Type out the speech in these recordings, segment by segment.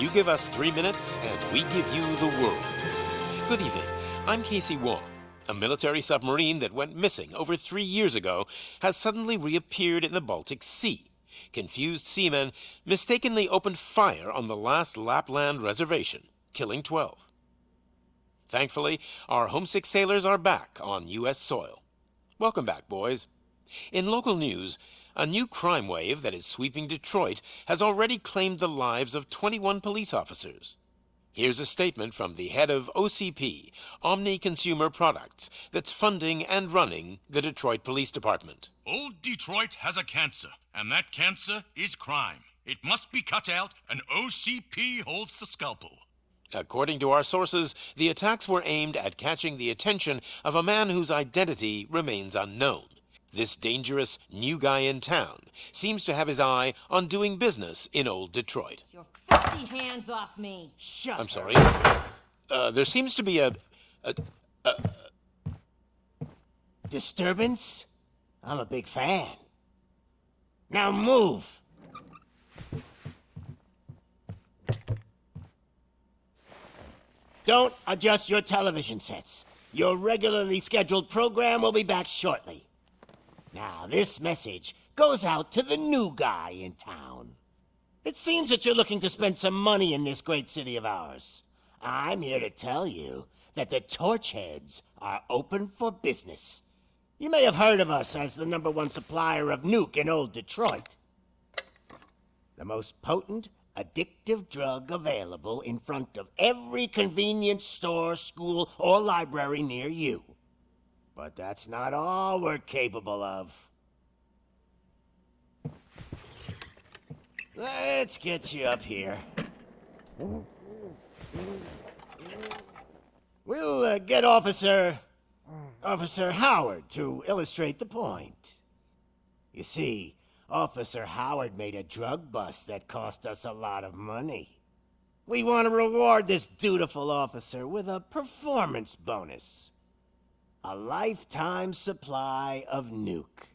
You give us 3 minutes, and we give you the world. Good evening. I'm Casey Wong. A military submarine that went missing over 3 years ago has suddenly reappeared in the Baltic Sea. Confused seamen mistakenly opened fire on the last Lapland reservation, killing 12. Thankfully, our homesick sailors are back on U.S. soil. Welcome back, boys. In local news, a new crime wave that is sweeping Detroit has already claimed the lives of 21 police officers. Here's a statement from the head of OCP, Omni Consumer Products, that's funding and running the Detroit Police Department. Old Detroit has a cancer, and that cancer is crime. It must be cut out, and OCP holds the scalpel. According to our sources, the attacks were aimed at catching the attention of a man whose identity remains unknown. This dangerous new guy in town seems to have his eye on doing business in old Detroit. Your filthy hands off me! Shut I'm up. sorry. There seems to be a Disturbance? I'm a big fan. Now move! Don't adjust your television sets. Your regularly scheduled program will be back shortly. Now, this message goes out to the new guy in town. It seems that you're looking to spend some money in this great city of ours. I'm here to tell you that the Torchheads are open for business. You may have heard of us as the #1 supplier of nuke in old Detroit. The most potent, addictive drug available in front of every convenience store, school, or library near you. But that's not all we're capable of. Let's get you up here. We'll get Officer Howard to illustrate the point. You see, Officer Howard made a drug bust that cost us a lot of money. We want to reward this dutiful officer with a performance bonus. A lifetime supply of nuke.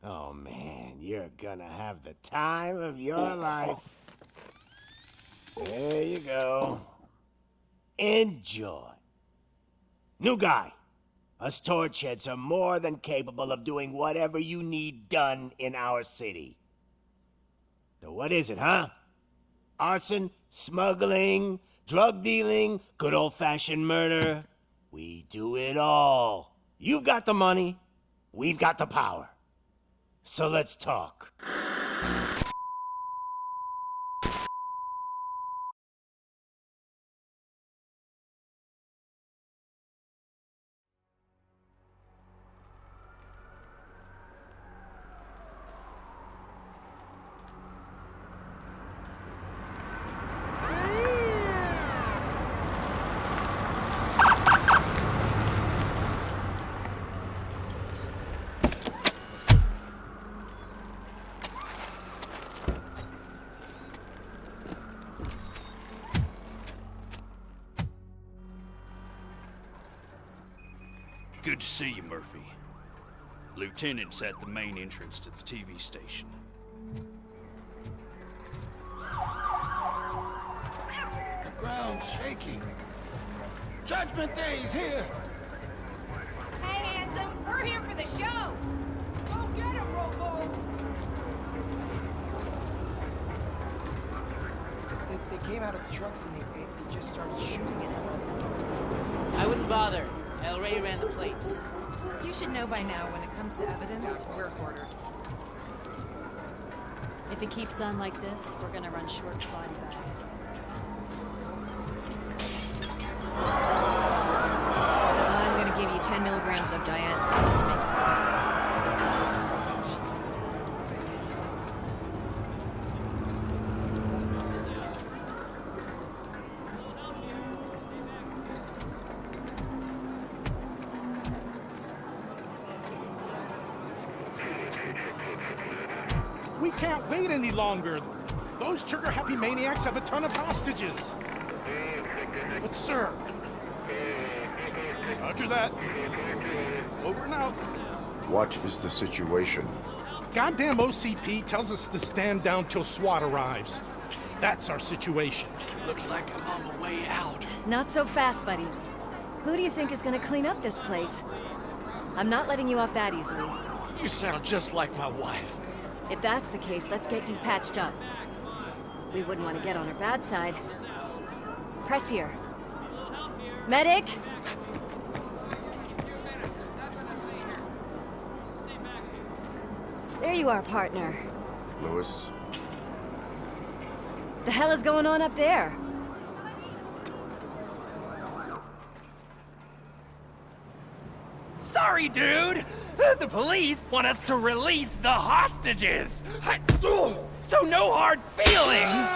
Oh man, you're gonna have the time of your life. There you go. Enjoy. New guy. Us Torchheads are more than capable of doing whatever you need done in our city. So what is it, huh? Arson, smuggling, drug dealing, good old-fashioned murder. We do it all. You've got the money, we've got the power. So let's talk. Good to see you, Murphy. Lieutenant's at the main entrance to the TV station. The ground's shaking. Judgment Day is here! Hey, handsome, we're here for the show! Go get him, Robo! They came out of the trucks and they just started shooting and everything. I wouldn't bother. I already ran the plates. You should know by now, when it comes to evidence, we're hoarders. If it keeps on like this, we're gonna run short of body bags. I'm gonna give you 10 milligrams of diazepam to make it better. We can't wait any longer. Those trigger-happy maniacs have a ton of hostages. But sir... Roger that. Over and out. What is the situation? Goddamn OCP tells us to stand down till SWAT arrives. That's our situation. Looks like I'm on the way out. Not so fast, buddy. Who do you think is gonna clean up this place? I'm not letting you off that easily. You sound just like my wife. If that's the case, let's get you patched up. We wouldn't want to get on her bad side. Press here. Medic! There you are, partner. Lewis. The hell is going on up there? Sorry, dude! The police want us to release the hostages! So no hard feelings!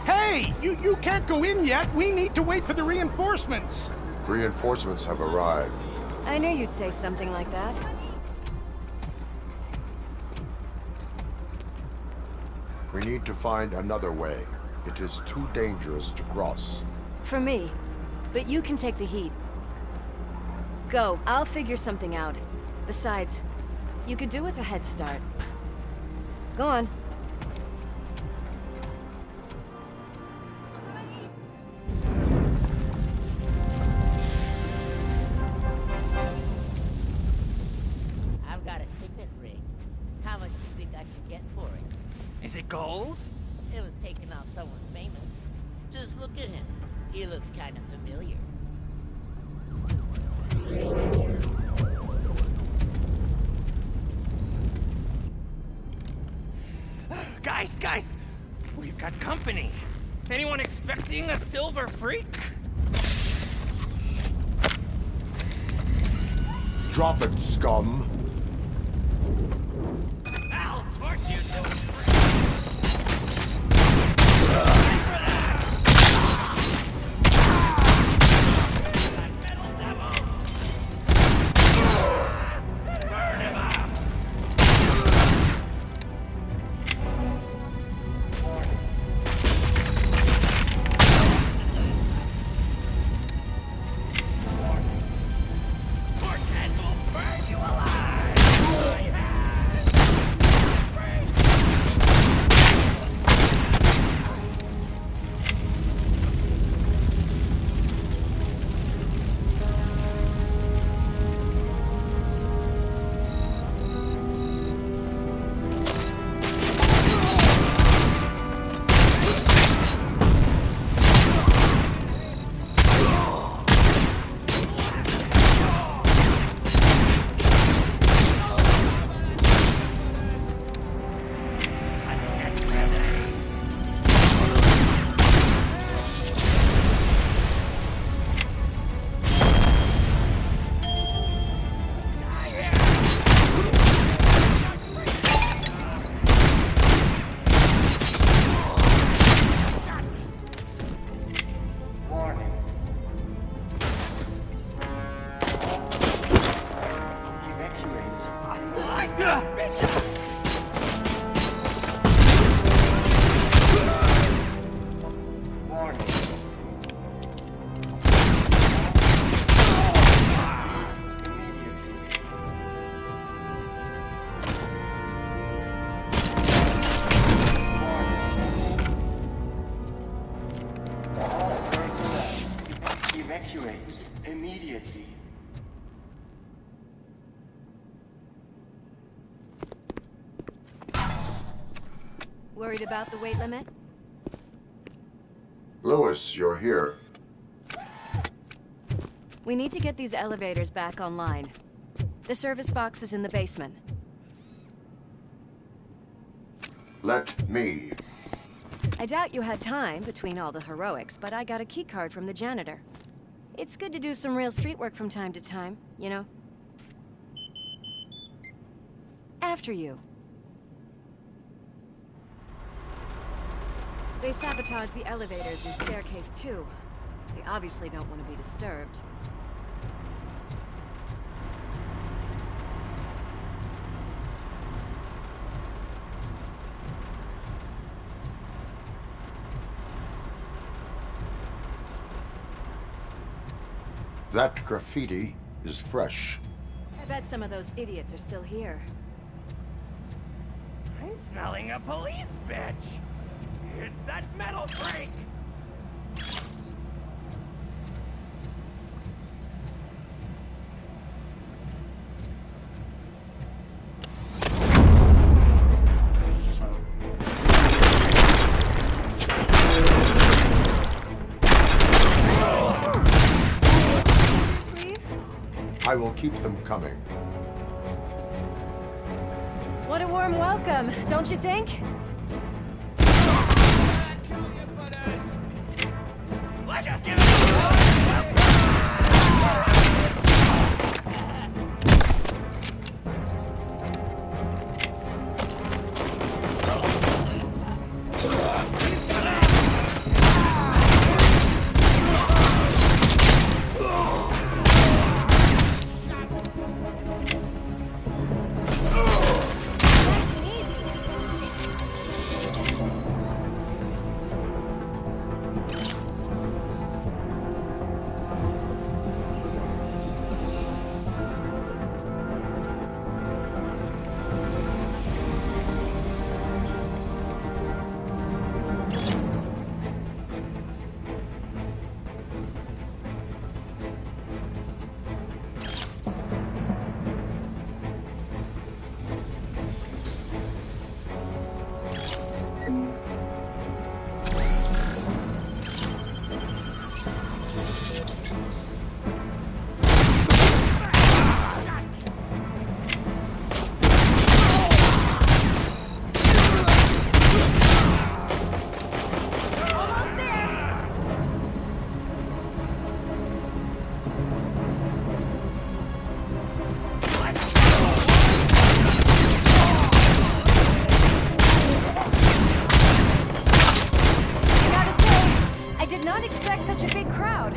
Hey, you can't go in yet. We need to wait for the reinforcements. Reinforcements have arrived. I knew you'd say something like that. We need to find another way. It is too dangerous to cross. For me. But you can take the heat. Go, I'll figure something out. Besides, you could do with a head start. Go on. I've got a signet ring. How much do you think I can get for it? Is it gold? It was taken off someone famous. Just look at him. He looks kind of familiar. Guys! We've got company. Anyone expecting a silver freak? Drop it, scum. I'll torch you to a Evacuate immediately. Worried about the weight limit? Lewis, you're here. We need to get these elevators back online. The service box is in the basement. Let me. I doubt you had time between all the heroics, but I got a keycard from the janitor. It's good to do some real street work from time to time, you know? After you. They sabotage the elevators and staircase too. They obviously don't want to be disturbed. That graffiti is fresh. I bet some of those idiots are still here. smelling a police bitch. It's that metal freak. I will keep them coming. What a warm welcome, don't you think? Let's just give it Such a big crowd.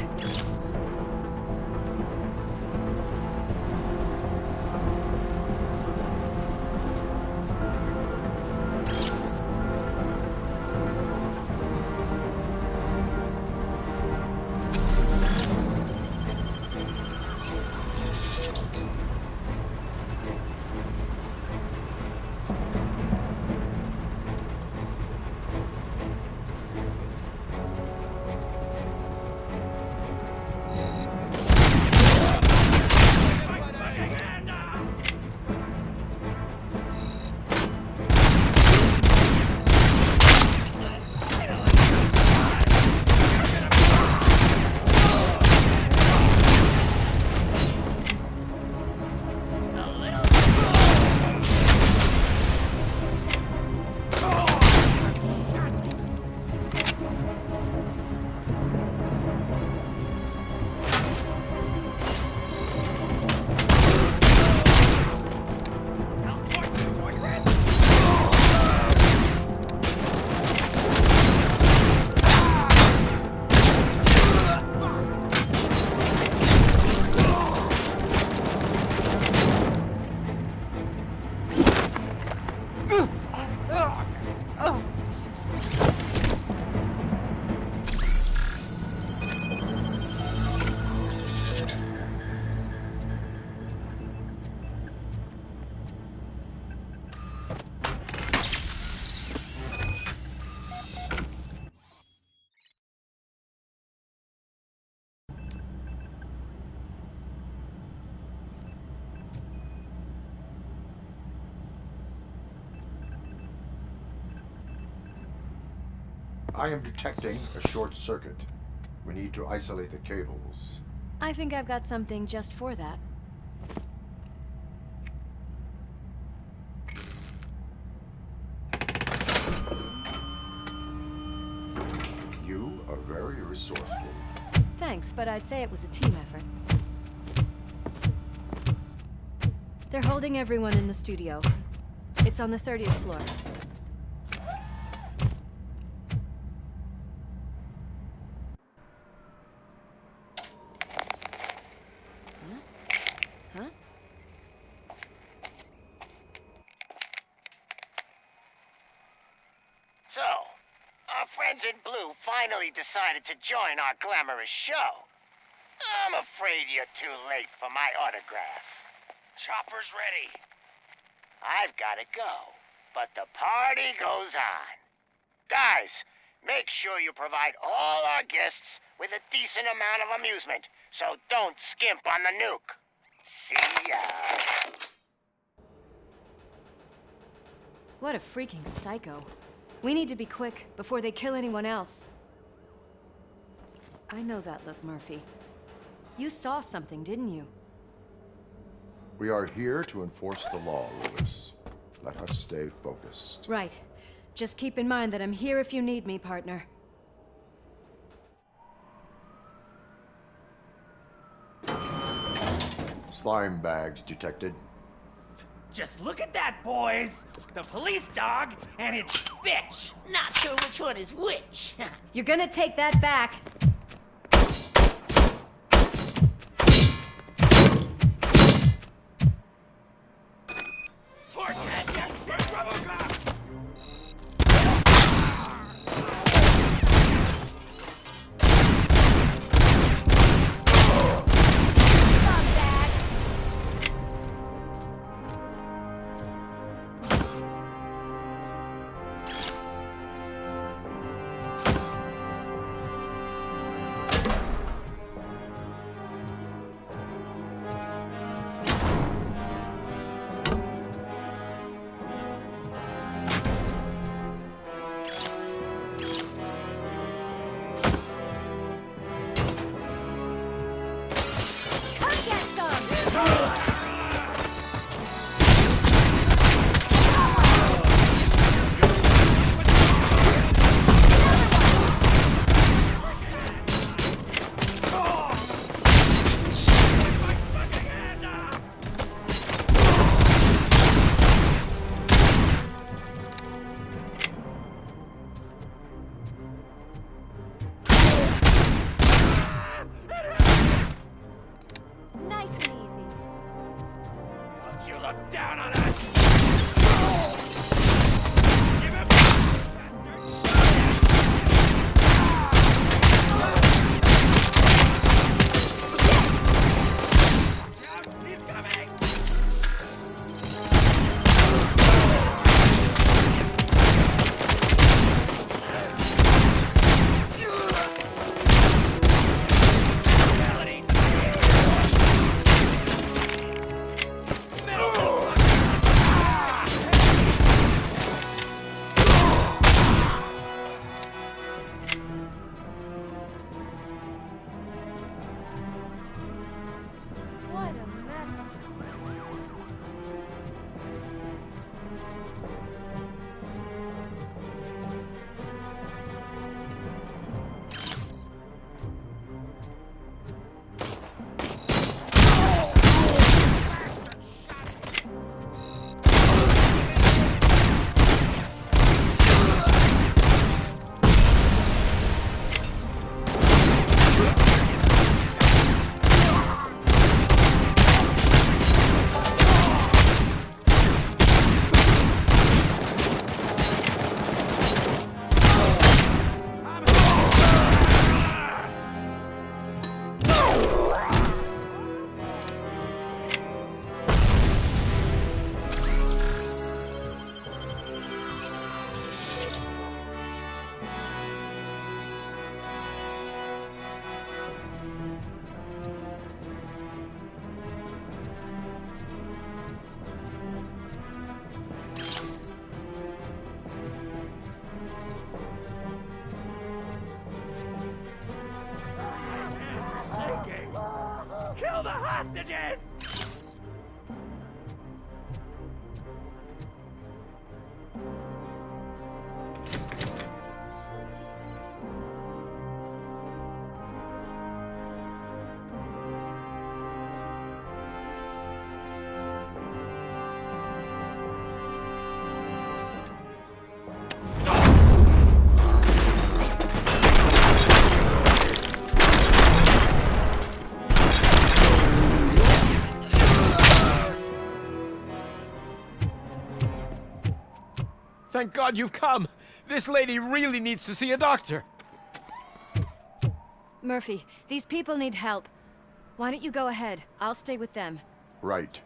I am detecting a short circuit. We need to isolate the cables. I think I've got something just for that. You are very resourceful. Thanks, but I'd say it was a team effort. They're holding everyone in the studio. It's on the 30th floor. Huh? So, our friends in blue finally decided to join our glamorous show. I'm afraid you're too late for my autograph. Chopper's ready. I've gotta go. but the party goes on. Guys, make sure you provide all our guests with a decent amount of amusement, so don't skimp on the nuke. See ya. What a freaking psycho. We need to be quick before they kill anyone else. I know that look, Murphy. You saw something, didn't you? We are here to enforce the law, Lewis. Let us stay focused. Right. Just keep in mind that I'm here if you need me, partner. Slime bags detected. Just look at that, boys! The police dog and its bitch! Not sure which one is which. You're gonna take that back. Torchhead! Where's Robocop? Kill the hostages! Thank God you've come! This lady really needs to see a doctor! Murphy, these people need help. Why don't you go ahead? I'll stay with them. Right.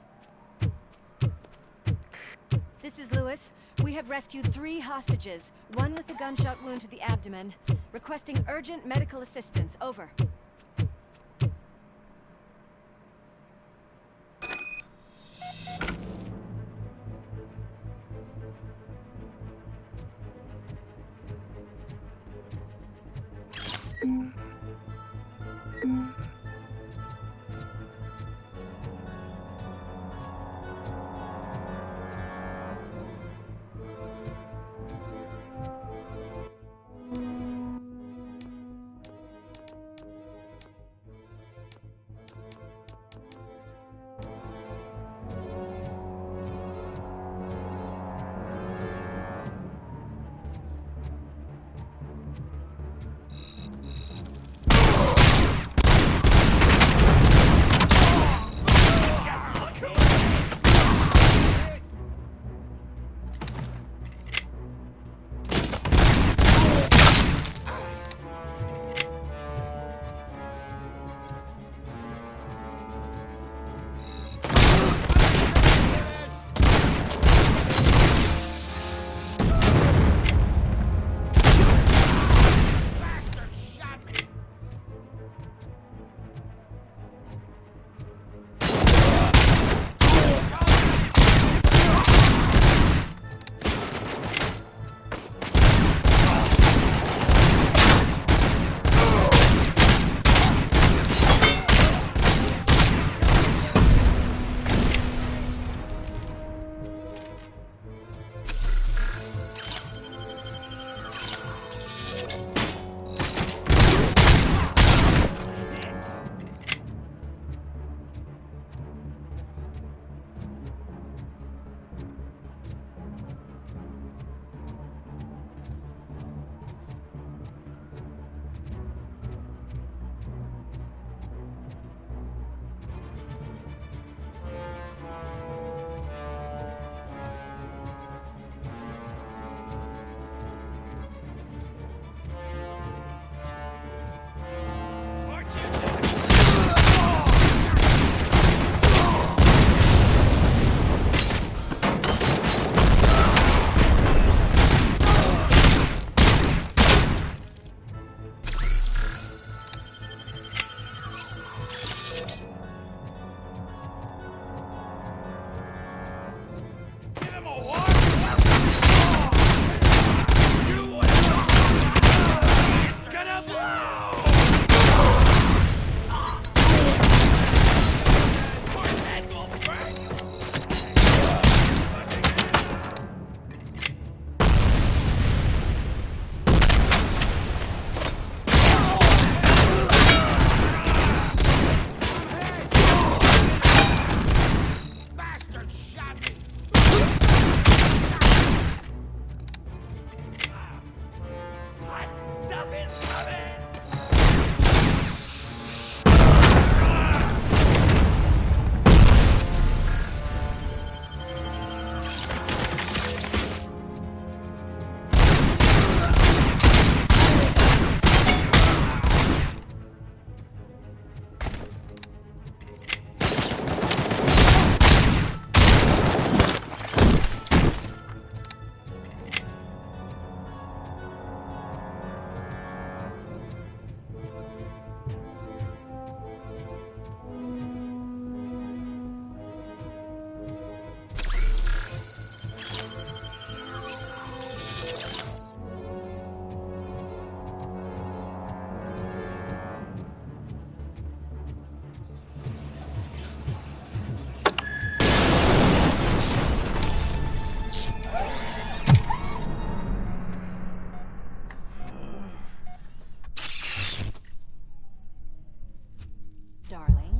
This is Lewis. We have rescued 3 hostages, one with a gunshot wound to the abdomen. Requesting urgent medical assistance. Over.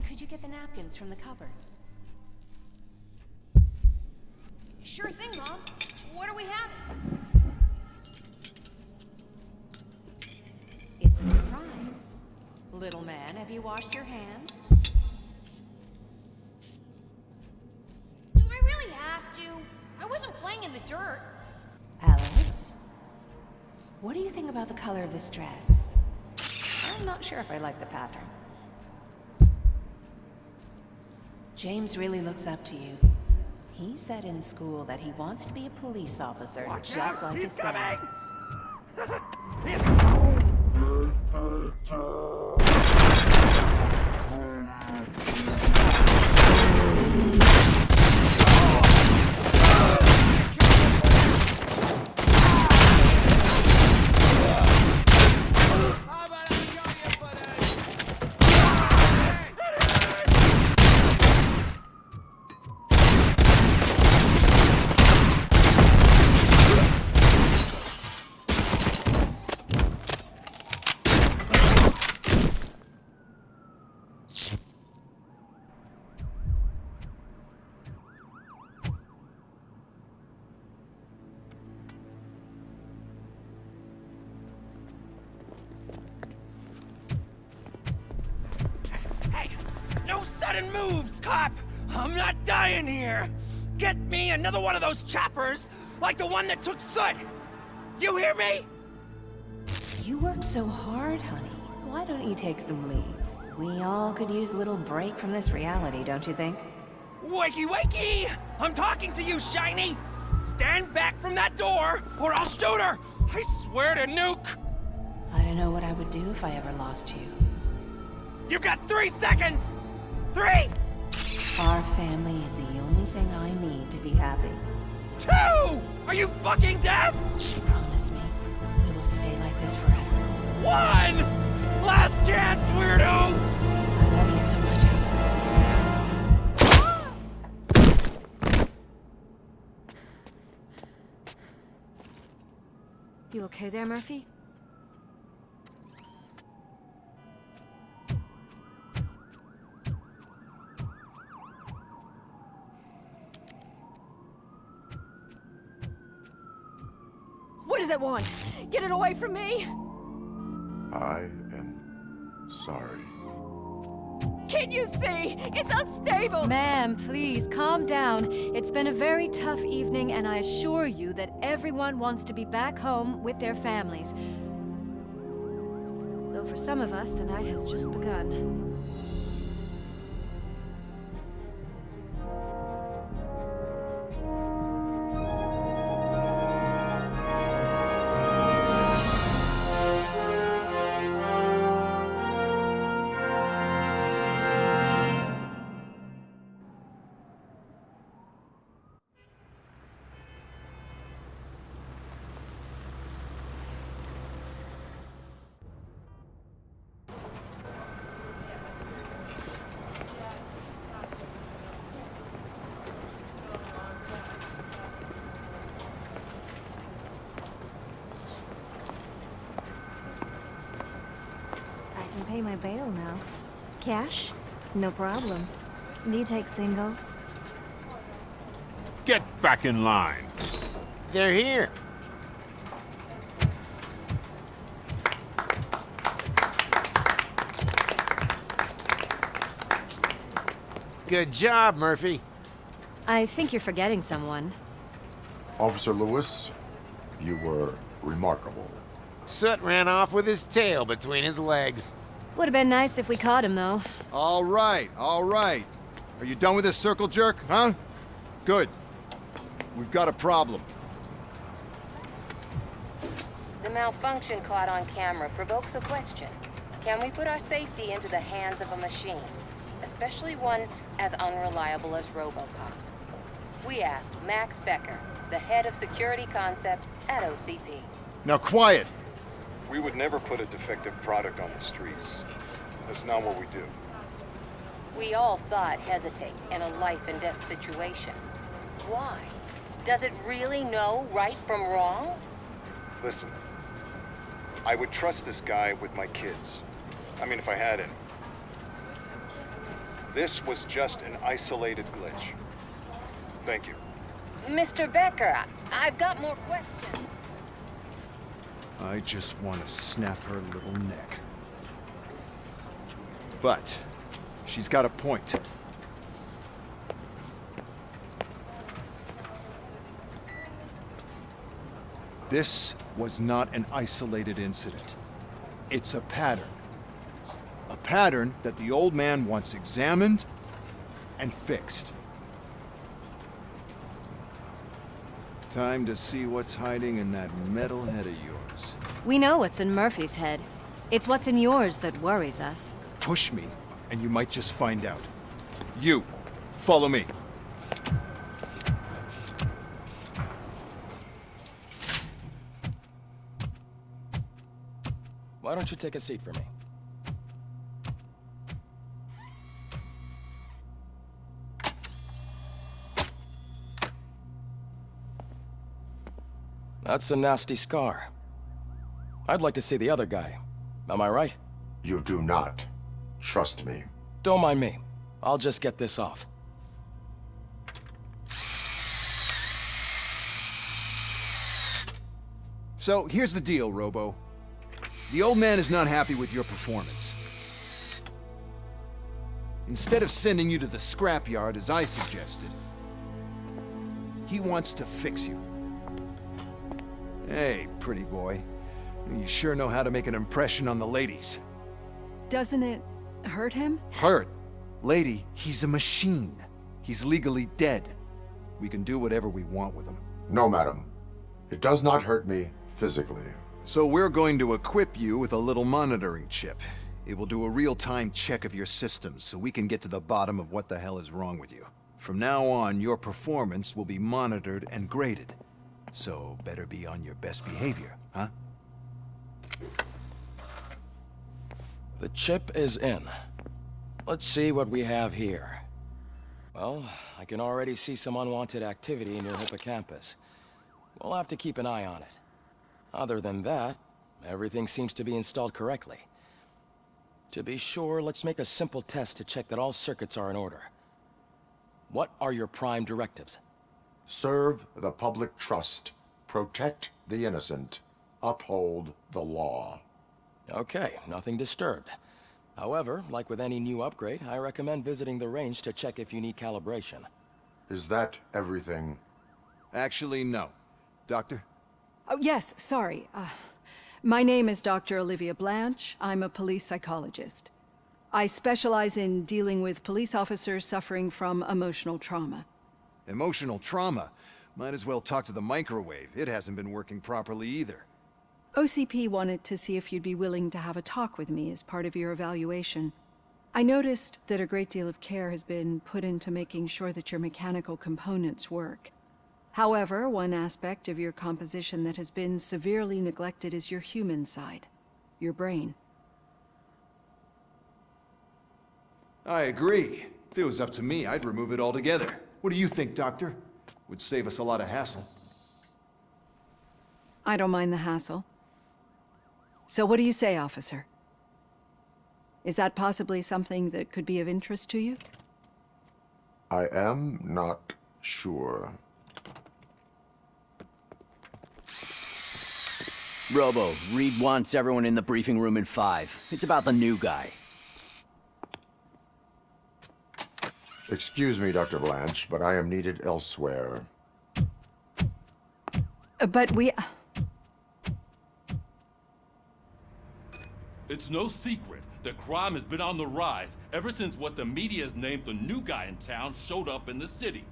Could you get the napkins from the cupboard? Sure thing, Mom. What are we having? It's a surprise. Little man, have you washed your hands? Do I really have to? I wasn't playing in the dirt. Alex? What do you think about the color of this dress? I'm not sure if I like the pattern. James really looks up to you. He said in school that he wants to be a police officer, just like his dad. No sudden moves, cop! I'm not dying here! Get me another one of those choppers, like the one that took Soot! You hear me? You worked so hard, honey. Why don't you take some leave? We all could use a little break from this reality, don't you think? Wakey, wakey! I'm talking to you, Shiny! Stand back from that door, or I'll shoot her! I swear to nuke! I don't know what I would do if I ever lost you. You got 3 seconds! 3! Our family is the only thing I need to be happy. 2! Are you fucking deaf? Promise me, we will stay like this forever. 1! Last chance, weirdo! I love you so much, Amos. You okay there, Murphy? What does it want? Get it away from me! I am sorry. Can't you see? It's unstable! Ma'am, please, calm down. It's been a very tough evening, and I assure you that everyone wants to be back home with their families. Though for some of us, the night has just begun. Pay my bail now. Cash? No problem. Do you take singles? Get back in line. They're here. Good job, Murphy. I think you're forgetting someone. Officer Lewis, you were remarkable. Soot ran off with his tail between his legs. Would have been nice if we caught him, though. All right, all right. Are you done with this circle jerk, huh? Good. We've got a problem. The malfunction caught on camera provokes a question. Can we put our safety into the hands of a machine? Especially one as unreliable as Robocop. We asked Max Becker, the head of security concepts at OCP. Now quiet! We would never put a defective product on the streets. That's not what we do. We all saw it hesitate in a life-and-death situation. Why? Does it really know right from wrong? Listen, I would trust this guy with my kids. I mean, if I had any. This was just an isolated glitch. Thank you. Mr. Becker, I've got more questions. I just want to snap her little neck. But she's got a point. This was not an isolated incident. It's a pattern. A pattern that the old man wants examined and fixed. Time to see what's hiding in that metal head of yours. We know what's in Murphy's head. It's what's in yours that worries us. Push me, and you might just find out. You, follow me. Why don't you take a seat for me? That's a nasty scar. I'd like to see the other guy. Am I right? You do not. Trust me. Don't mind me. I'll just get this off. So, here's the deal, Robo. The old man is not happy with your performance. Instead of sending you to the scrapyard as I suggested, he wants to fix you. Hey, pretty boy. You sure know how to make an impression on the ladies. Doesn't it hurt him? Hurt? Lady, he's a machine. He's legally dead. We can do whatever we want with him. No, madam. It does not hurt me physically. So we're going to equip you with a little monitoring chip. It will do a real-time check of your systems so we can get to the bottom of what the hell is wrong with you. From now on, your performance will be monitored and graded. So better be on your best behavior, huh? The chip is in. Let's see what we have here. Well, I can already see some unwanted activity in your hippocampus. We'll have to keep an eye on it. Other than that, everything seems to be installed correctly. To be sure, let's make a simple test to check that all circuits are in order. What are your prime directives? Serve the public trust. Protect the innocent. Uphold the law. Okay, nothing disturbed. However, like with any new upgrade, I recommend visiting the range to check if you need calibration. Is that everything? Actually, no. Doctor? Oh, yes, sorry. My name is Dr. Olivia Blanche. I'm a police psychologist. I specialize in dealing with police officers suffering from emotional trauma. Emotional trauma? Might as well talk to the microwave. It hasn't been working properly either. OCP wanted to see if you'd be willing to have a talk with me as part of your evaluation. I noticed that a great deal of care has been put into making sure that your mechanical components work. However, one aspect of your composition that has been severely neglected is your human side, your brain. I agree. If it was up to me, I'd remove it altogether. What do you think, Doctor? Would save us a lot of hassle. I don't mind the hassle. So what do you say, officer? Is that possibly something that could be of interest to you? I am not sure. Robo, Reed wants everyone in the briefing room in 5. It's about the new guy. Excuse me, Dr. Blanche, but I am needed elsewhere. But we... It's no secret that crime has been on the rise ever since what the media has named the new guy in town showed up in the city.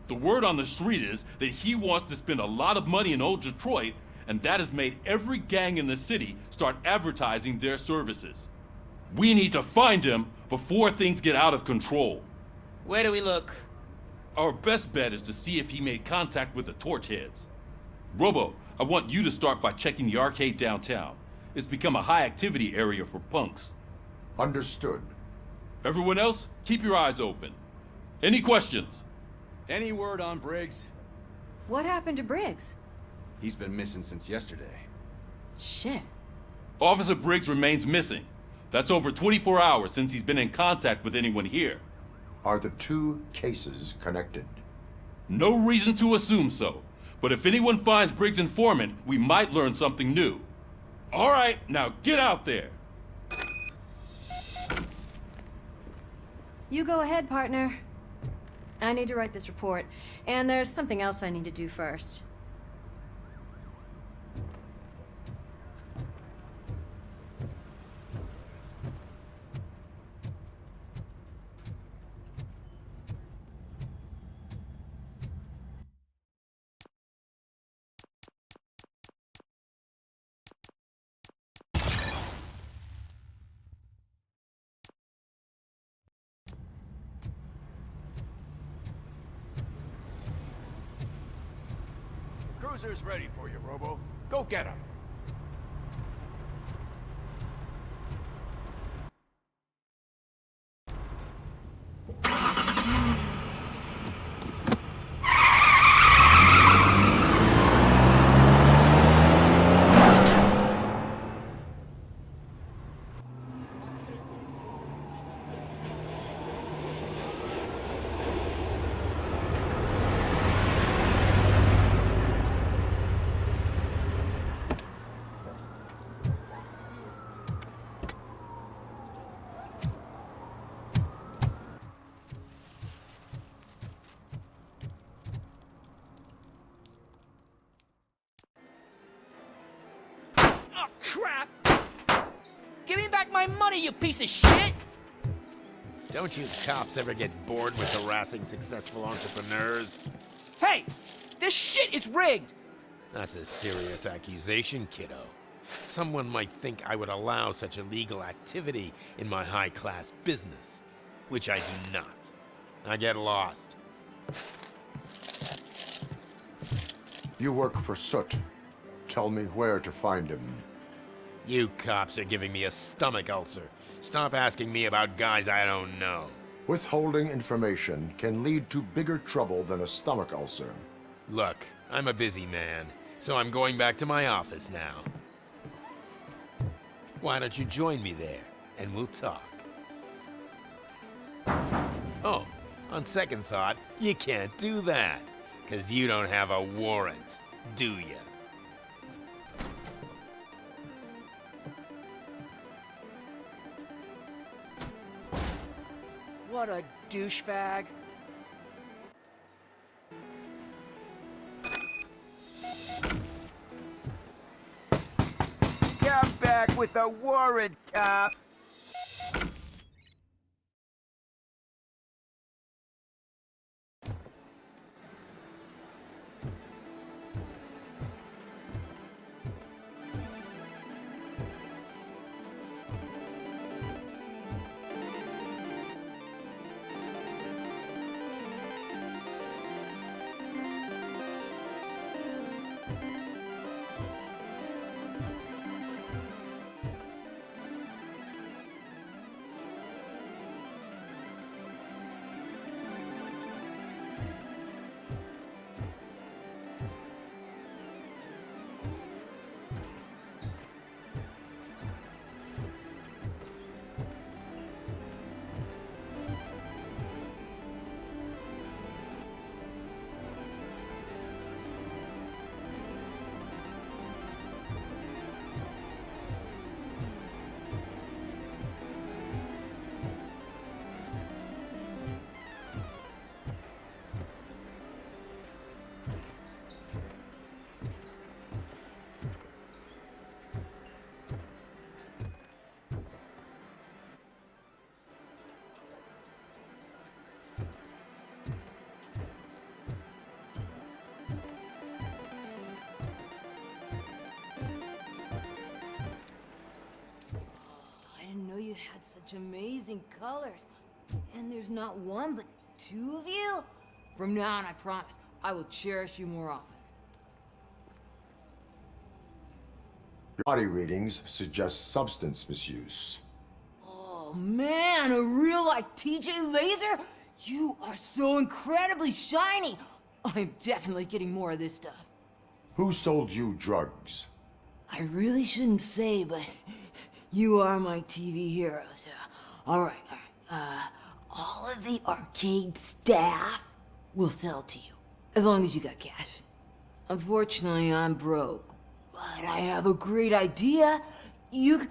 The word on the street is that he wants to spend a lot of money in old Detroit, and that has made every gang in the city start advertising their services. We need to find him before things get out of control. Where do we look? Our best bet is to see if he made contact with the Torchheads. Robo, I want you to start by checking the arcade downtown. It's become a high-activity area for punks. Understood. Everyone else, keep your eyes open. Any questions? Any word on Briggs? What happened to Briggs? He's been missing since yesterday. Shit. Officer Briggs remains missing. That's over 24 hours since he's been in contact with anyone here. Are the two cases connected? No reason to assume so. But if anyone finds Briggs' informant, we might learn something new. All right, now get out there. You go ahead, partner. I need to write this report, and there's something else I need to do first. cruiser's ready for you, Robo. Go get him. Oh, crap! Give me back my money, you piece of shit! Don't you cops ever get bored with harassing successful entrepreneurs? Hey! This shit is rigged! That's a serious accusation, kiddo. Someone might think I would allow such illegal activity in my high-class business, which I do not. I get lost. You work for Soot. Tell me where to find him. You cops are giving me a stomach ulcer. Stop asking me about guys I don't know. Withholding information can lead to bigger trouble than a stomach ulcer. Look, I'm a busy man, so I'm going back to my office now. Why don't you join me there, and we'll talk. Oh, on second thought, you can't do that, 'cause you don't have a warrant, do ya? What a douchebag. Come back with a warrant, cop! You had such amazing colors. And there's not one, but two of you? From now on, I promise, I will cherish you more often. Your body readings suggest substance misuse. Oh man, a real like TJ Laser? You are so incredibly shiny. I'm definitely getting more of this stuff. Who sold you drugs? I really shouldn't say, but you are my TV heroes. All right. All of the arcade staff will sell to you, as long as you got cash. Unfortunately, I'm broke, but I have a great idea. You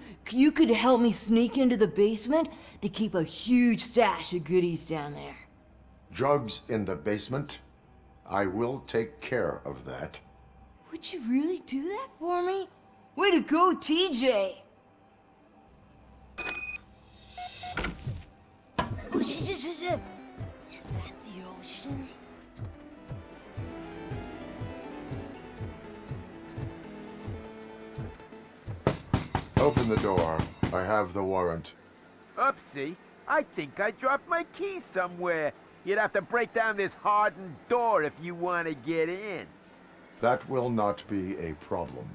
could help me sneak into the basement. They keep a huge stash of goodies down there. Drugs in the basement? I will take care of that. Would you really do that for me? Way to go, TJ! Is that the ocean? Open the door. I have the warrant. Oopsie. I think I dropped my keys somewhere. You'd have to break down this hardened door if you want to get in. That will not be a problem.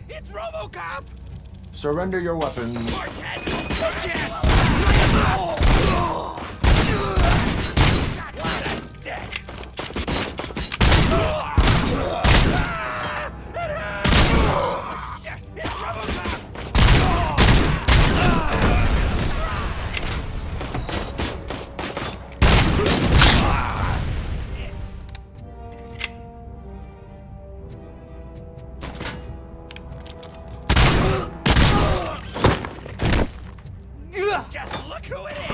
It's Robocop! Surrender your weapons. Just look who it is!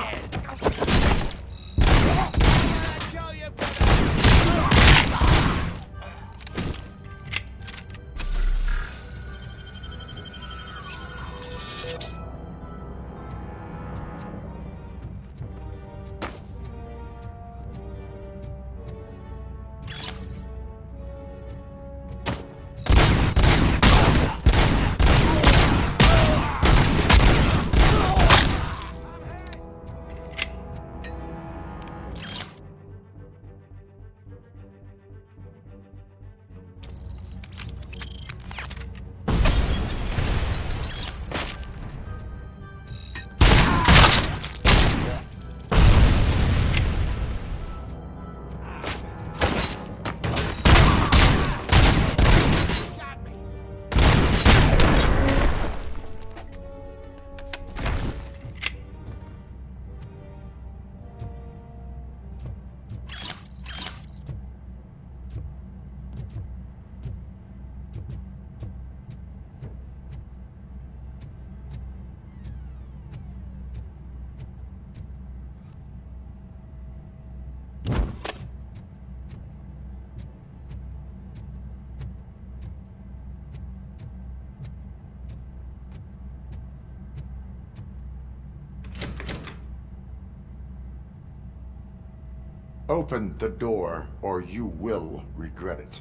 Open the door, or you will regret it.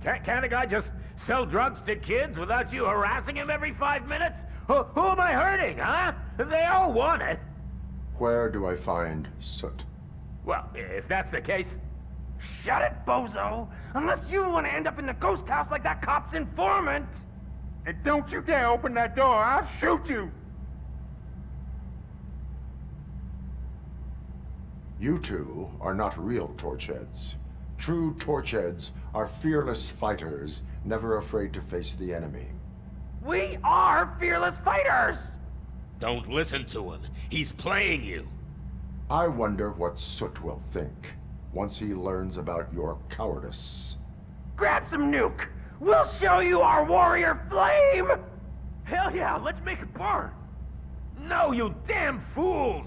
Can't a guy just sell drugs to kids without you harassing him every 5 minutes? Who am I hurting, huh? They all want it. Where do I find Soot? Well, if that's the case, shut it, bozo! Unless you want to end up in the ghost house like that cop's informant! And don't you dare open that door, I'll shoot you! You two are not real torchheads. True torchheads are fearless fighters, never afraid to face the enemy. We are fearless fighters! Don't listen to him. He's playing you. I wonder what Soot will think once he learns about your cowardice. Grab some nuke! We'll show you our warrior flame! Hell yeah, let's make it burn! No, you damn fools!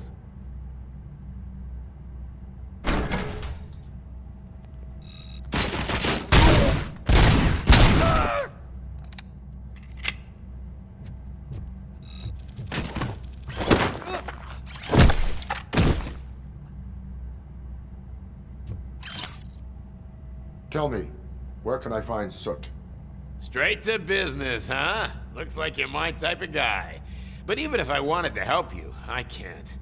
Tell me, where can I find Soot? Straight to business, huh? Looks like you're my type of guy. But even if I wanted to help you, I can't.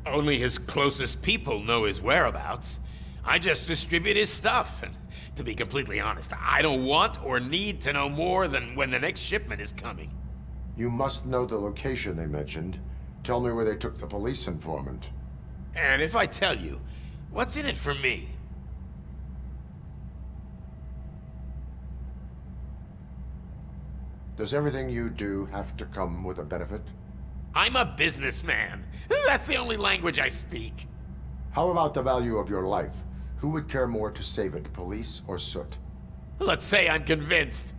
Only his closest people know his whereabouts. I just distribute his stuff, and to be completely honest, I don't want or need to know more than when the next shipment is coming. You must know the location they mentioned. Tell me where they took the police informant. And if I tell you, what's in it for me? Does everything you do have to come with a benefit? I'm a businessman. That's the only language I speak. How about the value of your life? Who would care more to save it, police or Soot? Let's say I'm convinced.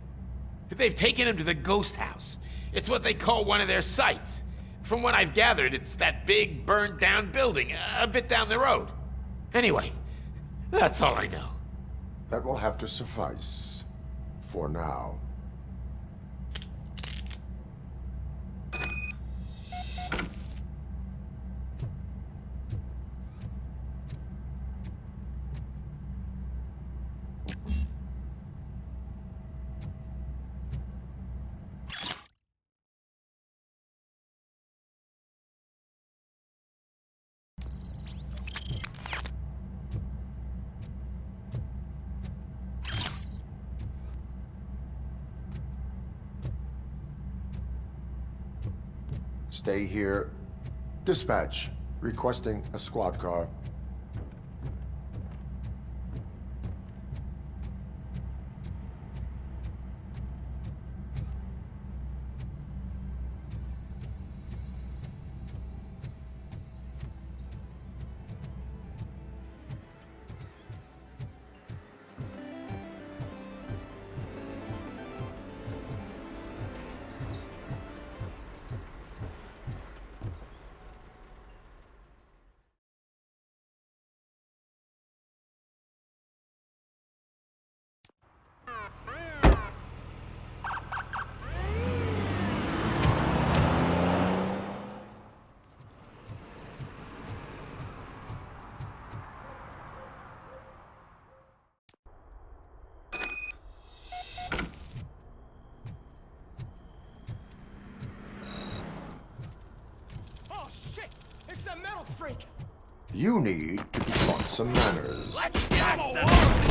They've taken him to the ghost house. It's what they call one of their sites. From what I've gathered, it's that big, burned-down building a bit down the road. Anyway, that's all I know. That will have to suffice. For now. Stay here. Dispatch. Requesting a squad car. Oh shit! It's a metal freak! You need to be taught some manners. Let's get welcome!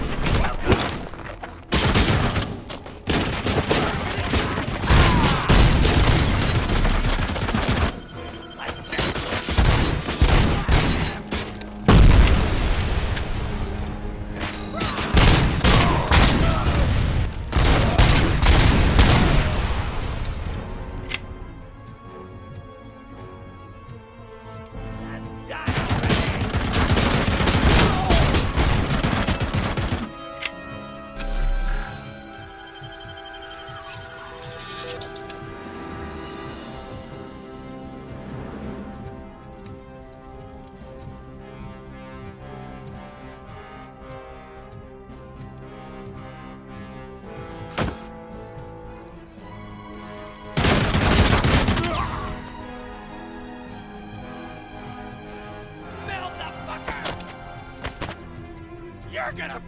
You're gonna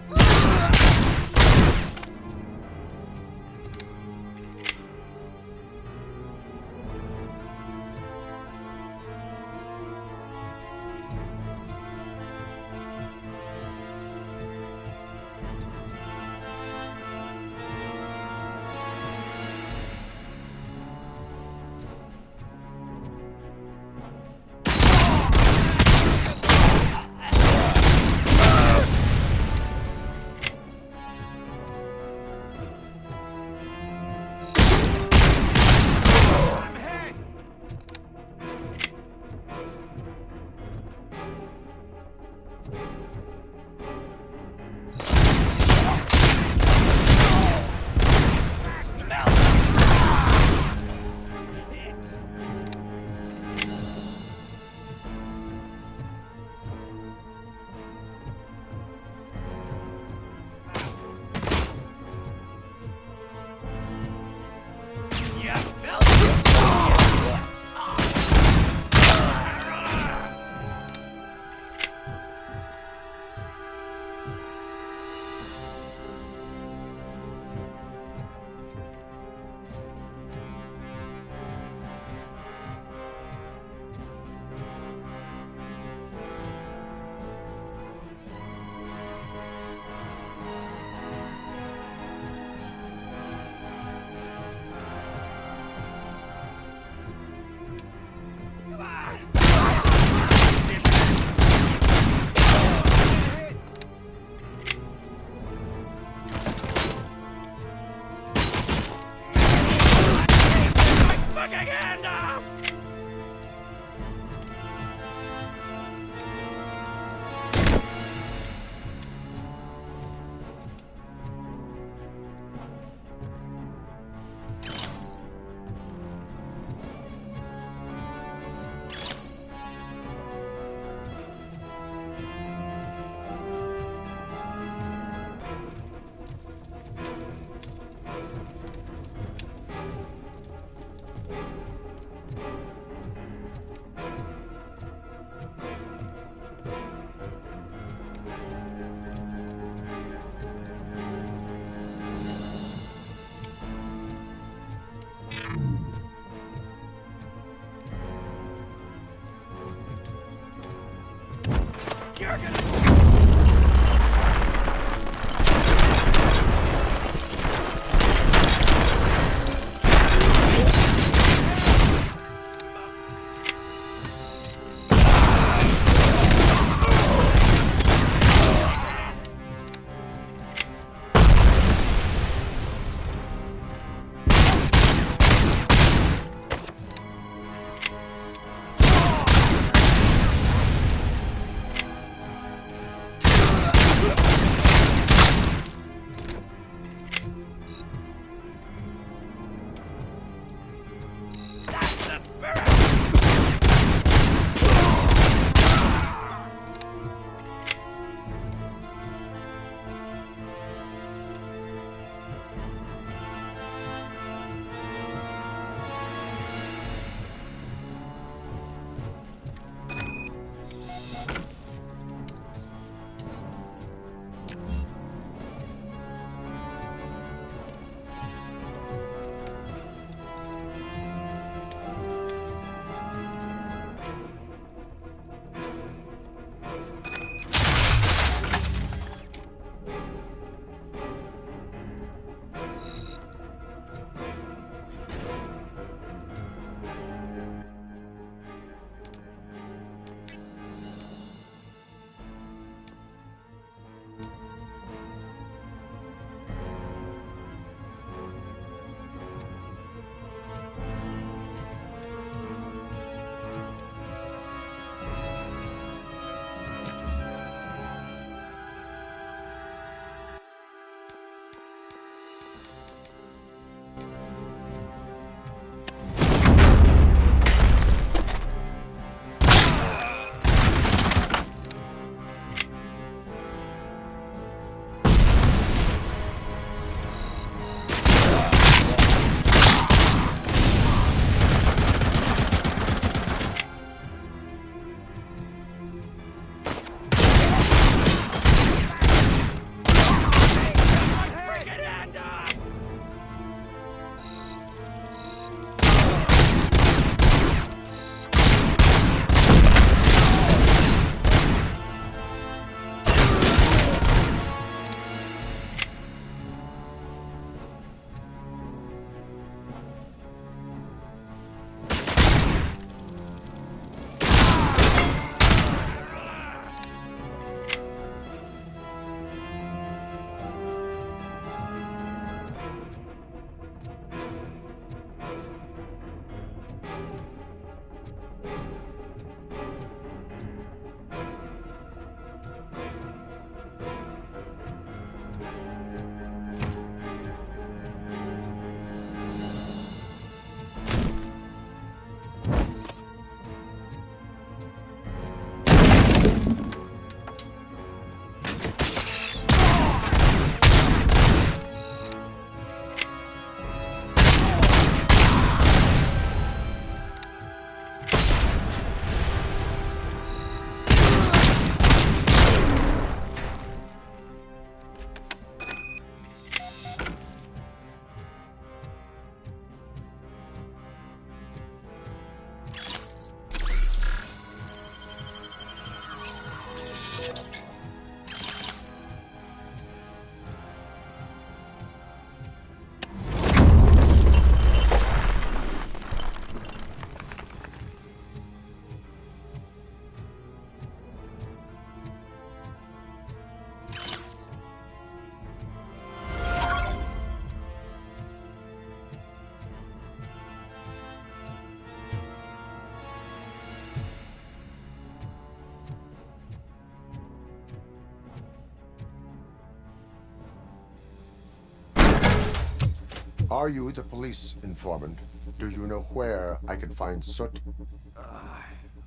Are you the police informant? Do you know where I can find Soot?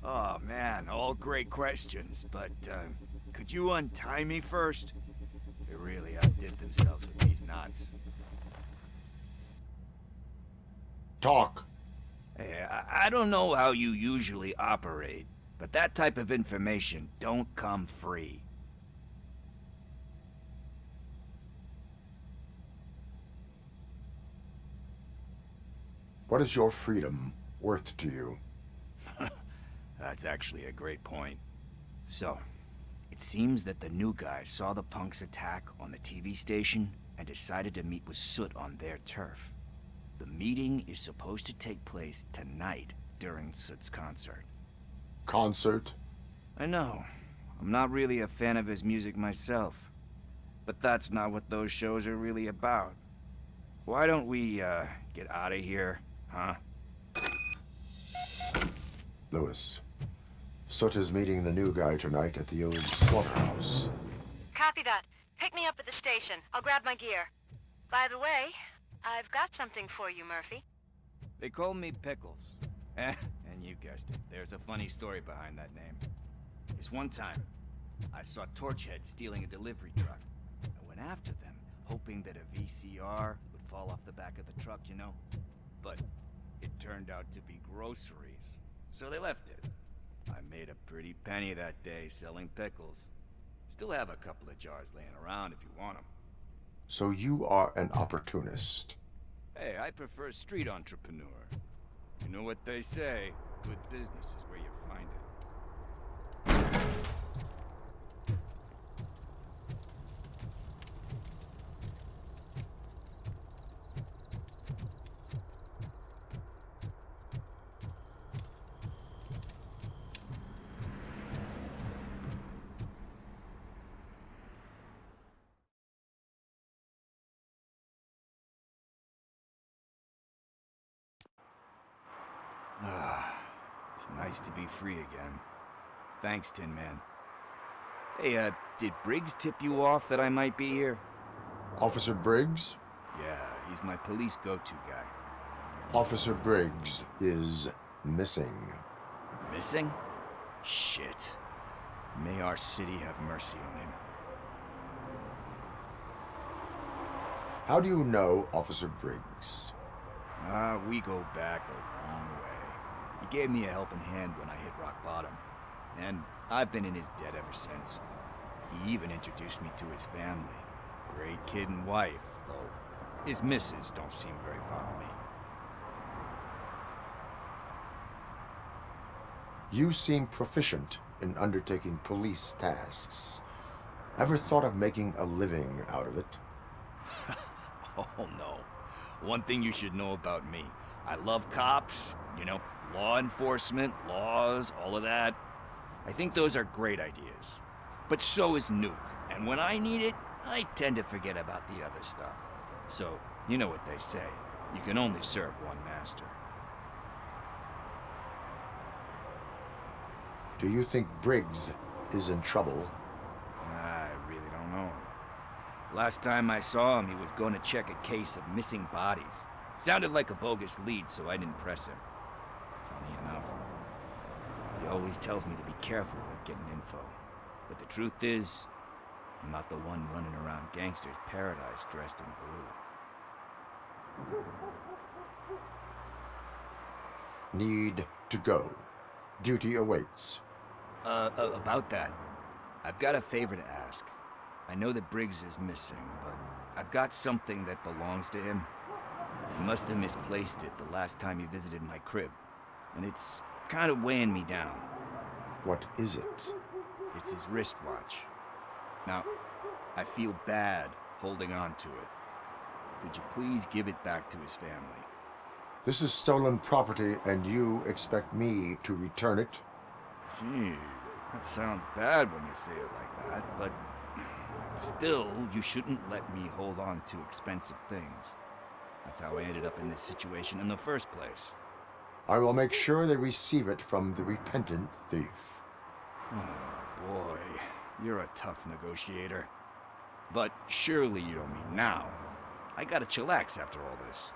Oh man, all great questions, but could you untie me first? They really outdid themselves with these knots. Talk. Hey, I don't know how you usually operate, but that type of information don't come free. What is your freedom worth to you? That's actually a great point. So, it seems that the new guy saw the punks' attack on the TV station and decided to meet with Soot on their turf. The meeting is supposed to take place tonight during Soot's concert. Concert? I know. I'm not really a fan of his music myself. But that's not what those shows are really about. Why don't we, get out of here, huh? Lewis. Soot is meeting the new guy tonight at the old slaughterhouse. Copy that. Pick me up at the station. I'll grab my gear. By the way, I've got something for you, Murphy. They call me Pickles. And you guessed it. There's a funny story behind that name. This one time, I saw Torchhead stealing a delivery truck. I went after them, hoping that a VCR would fall off the back of the truck, you know? But it turned out to be groceries. So they left it. I made a pretty penny that day selling pickles. Still have a couple of jars laying around if you want them. So you are an opportunist. Hey, I prefer street entrepreneur. You know what they say, good business is where you find it. It's nice to be free again. Thanks, Tin Man. Hey, did Briggs tip you off that I might be here? Officer Briggs? Yeah, he's my police go-to guy. Officer Briggs is missing. Missing? Shit. May our city have mercy on him. How do you know Officer Briggs? We go back a long way. He gave me a helping hand when I hit rock bottom. And I've been in his debt ever since. He even introduced me to his family. Great kid and wife, though his missus don't seem very fond of me. You seem proficient in undertaking police tasks. Ever thought of making a living out of it? Oh no. One thing you should know about me. I love cops, you know, law enforcement, laws, all of that. I think those are great ideas. But so is Nuke, and when I need it, I tend to forget about the other stuff. So, you know what they say. You can only serve one master. Do you think Briggs is in trouble? I really don't know. Last time I saw him, he was going to check a case of missing bodies. Sounded like a bogus lead, so I didn't press him. Funny enough. He always tells me to be careful when getting info. But the truth is, I'm not the one running around gangsters' paradise dressed in blue. Need to go. Duty awaits. About that, I've got a favor to ask. I know that Briggs is missing, but I've got something that belongs to him. He must have misplaced it the last time he visited my crib, and it's kind of weighing me down. What is it? It's his wristwatch. Now, I feel bad holding on to it. Could you please give it back to his family? This is stolen property, and you expect me to return it? Gee, that sounds bad when you say it like that, but still, you shouldn't let me hold on to expensive things. That's how I ended up in this situation in the first place. I will make sure they receive it from the repentant thief. Oh, boy. You're a tough negotiator. But surely you don't mean now. I gotta chillax after all this.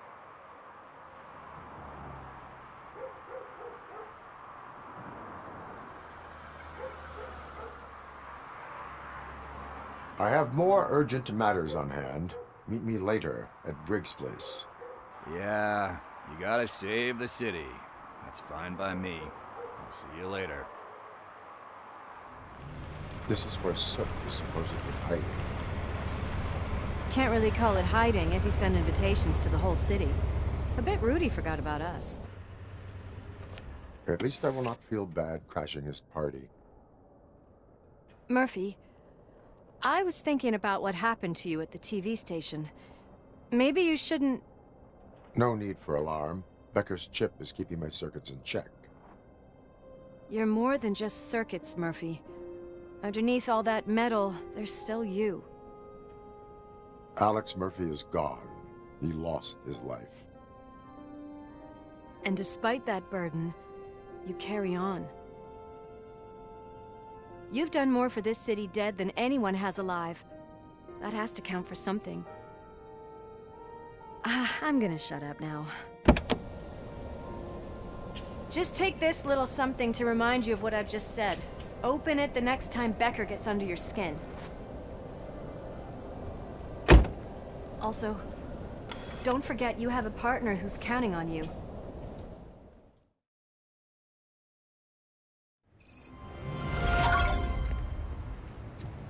I have more urgent matters on hand. Meet me later at Briggs' place. Yeah, you gotta save the city. That's fine by me. I'll see you later. This is where Soot is supposedly hiding. Can't really call it hiding if he sent invitations to the whole city. A bit rude he forgot about us. At least I will not feel bad crashing his party. Murphy, I was thinking about what happened to you at the TV station. Maybe you shouldn't... No need for alarm. Becker's chip is keeping my circuits in check. You're more than just circuits, Murphy. Underneath all that metal, there's still you. Alex Murphy is gone. He lost his life. And despite that burden, you carry on. You've done more for this city dead than anyone has alive. That has to count for something. I'm gonna shut up now. Just take this little something to remind you of what I've just said. Open it the next time Becker gets under your skin. Also, don't forget you have a partner who's counting on you.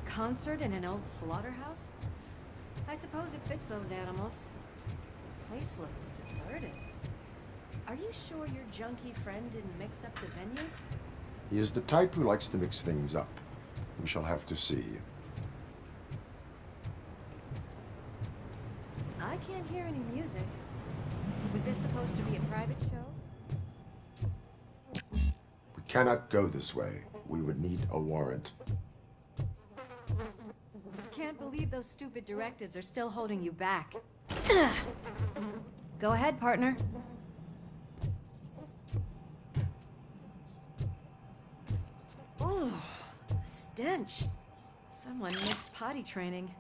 Concert in an old slaughterhouse? I suppose it fits those animals. The place looks deserted. Are you sure your junkie friend didn't mix up the venues? He is the type who likes to mix things up. We shall have to see. I can't hear any music. Was this supposed to be a private show? We cannot go this way. We would need a warrant. Can't believe those stupid directives are still holding you back. Go ahead, partner. Oh, the stench. Someone missed potty training.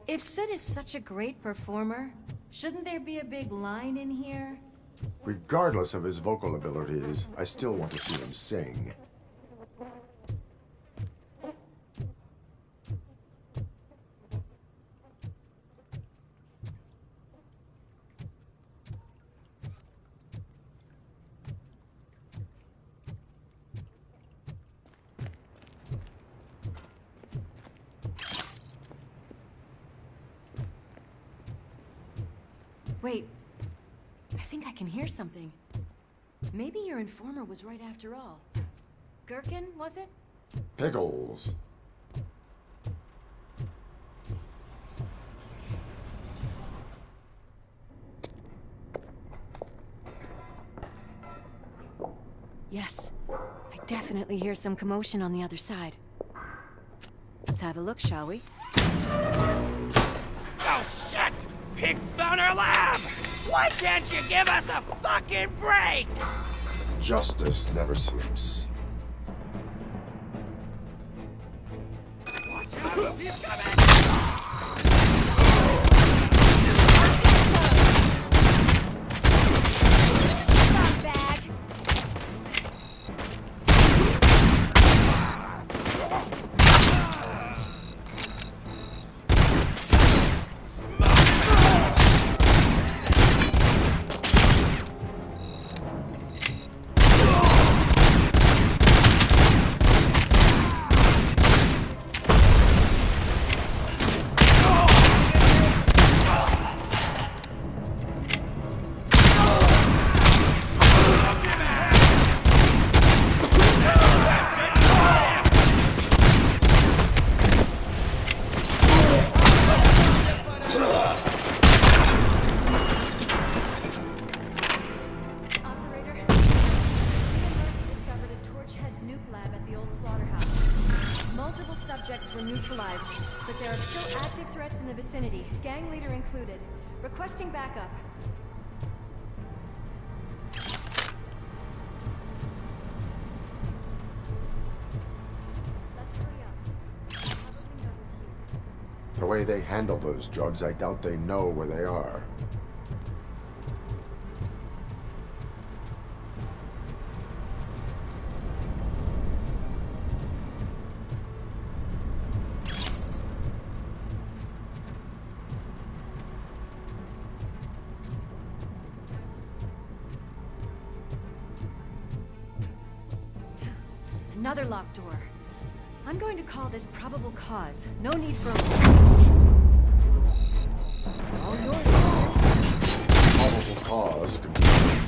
If Sid is such a great performer, shouldn't there be a big line in here? Regardless of his vocal abilities, I still want to see him sing. Wait, I think I can hear something. Maybe your informer was right after all. Gherkin, was it? Pickles. Yes, I definitely hear some commotion on the other side. Let's have a look, shall we? Oh, shit! Pigs on our lab! Why can't you give us a fucking break? Justice never sleeps. Watch out! He's coming! Bag. Nuke lab at the old slaughterhouse. Multiple subjects were neutralized, but there are still active threats in the vicinity, gang leader included. Requesting backup. Let's hurry up. Probably know we're here. The way they handle those drugs, I doubt they know where they are. Another locked door. I'm going to call this probable cause. No need for all yours, brother. Probable cause confirmed.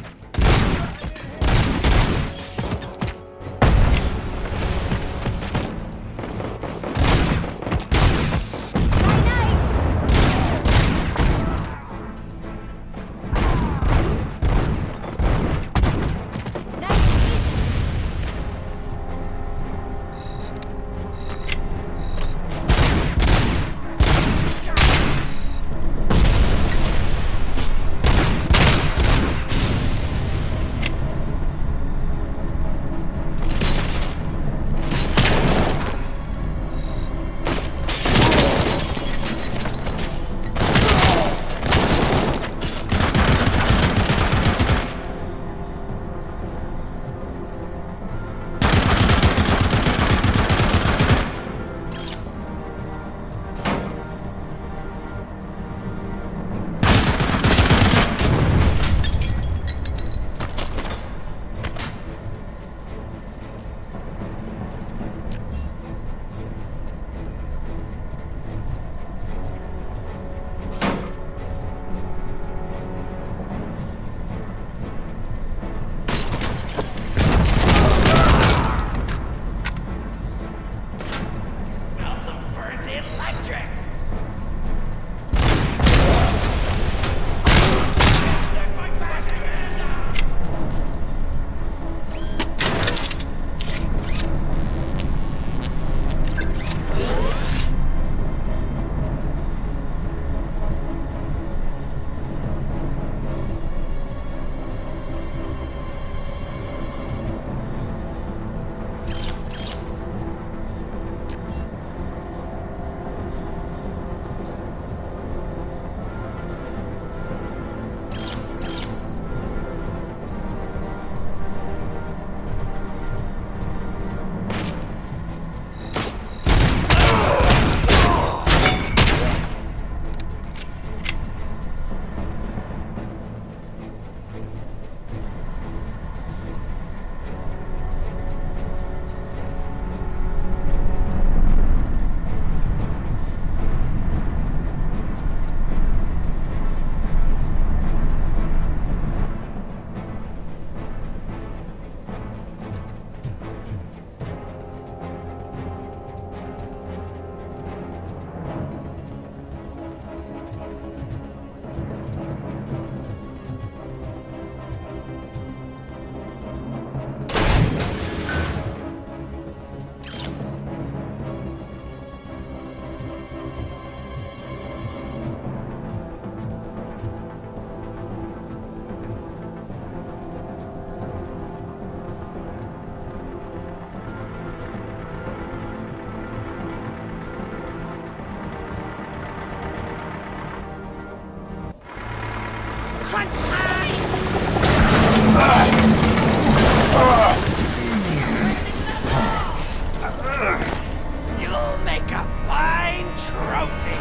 You'll make a fine trophy.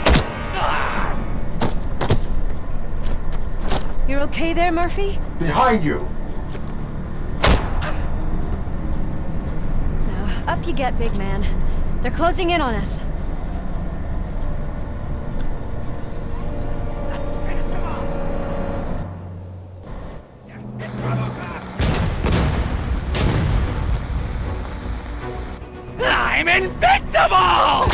You're okay there, Murphy? Behind you! Now, up you get, big man. They're closing in on us. It's Robocop. I'm invincible!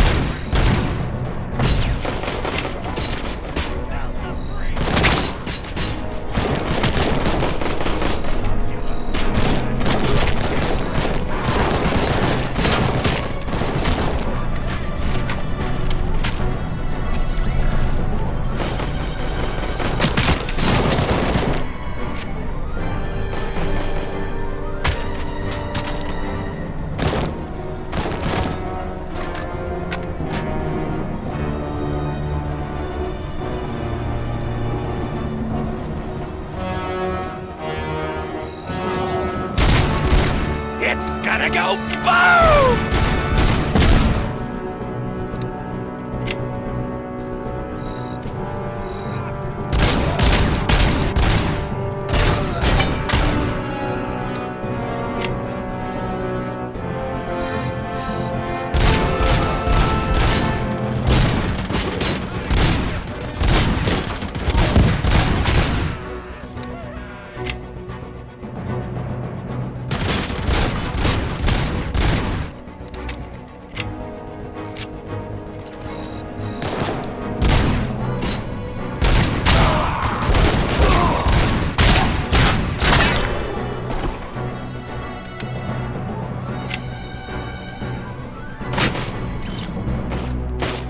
It's gonna go boom!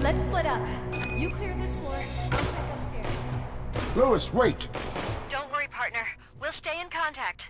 Let's split up. You clear this floor, I'll check upstairs. Lewis, wait! Don't worry, partner. We'll stay in contact.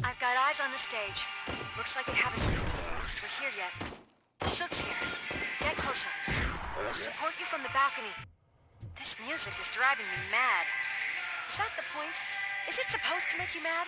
I've got eyes on the stage. Looks like we haven't crossed we're here yet. Sook's here. Get closer. We'll support you from the balcony. This music is driving me mad. Is that the point? Is it supposed to make you mad?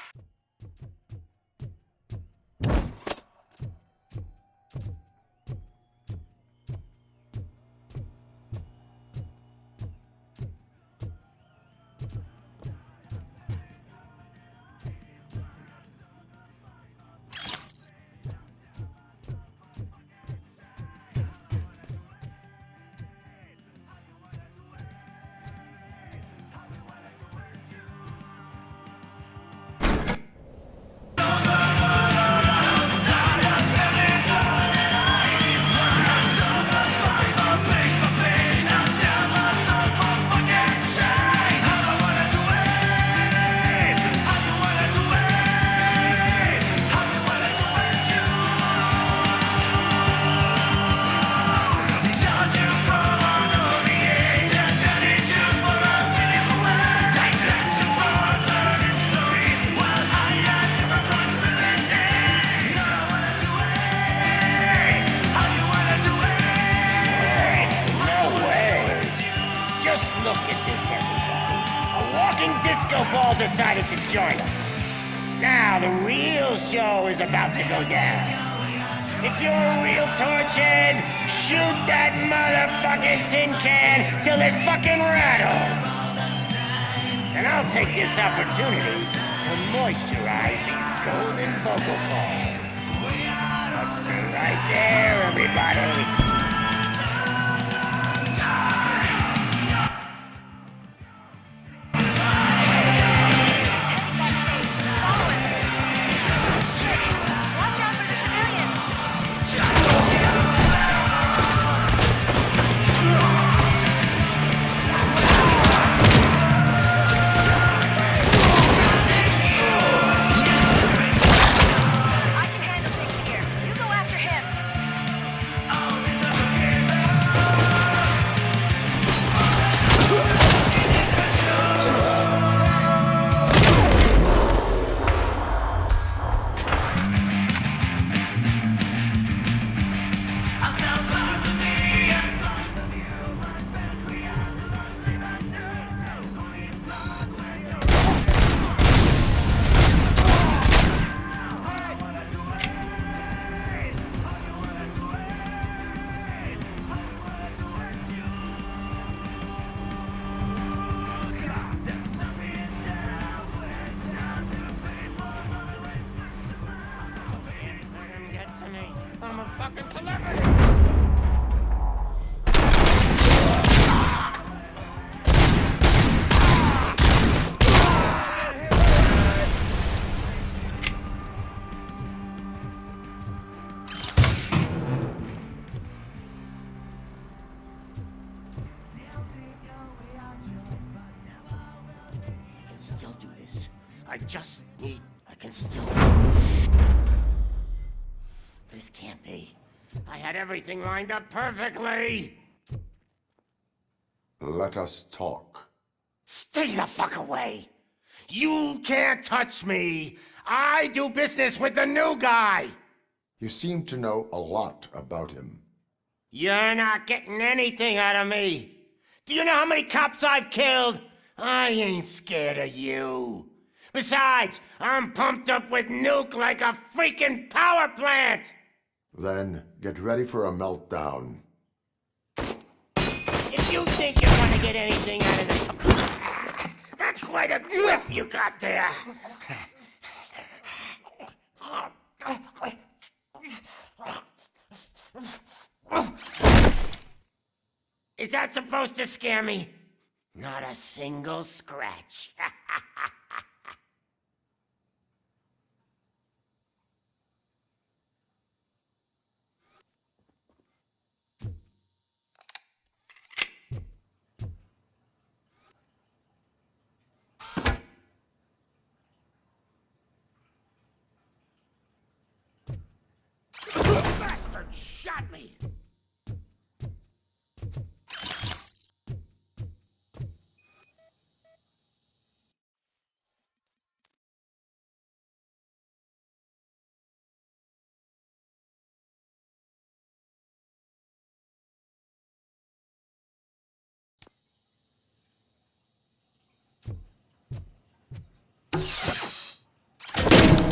Disco Ball decided to join us. Now the real show is about to go down. If you're a real torchhead, shoot that motherfucking tin can till it fucking rattles. And I'll take this opportunity to moisturize these golden vocal cords. Let's stay right there, everybody. I can handle things here. You go after him. I'm a fucking celebrity! I can still do this. I can still... This can't be. I had everything lined up perfectly! Let us talk. Stay the fuck away! You can't touch me! I do business with the new guy! You seem to know a lot about him. You're not getting anything out of me! Do you know how many cops I've killed? I ain't scared of you. Besides, I'm pumped up with nuke like a freaking power plant! Then get ready for a meltdown. If you think you're gonna get anything out of the... That's quite a grip you got there! Is that supposed to scare me? Not a single scratch. Bastard shot me!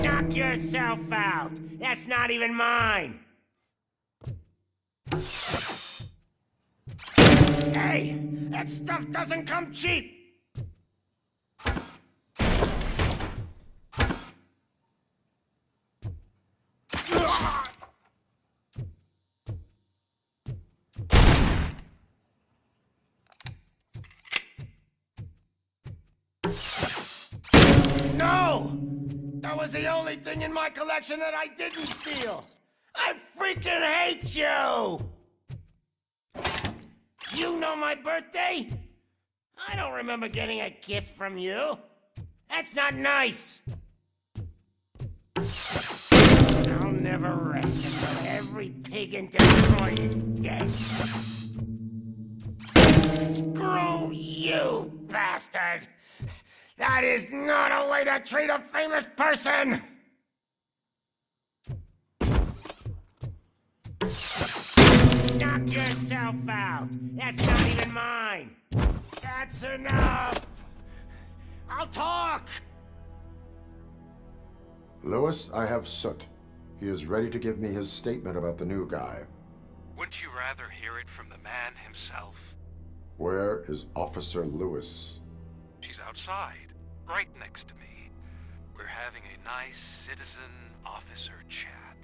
Knock yourself out! That's not even mine! Hey! That stuff doesn't come cheap! No! That was the only thing in my collection that I didn't steal! I freaking hate you! You know my birthday? I don't remember getting a gift from you. That's not nice! I'll never rest until every pig in Detroit is dead. Screw you, bastard! That is not a way to treat a famous person! Knock yourself out! That's not even mine! That's enough! I'll talk! Lewis, I have Soot. He is ready to give me his statement about the new guy. Wouldn't you rather hear it from the man himself? Where is Officer Lewis? She's outside, right next to me. We're having a nice citizen-officer chat.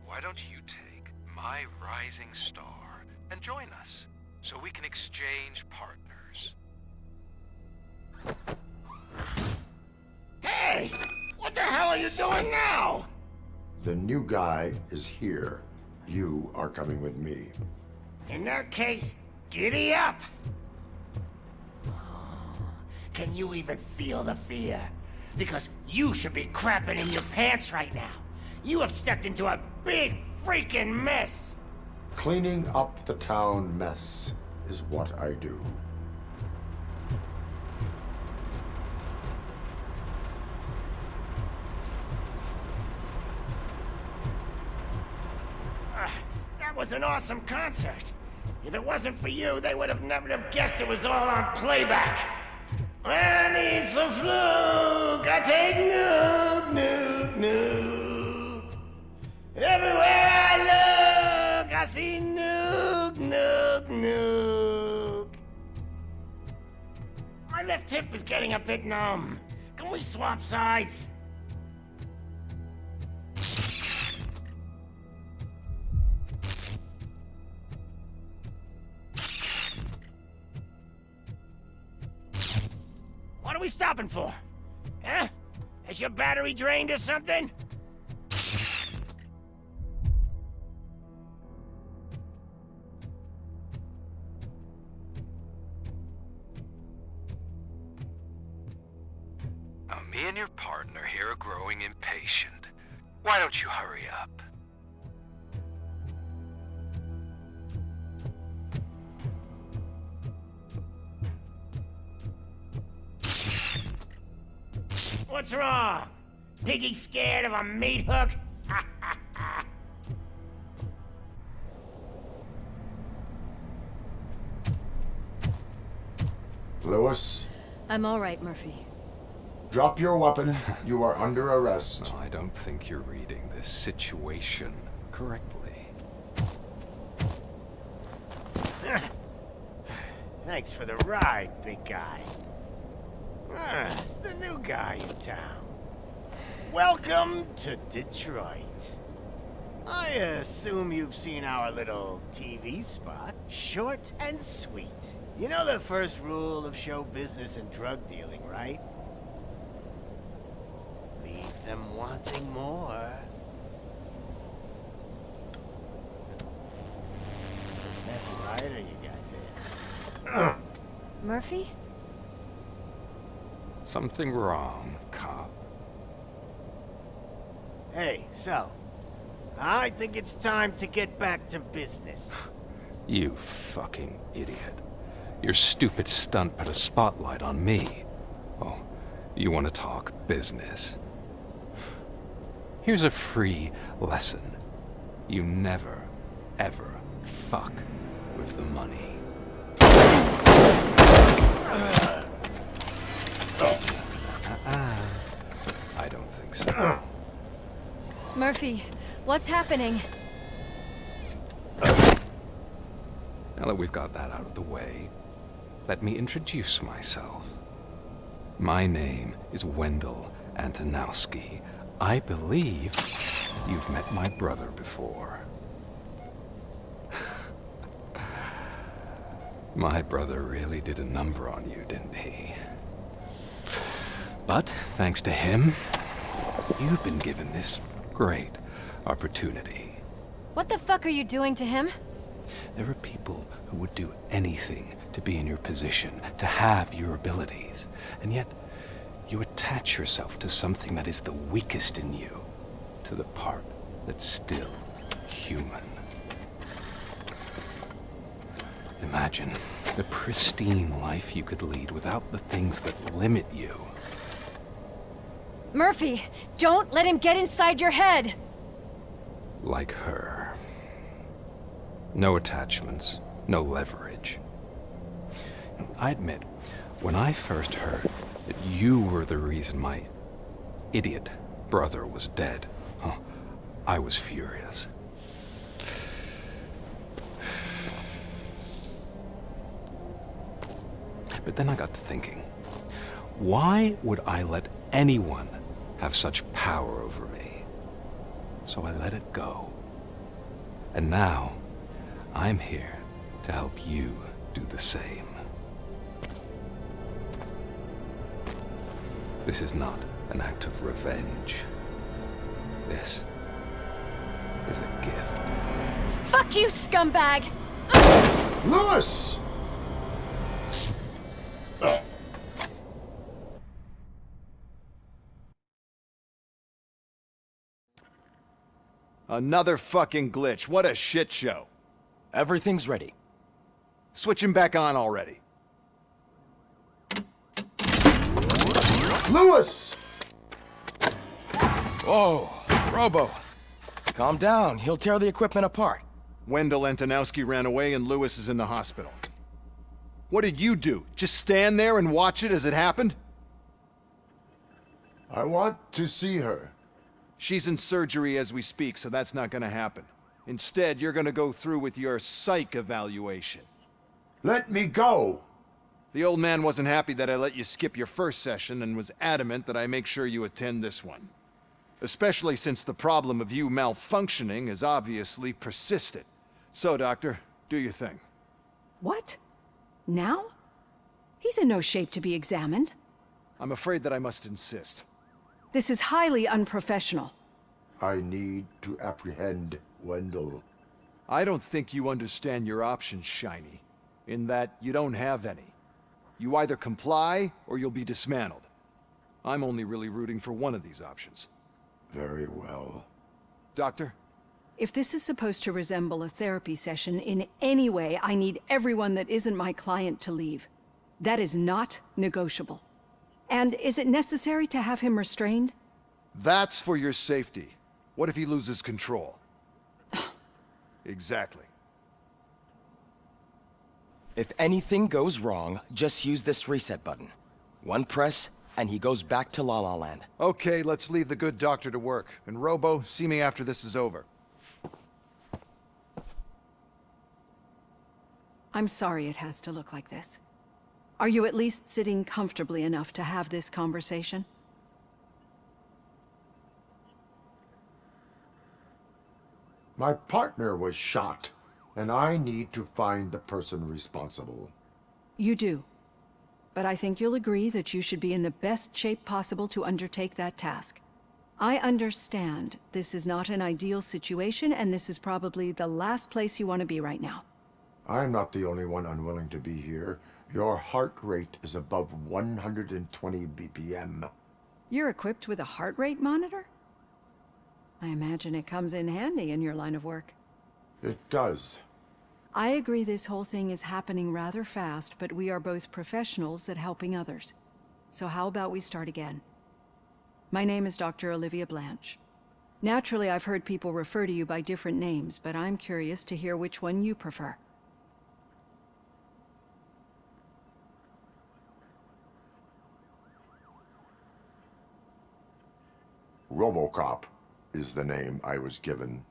Why don't you take my rising star and join us, so we can exchange partners? Hey! What the hell are you doing now? The new guy is here. You are coming with me. In that case, giddy up! Can you even feel the fear? Because you should be crapping in your pants right now. You have stepped into a big freaking mess! Cleaning up the town mess is what I do. That was an awesome concert. If it wasn't for you, they would have never have guessed it was all on playback. I need some fluke. I take nuke, nuke, nuke. Everywhere I look, I see nuke, nuke, nuke. My left hip is getting a bit numb. Can we swap sides? we stopping for? Huh? Is your battery drained or something? Now, me and your partner here are growing impatient. Why don't you hurry up? What's wrong? Piggy scared of a meat hook? Lewis, I'm all right, Murphy. drop your weapon. You are under arrest. I don't think you're reading this situation correctly. Thanks for the ride, big guy. It's the new guy in town. Welcome to Detroit. I assume you've seen our little TV spot. Short and sweet. You know the first rule of show business and drug dealing, right? Leave them wanting more. That's a lighter you got there. Murphy? Something wrong, cop. Hey, so, I think it's time to get back to business. You fucking idiot. Your stupid stunt put a spotlight on me. Oh, you want to talk business? Here's a free lesson. You never, ever fuck with the money. I don't think so. Murphy, what's happening? Now that we've got that out of the way, let me introduce myself. My name is Wendell Antonowski. I believe you've met my brother before. My brother really did a number on you, didn't he? But thanks to him, you've been given this great opportunity. What the fuck are you doing to him? There are people who would do anything to be in your position, to have your abilities, and yet you attach yourself to something that is the weakest in you, to the part that's still human. Imagine the pristine life you could lead without the things that limit you. Murphy, don't let him get inside your head! Like her. No attachments, no leverage. I admit, when I first heard that you were the reason my idiot brother was dead, I was furious. But then I got to thinking, why would I let anyone have such power over me? So I let it go. And now, I'm here to help you do the same. This is not an act of revenge. This is a gift. Fuck you, scumbag! Lewis! Another fucking glitch. What a shit show. Everything's ready. Switch him back on already. Lewis! Whoa, Robo. Calm down. He'll tear the equipment apart. Wendell Antonowski ran away and Lewis is in the hospital. What did you do? Just stand there and watch it as it happened? I want to see her. She's in surgery as we speak, so that's not gonna happen. Instead, you're gonna go through with your psych evaluation. Let me go! The old man wasn't happy that I let you skip your first session and was adamant that I make sure you attend this one. Especially since the problem of you malfunctioning has obviously persisted. So, Doctor, do your thing. What? Now? He's in no shape to be examined. I'm afraid that I must insist. This is highly unprofessional. I need to apprehend Wendell. I don't think you understand your options, Shiny. In that you don't have any. You either comply, or you'll be dismantled. I'm only really rooting for one of these options. Very well. Doctor? If this is supposed to resemble a therapy session in any way, I need everyone that isn't my client to leave. That is not negotiable. And is it necessary to have him restrained? That's for your safety. What if he loses control? Exactly. If anything goes wrong, just use this reset button. One press, and he goes back to La La Land. Okay, let's leave the good doctor to work. And Robo, see me after this is over. I'm sorry it has to look like this. Are you at least sitting comfortably enough to have this conversation? My partner was shot, and I need to find the person responsible. You do. But I think you'll agree that you should be in the best shape possible to undertake that task. I understand this is not an ideal situation, and this is probably the last place you want to be right now. I'm not the only one unwilling to be here. Your heart rate is above 120 BPM. You're equipped with a heart rate monitor? I imagine it comes in handy in your line of work. It does. I agree this whole thing is happening rather fast, but we are both professionals at helping others. So how about we start again? My name is Dr. Olivia Blanche. Naturally, I've heard people refer to you by different names, but I'm curious to hear which one you prefer. Robocop is the name I was given.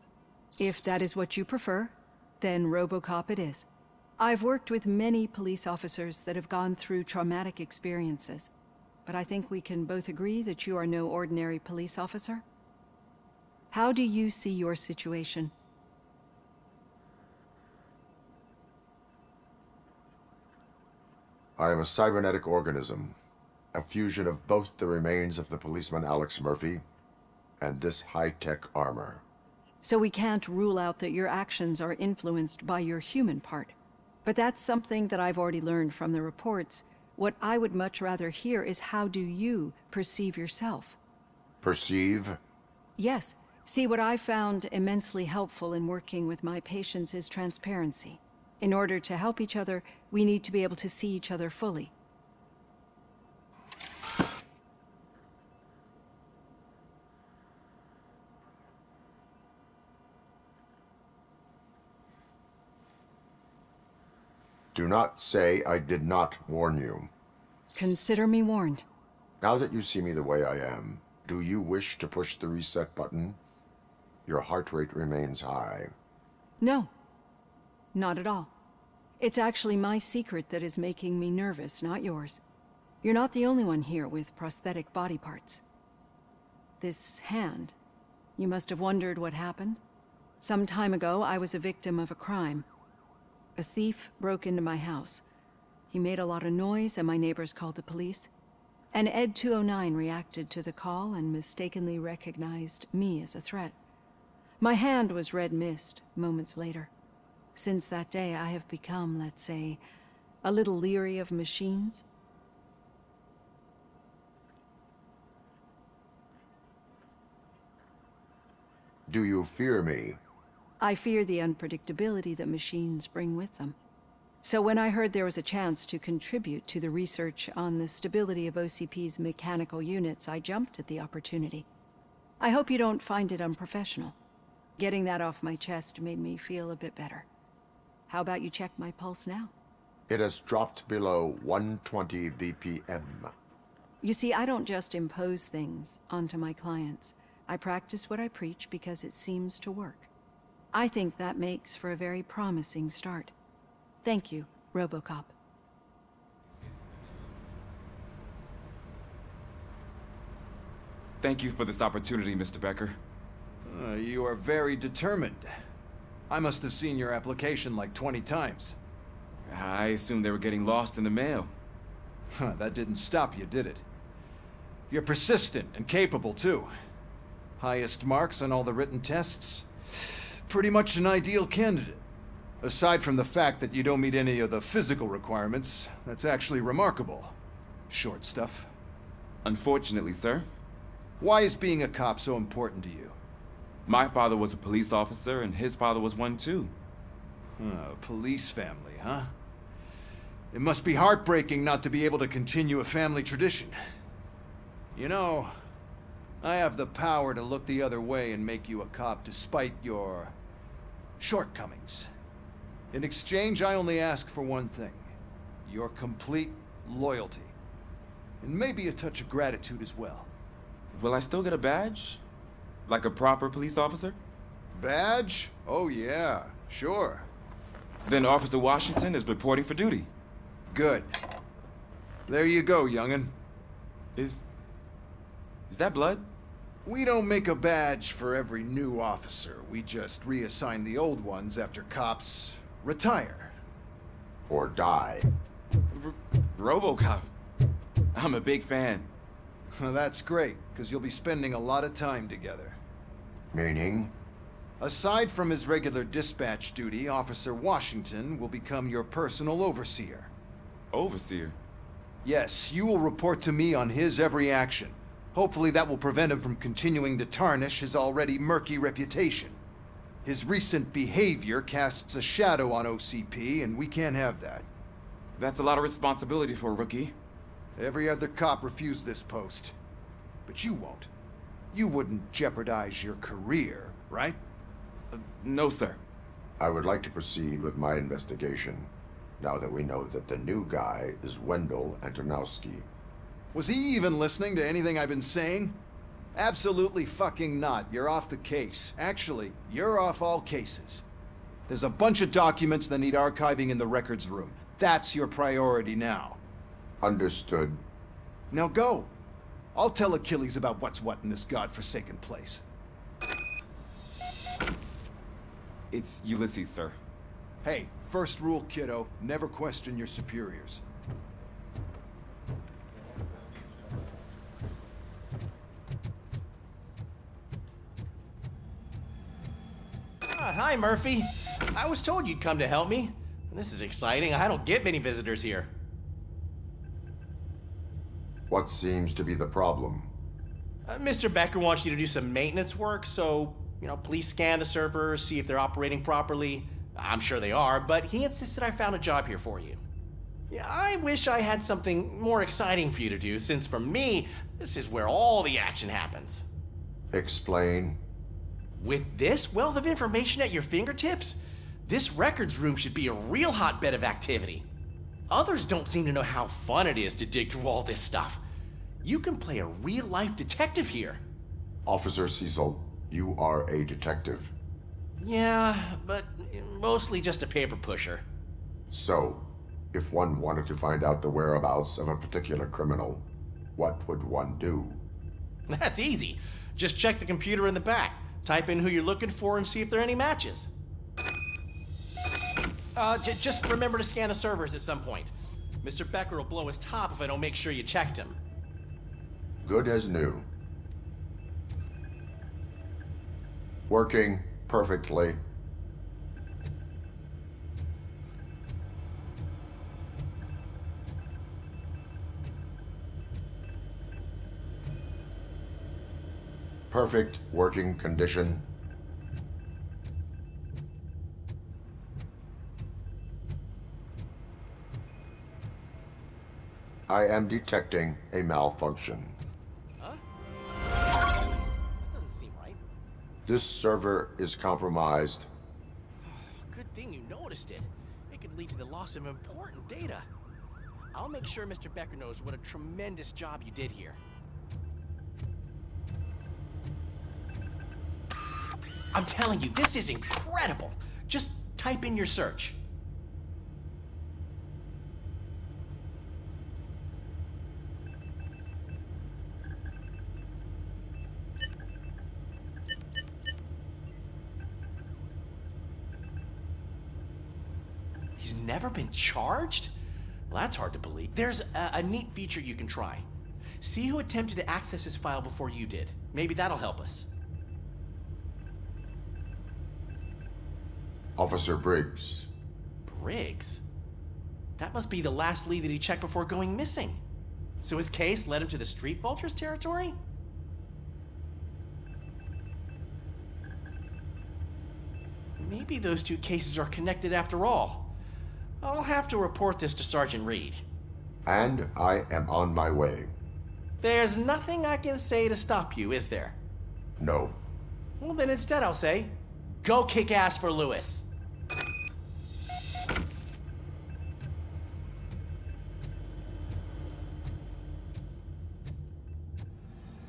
If that is what you prefer, then Robocop it is. I've worked with many police officers that have gone through traumatic experiences, but I think we can both agree that you are no ordinary police officer. How do you see your situation? I am a cybernetic organism, a fusion of both the remains of the policeman Alex Murphy and this high-tech armor. So we can't rule out that your actions are influenced by your human part. But that's something that I've already learned from the reports. What I would much rather hear is how do you perceive yourself? Perceive? Yes. See, what I found immensely helpful in working with my patients is transparency. In order to help each other, we need to be able to see each other fully. Do not say I did not warn you. Consider me warned. Now that you see me the way I am, do you wish to push the reset button? Your heart rate remains high. No. Not at all. It's actually my secret that is making me nervous, not yours. You're not the only one here with prosthetic body parts. This hand, you must have wondered what happened. Some time ago, I was a victim of a crime. A thief broke into my house. He made a lot of noise and my neighbors called the police. And Ed 209 reacted to the call and mistakenly recognized me as a threat. My hand was red mist moments later. Since that day, I have become, let's say, a little leery of machines. Do you fear me? I fear the unpredictability that machines bring with them. So when I heard there was a chance to contribute to the research on the stability of OCP's mechanical units, I jumped at the opportunity. I hope you don't find it unprofessional. Getting that off my chest made me feel a bit better. How about you check my pulse now? It has dropped below 120 BPM. You see, I don't just impose things onto my clients. I practice what I preach because it seems to work. I think that makes for a very promising start. Thank you, Robocop. Thank you for this opportunity, Mr. Becker. You are very determined. I must have seen your application like 20 times. I assumed they were getting lost in the mail. That didn't stop you, did it? You're persistent and capable, too. Highest marks on all the written tests. Pretty much an ideal candidate. Aside from the fact that you don't meet any of the physical requirements, that's actually remarkable. Short stuff. Unfortunately, sir. Why is being a cop so important to you? My father was a police officer, and his father was one too. A police family, huh? It must be heartbreaking not to be able to continue a family tradition. You know, I have the power to look the other way and make you a cop despite your shortcomings. In exchange, I only ask for one thing. Your complete loyalty. And maybe a touch of gratitude as well. Will I still get a badge? Like a proper police officer? Badge? Oh yeah, sure. Then Officer Washington is reporting for duty. Good. There you go, young'un. Is that blood? We don't make a badge for every new officer. We just reassign the old ones after cops retire. Or die. Robocop. I'm a big fan. Well, that's great, because you'll be spending a lot of time together. Meaning? Aside from his regular dispatch duty, Officer Washington will become your personal overseer. Overseer? Yes, you will report to me on his every action. Hopefully that will prevent him from continuing to tarnish his already murky reputation. His recent behavior casts a shadow on OCP, and we can't have that. That's a lot of responsibility for a rookie. Every other cop refused this post. But you won't. You wouldn't jeopardize your career, right? No, sir. I would like to proceed with my investigation, now that we know that the new guy is Wendell Antonowski. Was he even listening to anything I've been saying? Absolutely fucking not. You're off the case. Actually, you're off all cases. There's a bunch of documents that need archiving in the records room. That's your priority now. Understood. Now go. I'll tell Achilles about what's what in this godforsaken place. It's Ulysses, sir. Hey, first rule, kiddo, never question your superiors. Hi, Murphy. I was told you'd come to help me. This is exciting. I don't get many visitors here. What seems to be the problem? Mr. Becker wants you to do some maintenance work, so, please scan the servers, see if they're operating properly. I'm sure they are, but he insisted I found a job here for you. Yeah, I wish I had something more exciting for you to do, since for me, this is where all the action happens. Explain. With this wealth of information at your fingertips, this records room should be a real hotbed of activity. Others don't seem to know how fun it is to dig through all this stuff. You can play a real-life detective here. Officer Cecil, you are a detective. Yeah, but mostly just a paper pusher. So, if one wanted to find out the whereabouts of a particular criminal, what would one do? That's easy. Just check the computer in the back. Type in who you're looking for and see if there are any matches. Just remember to scan the servers at some point. Mr. Becker will blow his top if I don't make sure you checked him. Good as new. Working perfectly. Perfect working condition. I am detecting a malfunction. Huh? That doesn't seem right. This server is compromised. Good thing you noticed it. It could lead to the loss of important data. I'll make sure Mr. Becker knows what a tremendous job you did here. I'm telling you, this is incredible. Just type in your search. He's never been charged? Well, that's hard to believe. There's a neat feature you can try. See who attempted to access his file before you did. Maybe that'll help us. Officer Briggs. Briggs? That must be the last lead that he checked before going missing. So his case led him to the Street Vultures territory? Maybe those two cases are connected after all. I'll have to report this to Sergeant Reed. And I am on my way. There's nothing I can say to stop you, is there? No. Well, then instead I'll say, go kick ass for Lewis.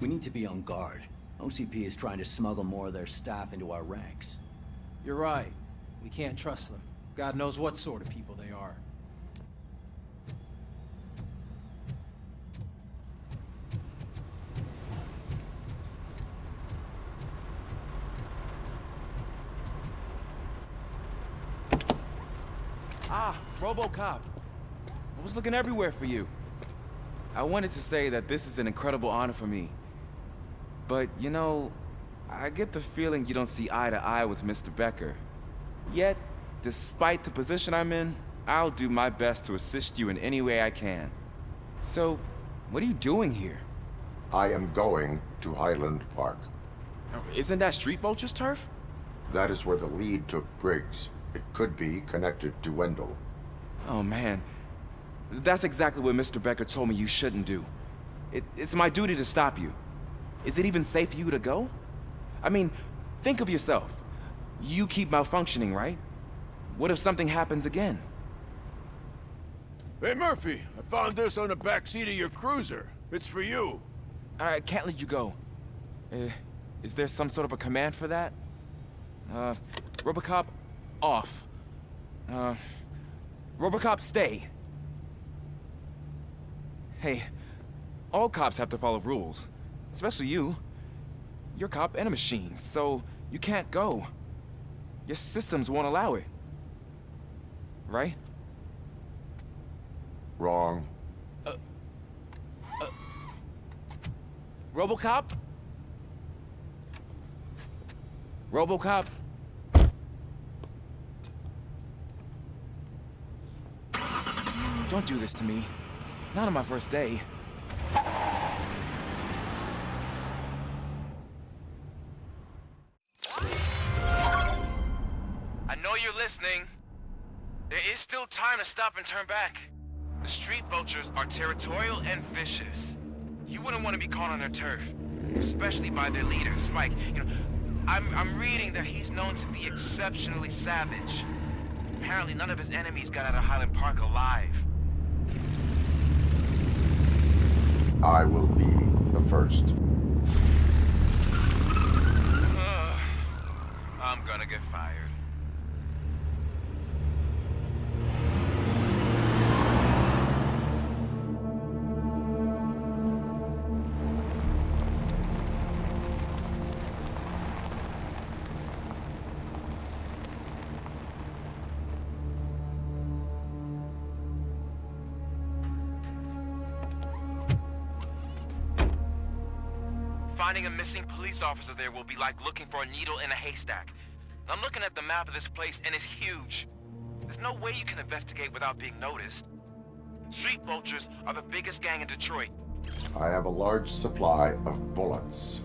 We need to be on guard. OCP is trying to smuggle more of their staff into our ranks. You're right. We can't trust them. God knows what sort of people they are. Ah, Robocop. I was looking everywhere for you. I wanted to say that this is an incredible honor for me. But, you know, I get the feeling you don't see eye to eye with Mr. Becker. Yet, despite the position I'm in, I'll do my best to assist you in any way I can. So, what are you doing here? I am going to Highland Park. Isn't that Street Vulture's turf? That is where the lead took Briggs. It could be connected to Wendell. Oh, man. That's exactly what Mr. Becker told me you shouldn't do. It's my duty to stop you. Is it even safe for you to go? I mean, think of yourself. You keep malfunctioning, right? What if something happens again? Hey, Murphy, I found this on the back seat of your cruiser. It's for you. I can't let you go. Is there some sort of a command for that? Robocop, off. Robocop, stay. Hey, all cops have to follow rules. Especially you. You're a cop and a machine, so you can't go. Your systems won't allow it. Right? Wrong. Robocop? Robocop? Don't do this to me. Not on my first day. I know you're listening. There is still time to stop and turn back. The Street Vultures are territorial and vicious. You wouldn't want to be caught on their turf, especially by their leader, Spike. You know, I'm reading that he's known to be exceptionally savage. Apparently none of his enemies got out of Highland Park alive. I will be the first. I'm gonna get fired. Finding a missing police officer there will be like looking for a needle in a haystack. I'm looking at the map of this place and it's huge. There's no way you can investigate without being noticed. Street Vultures are the biggest gang in Detroit. I have a large supply of bullets.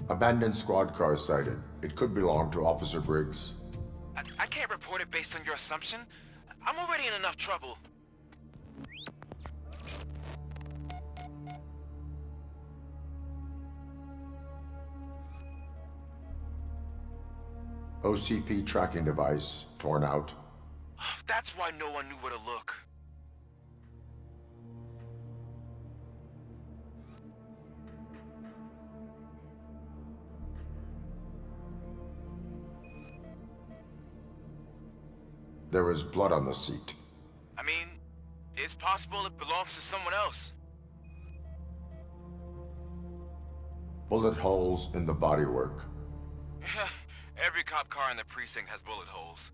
Abandoned squad car sighted. It could belong to Officer Briggs. I can't report it based on your assumption. I'm already in enough trouble. OCP tracking device torn out. That's why no one knew where to look. There is blood on the seat. I mean, it's possible it belongs to someone else. Bullet holes in the bodywork. Every cop car in the precinct has bullet holes.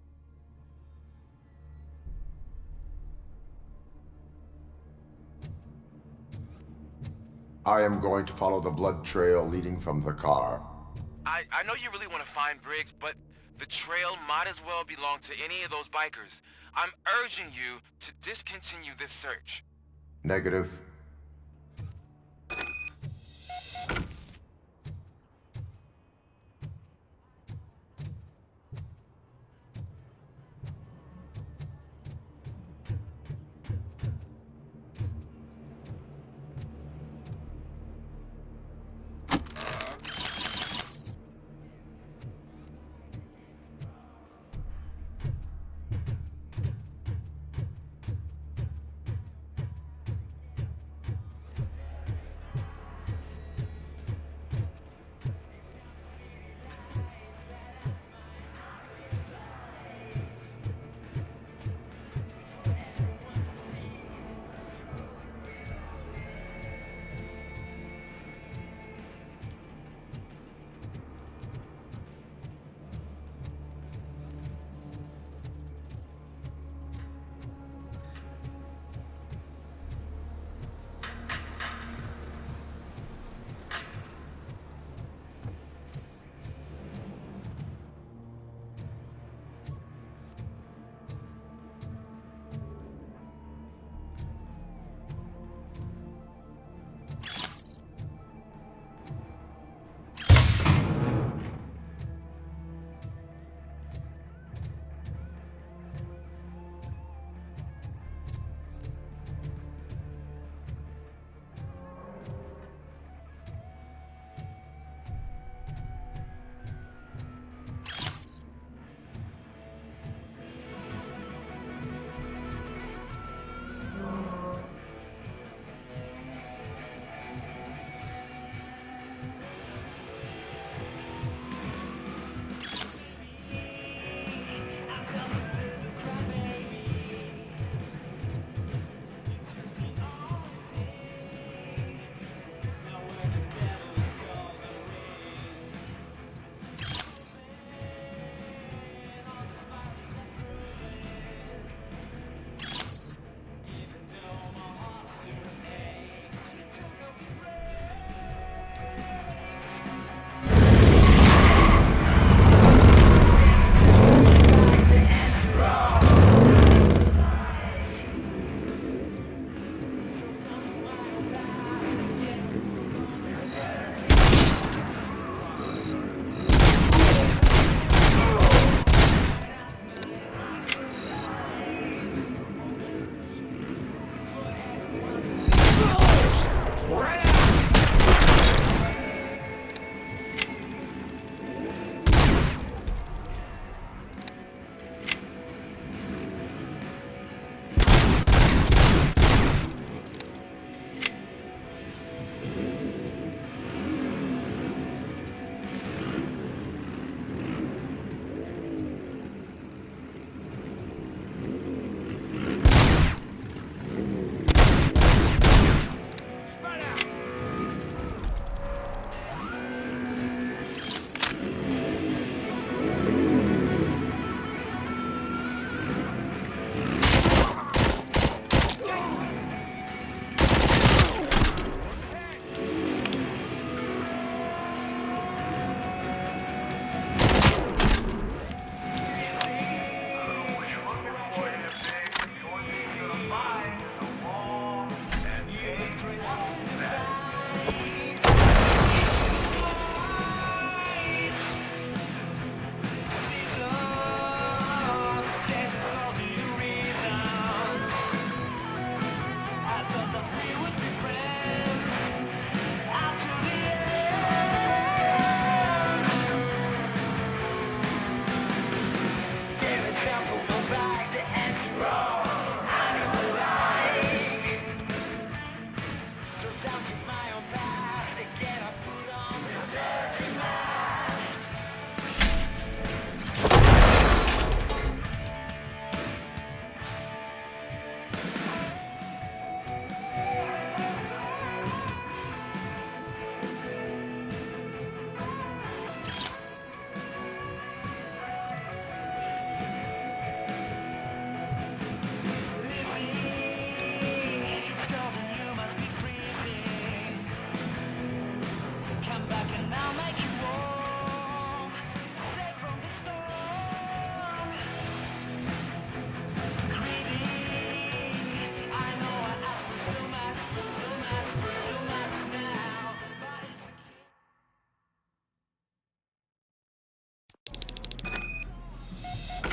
I am going to follow the blood trail leading from the car. I know you really want to find Briggs, but the trail might as well belong to any of those bikers. I'm urging you to discontinue this search. Negative.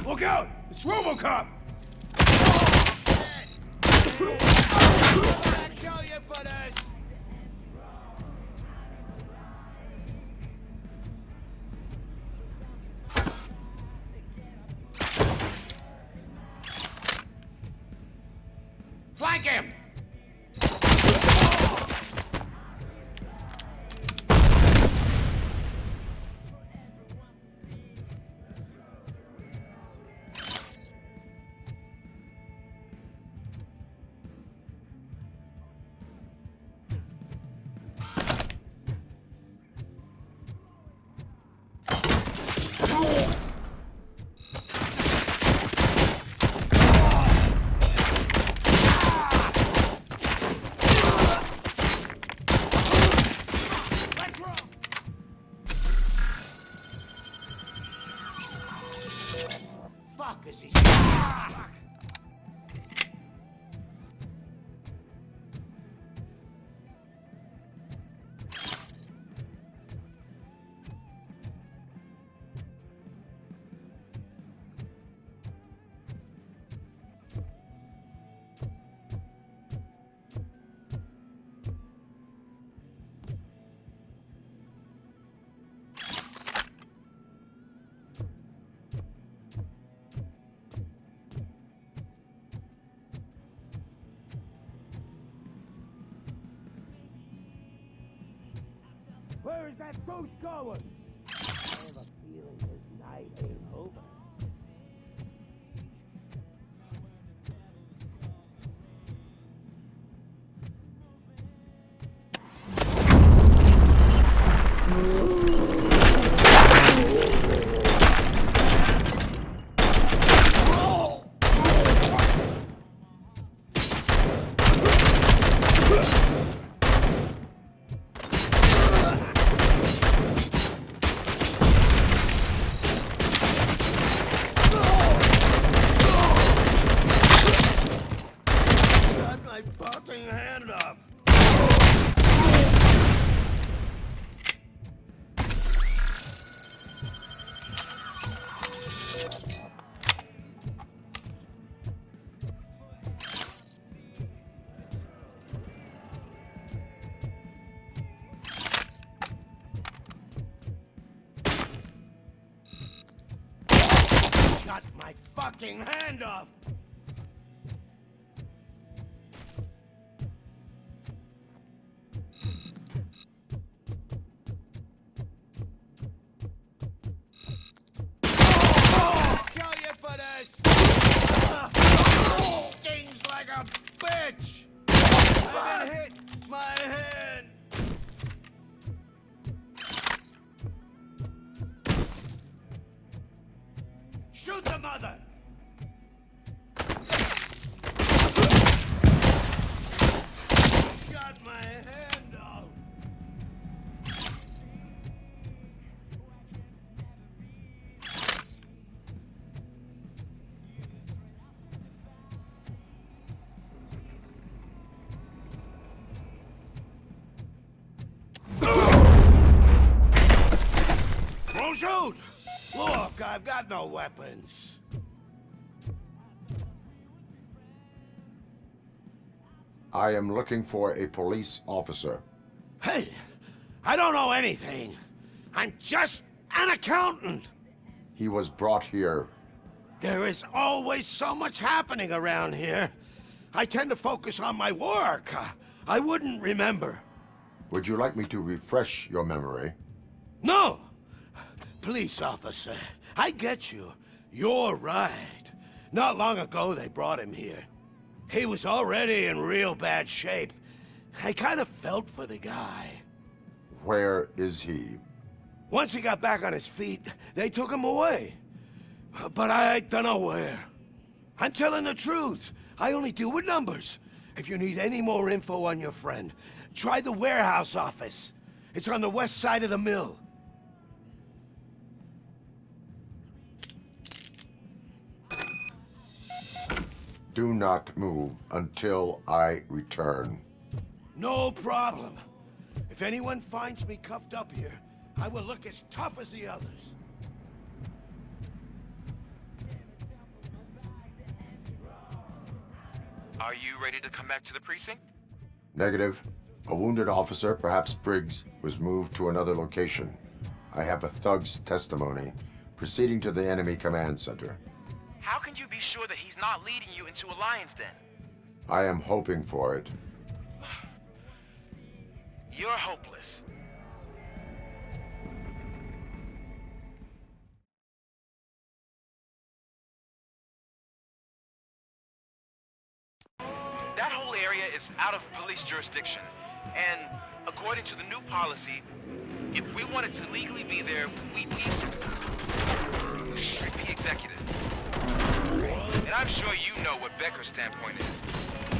Look out! It's Robocop! I'll kill you for this! Flank him! Fuck is he? Where is that ghost going? I have a feeling this night ain't over. Cut my fucking hand off! I'll kill you for this! Stings like a bitch! I've been hit! My hand! Shoot the mother! Got my hand off! Don't shoot! Look, I've got no weapons. I am looking for a police officer. Hey, I don't know anything. I'm just an accountant. He was brought here. There is always so much happening around here. I tend to focus on my work. I wouldn't remember. Would you like me to refresh your memory? No! Police officer, I get you. You're right. Not long ago, they brought him here. He was already in real bad shape. I kind of felt for the guy. Where is he? Once he got back on his feet, they took him away. But I don't know where. I'm telling the truth. I only deal with numbers. If you need any more info on your friend, try the warehouse office. It's on the west side of the mill. Do not move until I return. No problem. If anyone finds me cuffed up here, I will look as tough as the others. Are you ready to come back to the precinct? Negative. A wounded officer, perhaps Briggs, was moved to another location. I have a thug's testimony, proceeding to the enemy command center. How can you be sure that he's not leading you into a lion's den? I am hoping for it. You're hopeless. That whole area is out of police jurisdiction, and according to the new policy, if we wanted to legally be there, we need to be executive. And I'm sure you know what Becker's standpoint is.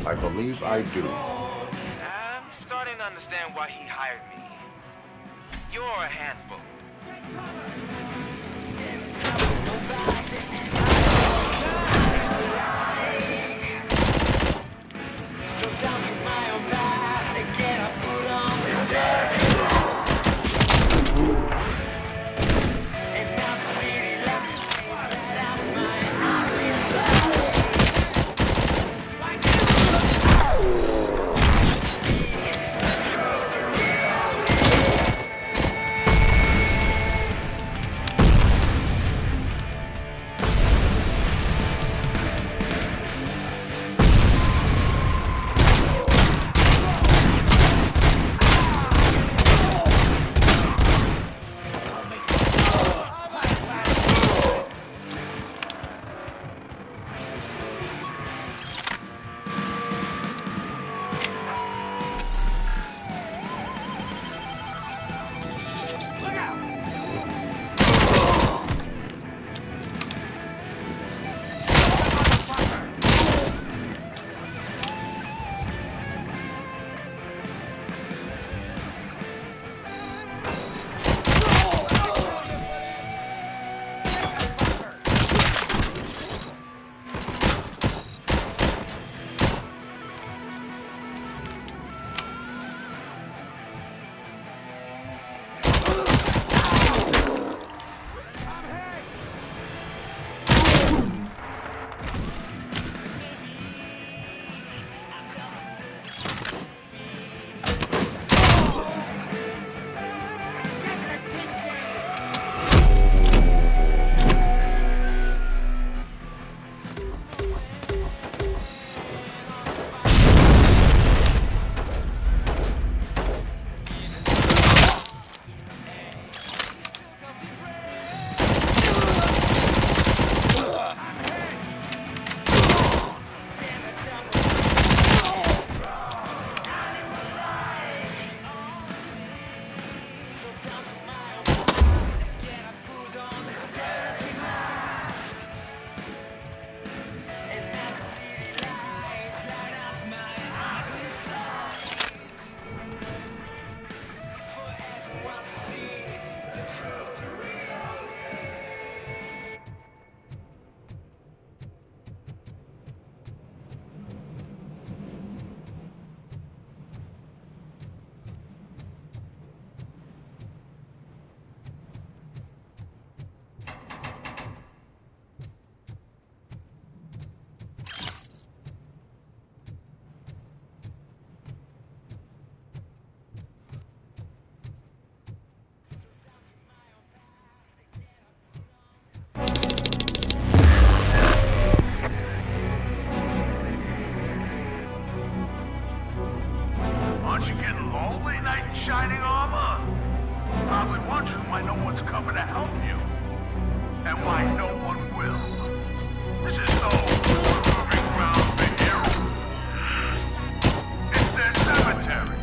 I believe I do. I'm starting to understand why he hired me. You're a handful. Aren't you getting lonely, knight in shining armor? Probably wondering why no one's coming to help you. And why no one will. This is no proving ground for heroes. It's their cemetery.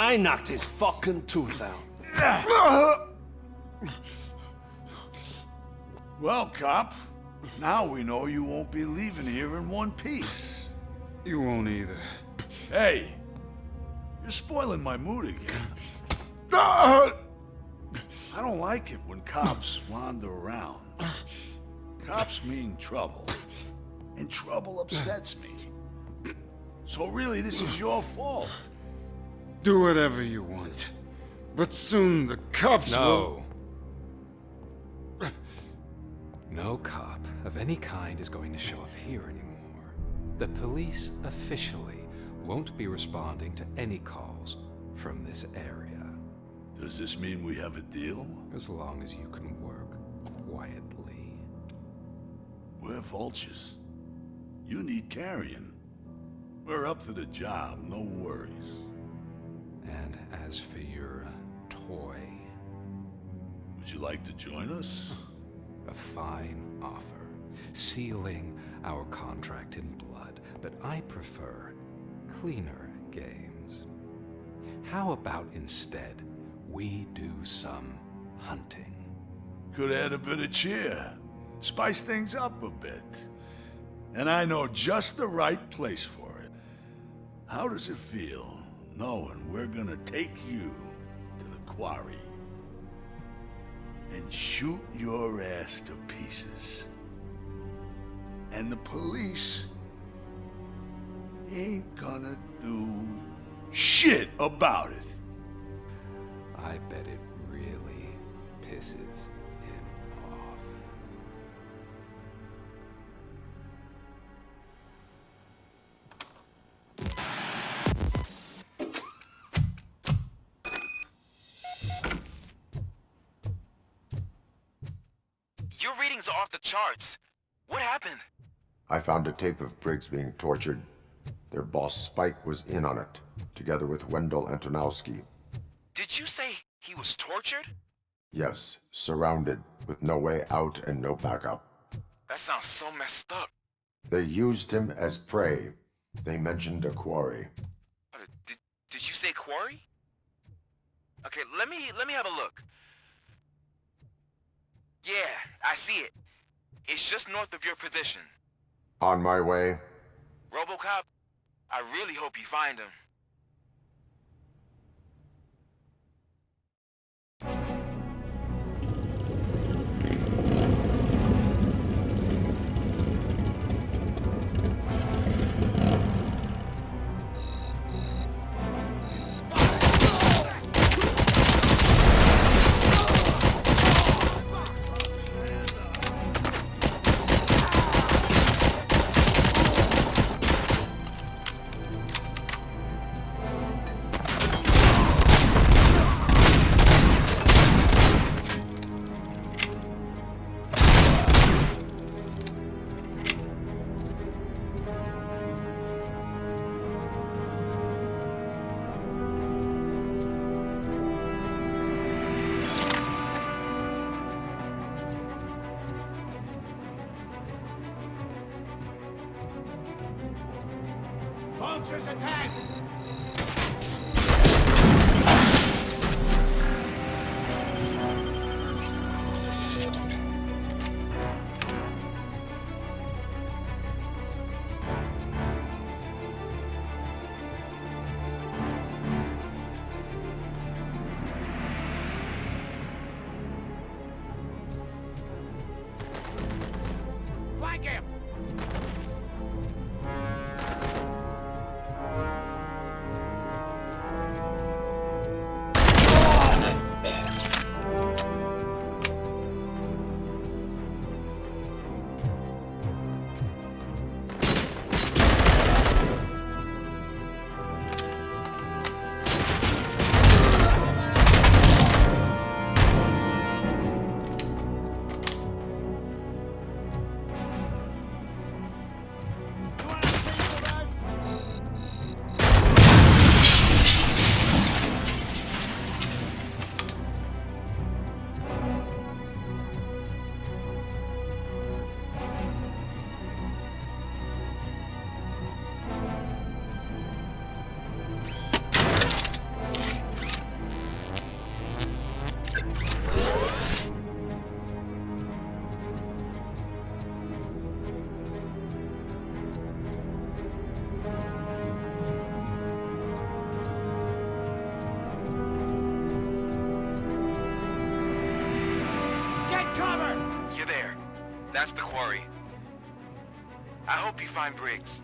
I knocked his fucking tooth out. Well, cop, now we know you won't be leaving here in one piece. You won't either. Hey, you're spoiling my mood again. I don't like it when cops wander around. Cops mean trouble, and trouble upsets me. So really, this is your fault. Do whatever you want. But soon the cops will... No cop of any kind is going to show up here anymore. The police officially won't be responding to any calls from this area. Does this mean we have a deal? As long as you can work quietly. We're vultures. You need carrion. We're up to the job, no worries. And as for your toy... Would you like to join us? A fine offer, sealing our contract in blood, but I prefer cleaner games. How about instead we do some hunting? Could add a bit of cheer, spice things up a bit. And I know just the right place for it. How does it feel knowing we're gonna take you to the quarry and shoot your ass to pieces? And the police ain't gonna do shit about it. I bet it really pisses him off. Your readings are off the charts. What happened? I found a tape of Briggs being tortured. Their boss Spike was in on it, together with Wendell Antonowski. Did you say he was tortured? Yes, surrounded, with no way out and no backup. That sounds so messed up. They used him as prey. They mentioned a quarry. Did you say quarry? Okay, let me have a look. Yeah, I see it. It's just north of your position. On my way. Robocop, I really hope you find him. Vultures attack! Flank him! You're there. That's the quarry. I hope you find Briggs.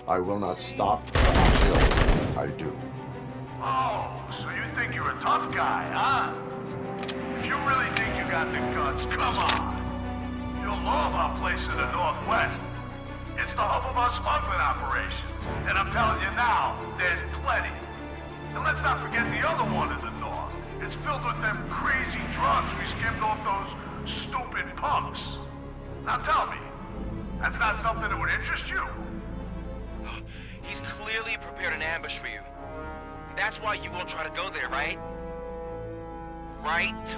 I will not stop until I do. Oh, so you think you're a tough guy, huh? If you really think you got the guts, come on. You'll love our place in the Northwest. It's the hub of our smuggling operations. And I'm telling you now, there's plenty. And let's not forget the other one in the north. It's filled with them crazy drugs we skimmed off those stupid punks. Now tell me, that's not something that would interest you? He's clearly prepared an ambush for you. That's why you won't try to go there, right? Right?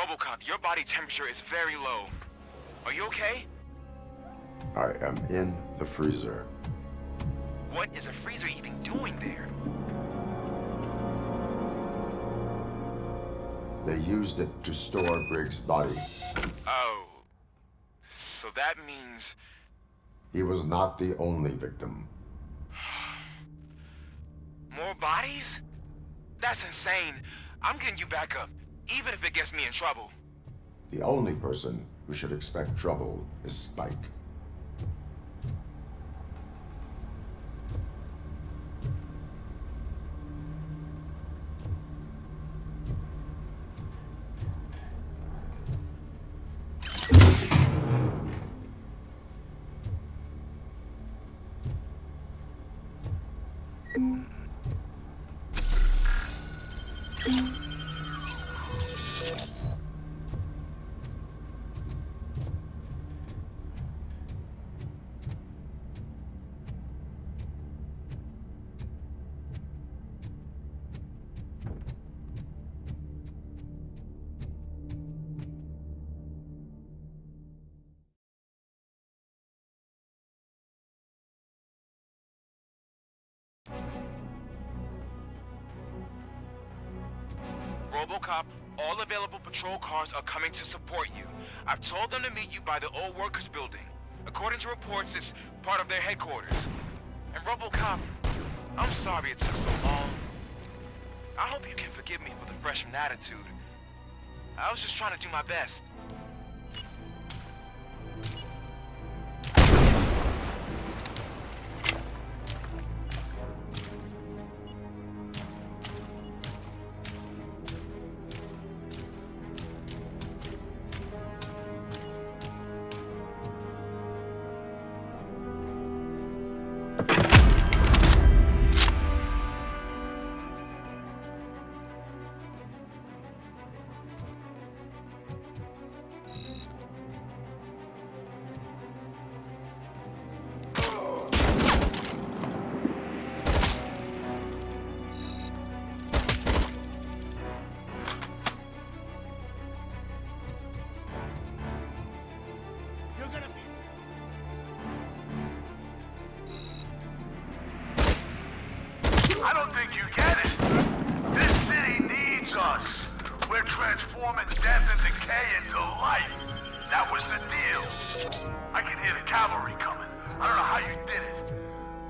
Robocop, your body temperature is very low. Are you okay? I am in the freezer. What is a freezer even doing there? They used it to store Briggs' body. Oh. So that means... He was not the only victim. More bodies? That's insane. I'm getting you back up, even if it gets me in trouble. The only person who should expect trouble is Spike. Robocop, all available patrol cars are coming to support you. I've told them to meet you by the old workers building. According to reports, it's part of their headquarters. And Robocop, I'm sorry it took so long. I hope you can forgive me for the freshman attitude. I was just trying to do my best. I don't think you get it. This city needs us. We're transforming death and decay into life. That was the deal. I can hear the cavalry coming. I don't know how you did it,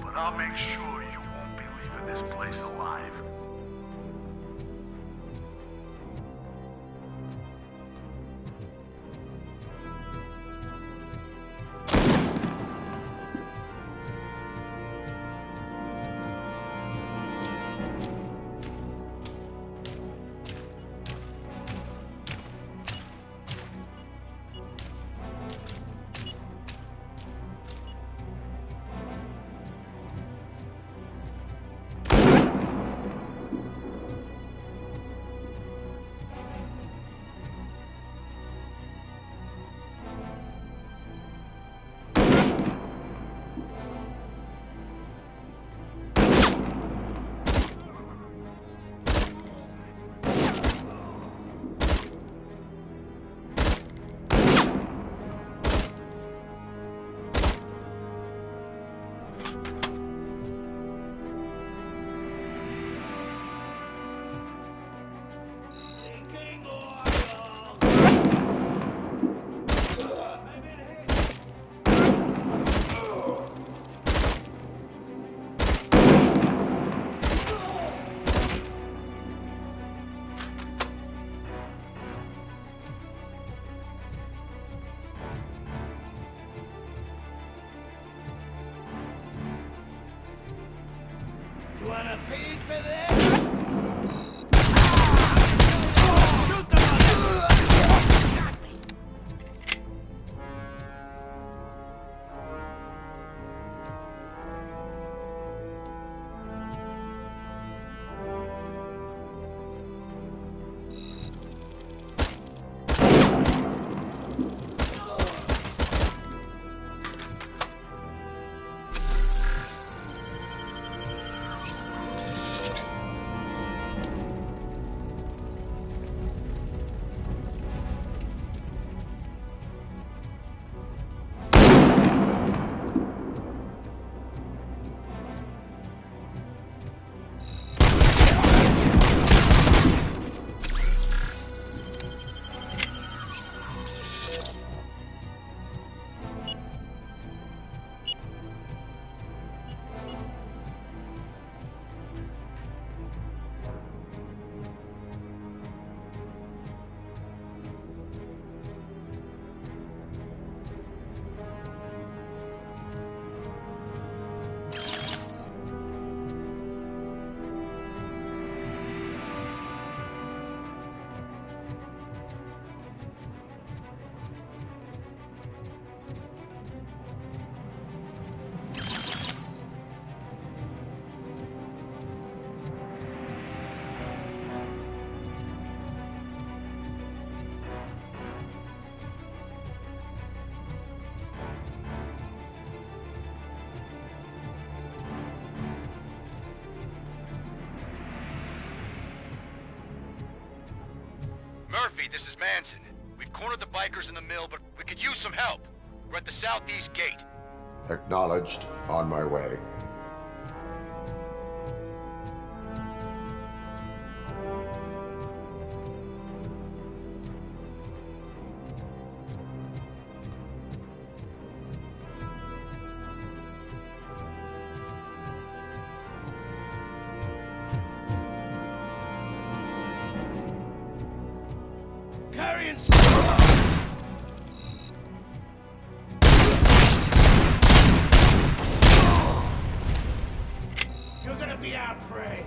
but I'll make sure you won't be leaving this place alive. Murphy, this is Manson. We've cornered the bikers in the mill, but we could use some help. We're at the southeast gate. Acknowledged. On my way. Carrying. You're gonna be our prey.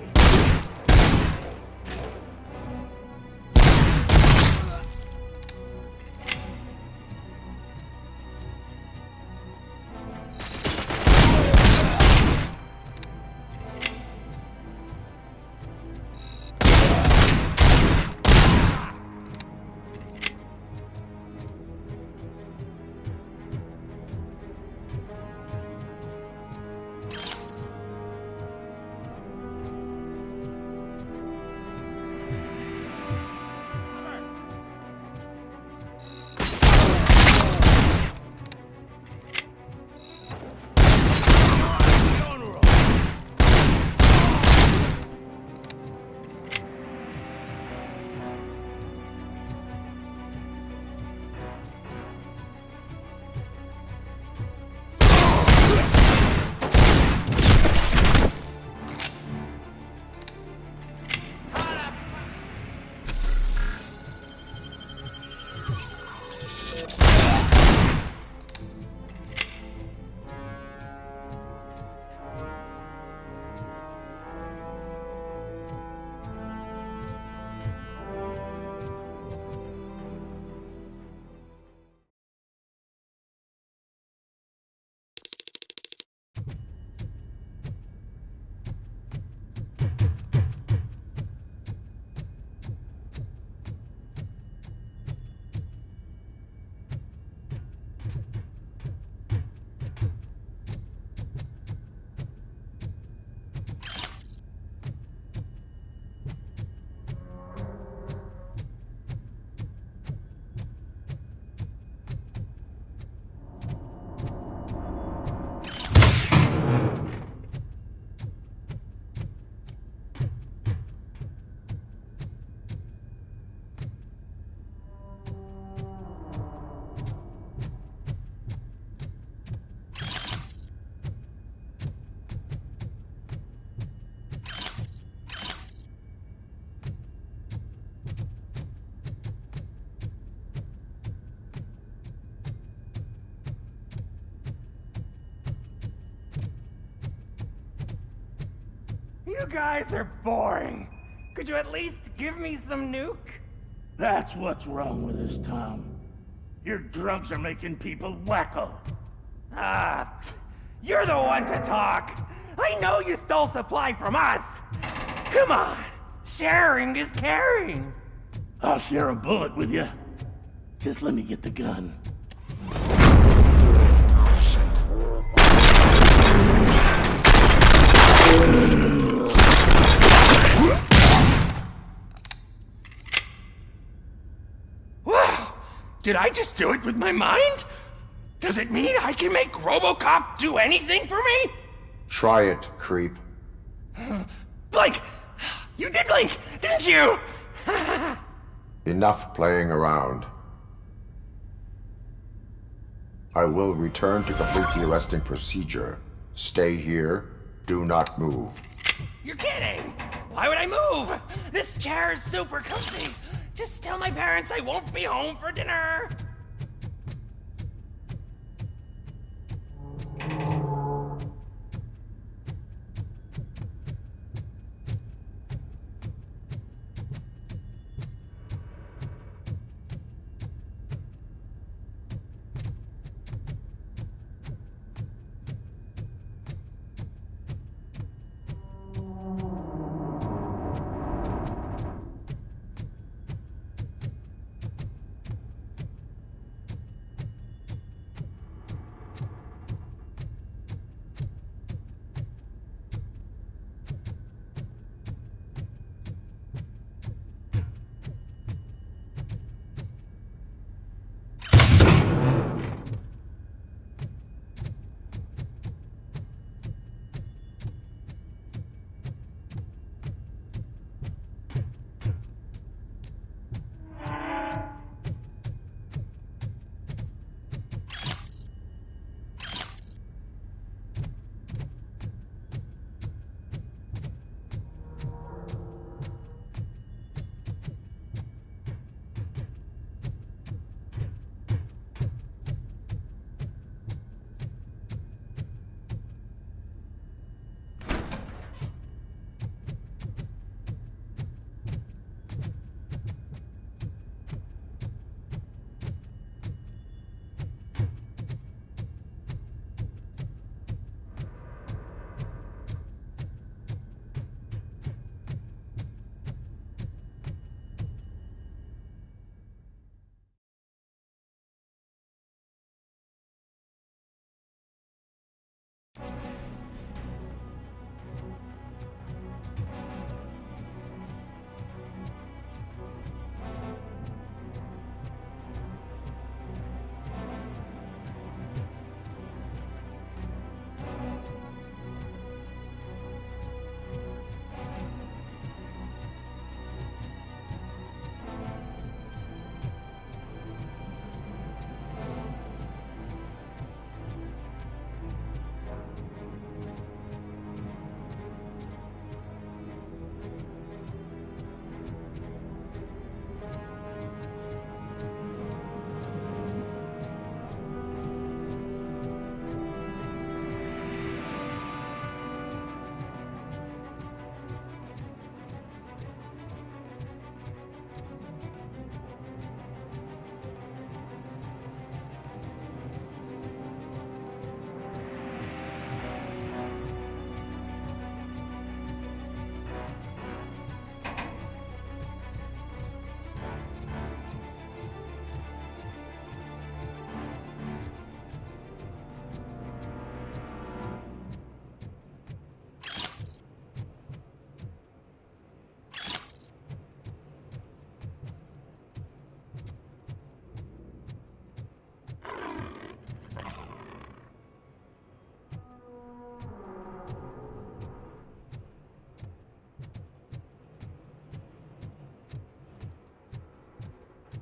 You guys are boring. Could you at least give me some nuke? That's what's wrong with this town. Your drugs are making people wacko. Ah, you're the one to talk. I know you stole supply from us. Come on, sharing is caring. I'll share a bullet with you. Just let me get the gun. Wow! Did I just do it with my mind? Does it mean I can make Robocop do anything for me? Try it, creep. Blink! You did blink, didn't you? Enough playing around. I will return to complete the arresting procedure. Stay here. Do not move. You're kidding! Why would I move? This chair is super comfy. Just tell my parents I won't be home for dinner.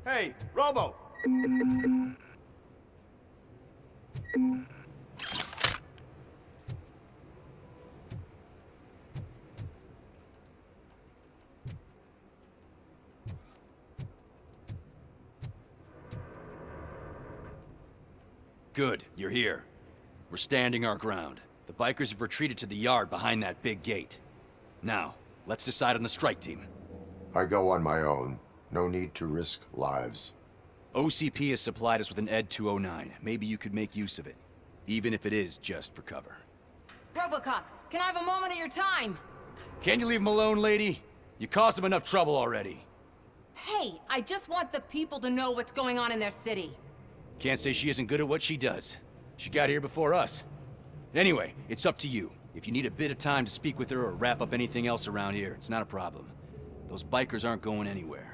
Hey, Robo! Good, you're here. We're standing our ground. The bikers have retreated to the yard behind that big gate. Now, let's decide on the strike team. I go on my own. No need to risk lives. OCP has supplied us with an Ed 209. Maybe you could make use of it. Even if it is just for cover. Robocop, can I have a moment of your time? Can you leave him alone, lady? You caused him enough trouble already. Hey, I just want the people to know what's going on in their city. Can't say she isn't good at what she does. She got here before us. Anyway, it's up to you. If you need a bit of time to speak with her or wrap up anything else around here, it's not a problem. Those bikers aren't going anywhere.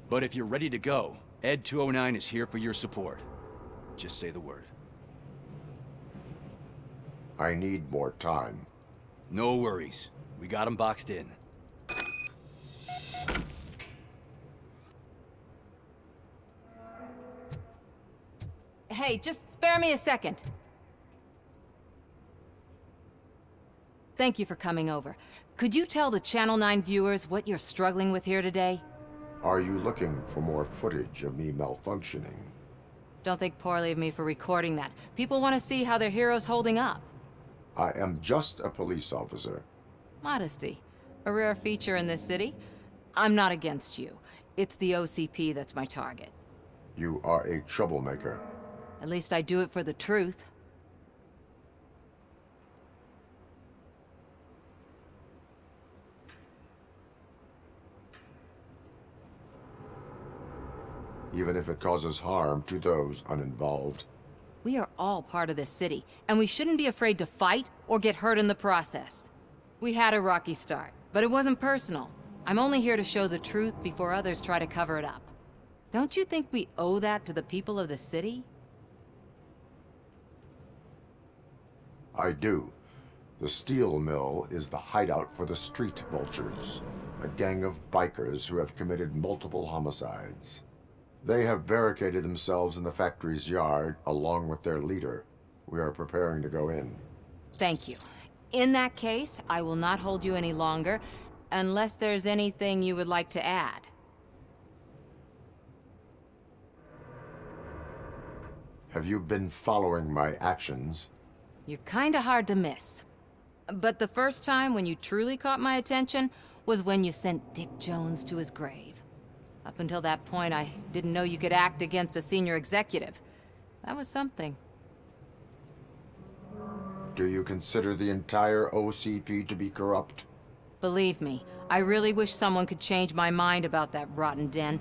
But if you're ready to go, Ed 209 is here for your support. Just say the word. I need more time. No worries. We got him boxed in. Hey, just spare me a second. Thank you for coming over. Could you tell the Channel 9 viewers what you're struggling with here today? Are you looking for more footage of me malfunctioning? Don't think poorly of me for recording that. People want to see how their hero's holding up. I am just a police officer. Modesty. A rare feature in this city. I'm not against you. It's the OCP that's my target. You are a troublemaker. At least I do it for the truth. Even if it causes harm to those uninvolved. We are all part of this city, and we shouldn't be afraid to fight or get hurt in the process. We had a rocky start, but it wasn't personal. I'm only here to show the truth before others try to cover it up. Don't you think we owe that to the people of the city? I do. The steel mill is the hideout for the street vultures, a gang of bikers who have committed multiple homicides. They have barricaded themselves in the factory's yard, along with their leader. We are preparing to go in. Thank you. In that case, I will not hold you any longer, unless there's anything you would like to add. Have you been following my actions? You're kinda hard to miss. But the first time when you truly caught my attention was when you sent Dick Jones to his grave. Up until that point, I didn't know you could act against a senior executive. That was something. Do you consider the entire OCP to be corrupt? Believe me, I really wish someone could change my mind about that rotten den.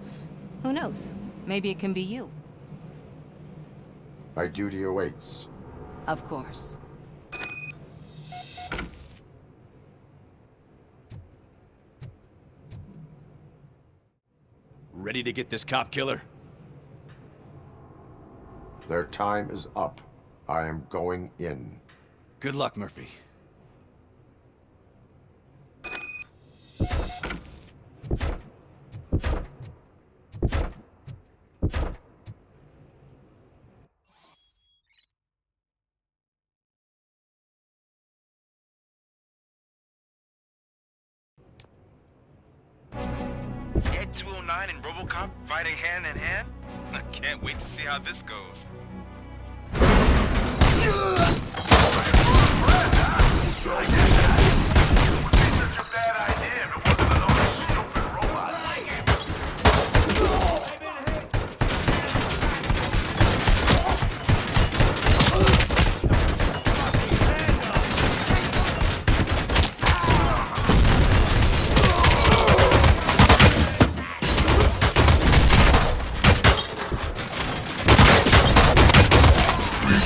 Who knows? Maybe it can be you. My duty awaits. Of course. Ready to get this cop killer? Their time is up. I am going in. Good luck, Murphy. Ed 209 and Robocop fighting hand in hand? I can't wait to see how this goes.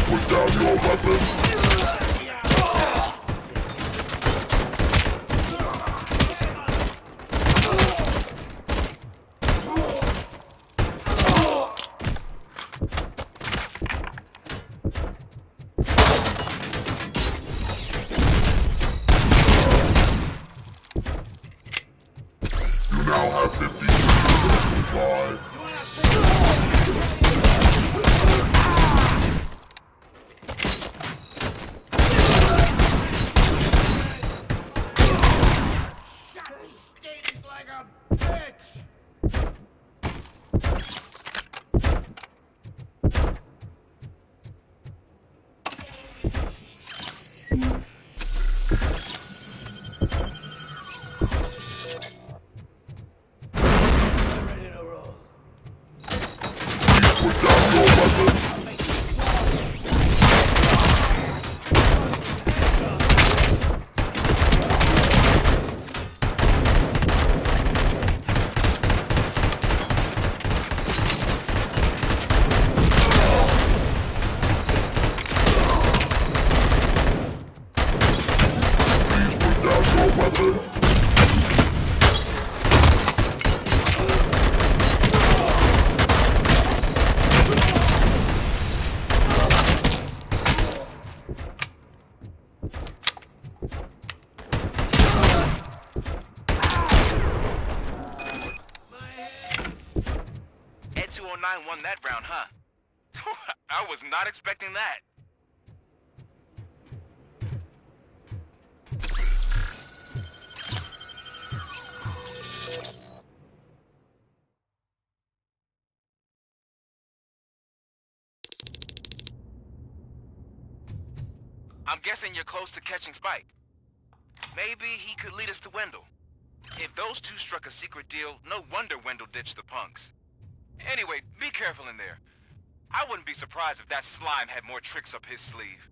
Put down your weapon. You now have 50 seconds to comply. Ed 209 won that round, huh? I was not expecting that. I'm guessing you're close to catching Spike. Maybe he could lead us to Wendell. If those two struck a secret deal, no wonder Wendell ditched the punks. Anyway, be careful in there. I wouldn't be surprised if that slime had more tricks up his sleeve.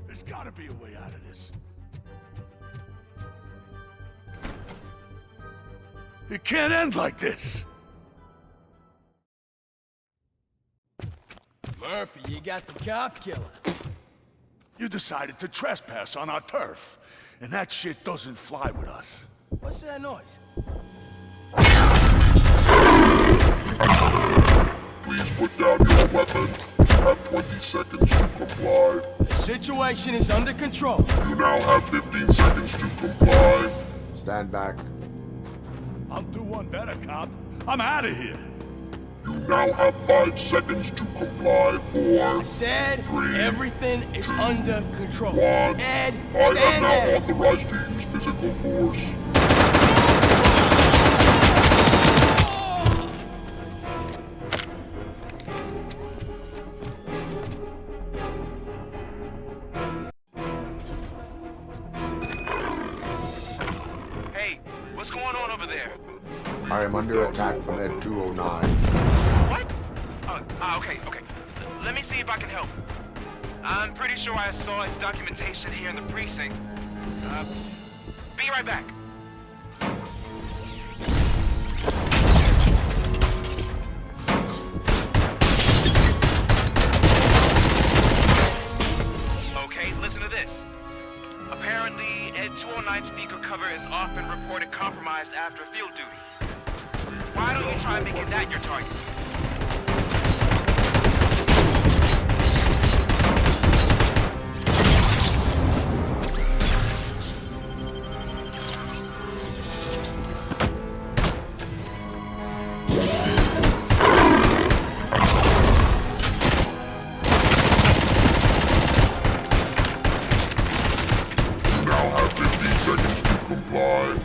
There's gotta be a way out of this. It can't end like this! Murphy, you got the cop killer. You decided to trespass on our turf, and that shit doesn't fly with us. What's that noise? Please put down your weapon. have 20 seconds to comply. The situation is under control. You now have 15 seconds to comply. Stand back. I'll do one better, cop. I'm out of here. You now have 5 seconds to comply. 4, I said 3, everything is under control. 1. Ed, I am stand now there. authorized to use physical force. Hey, what's going on over there? I am under attack from Ed 209. What? Okay. Let me see if I can help. I'm pretty sure I saw its documentation here in the precinct. Be right back. Okay, listen to this. Apparently, Ed 209 speaker cover is often reported compromised after field duty. Why don't you try making that your target? You now have 15 seconds to comply.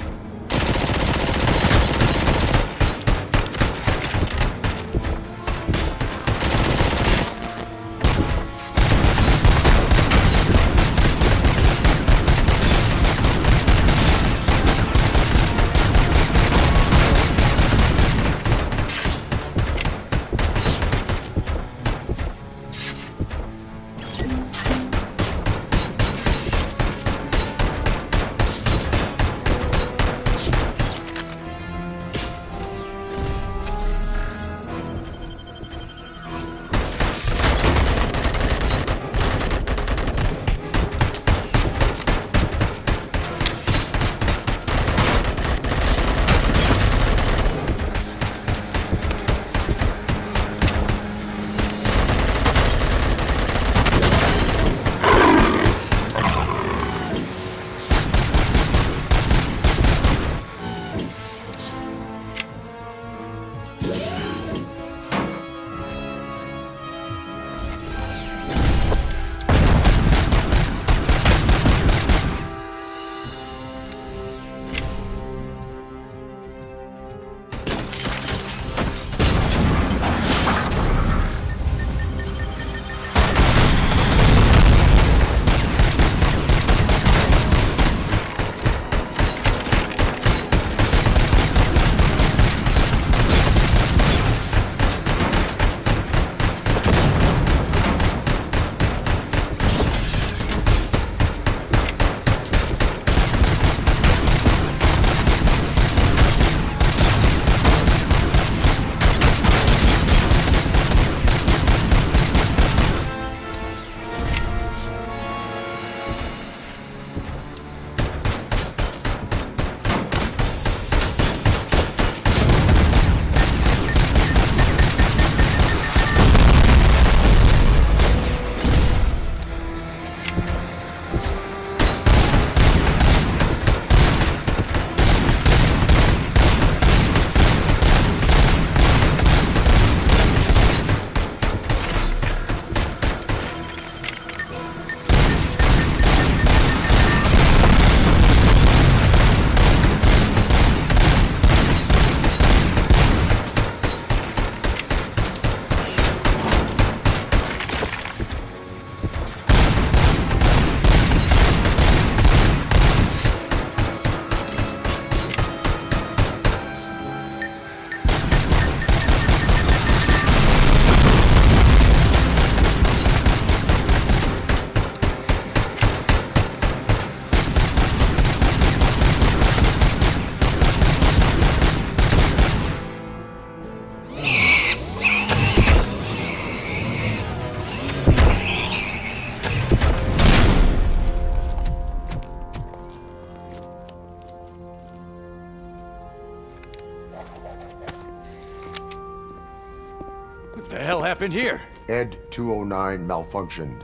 What the hell happened here? Ed 209 malfunctioned.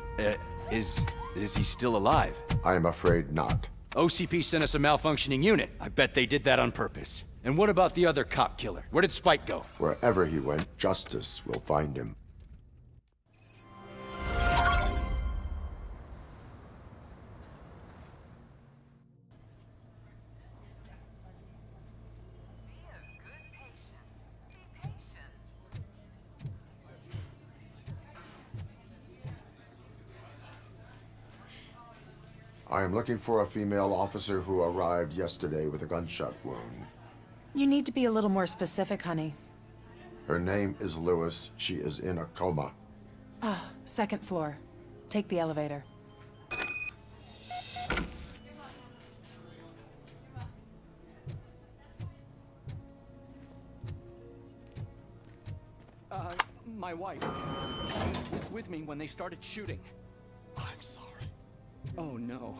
Is he still alive? I am afraid not. OCP sent us a malfunctioning unit. I bet they did that on purpose. And what about the other cop killer? Where did Spike go? Wherever he went, justice will find him. I am looking for a female officer who arrived yesterday with a gunshot wound. You need to be a little more specific, honey. Her name is Lewis. She is in a coma. Ah, second floor. Take the elevator. My wife. She was with me when they started shooting. I'm sorry. Oh, no.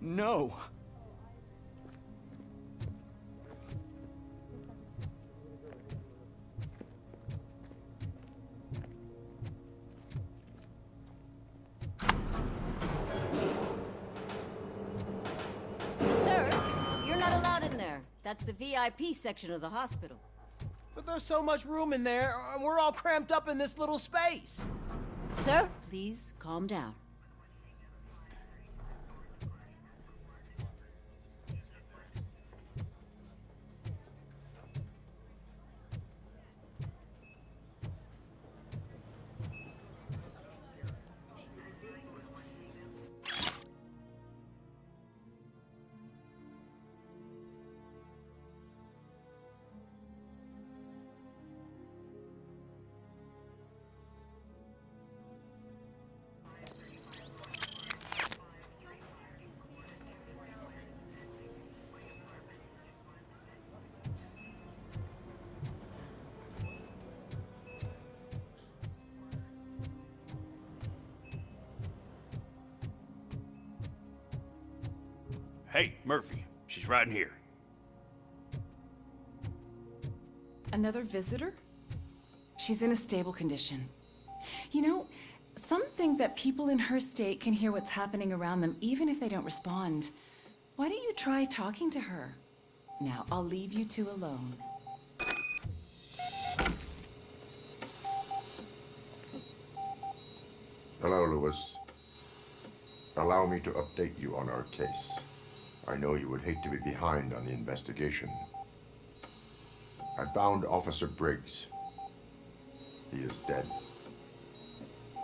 No! Sir, you're not allowed in there. That's the VIP section of the hospital. But there's so much room in there, and we're all cramped up in this little space. Sir, please calm down. Hey, Murphy. She's right in here. Another visitor? She's in a stable condition. You know, some think that people in her state can hear what's happening around them even if they don't respond. Why don't you try talking to her? Now, I'll leave you two alone. Hello, Lewis. Allow me to update you on our case. I know you would hate to be behind on the investigation. I found Officer Briggs. He is dead.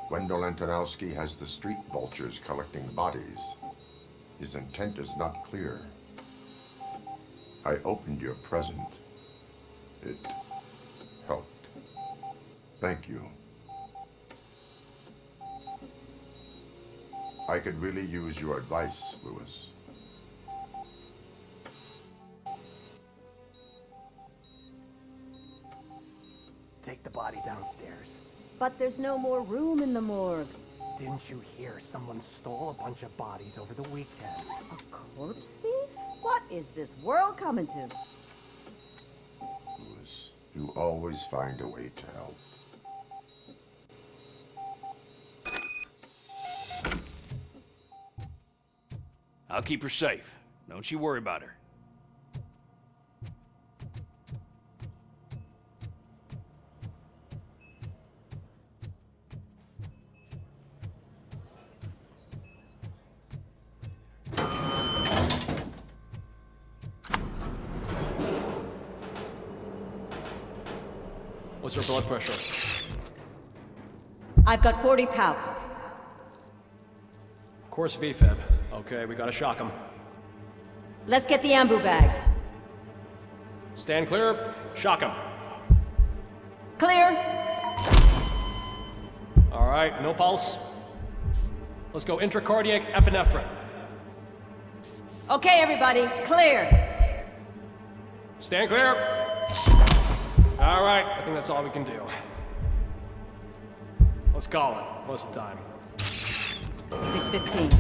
Wendell Antonowski has the street vultures collecting bodies. His intent is not clear. I opened your present. It helped. Thank you. I could really use your advice, Lewis. Take the body downstairs. But there's no more room in the morgue. Didn't you hear someone stole a bunch of bodies over the weekend? A corpse thief? What is this world coming to? Lewis, you always find a way to help. I'll keep her safe. Don't you worry about her. What's her blood pressure? I've got 40 pow. Course VFib. Okay, we gotta shock him. Let's get the ambu bag. Stand clear. Shock him. Clear. All right, no pulse. Let's go intracardiac epinephrine. Okay, everybody, clear. Stand clear. All right, I think that's all we can do. Let's call it. What's the time? 6:15.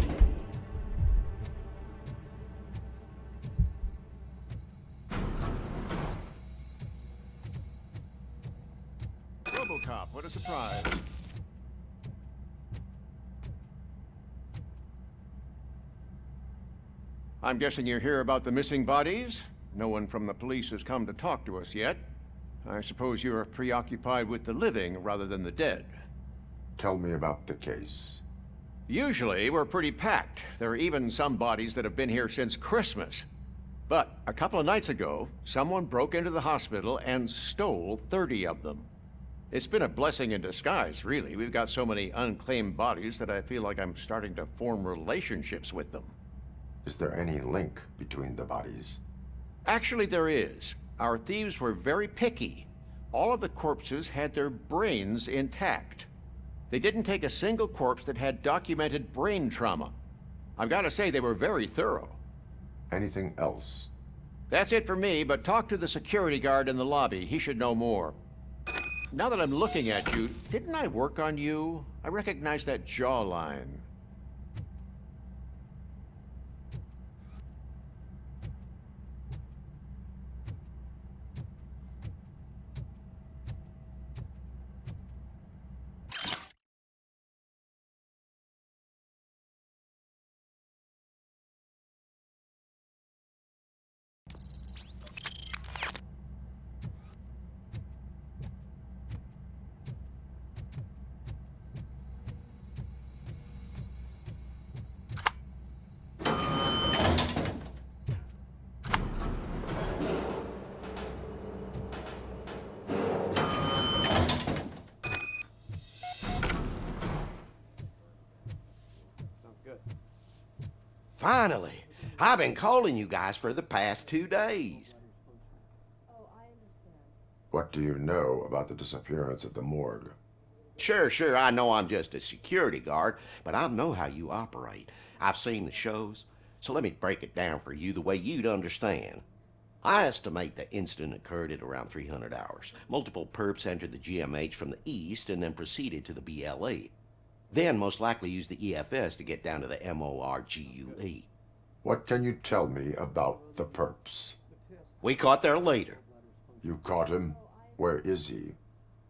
Robocop, what a surprise. I'm guessing you're here about the missing bodies? No one from the police has come to talk to us yet. I suppose you're preoccupied with the living rather than the dead. Tell me about the case. Usually, we're pretty packed. There are even some bodies that have been here since Christmas. But a couple of nights ago, someone broke into the hospital and stole 30 of them. It's been a blessing in disguise, really. We've got so many unclaimed bodies that I feel like I'm starting to form relationships with them. Is there any link between the bodies? Actually, there is. Our thieves were very picky. All of the corpses had their brains intact. They didn't take a single corpse that had documented brain trauma. I've got to say, they were very thorough. Anything else? That's it for me, but talk to the security guard in the lobby. He should know more. Now that I'm looking at you, didn't I work on you? I recognize that jawline. Finally! I've been calling you guys for the past 2 days. What do you know about the disappearance at the morgue? Sure, I know I'm just a security guard, but I know how you operate. I've seen the shows, so let me break it down for you the way you'd understand. I estimate the incident occurred at around 300 hours. Multiple perps entered the GMH from the east and then proceeded to the BLE. Then most likely used the EFS to get down to the MORGUE. What can you tell me about the perps? We caught their leader. You caught him? Where is he?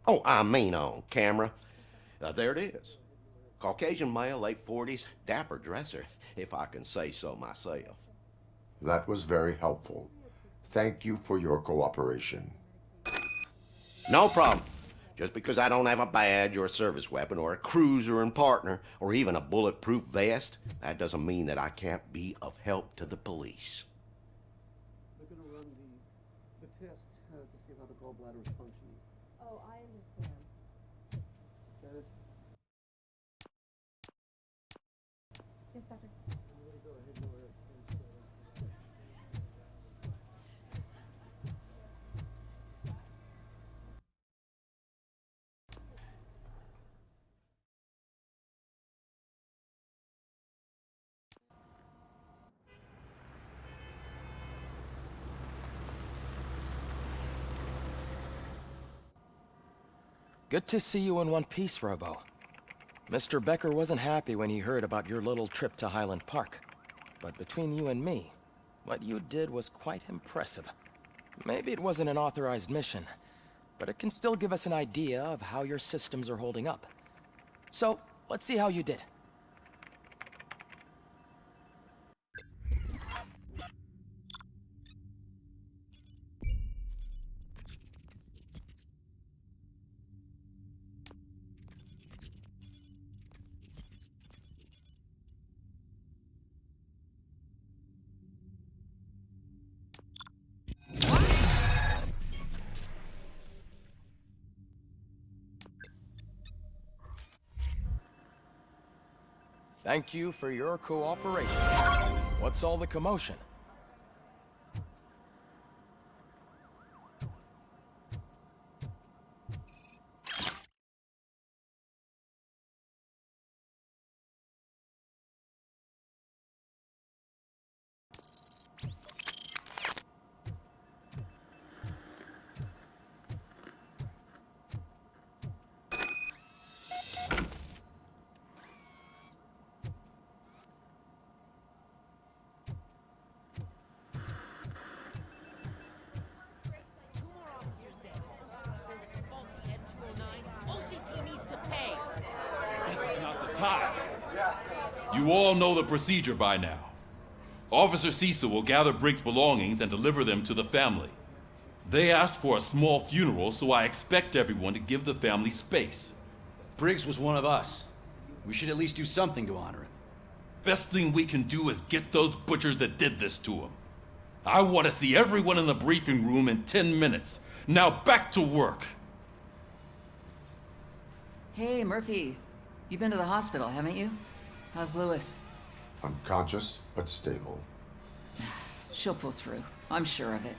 Oh, I mean on camera. There it is. Caucasian male, late 40s, dapper dresser, if I can say so myself. That was very helpful. Thank you for your cooperation. No problem. Just because I don't have a badge or a service weapon or a cruiser and partner or even a bulletproof vest, that doesn't mean that I can't be of help to the police. They're going to run the test to see how the gallbladder is functioning. Oh, I understand. That is... Yes, doctor. Go ahead, go ahead. Good to see you in one piece, Robo. Mr. Becker wasn't happy when he heard about your little trip to Highland Park. But between you and me, what you did was quite impressive. Maybe it wasn't an authorized mission, but it can still give us an idea of how your systems are holding up. So, let's see how you did. Thank you for your cooperation. What's all the commotion? You all know the procedure by now. Officer Cecil will gather Briggs' belongings and deliver them to the family. They asked for a small funeral, so I expect everyone to give the family space. Briggs was one of us. We should at least do something to honor him. Best thing we can do is get those butchers that did this to him. I want to see everyone in the briefing room in 10 minutes. Now back to work. Hey, Murphy. You've been to the hospital, haven't you? How's Lewis? Unconscious, but stable. She'll pull through. I'm sure of it.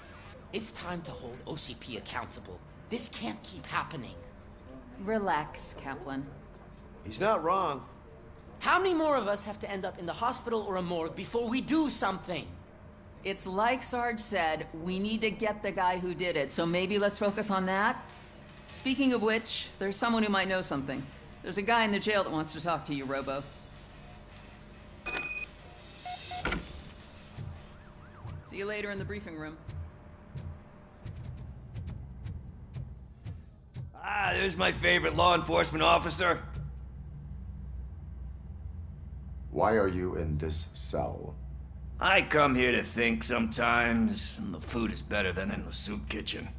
It's time to hold OCP accountable. This can't keep happening. Relax, Kaplan. He's not wrong. How many more of us have to end up in the hospital or a morgue before we do something? It's like Sarge said, we need to get the guy who did it, so maybe let's focus on that? Speaking of which, there's someone who might know something. There's a guy in the jail that wants to talk to you, Robo. See you later in the briefing room. Ah, there's my favorite law enforcement officer. Why are you in this cell? I come here to think sometimes, and the food is better than in the soup kitchen.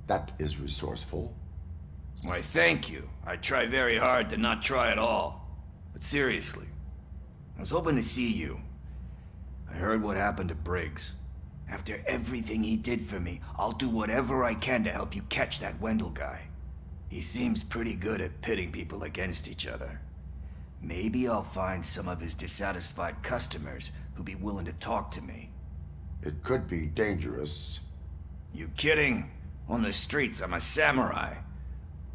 That is resourceful. Why, thank you. I try very hard to not try at all. But seriously, I was hoping to see you. I heard what happened to Briggs. After everything he did for me, I'll do whatever I can to help you catch that Wendell guy. He seems pretty good at pitting people against each other. Maybe I'll find some of his dissatisfied customers who'd be willing to talk to me. It could be dangerous. You kidding? On the streets, I'm a samurai.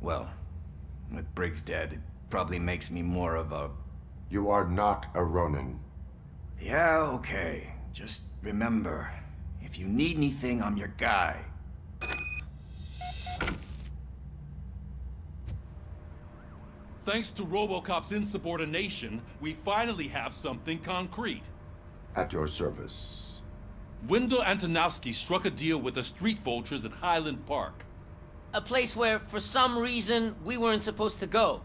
Well, with Briggs dead, it probably makes me more of a... You are not a Ronin. Yeah, okay. Just remember, if you need anything, I'm your guy. Thanks to Robocop's insubordination, we finally have something concrete. At your service. Wendell Antonowski struck a deal with the street vultures at Highland Park. A place where, for some reason, we weren't supposed to go.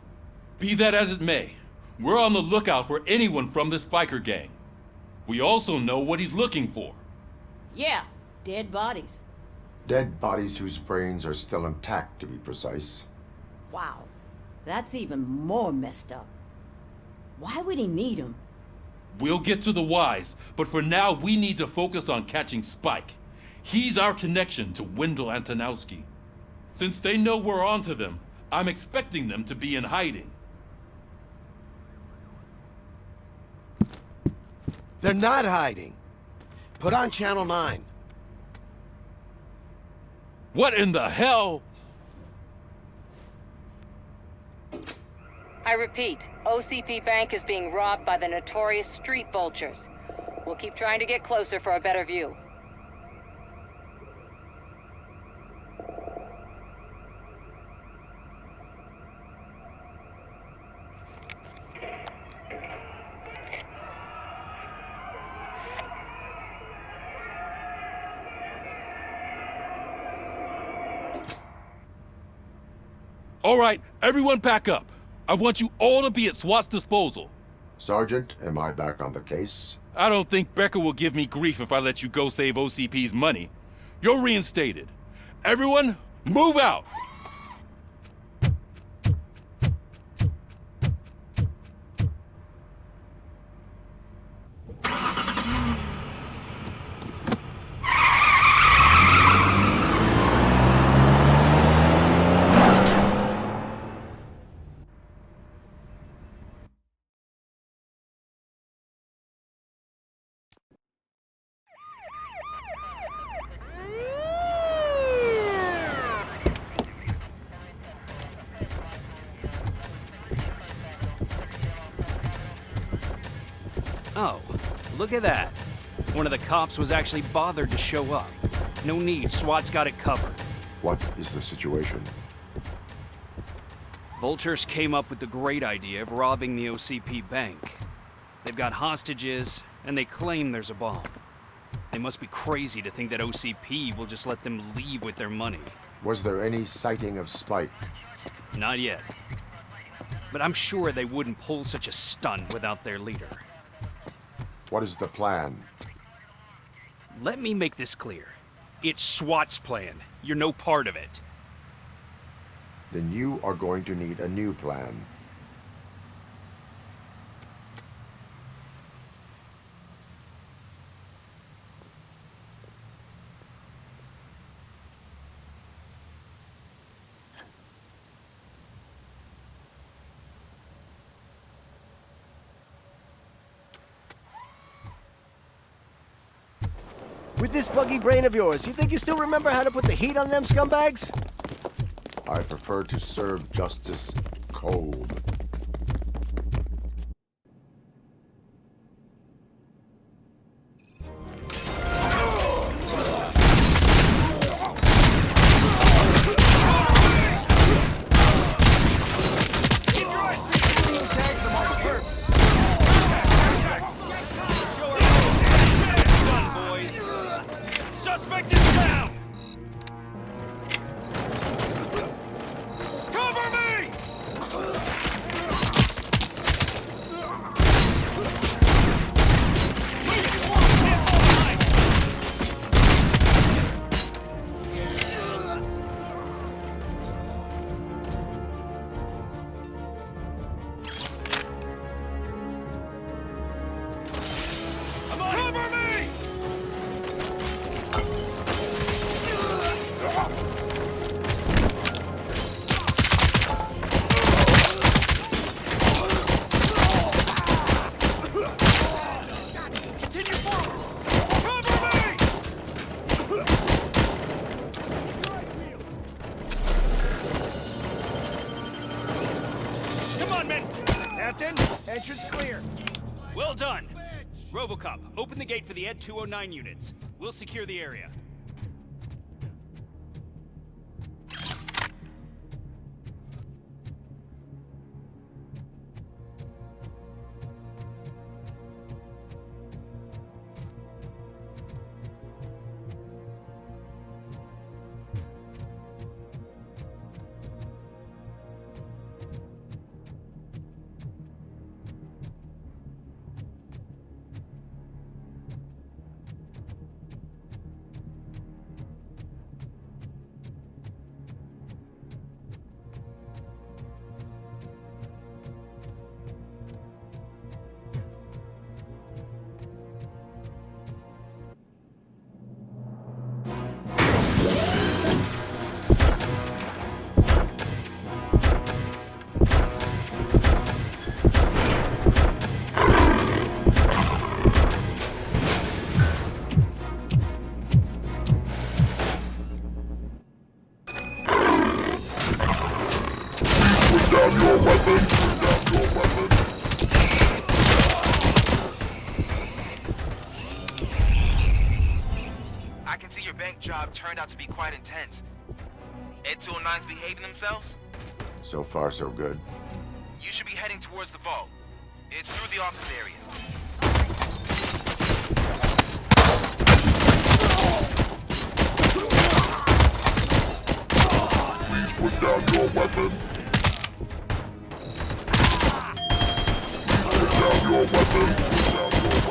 Be that as it may, we're on the lookout for anyone from this biker gang. We also know what he's looking for. Yeah, dead bodies. Dead bodies whose brains are still intact, to be precise. Wow, that's even more messed up. Why would he need them? We'll get to the whys, but for now we need to focus on catching Spike. He's our connection to Wendell Antonowski. Since they know we're onto them, I'm expecting them to be in hiding. They're not hiding. Put on Channel 9. What in the hell? I repeat, OCP Bank is being robbed by the notorious street vultures. We'll keep trying to get closer for a better view. All right, everyone pack up. I want you all to be at SWAT's disposal. Sergeant, am I back on the case? I don't think Becker will give me grief if I let you go save OCP's money. You're reinstated. Everyone, move out! Oh, look at that. One of the cops was actually bothered to show up. No need, SWAT's got it covered. What is the situation? Vultures came up with the great idea of robbing the OCP bank. They've got hostages, and they claim there's a bomb. They must be crazy to think that OCP will just let them leave with their money. Was there any sighting of Spike? Not yet. but I'm sure they wouldn't pull such a stunt without their leader. What is the plan? Let me make this clear. It's SWAT's plan. You're no part of it. Then you are going to need a new plan. With this buggy brain of yours, you think you still remember how to put the heat on them scumbags? I prefer to serve justice cold. Suspect is down! Cover me! Cover me! Entrance clear. Well done. Robocop, open the gate for the Ed 209 units. We'll secure the area. down your weapon! Put down your weapon! I can see your bank job turned out to be quite intense. Ed 209's behaving themselves? So far, so good. You should be heading towards the vault. It's through the office area. Please put down your weapon. Please put down your weapon. Put down your weapon.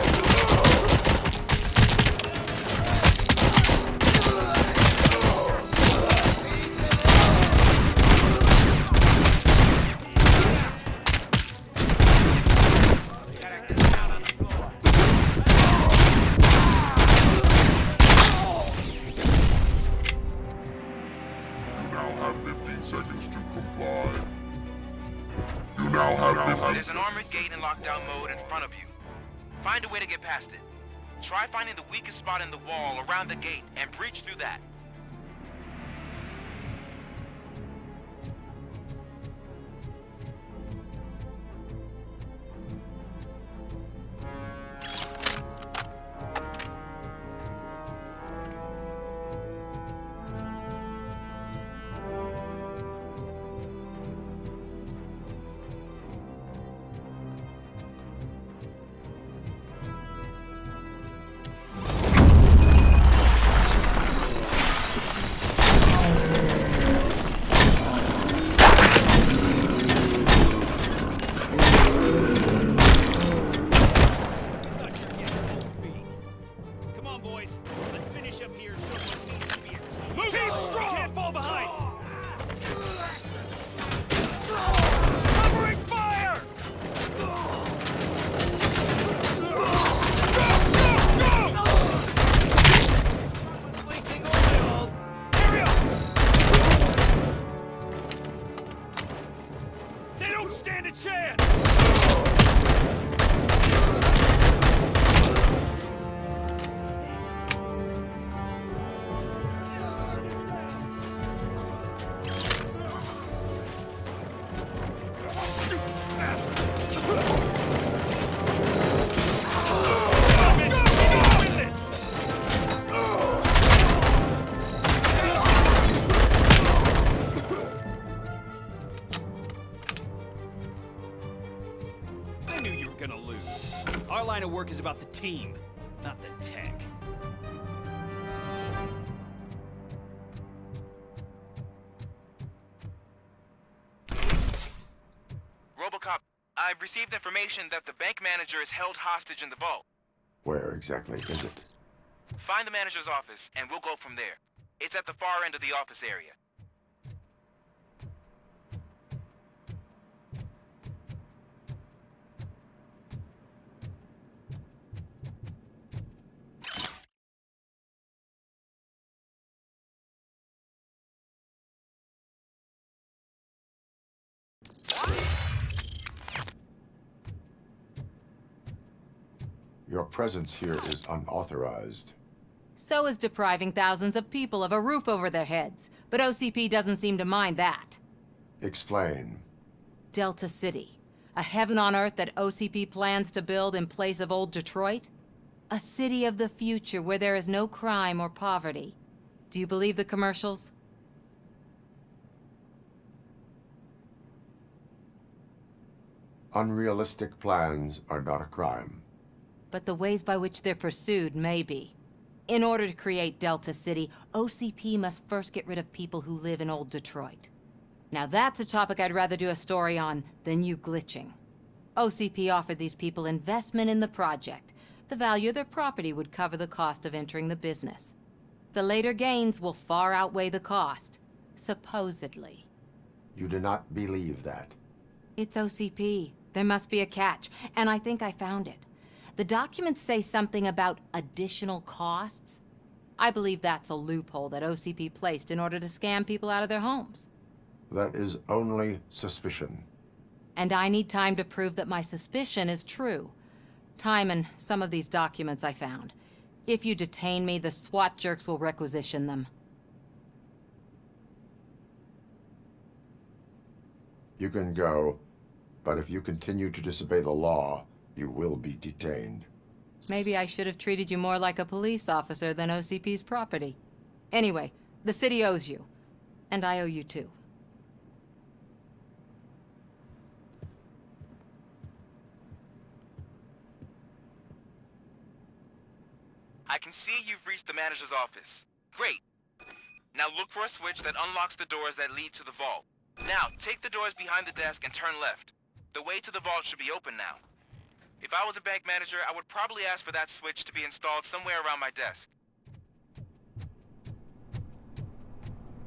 Seconds to comply. You now have There's an armored gate in lockdown mode in front of you. Find a way to get past it. Try finding the weakest spot in the wall around the gate and breach through that. don't stand a chance! I knew you were gonna lose. Our line of work is about the team, not the tech. Robocop, I've received information that the bank manager is held hostage in the vault. Where exactly is it? Find the manager's office, and we'll go from there. It's at the far end of the office area. Your presence here is unauthorized. So is depriving thousands of people of a roof over their heads. But OCP doesn't seem to mind that. Explain. Delta City. A heaven on earth that OCP plans to build in place of old Detroit? A city of the future where there is no crime or poverty. Do you believe the commercials? Unrealistic plans are not a crime. But the ways by which they're pursued may be. In order to create Delta City, OCP must first get rid of people who live in old Detroit. Now that's a topic I'd rather do a story on than you glitching. OCP offered these people investment in the project. The value of their property would cover the cost of entering the business. The later gains will far outweigh the cost, supposedly. You do not believe that. It's OCP. There must be a catch, and I think I found it. The documents say something about additional costs. I believe that's a loophole that OCP placed in order to scam people out of their homes. That is only suspicion. And I need time to prove that my suspicion is true. Time and some of these documents I found. If you detain me, the SWAT jerks will requisition them. You can go, but if you continue to disobey the law, you will be detained. Maybe I should have treated you more like a police officer than OCP's property. Anyway, the city owes you. And I owe you too. I can see you've reached the manager's office. Great. Now look for a switch that unlocks the doors that lead to the vault. Now, take the doors behind the desk and turn left. The way to the vault should be open now. If I was a bank manager, I would probably ask for that switch to be installed somewhere around my desk.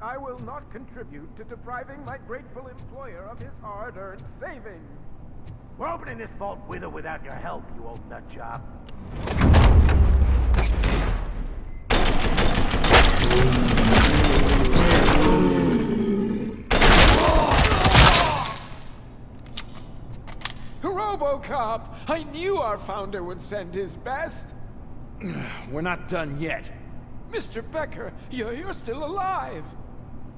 I will not contribute to depriving my grateful employer of his hard-earned savings. We're opening this vault with or without your help, you old nutjob. Robocop! I knew our founder would send his best! We're not done yet. Mr. Becker, you're still alive!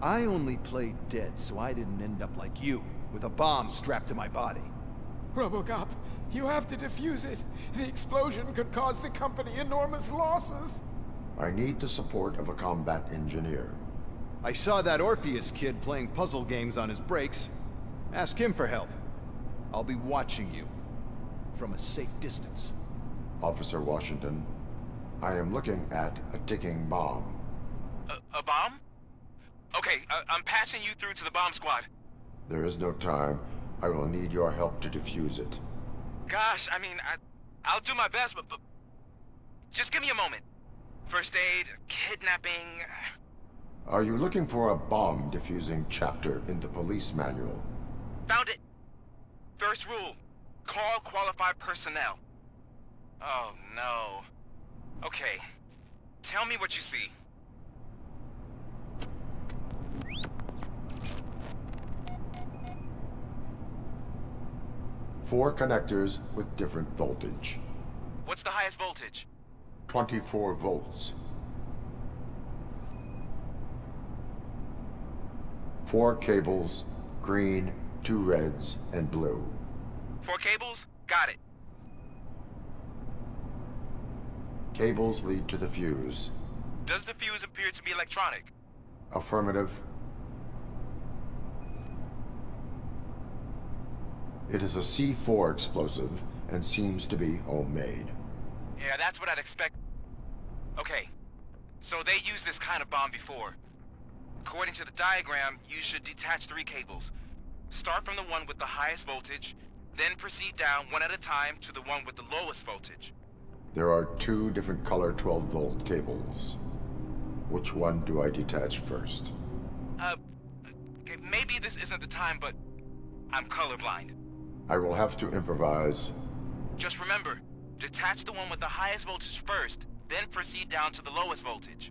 I only played dead, so I didn't end up like you, with a bomb strapped to my body. Robocop, you have to defuse it. The explosion could cause the company enormous losses. I need the support of a combat engineer. I saw that Orpheus kid playing puzzle games on his breaks. Ask him for help. I'll be watching you. From a safe distance. Officer Washington, I am looking at a ticking bomb. A bomb? Okay, I'm passing you through to the bomb squad. There is no time. I will need your help to defuse it. Gosh, I mean, I'll do my best, but just give me a moment. First aid, kidnapping... Are you looking for a bomb defusing chapter in the police manual? Found it. First rule, call qualified personnel. Oh, no. Okay, tell me what you see. 4 connectors with different voltage. What's the highest voltage? 24 volts. 4 cables, green, 2 reds, and blue. 4 cables? Got it. Cables lead to the fuse. Does the fuse appear to be electronic? Affirmative. It is a C4 explosive and seems to be homemade. Yeah, that's what I'd expect. Okay, so they used this kind of bomb before. According to the diagram, you should detach 3 cables. Start from the one with the highest voltage, then proceed down one at a time to the one with the lowest voltage. There are 2 different color 12-volt cables. Which one do I detach first? Okay, maybe this isn't the time, but I'm colorblind. I will have to improvise. Just remember, detach the one with the highest voltage first, then proceed down to the lowest voltage.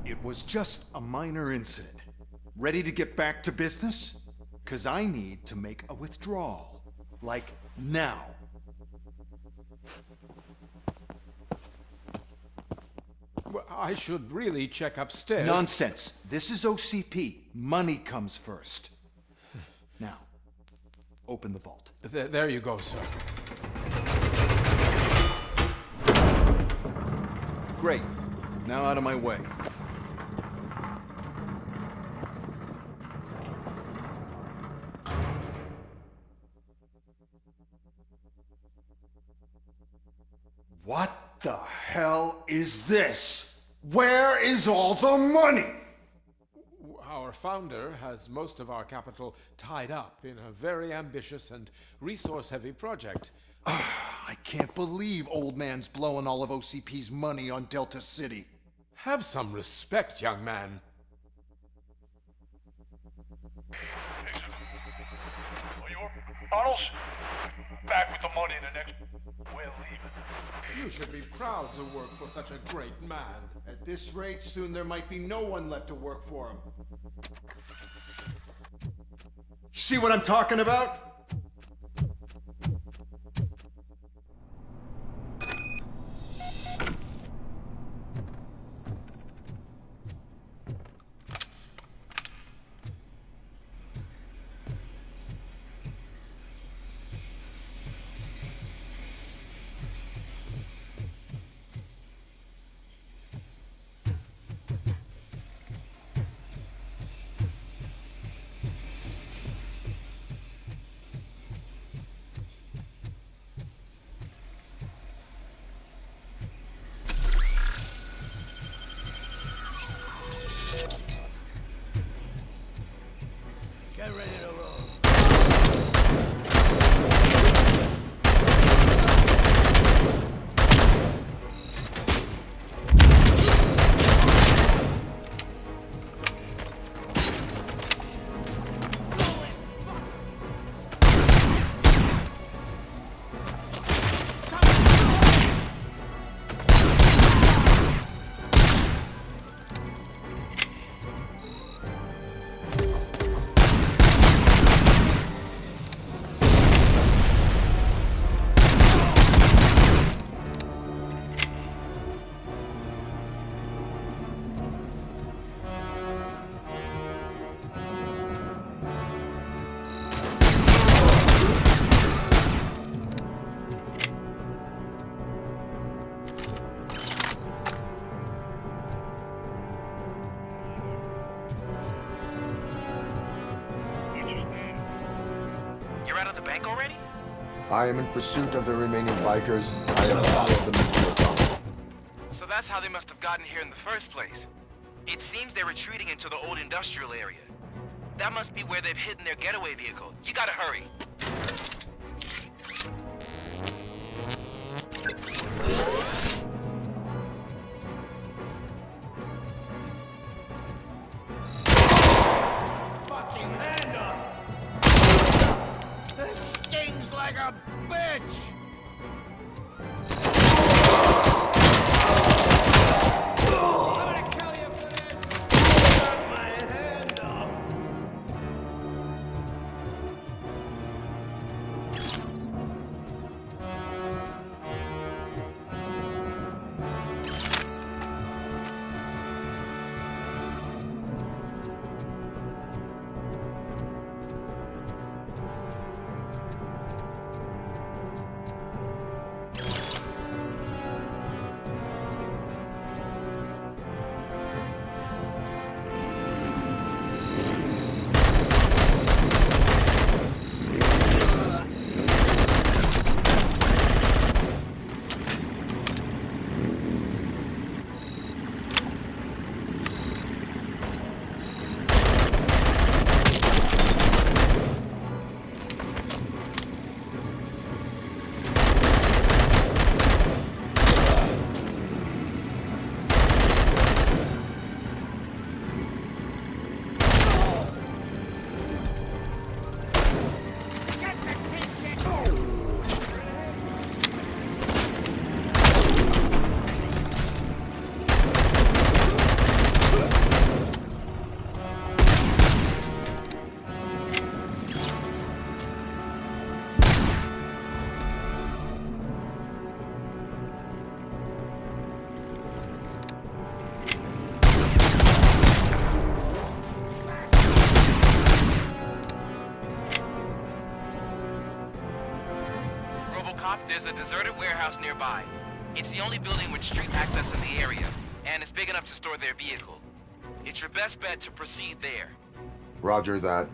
It was just a minor incident. Ready to get back to business? 'Cause I need to make a withdrawal. Like, now. Well, I should really check upstairs. Nonsense. This is OCP. Money comes first. Now, open the vault. There you go, sir. Great. Now out of my way. What the hell is this? Where is all the money? Our founder has most of our capital tied up in a very ambitious and resource-heavy project. I can't believe old man's blowing all of OCP's money on Delta City. Have some respect, young man. Tunnels? Back with the money in the next... We're leaving. You should be proud to work for such a great man. At this rate, soon there might be no one left to work for him. See what I'm talking about? Get ready to roll. I am in pursuit of the remaining bikers. I have followed them into a tunnel. So that's how they must have gotten here in the first place. It seems they're retreating into the old industrial area. That must be where they've hidden their getaway vehicle. You gotta hurry. Fucking hand up! This stings like a bitch! Robocop, there's a deserted warehouse nearby. It's the only building with street access in the area, and it's big enough to store their vehicle. It's your best bet to proceed there. Roger that.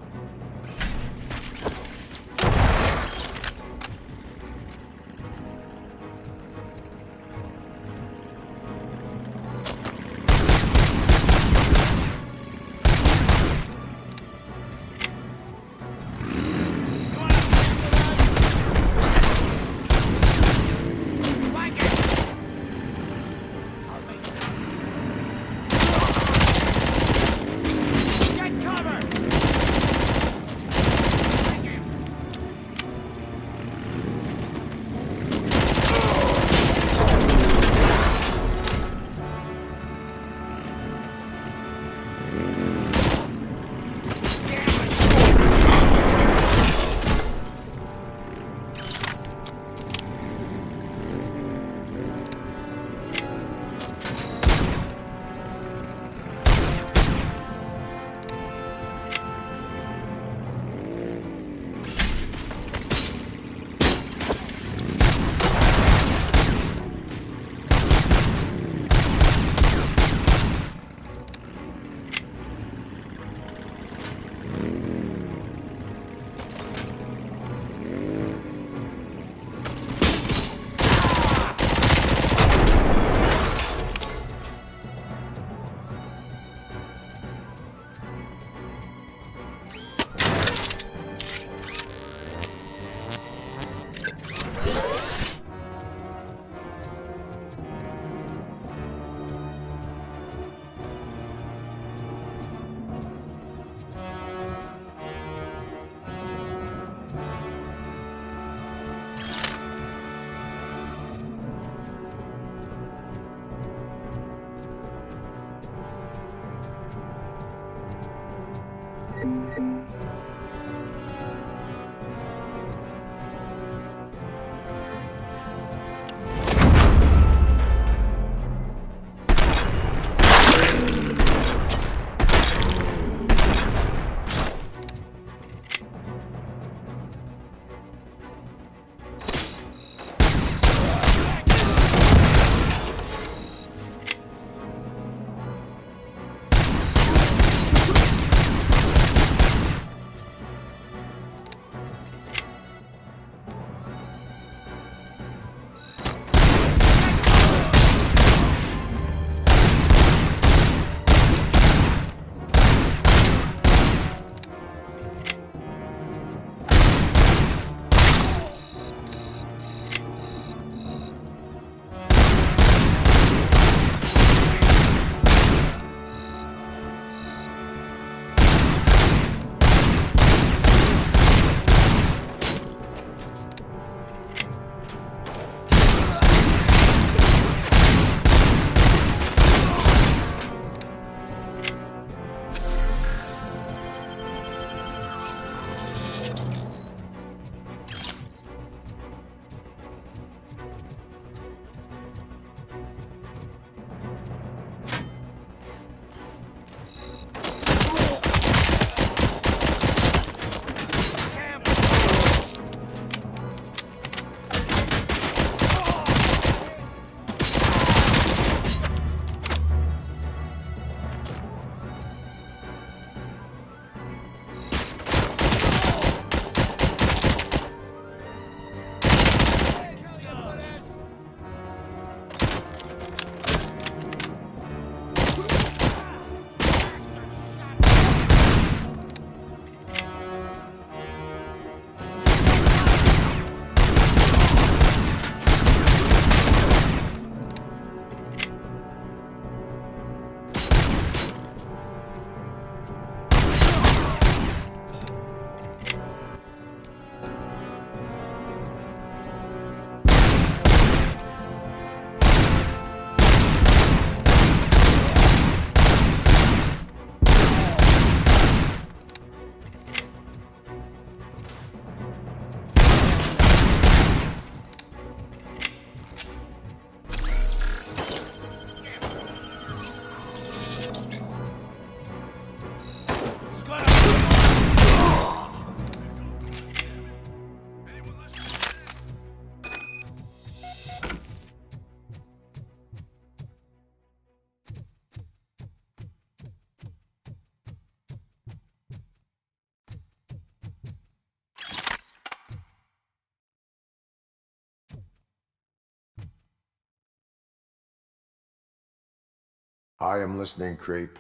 I am listening, creep.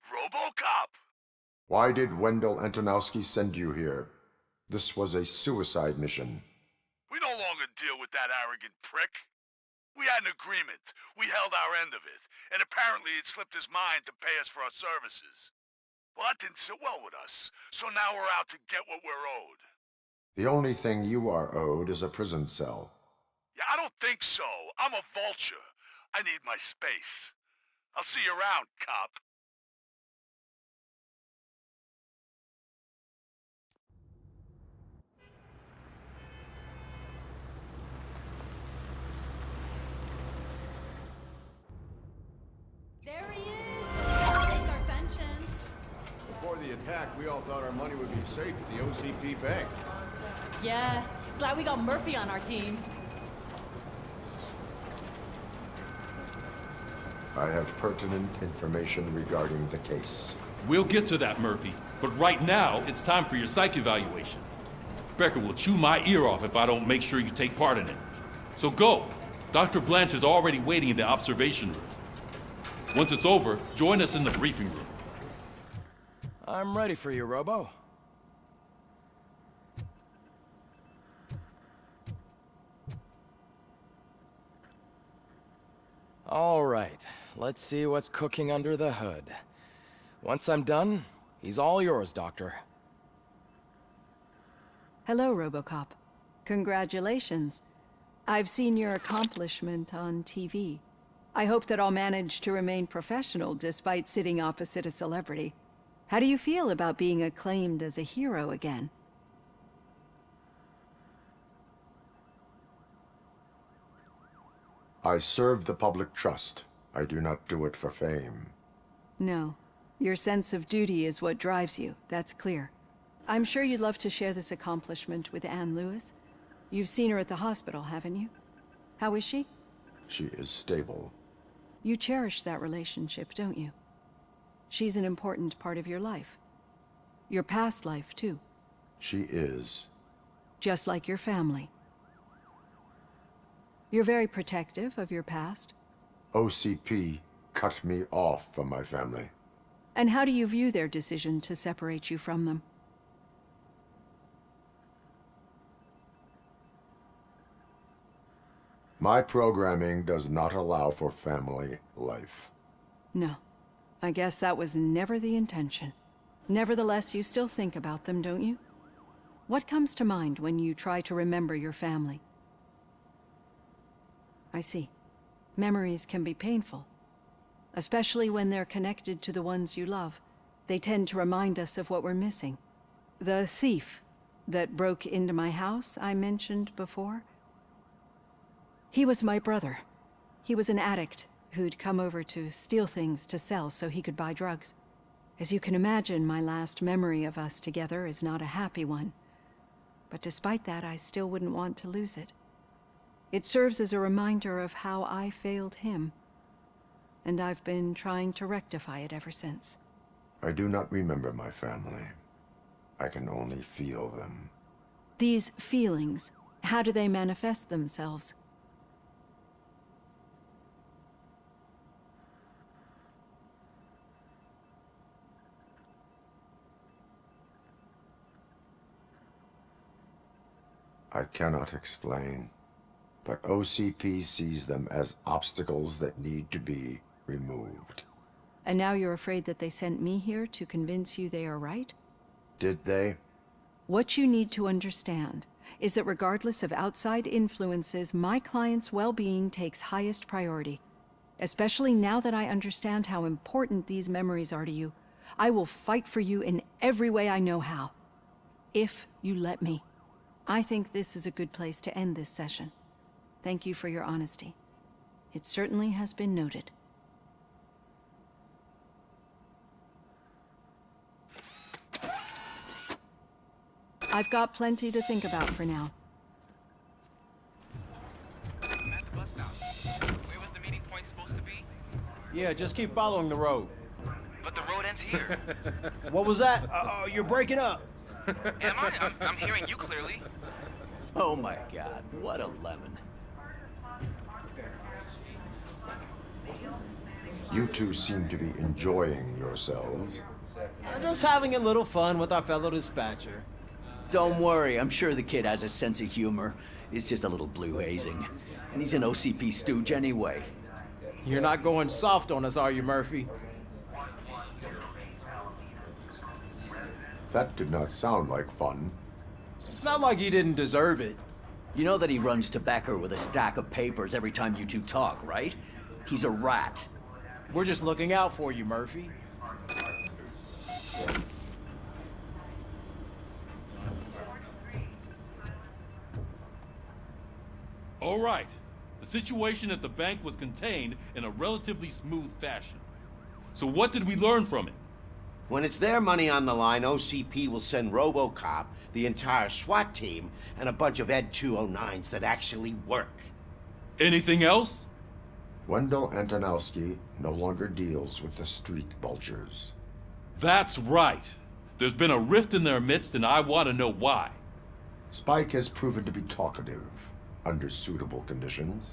Robocop! Why did Wendell Antonowski send you here? This was a suicide mission. We no longer deal with that arrogant prick. We had an agreement. We held our end of it, and apparently it slipped his mind to pay us for our services. Well, that didn't sit well with us, so now we're out to get what we're owed. The only thing you are owed is a prison cell. Yeah, I don't think so. I'm a vulture. I need my space. I'll see you around, cop. There he is! Let's take our pensions. Before the attack, we all thought our money would be safe at the OCP bank. Yeah, glad we got Murphy on our team. I have pertinent information regarding the case. We'll get to that, Murphy. But right now, it's time for your psych evaluation. Becker will chew my ear off if I don't make sure you take part in it. So go. Dr. Blanche is already waiting in the observation room. Once it's over, join us in the briefing room. I'm ready for you, Robo. All right, let's see what's cooking under the hood. Once I'm done, he's all yours, Doctor. Hello, Robocop. Congratulations. I've seen your accomplishment on TV. I hope that I'll manage to remain professional despite sitting opposite a celebrity. How do you feel about being acclaimed as a hero again? I serve the public trust. I do not do it for fame. No. Your sense of duty is what drives you, that's clear. I'm sure you'd love to share this accomplishment with Anne Lewis. You've seen her at the hospital, haven't you? How is she? She is stable. You cherish that relationship, don't you? She's an important part of your life. Your past life, too. She is. Just like your family. You're very protective of your past. OCP cut me off from my family. And how do you view their decision to separate you from them? My programming does not allow for family life. No. I guess that was never the intention. Nevertheless, you still think about them, don't you? What comes to mind when you try to remember your family? I see. Memories can be painful. Especially when they're connected to the ones you love. They tend to remind us of what we're missing. The thief that broke into my house I mentioned before? He was my brother. He was an addict who'd come over to steal things to sell so he could buy drugs. As you can imagine, my last memory of us together is not a happy one. But despite that, I still wouldn't want to lose it. It serves as a reminder of how I failed him. And I've been trying to rectify it ever since. I do not remember my family. I can only feel them. These feelings, how do they manifest themselves? I cannot explain, but OCP sees them as obstacles that need to be removed. And now you're afraid that they sent me here to convince you they are right? Did they? What you need to understand is that regardless of outside influences, my client's well-being takes highest priority. Especially now that I understand how important these memories are to you, I will fight for you in every way I know how. If you let me. I think this is a good place to end this session. Thank you for your honesty. It certainly has been noted. I've got plenty to think about for now. Yeah, just keep following the road. But the road ends here. What was that? You're breaking up. Am I? I'm hearing you clearly. Oh my god, what a lemon. You two seem to be enjoying yourselves. Just having a little fun with our fellow dispatcher. Don't worry, I'm sure the kid has a sense of humor. It's just a little blue hazing. And he's an OCP stooge anyway. You're not going soft on us, are you, Murphy? That did not sound like fun. It's not like he didn't deserve it. You know that he runs tobacco with a stack of papers every time you two talk, right? He's a rat. We're just looking out for you, Murphy. All right. The situation at the bank was contained in a relatively smooth fashion. So what did we learn from it? When it's their money on the line, OCP will send Robocop, the entire SWAT team, and a bunch of Ed 209s that actually work. Anything else? Wendell Antonowski no longer deals with the street vultures. That's right. There's been a rift in their midst, and I want to know why. Spike has proven to be talkative, under suitable conditions.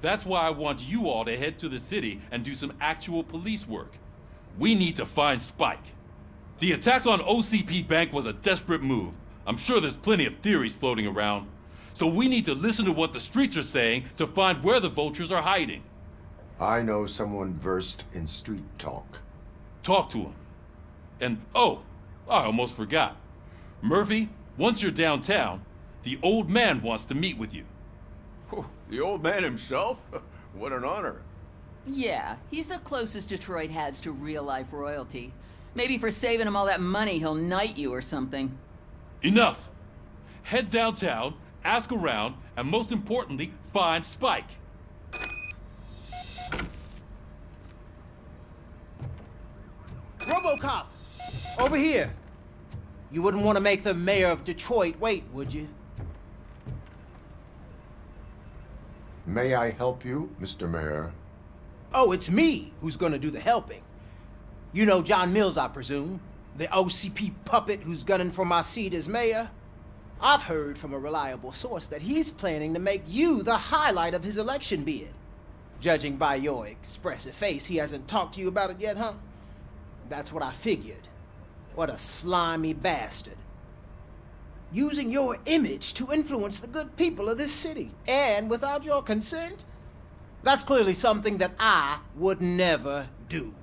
That's why I want you all to head to the city and do some actual police work. We need to find Spike. The attack on OCP Bank was a desperate move. I'm sure there's plenty of theories floating around. So we need to listen to what the streets are saying to find where the vultures are hiding. I know someone versed in street talk. Talk to him. And, oh, I almost forgot. Murphy, once you're downtown, the old man wants to meet with you. Oh, the old man himself? What an honor. Yeah, he's the closest Detroit has to real-life royalty. Maybe for saving him all that money, he'll knight you or something. Enough! Head downtown, ask around, and most importantly, find Spike. Robocop! Over here! You wouldn't want to make the mayor of Detroit wait, would you? May I help you, Mr. Mayor? Oh, it's me who's gonna do the helping. You know John Mills, I presume? The OCP puppet who's gunning for my seat as mayor? I've heard from a reliable source that he's planning to make you the highlight of his election bid. Judging by your expressive face, he hasn't talked to you about it yet, huh? That's what I figured. What a slimy bastard. Using your image to influence the good people of this city, and without your consent? That's clearly something that I would never do.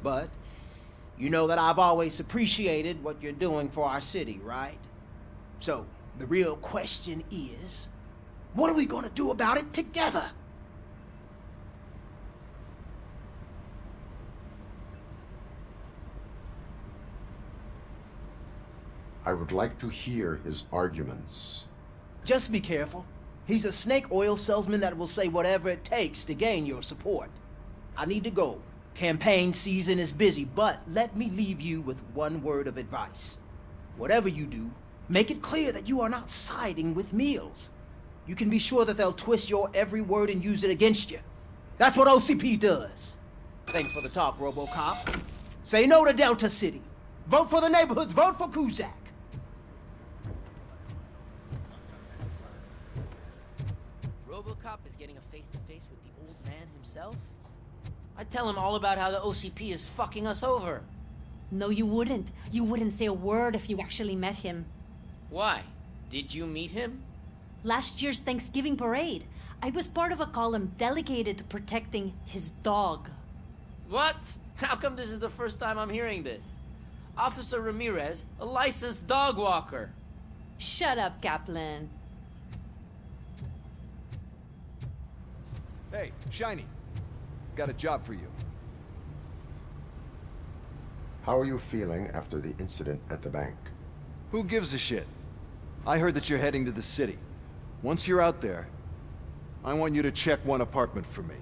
But you know that I've always appreciated what you're doing for our city, right? So, the real question is, what are we gonna do about it together? I would like to hear his arguments. Just be careful. He's a snake oil salesman that will say whatever it takes to gain your support. I need to go. Campaign season is busy, but let me leave you with one word of advice. Whatever you do, make it clear that you are not siding with Mills. You can be sure that they'll twist your every word and use it against you. That's what OCP does. Thanks for the talk, Robocop. Say no to Delta City. Vote for the neighborhoods. Vote for Kuzak. Robocop is getting a face-to-face with the old man himself? I'd tell him all about how the OCP is fucking us over. No, you wouldn't. You wouldn't say a word if you actually met him. Why? Did you meet him? Last year's Thanksgiving parade, I was part of a column dedicated to protecting his dog. What? How come this is the first time I'm hearing this? Officer Ramirez, a licensed dog walker. Shut up, Kaplan. Hey, Shiny. Got a job for you. How are you feeling after the incident at the bank? Who gives a shit? I heard that you're heading to the city. Once you're out there, I want you to check one apartment for me.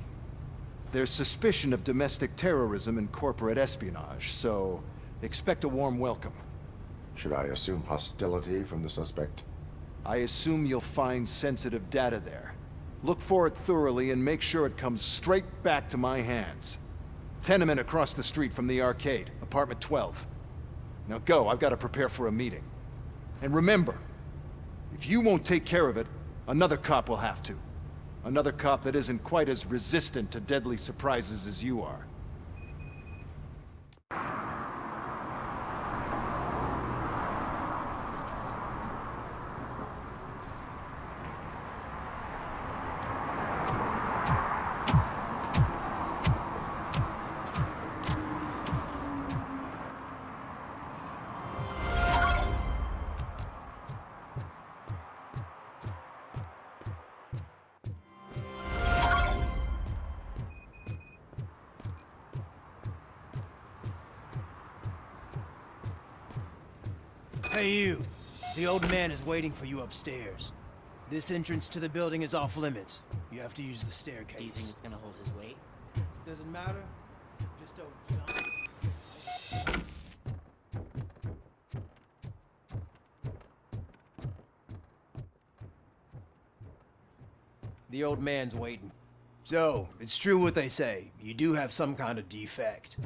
There's suspicion of domestic terrorism and corporate espionage, so expect a warm welcome. Should I assume hostility from the suspect? I assume you'll find sensitive data there. Look for it thoroughly and make sure it comes straight back to my hands. Tenement across the street from the arcade, apartment 12. Now go, I've got to prepare for a meeting. And remember, if you won't take care of it, another cop will have to. Another cop that isn't quite as resistant to deadly surprises as you are. Hey, you. The old man is waiting for you upstairs. This entrance to the building is off limits. You have to use the staircase. Do you think it's gonna hold his weight? Doesn't matter. Just don't jump. The old man's waiting. So, it's true what they say. You do have some kind of defect.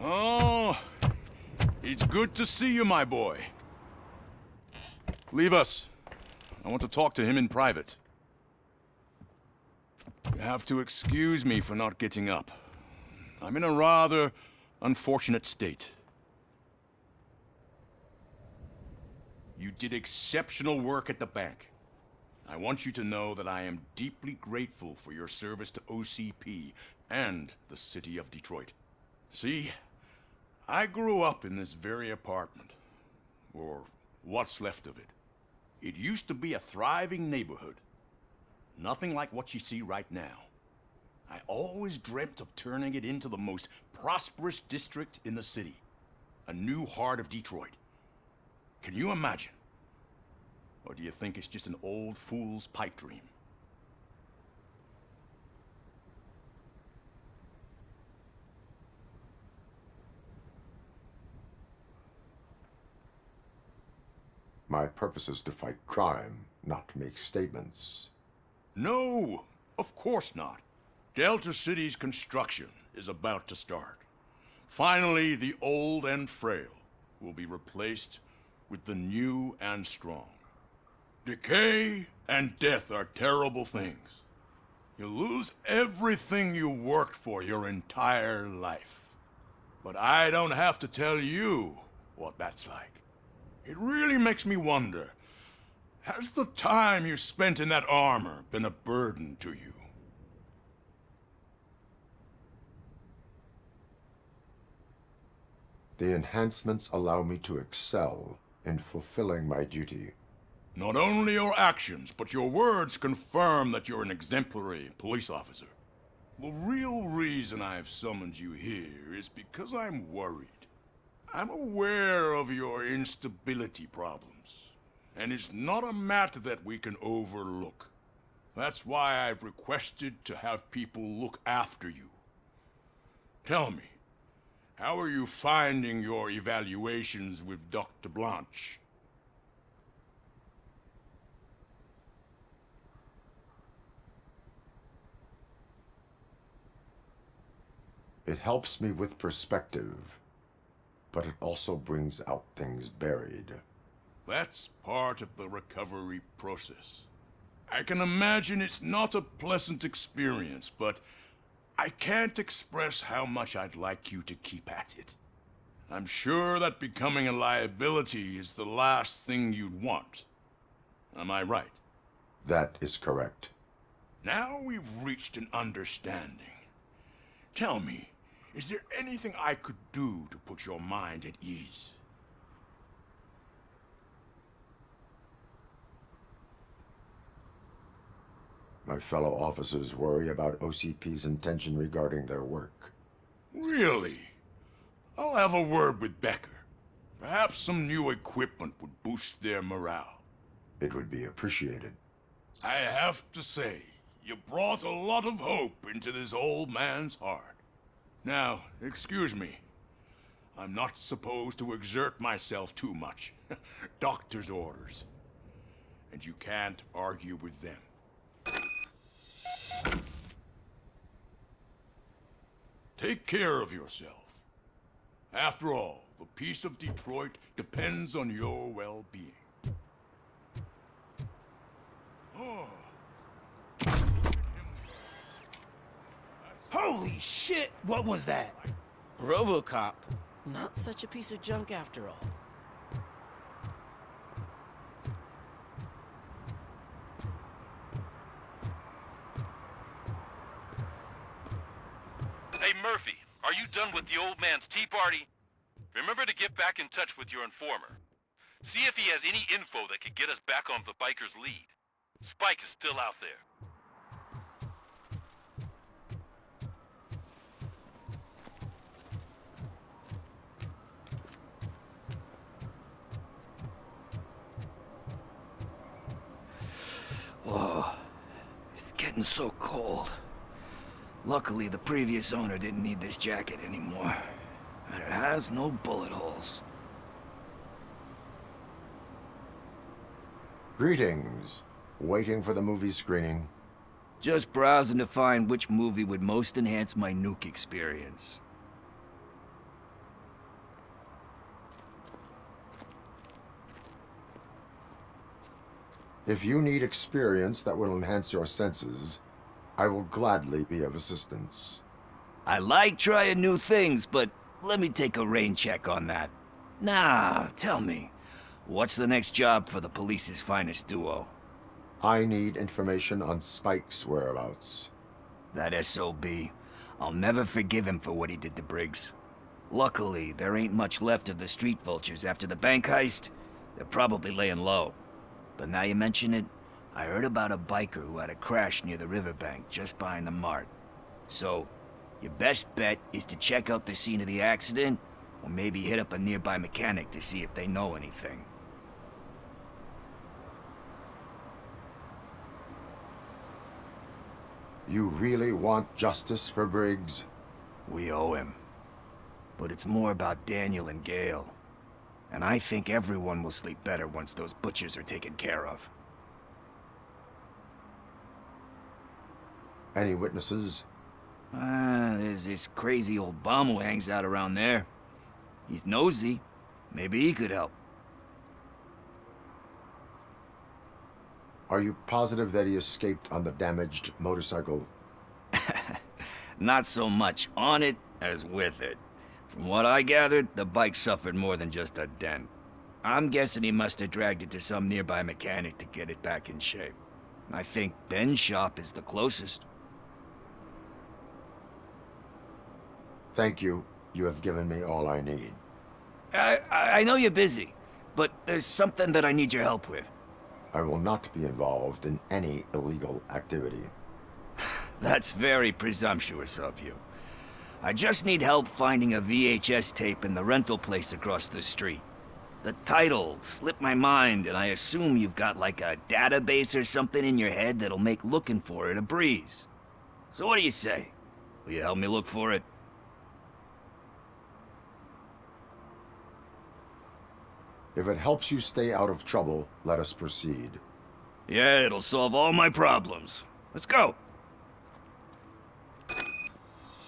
Oh, it's good to see you, my boy. Leave us. I want to talk to him in private. You have to excuse me for not getting up. I'm in a rather unfortunate state. You did exceptional work at the bank. I want you to know that I am deeply grateful for your service to OCP and the city of Detroit. See, I grew up in this very apartment, or what's left of it. It used to be a thriving neighborhood. Nothing like what you see right now. I always dreamt of turning it into the most prosperous district in the city. A new heart of Detroit. Can you imagine? Or do you think it's just an old fool's pipe dream? My purpose is to fight crime, not to make statements. No, of course not. Delta City's construction is about to start. Finally, the old and frail will be replaced with the new and strong. Decay and death are terrible things. You lose everything you worked for your entire life. But I don't have to tell you what that's like. It really makes me wonder, has the time you spent in that armor been a burden to you? The enhancements allow me to excel in fulfilling my duty. Not only your actions, but your words confirm that you're an exemplary police officer. The real reason I've summoned you here is because I'm worried. I'm aware of your instability problems, and it's not a matter that we can overlook. That's why I've requested to have people look after you. Tell me, how are you finding your evaluations with Dr. Blanche? It helps me with perspective, but it also brings out things buried. That's part of the recovery process. I can imagine it's not a pleasant experience, but I can't express how much I'd like you to keep at it. I'm sure that becoming a liability is the last thing you'd want. Am I right? That is correct. Now we've reached an understanding. Tell me, is there anything I could do to put your mind at ease? My fellow officers worry about OCP's intention regarding their work. Really? I'll have a word with Becker. Perhaps some new equipment would boost their morale. It would be appreciated. I have to say, you brought a lot of hope into this old man's heart. Now, excuse me. I'm not supposed to exert myself too much. Doctor's orders. And you can't argue with them. Take care of yourself. After all, the peace of Detroit depends on your well-being. Oh. Holy shit! What was that? Robocop. Not such a piece of junk after all. Hey, Murphy, are you done with the old man's tea party? Remember to get back in touch with your informer. See if he has any info that could get us back onto the biker's lead. Spike is still out there. Whoa, it's getting so cold. Luckily, the previous owner didn't need this jacket anymore. And it has no bullet holes. Greetings. Waiting for the movie screening? Just browsing to find which movie would most enhance my nuke experience. If you need experience that will enhance your senses, I will gladly be of assistance. I like trying new things, but let me take a rain check on that. Nah, tell me, what's the next job for the police's finest duo? I need information on Spike's whereabouts. That SOB. I'll never forgive him for what he did to Briggs. Luckily, there ain't much left of the street vultures after the bank heist. They're probably laying low. But now you mention it, I heard about a biker who had a crash near the riverbank just behind the mart. So, your best bet is to check out the scene of the accident, or maybe hit up a nearby mechanic to see if they know anything. You really want justice for Briggs? We owe him. But it's more about Daniel and Gale. And I think everyone will sleep better once those butchers are taken care of. Any witnesses? There's this crazy old bum who hangs out around there. He's nosy. Maybe he could help. Are you positive that he escaped on the damaged motorcycle? Not so much on it as with it. From what I gathered, the bike suffered more than just a dent. I'm guessing he must have dragged it to some nearby mechanic to get it back in shape. I think Ben's shop is the closest. Thank you. You have given me all I need. I know you're busy, but there's something that I need your help with. I will not be involved in any illegal activity. That's very presumptuous of you. I just need help finding a VHS tape in the rental place across the street. The title slipped my mind, and I assume you've got like a database or something in your head that'll make looking for it a breeze. So what do you say? Will you help me look for it? If it helps you stay out of trouble, let us proceed. Yeah, it'll solve all my problems. Let's go!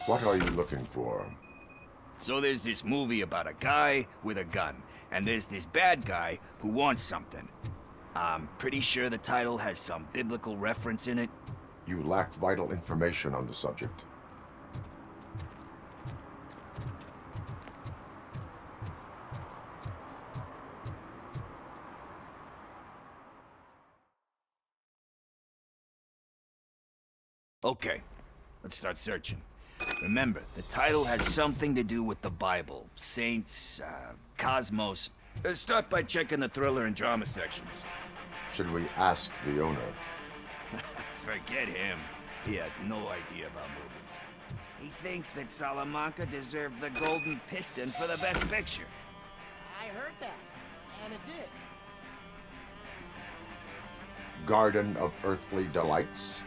What are you looking for? So there's this movie about a guy with a gun, and there's this bad guy who wants something. I'm pretty sure the title has some biblical reference in it. You lack vital information on the subject. Okay, let's start searching. Remember, the title has something to do with the Bible, saints, cosmos. Let's start by checking the thriller and drama sections. Should we ask the owner? Forget him. He has no idea about movies. He thinks that Salamanca deserved the Golden Piston for the Best Picture. I heard that, and it did. Garden of Earthly Delights?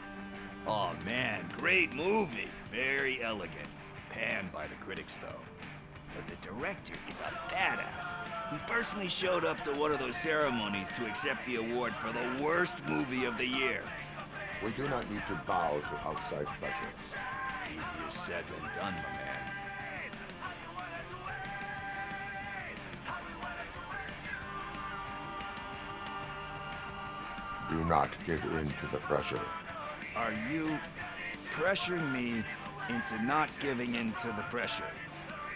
Oh man, great movie. Very elegant. Panned by the critics, though. But the director is a badass. He personally showed up to one of those ceremonies to accept the award for the worst movie of the year. We do not need to bow to outside pressure. Easier said than done, my man. Do not give in to the pressure. Are you pressuring me into not giving in to the pressure?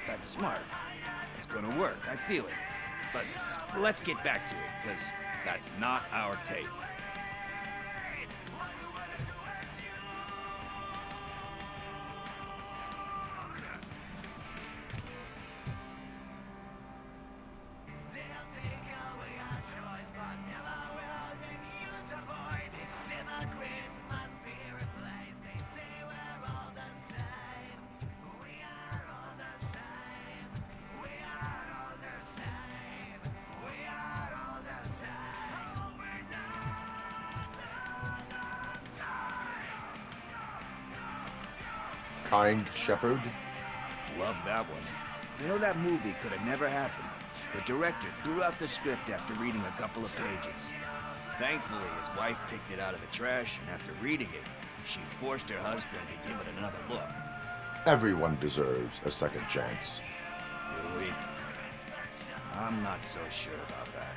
That's smart. It's gonna work, I feel it. But let's get back to it, because that's not our tape. kind shepherd? Love that one. You know, that movie could have never happened. The director threw out the script after reading a couple of pages. Thankfully, his wife picked it out of the trash, and after reading it, she forced her husband to give it another look. Everyone deserves a second chance. Do we? I'm not so sure about that.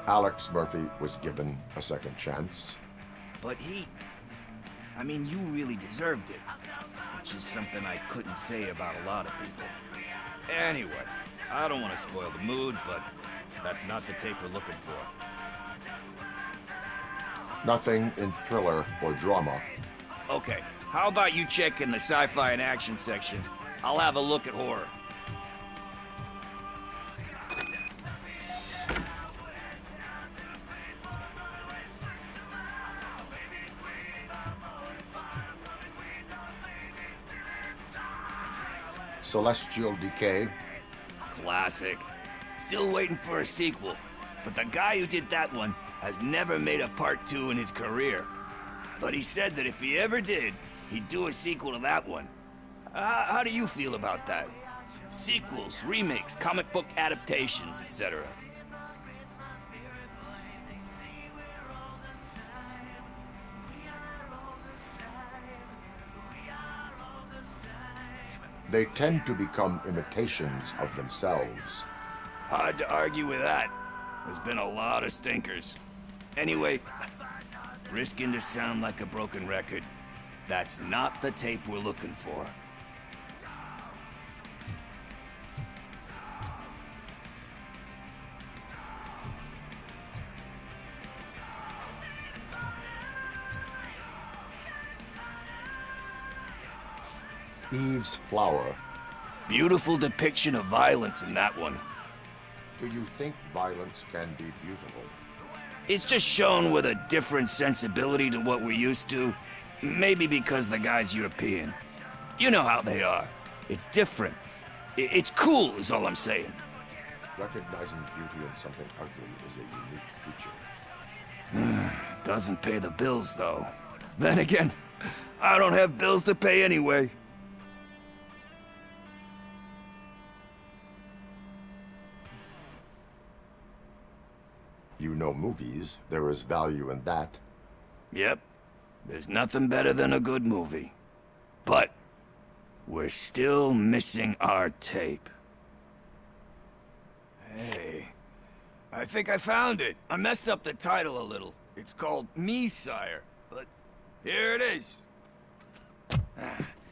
Alex Murphy was given a second chance. But I mean, you really deserved it. Which is something I couldn't say about a lot of people. Anyway, I don't want to spoil the mood, but that's not the tape we're looking for. Nothing in thriller or drama. Okay, how about you check in the sci-fi and action section? I'll have a look at horror. Celestial Decay. Classic. Still waiting for a sequel, but the guy who did that one has never made a part 2 in his career. But he said that if he ever did, he'd do a sequel to that one. How do you feel about that? Sequels, remakes, comic book adaptations, etc. They tend to become imitations of themselves. Hard to argue with that. There's been a lot of stinkers. Anyway, risking to sound like a broken record, that's not the tape we're looking for. Eve's Flower. Beautiful depiction of violence in that one. Do you think violence can be beautiful? It's just shown with a different sensibility to what we're used to. Maybe because the guy's European. You know how they are. It's different. It's cool, is all I'm saying. Recognizing beauty in something ugly is a unique feature. Doesn't pay the bills, though. Then again, I don't have bills to pay anyway. You know movies. There is value in that. Yep. There's nothing better than a good movie. But we're still missing our tape. Hey, I think I found it. I messed up the title a little. It's called Me, Sire, but here it is.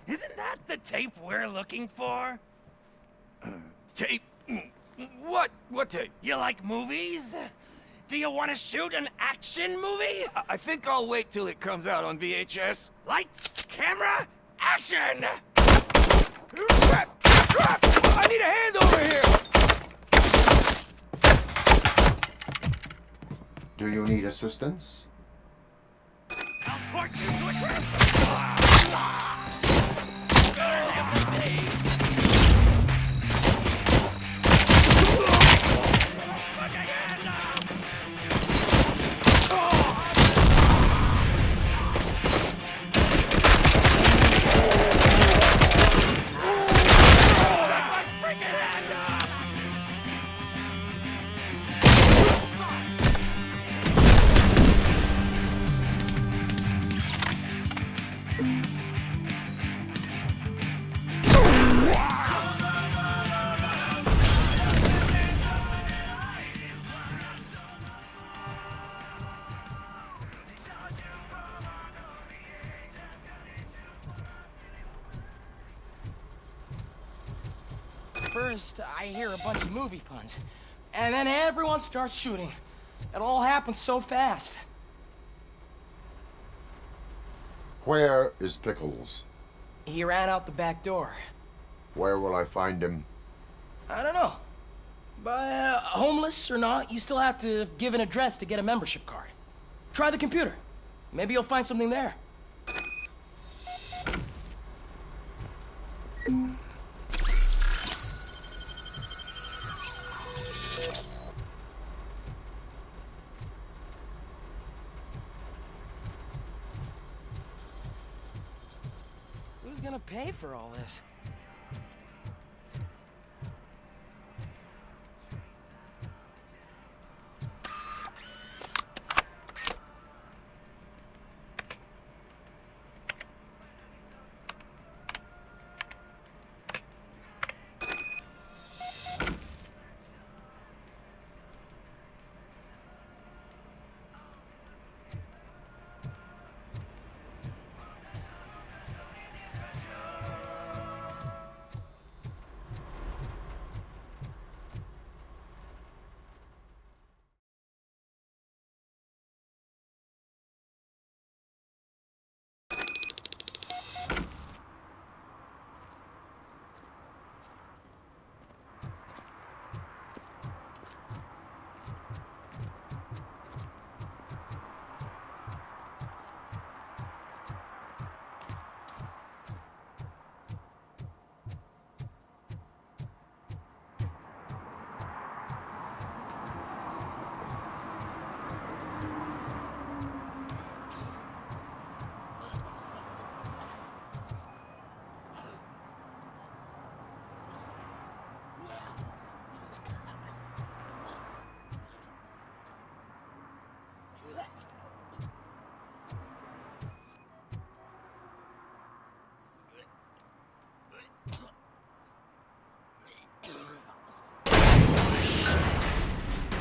Isn't that the tape we're looking for? Tape? What? What tape? You like movies? Do you want to shoot an action movie? I think I'll wait till it comes out on VHS. Lights, camera, action! Crap! Crap! I need a hand over here! Do you need assistance? I'll torch you to a crisp! First, I hear a bunch of movie puns, and then everyone starts shooting. It all happens so fast. Where is Pickles? He ran out the back door. Where will I find him? I don't know. But homeless or not, you still have to give an address to get a membership card. Try the computer. Maybe you'll find something there. Who's gonna pay for all this?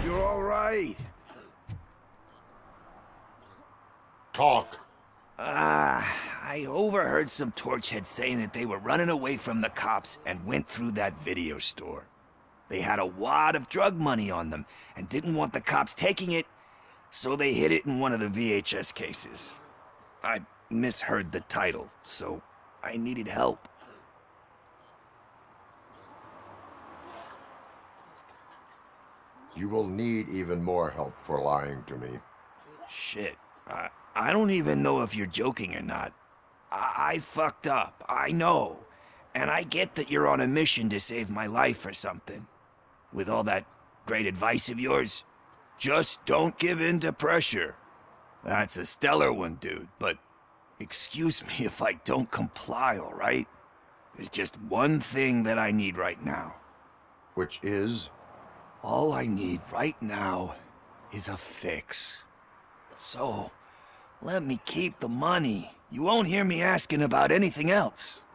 You're all right. Talk. I overheard some torchheads saying that they were running away from the cops and went through that video store. They had a wad of drug money on them and didn't want the cops taking it, so they hid it in one of the VHS cases. I misheard the title, so I needed help. You will need even more help for lying to me. Shit. I don't even know if you're joking or not. I fucked up, I know. And I get that you're on a mission to save my life or something. With all that great advice of yours, just don't give in to pressure. That's a stellar one, dude, but excuse me if I don't comply, all right? There's just one thing that I need right now. Which is? All I need right now is a fix. So, let me keep the money. You won't hear me asking about anything else.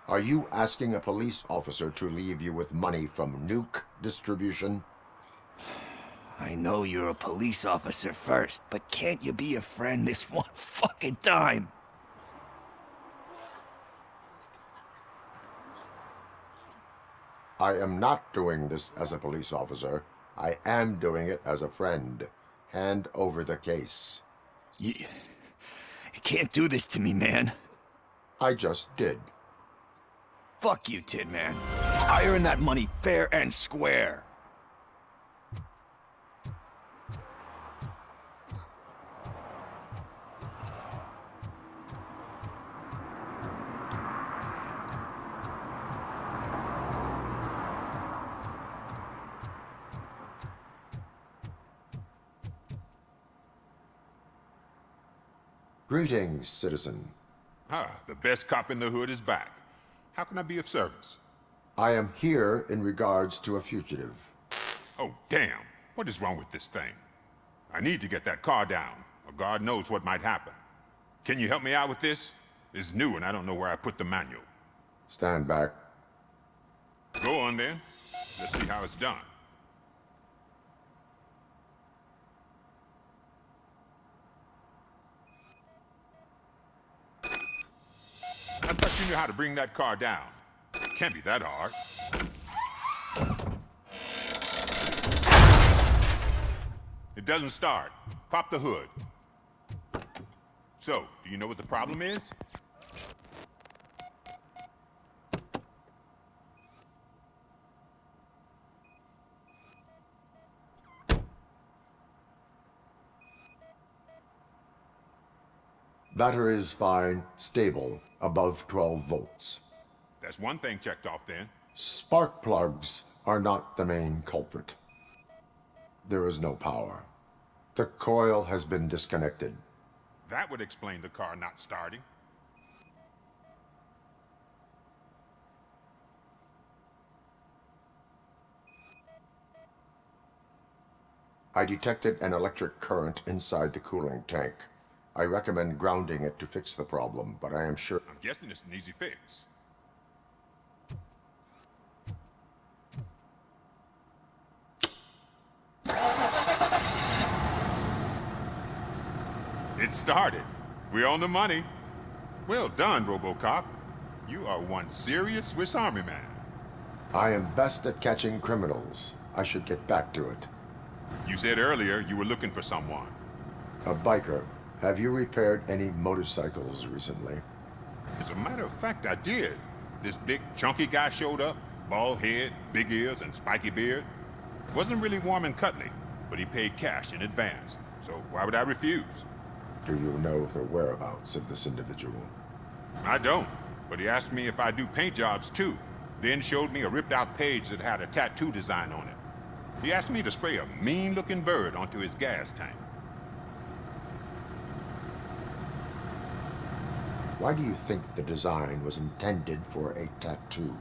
Are you asking a police officer to leave you with money from nuke distribution? I know you're a police officer first, but can't you be a friend this one fucking time? I am not doing this as a police officer. I am doing it as a friend. Hand over the case. You can't do this to me, man. I just did. Fuck you, Tin Man. I earned that money fair and square. Greetings, citizen. The best cop in the hood is back. How can I be of service? I am here in regards to a fugitive. Oh, damn. What is wrong with this thing? I need to get that car down, or God knows what might happen. Can you help me out with this? It's new and I don't know where I put the manual. Stand back. Go on then. Let's see how it's done. I thought you knew how to bring that car down. Can't be that hard. It doesn't start. Pop the hood. So, do you know what the problem is? Battery is fine, stable, above 12 volts. That's one thing checked off then. Spark plugs are not the main culprit. There is no power. The coil has been disconnected. That would explain the car not starting. I detected an electric current inside the cooling tank. I recommend grounding it to fix the problem, but I am sure... I'm guessing it's an easy fix. It started. We're on the money. Well done, Robocop. You are one serious Swiss Army man. I am best at catching criminals. I should get back to it. You said earlier you were looking for someone. A biker. Have you repaired any motorcycles recently? As a matter of fact, I did. This big, chunky guy showed up. Bald head, big ears, and spiky beard. Wasn't really warm and cuddly, but he paid cash in advance. So why would I refuse? Do you know the whereabouts of this individual? I don't, but he asked me if I do paint jobs too. Then showed me a ripped-out page that had a tattoo design on it. He asked me to spray a mean-looking bird onto his gas tank. Why do you think the design was intended for a tattoo?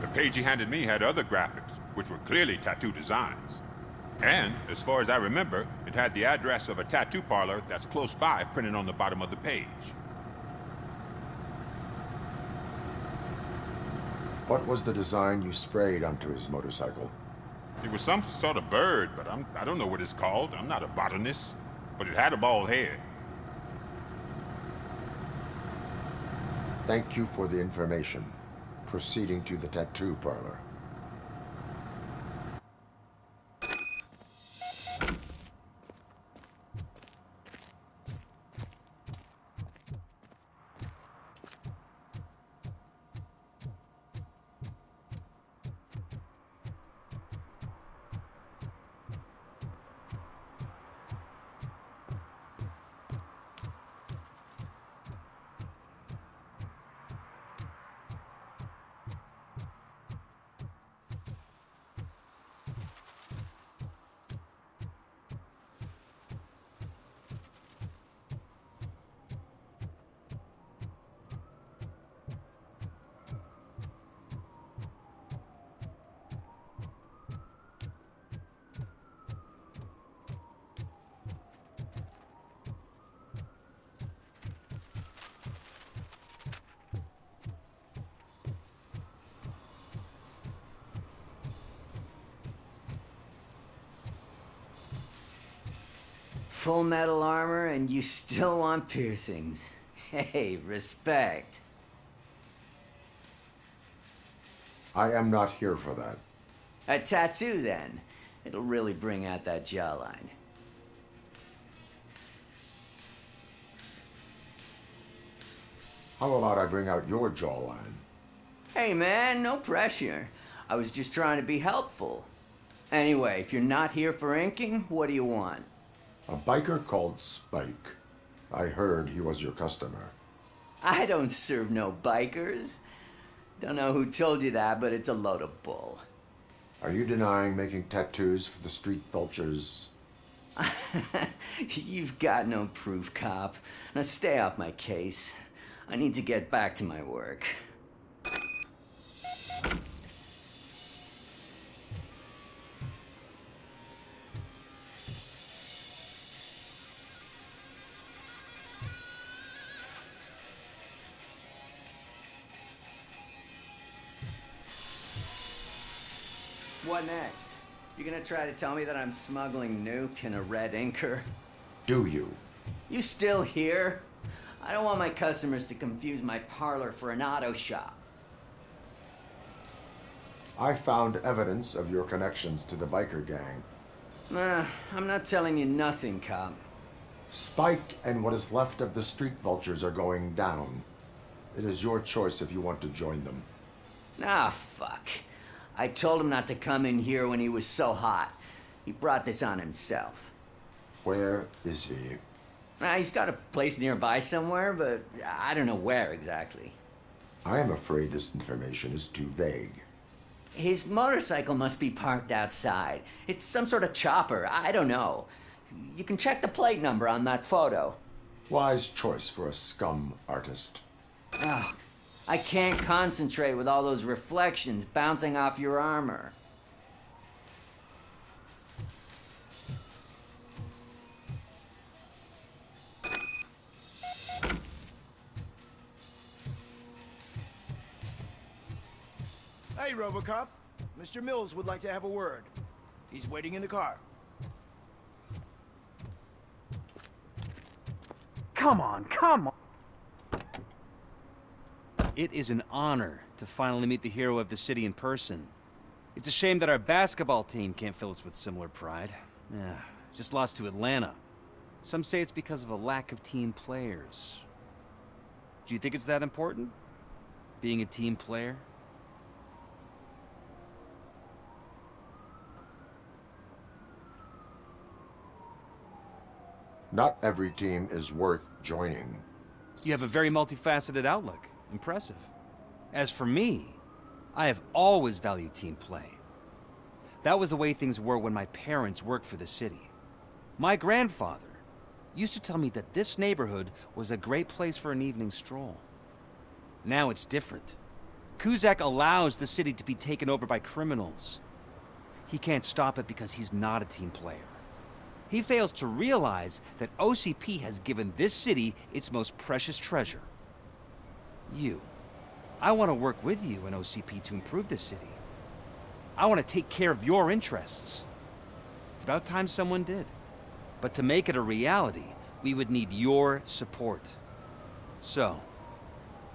The page he handed me had other graphics, which were clearly tattoo designs. And, as far as I remember, it had the address of a tattoo parlor that's close by printed on the bottom of the page. What was the design you sprayed onto his motorcycle? It was some sort of bird, but I don't know what it's called. I'm not a botanist. But it had a bald head. Thank you for the information. Proceeding to the tattoo parlor. Full metal armor and you still want piercings. Hey, respect. I am not here for that. A tattoo, then. It'll really bring out that jawline. How about I bring out your jawline? Hey, man, no pressure. I was just trying to be helpful. Anyway, if you're not here for inking, what do you want? A biker called Spike. I heard he was your customer. I don't serve no bikers. Don't know who told you that, but it's a load of bull. Are you denying making tattoos for the street vultures? You've got no proof, cop. Now stay off my case. I need to get back to my work. What next? You gonna try to tell me that I'm smuggling nuke in a red inker? Do you? You still here? I don't want my customers to confuse my parlor for an auto shop. I found evidence of your connections to the biker gang. Nah, I'm not telling you nothing, cop. Spike and what is left of the street vultures are going down. It is your choice if you want to join them. Ah, fuck. I told him not to come in here when he was so hot. He brought this on himself. Where is he? He's got a place nearby somewhere, but I don't know where exactly. I am afraid this information is too vague. His motorcycle must be parked outside. It's some sort of chopper. I don't know. You can check the plate number on that photo. Wise choice for a scum artist. Ugh. I can't concentrate with all those reflections bouncing off your armor. Hey, Robocop. Mr. Mills would like to have a word. He's waiting in the car. Come on, come on! It is an honor to finally meet the hero of the city in person. It's a shame that our basketball team can't fill us with similar pride. Yeah, just lost to Atlanta. Some say it's because of a lack of team players. Do you think it's that important? Being a team player? Not every team is worth joining. You have a very multifaceted outlook. Impressive. As for me, I have always valued team play. That was the way things were when my parents worked for the city. My grandfather used to tell me that this neighborhood was a great place for an evening stroll. Now it's different. Kuzak allows the city to be taken over by criminals. He can't stop it because he's not a team player. He fails to realize that OCP has given this city its most precious treasure. You. I want to work with you and OCP to improve this city. I want to take care of your interests. It's about time someone did. But to make it a reality, we would need your support. So,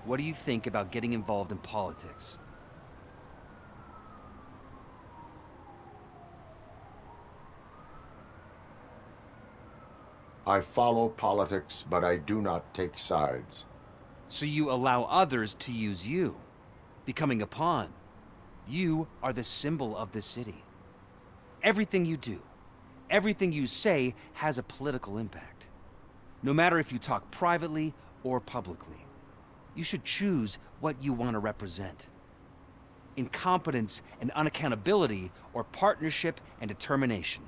what do you think about getting involved in politics? I follow politics, but I do not take sides. So you allow others to use you, becoming a pawn. You are the symbol of the city. Everything you do, everything you say has a political impact. No matter if you talk privately or publicly. You should choose what you want to represent. Incompetence and unaccountability, or partnership and determination.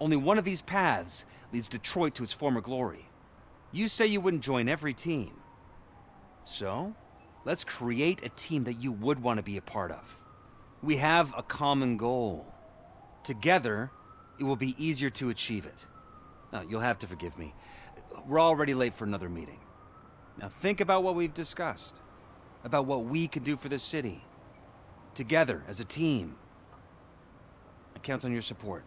Only one of these paths leads Detroit to its former glory. You say you wouldn't join every team. So, let's create a team that you would want to be a part of. We have a common goal. Together, it will be easier to achieve it. Now, you'll have to forgive me. We're already late for another meeting. Now think about what we've discussed. About what we can do for the city. Together, as a team. I count on your support.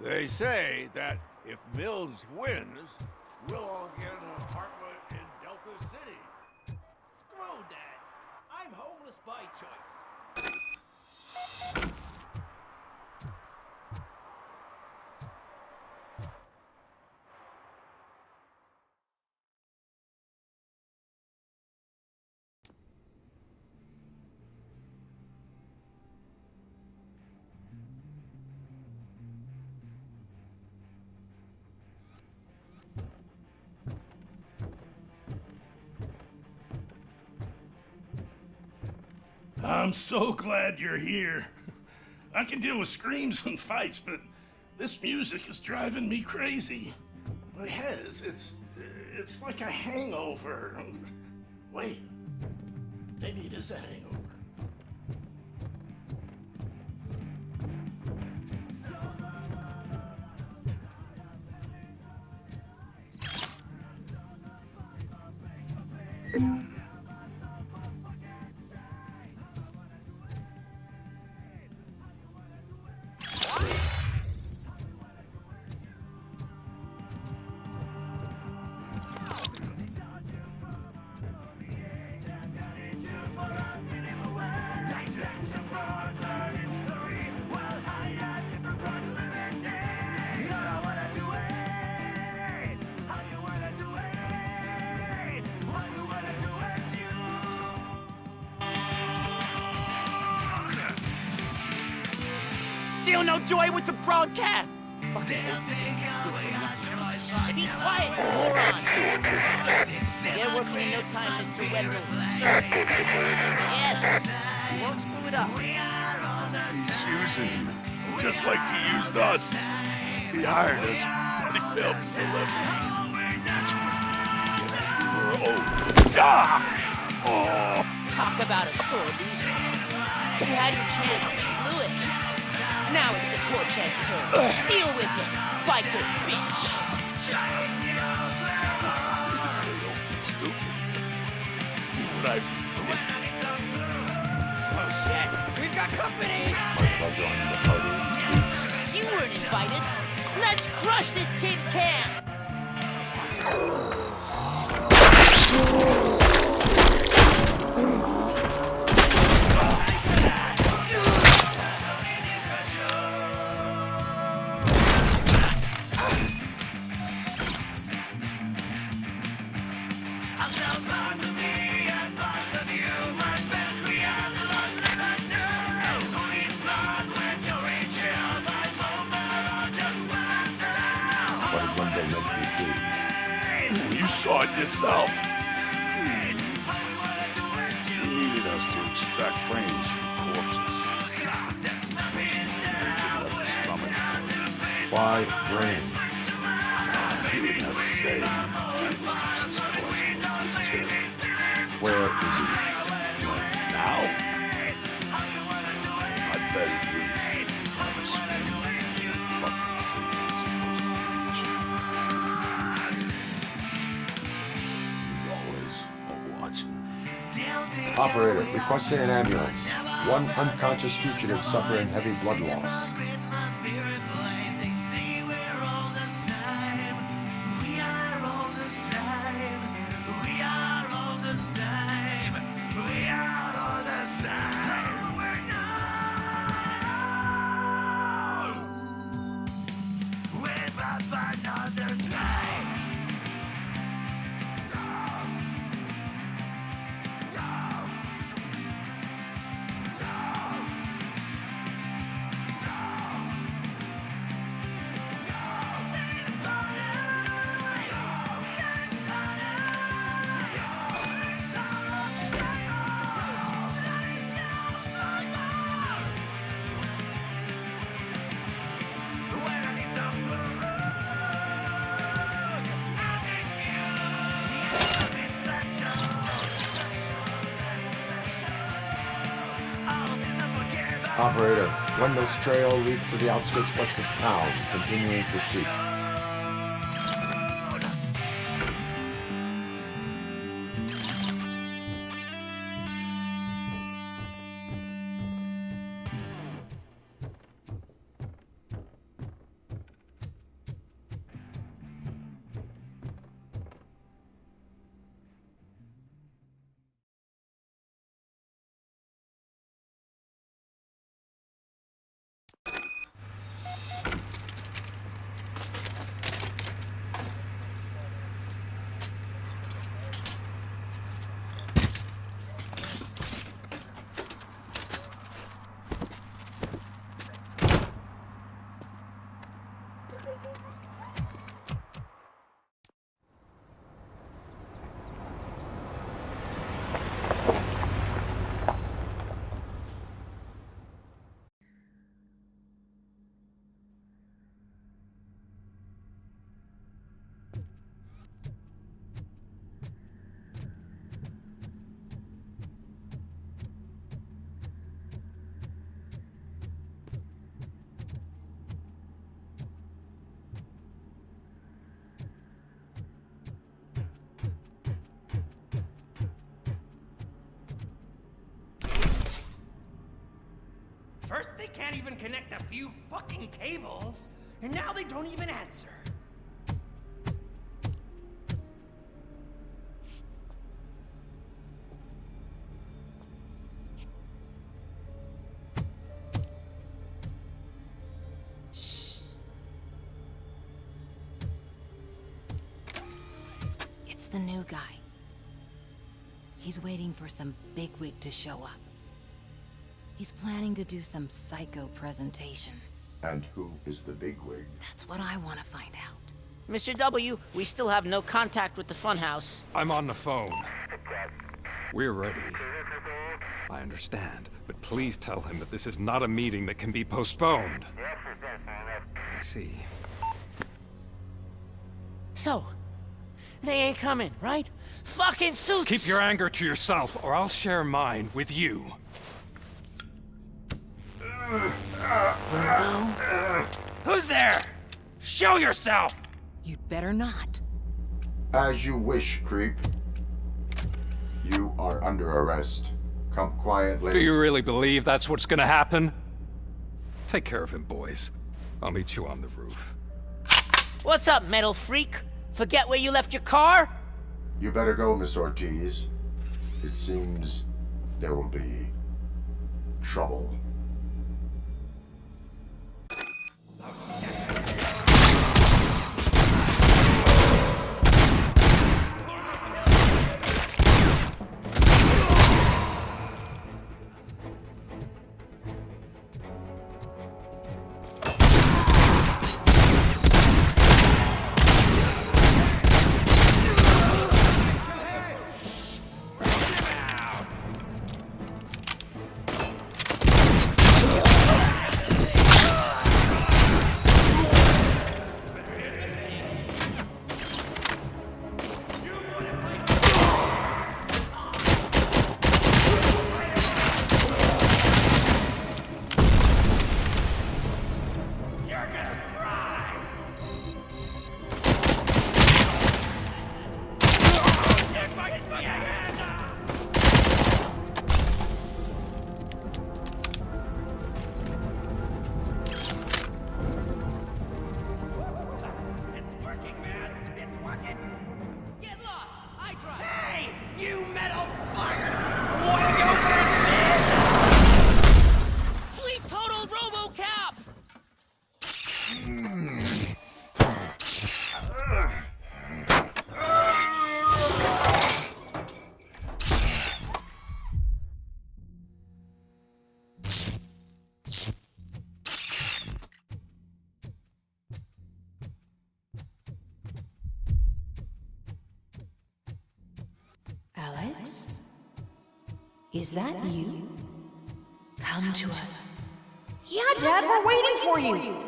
They say that if Mills wins, we'll all get an apartment in Delta City. Screw that. I'm homeless by choice. I'm so glad you're here. I can deal with screams and fights, but this music is driving me crazy. My head it's like a hangover. Wait, maybe it is a hangover. Still no joy with the broadcast! Fucking be quiet, you moron! Get working in no time, Mr. Wendell. Sir. Yes! You won't screw it up. He's using you, just like he used us. He hired us, but he failed to deliver. That's when we were old. Talk about a sore loser. You had your chance and you blew it. Now it's the Torchhead's turn. Deal with it, biker bitch. Stupid. What Oh shit, we've got company! You weren't invited. Let's crush this tin can! You saw it yourself. He needed us to extract brains from corpses. Why brains? He would never say. Wendell keeps his cards close to his chest. Where is he? Now? I bet he'd be in front of a screen. Fucking serious. Operator, requesting an ambulance. One unconscious fugitive suffering heavy blood loss. Operator, Wendell's trail leads to the outskirts west of town, continuing pursuit. They can't even connect a few fucking cables, and now they don't even answer. It's the new guy. He's waiting for some bigwig to show up. He's planning to do some psycho presentation. And who is the bigwig? That's what I want to find out. Mr. W, we still have no contact with the funhouse. I'm on the phone. We're ready. I understand, but please tell him that this is not a meeting that can be postponed. I see. So, they ain't coming, right? Fucking suits! Keep your anger to yourself, or I'll share mine with you. Who's there? Show yourself! You'd better not. As you wish, creep. You are under arrest. Come quietly. Do you really believe that's what's gonna happen? Take care of him, boys. I'll meet you on the roof. What's up, metal freak? Forget where you left your car? You better go, Miss Ortiz. It seems there will be trouble. You metal fucker! Wanna go first, man? We total Robocop! Alex? Is that you? Come to us. Yeah, Dad, we're waiting for you.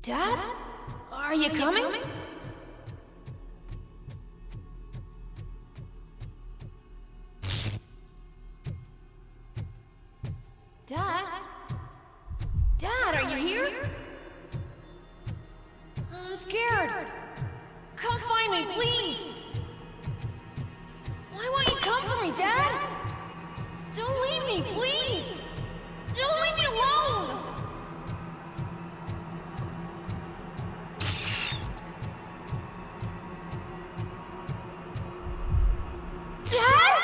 Dad? Are you coming? Dad? Dad, are you here? I'm scared. Come find me, please. Why won't you come for me, Dad? Don't leave me, please. Don't leave me alone. Dad?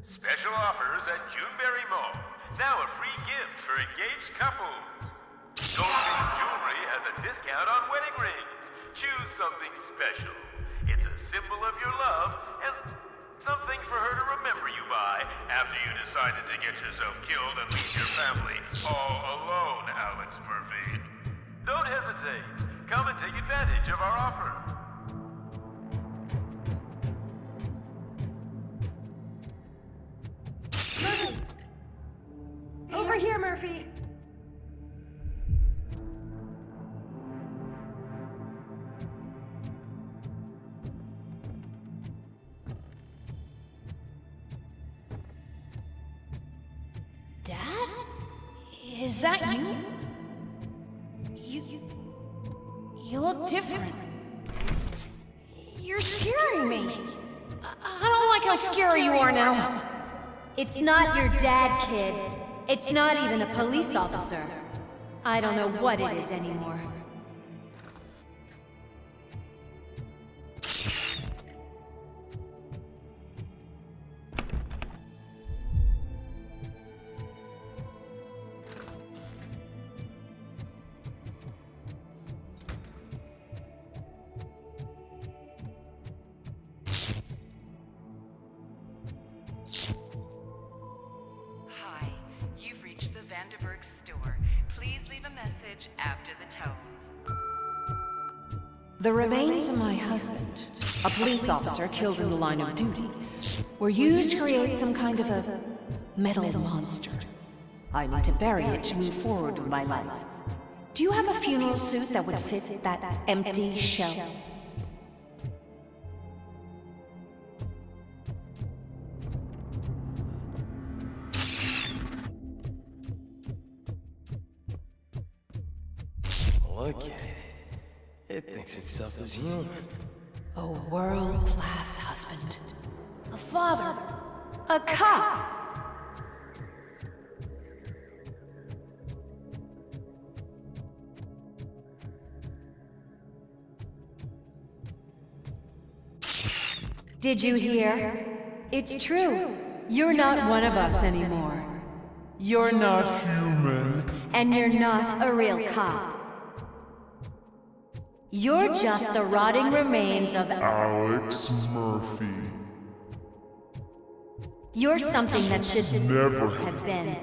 Special offers at Juneberry Mall. Now a free gift for engaged couples. Goldstein Jewelry has a discount on wedding rings. Choose something special. It's a symbol of your love and something for her to remember you by after you decided to get yourself killed and leave your family all alone, Alex Murphy. Don't hesitate. Come and take advantage of our offer. Murphy! Over here, Murphy! Dad? Is that you? You look different. You're scaring me. I don't like how scary you are now. It's not your dad, kid. It's not even a police officer. I don't know what it is anymore. Hi, you've reached the Vanderburg store. Please leave a message after the tone. The remains of my husband, a police officer killed in the line of duty, were used to create some kind of a metal monster. I need to bury it to move forward with my life. Do you have a funeral suit that would fit that empty shell? Look at it. It thinks itself as human. A world-class husband. A father. A cop! Did you hear? It's true. You're not one of us anymore. You're not human. And you're not a real cop. You're just the rotting remains of Alex Murphy. You're something that should Never have been.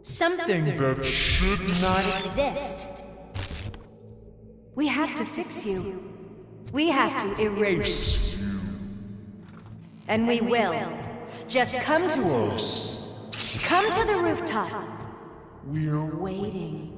Something that should not exist. We have to fix you. We have to erase you. And we will. Just come to us. Come to the rooftop. We're waiting.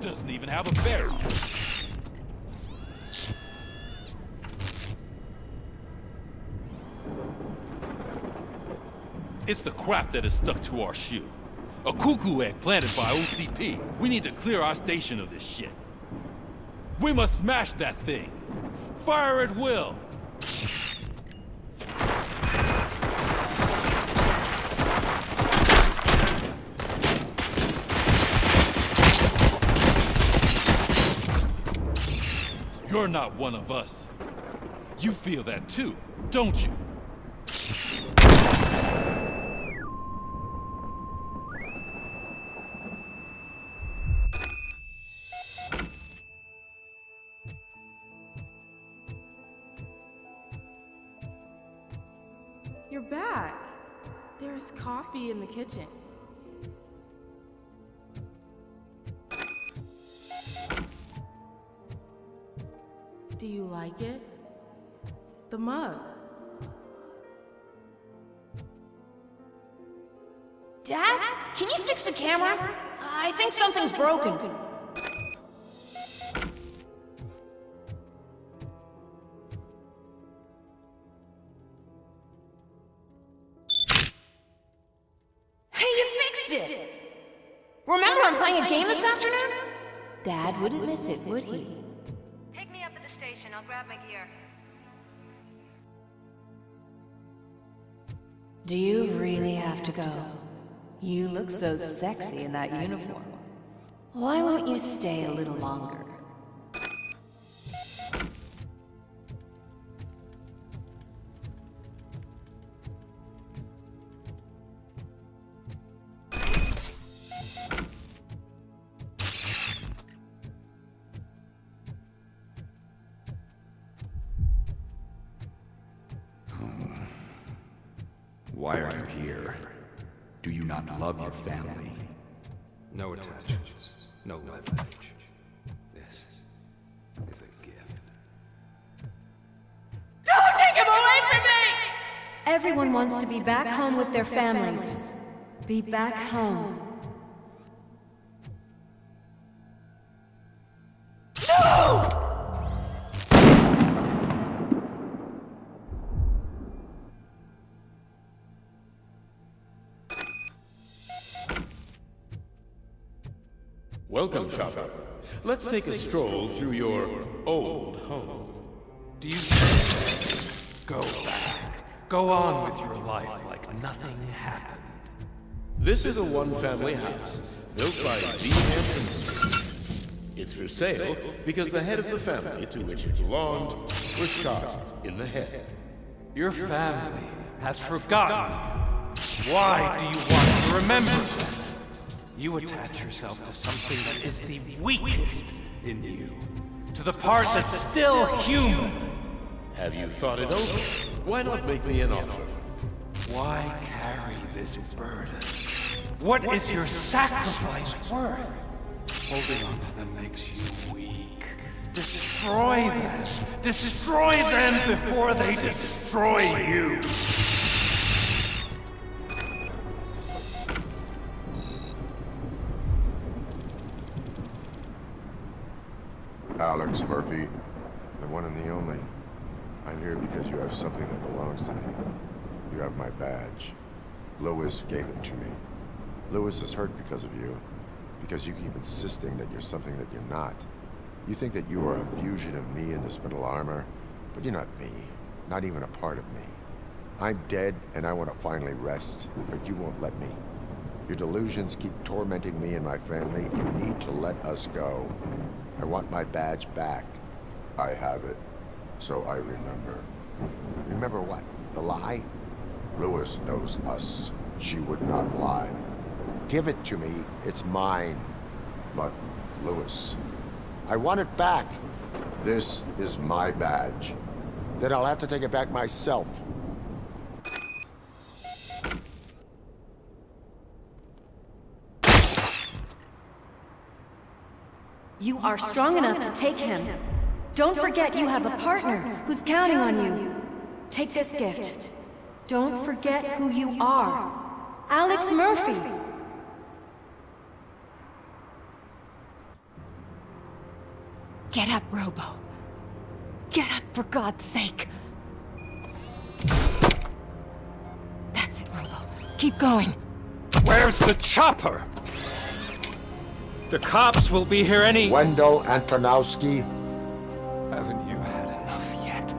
Doesn't even have a barrel. It's the crap that is stuck to our shoe. A cuckoo egg planted by OCP. We need to clear our station of this shit. We must smash that thing. Fire at will. You're not one of us. You feel that too, don't you? You're back. There's coffee in the kitchen. Do you like it? The mug. Dad? Can you fix the camera? I think something's broken. Hey, you fixed it! Remember I'm playing a game this afternoon? Dad wouldn't miss it, would he? Pick me up at the station. I'll grab my gear. Do you really have to go? You look so sexy in that uniform. Why won't you stay a little longer? Why are you here? Do you not love your family? No attachments, no leverage. This is a gift. Don't take him away from me! Everyone wants to be back home with their families. Be back home. No! Welcome, shopper. Let's take a stroll through your old home. Do you... Go back. Go on with your life like nothing happened. This is a one-family house built by Z. Hampton. It's for sale because the head of the family to which it belonged was shot in the head. Your family has forgotten you. Why do you want to remember that? You attach yourself to something that is the weakest in you. To the part that's still human. Have you thought it over? Why not make me an offer? Why carry this burden? What is your sacrifice worth? Holding on to them makes you weak. Destroy them. Destroy them before they destroy you. Alex Murphy, the one and the only. I'm here because you have something that belongs to me. You have my badge. Lewis gave it to me. Lewis is hurt because of you. Because you keep insisting that you're something that you're not. You think that you are a fusion of me in this metal armor, but you're not me. Not even a part of me. I'm dead, and I want to finally rest, but you won't let me. Your delusions keep tormenting me and my family. You need to let us go. I want my badge back. I have it, so I remember. Remember what? The lie? Lewis knows us. She would not lie. Give it to me. It's mine. But, Lewis, I want it back. This is my badge. Then I'll have to take it back myself. You are strong enough to take him. Don't forget you have a partner who's counting on you. Take this gift. Don't forget who you are. Alex Murphy. Get up, Robo. Get up, for God's sake. That's it, Robo. Keep going. Where's the chopper? The cops will be here any... Wendell Antonowski. Haven't you had enough yet?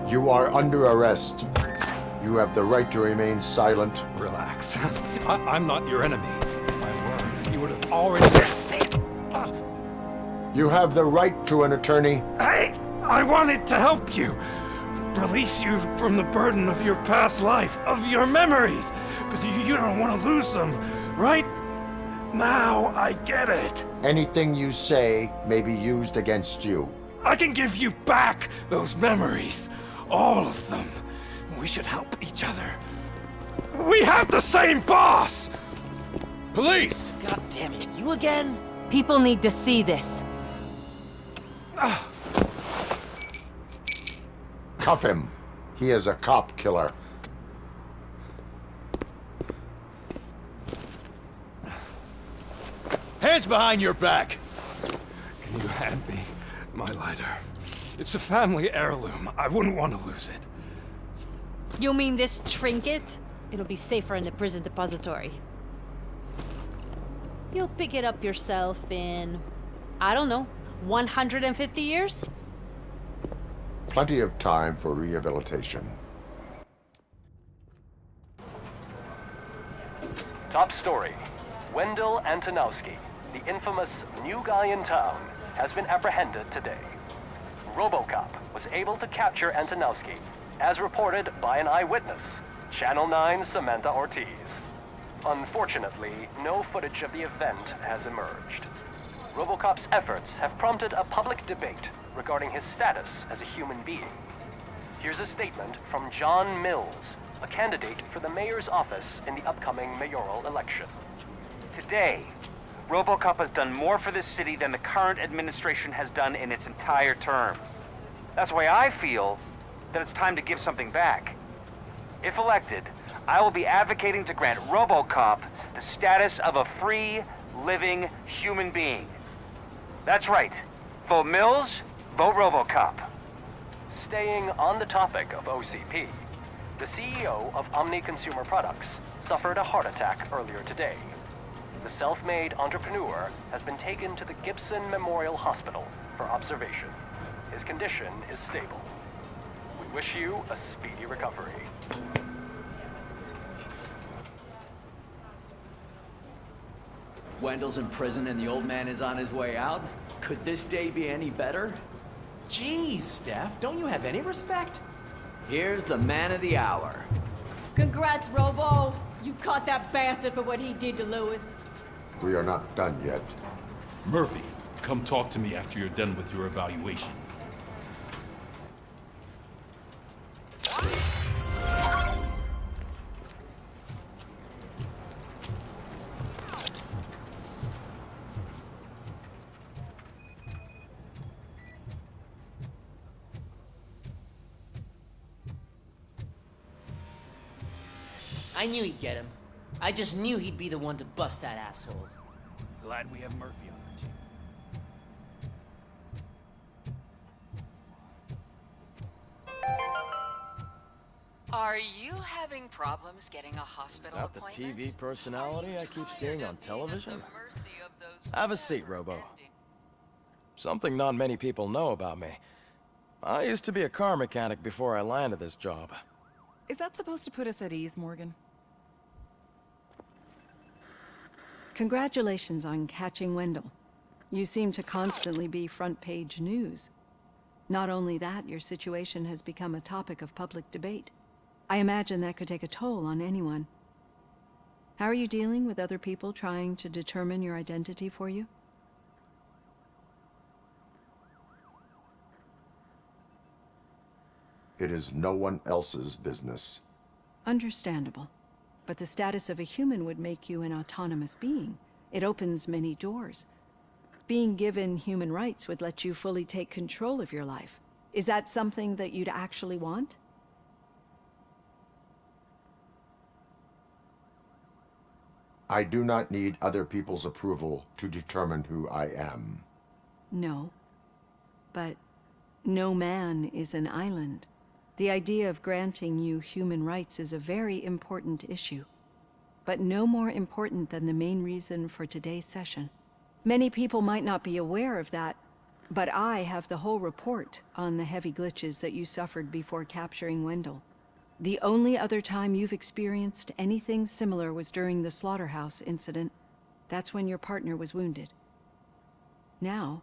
You are under arrest. You have the right to remain silent. Relax. I'm not your enemy. If I were, you would have already... You have the right to an attorney. Hey! I wanted to help you. Release you from the burden of your past life, of your memories. But you don't want to lose them, right? Now I get it. Anything you say may be used against you. I can give you back those memories. All of them. We should help each other. We have the same boss! Police! God damn it, you again? People need to see this. Cuff him. He is a cop killer. Hands behind your back! Can you hand me my lighter? It's a family heirloom. I wouldn't want to lose it. You mean this trinket? It'll be safer in the prison depository. You'll pick it up yourself in, I don't know, 150 years? Plenty of time for rehabilitation. Top story. Wendell Antonowski, the infamous new guy in town, has been apprehended today. Robocop was able to capture Antonowski, as reported by an eyewitness, Channel 9's Samantha Ortiz. Unfortunately, no footage of the event has emerged. Robocop's efforts have prompted a public debate regarding his status as a human being. Here's a statement from John Mills, a candidate for the mayor's office in the upcoming mayoral election. Today, Robocop has done more for this city than the current administration has done in its entire term. That's why I feel that it's time to give something back. If elected, I will be advocating to grant Robocop the status of a free, living human being. That's right. Vote Mills, vote Robocop. Staying on the topic of OCP, the CEO of Omni Consumer Products suffered a heart attack earlier today. The self-made entrepreneur has been taken to the Gibson Memorial Hospital for observation. His condition is stable. We wish you a speedy recovery. Wendell's in prison and the old man is on his way out? Could this day be any better? Jeez, Steph, don't you have any respect? Here's the man of the hour. Congrats, Robo. You caught that bastard for what he did to Lewis. We are not done yet. Murphy, come talk to me after you're done with your evaluation. I knew he'd get him. I just knew he'd be the one to bust that asshole. Glad we have Murphy on our team. Are you having problems getting a hospital Not the appointment? TV personality I keep seeing on television? Have a seat, Robo. Something not many people know about me. I used to be a car mechanic before I landed this job. Is that supposed to put us at ease, Morgan? Congratulations on catching Wendell. You seem to constantly be front-page news. Not only that, your situation has become a topic of public debate. I imagine that could take a toll on anyone. How are you dealing with other people trying to determine your identity for you? It is no one else's business. Understandable. But the status of a human would make you an autonomous being. It opens many doors. Being given human rights would let you fully take control of your life. Is that something that you'd actually want? I do not need other people's approval to determine who I am. No. But no man is an island. The idea of granting you human rights is a very important issue, but no more important than the main reason for today's session. Many people might not be aware of that, but I have the whole report on the heavy glitches that you suffered before capturing Wendell. The only other time you've experienced anything similar was during the slaughterhouse incident. That's when your partner was wounded. Now,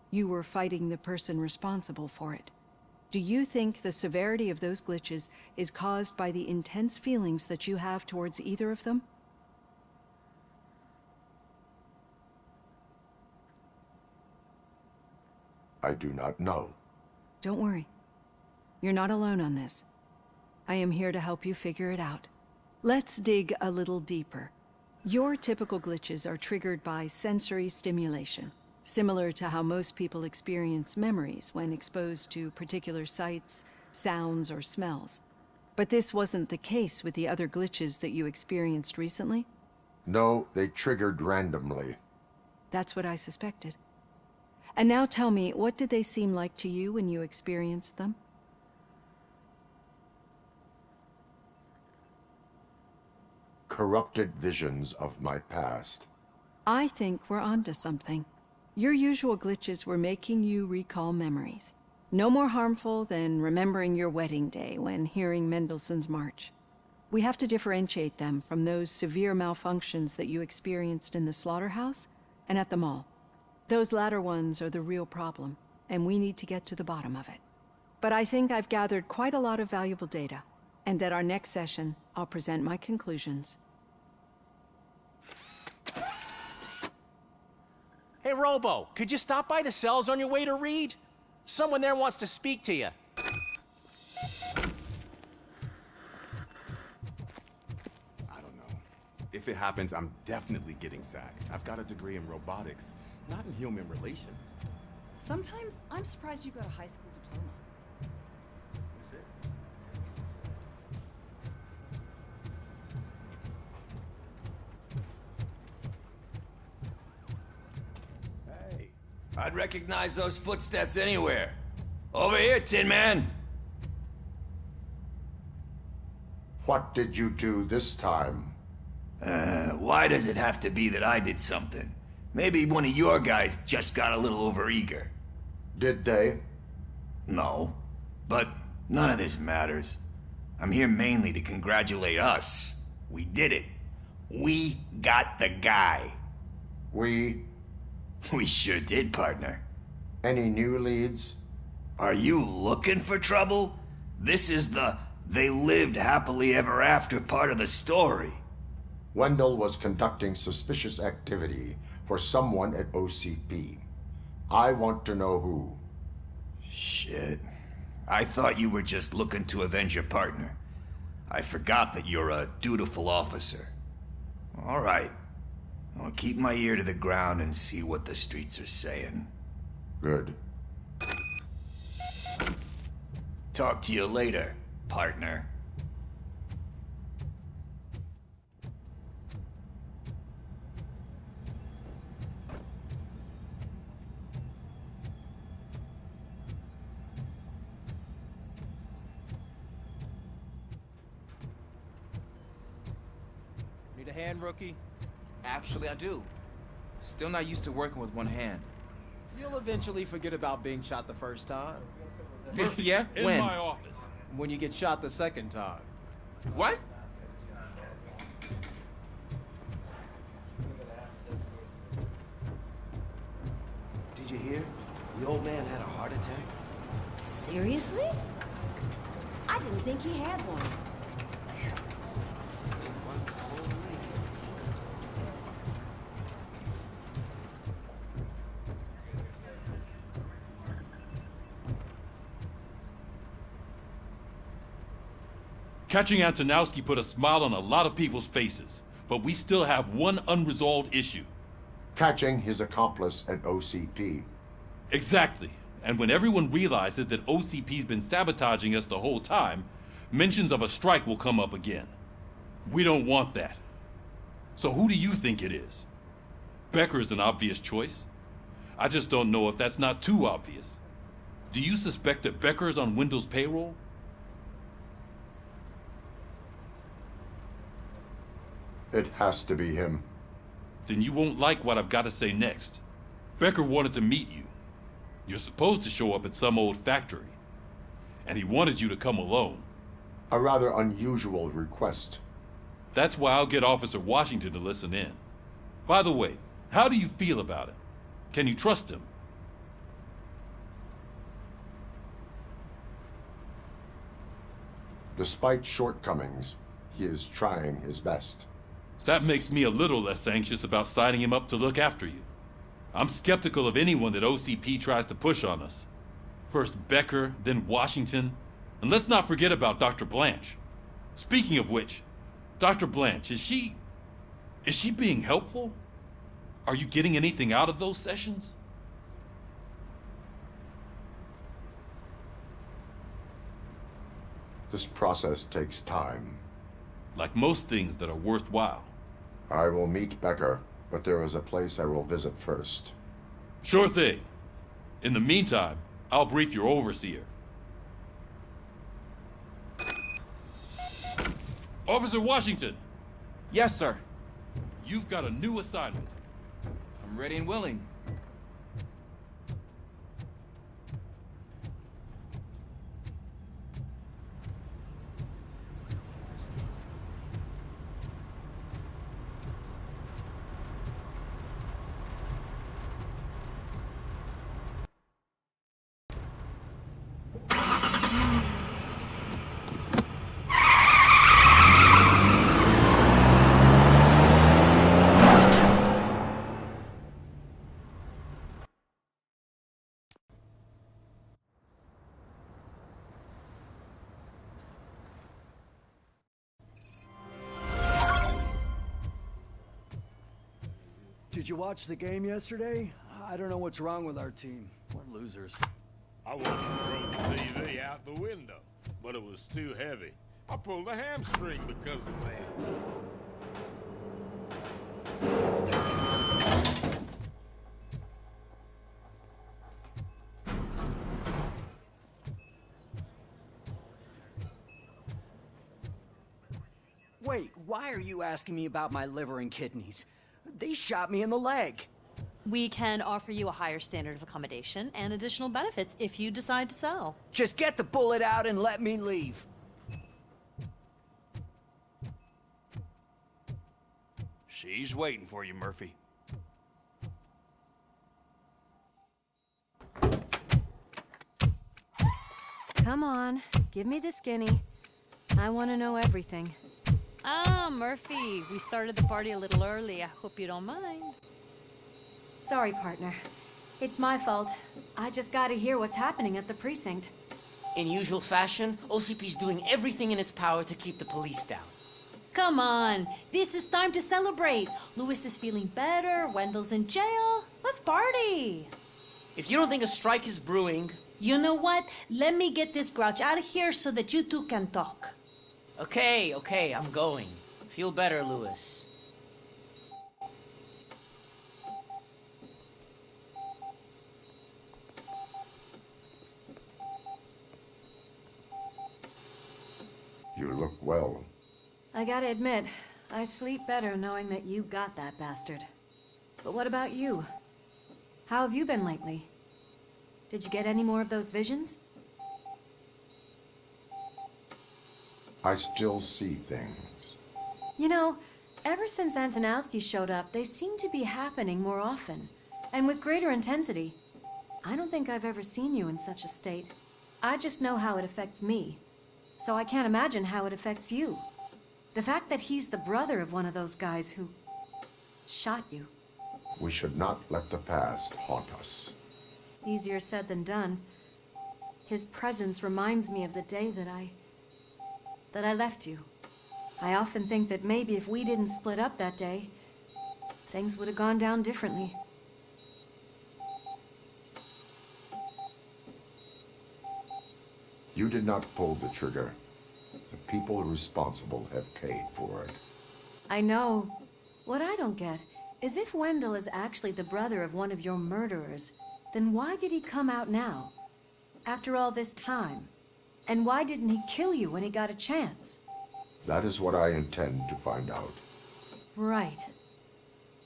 you were fighting the person responsible for it. Do you think the severity of those glitches is caused by the intense feelings that you have towards either of them? I do not know. Don't worry. You're not alone on this. I am here to help you figure it out. Let's dig a little deeper. Your typical glitches are triggered by sensory stimulation, similar to how most people experience memories when exposed to particular sights, sounds, or smells. But this wasn't the case with the other glitches that you experienced recently? No, they triggered randomly. That's what I suspected. And now tell me, what did they seem like to you when you experienced them? Corrupted visions of my past. I think we're onto something. Your usual glitches were making you recall memories. No more harmful than remembering your wedding day when hearing Mendelssohn's March. We have to differentiate them from those severe malfunctions that you experienced in the slaughterhouse and at the mall. Those latter ones are the real problem, and we need to get to the bottom of it. But I think I've gathered quite a lot of valuable data, and at our next session, I'll present my conclusions. Hey, Robo, could you stop by the cells on your way to Reed? Someone there wants to speak to you. If it happens, I'm definitely getting sacked. I've got a degree in robotics, not in human relations. Sometimes I'm surprised you got a high school diploma. Hey, I'd recognize those footsteps anywhere. Over here, Tin Man. What did you do this time? Why does it have to be that I did something? Maybe one of your guys just got a little overeager. Did they? No, but none of this matters. I'm here mainly to congratulate us. We did it. We got the guy. We sure did, partner. Any new leads? Are you looking for trouble? This is the "they lived happily ever after" part of the story. Wendell was conducting suspicious activity for someone at OCP. I want to know who. Shit. I thought you were just looking to avenge your partner. I forgot that you're a dutiful officer. All right. I'll keep my ear to the ground and see what the streets are saying. Good. Talk to you later, partner. Need a hand, rookie? Actually, I do. Still not used to working with one hand. You'll eventually forget about being shot the first time. Yeah? In When? my office. When you get shot the second time. What? Did you hear? The old man had a heart attack. Seriously? I didn't think he had one. Catching Antonowski put a smile on a lot of people's faces, but we still have one unresolved issue. Catching his accomplice at OCP. Exactly. And when everyone realizes that OCP's been sabotaging us the whole time, mentions of a strike will come up again. We don't want that. So who do you think it is? Becker's an obvious choice. I just don't know if that's not too obvious. Do you suspect that Becker's on Wendell's payroll? It has to be him. Then you won't like what I've got to say next. Becker wanted to meet you. You're supposed to show up at some old factory. And he wanted you to come alone. A rather unusual request. That's why I'll get Officer Washington to listen in. By the way, how do you feel about him? Can you trust him? Despite shortcomings, he is trying his best. That makes me a little less anxious about signing him up to look after you. I'm skeptical of anyone that OCP tries to push on us. First Becker, then Washington, and let's not forget about Dr. Blanche. Speaking of which, Dr. Blanche, is she being helpful? Are you getting anything out of those sessions? This process takes time. Like most things that are worthwhile. I will meet Becker but there is a place I will visit first. Sure thing. In the meantime, I'll brief your overseer. Officer Washington! Yes, sir. You've got a new assignment. I'm ready and willing. Did you watch the game yesterday? I don't know what's wrong with our team. We're losers. I wanted to throw the TV out the window, but it was too heavy. I pulled a hamstring because of that. Wait, why are you asking me about my liver and kidneys? They shot me in the leg. We can offer you a higher standard of accommodation and additional benefits if you decide to sell. Just get the bullet out and let me leave. She's waiting for you, Murphy. Come on, give me the skinny. I want to know everything. Ah, Murphy, we started the party a little early. I hope you don't mind. Sorry, partner. It's my fault. I just gotta hear what's happening at the precinct. In usual fashion, OCP's doing everything in its power to keep the police down. Come on, this is time to celebrate. Louis is feeling better, Wendell's in jail. Let's party. If you don't think a strike is brewing... You know what? Let me get this grouch out of here so that you two can talk. Okay, I'm going. Feel better, Louis. You look well. I gotta admit, I sleep better knowing that you got that bastard. But what about you? How have you been lately? Did you get any more of those visions? I still see things. You know, ever since Antonowski showed up, they seem to be happening more often, and with greater intensity. I don't think I've ever seen you in such a state. I just know how it affects me, so I can't imagine how it affects you. The fact that he's the brother of one of those guys who shot you. We should not let the past haunt us. Easier said than done. His presence reminds me of the day that I left you. I often think that maybe if we didn't split up that day, things would have gone down differently. You did not pull the trigger. The people responsible have paid for it. I know. What I don't get is if Wendell is actually the brother of one of your murderers, then why did he come out now? After all this time? And why didn't he kill you when he got a chance? That is what I intend to find out. Right.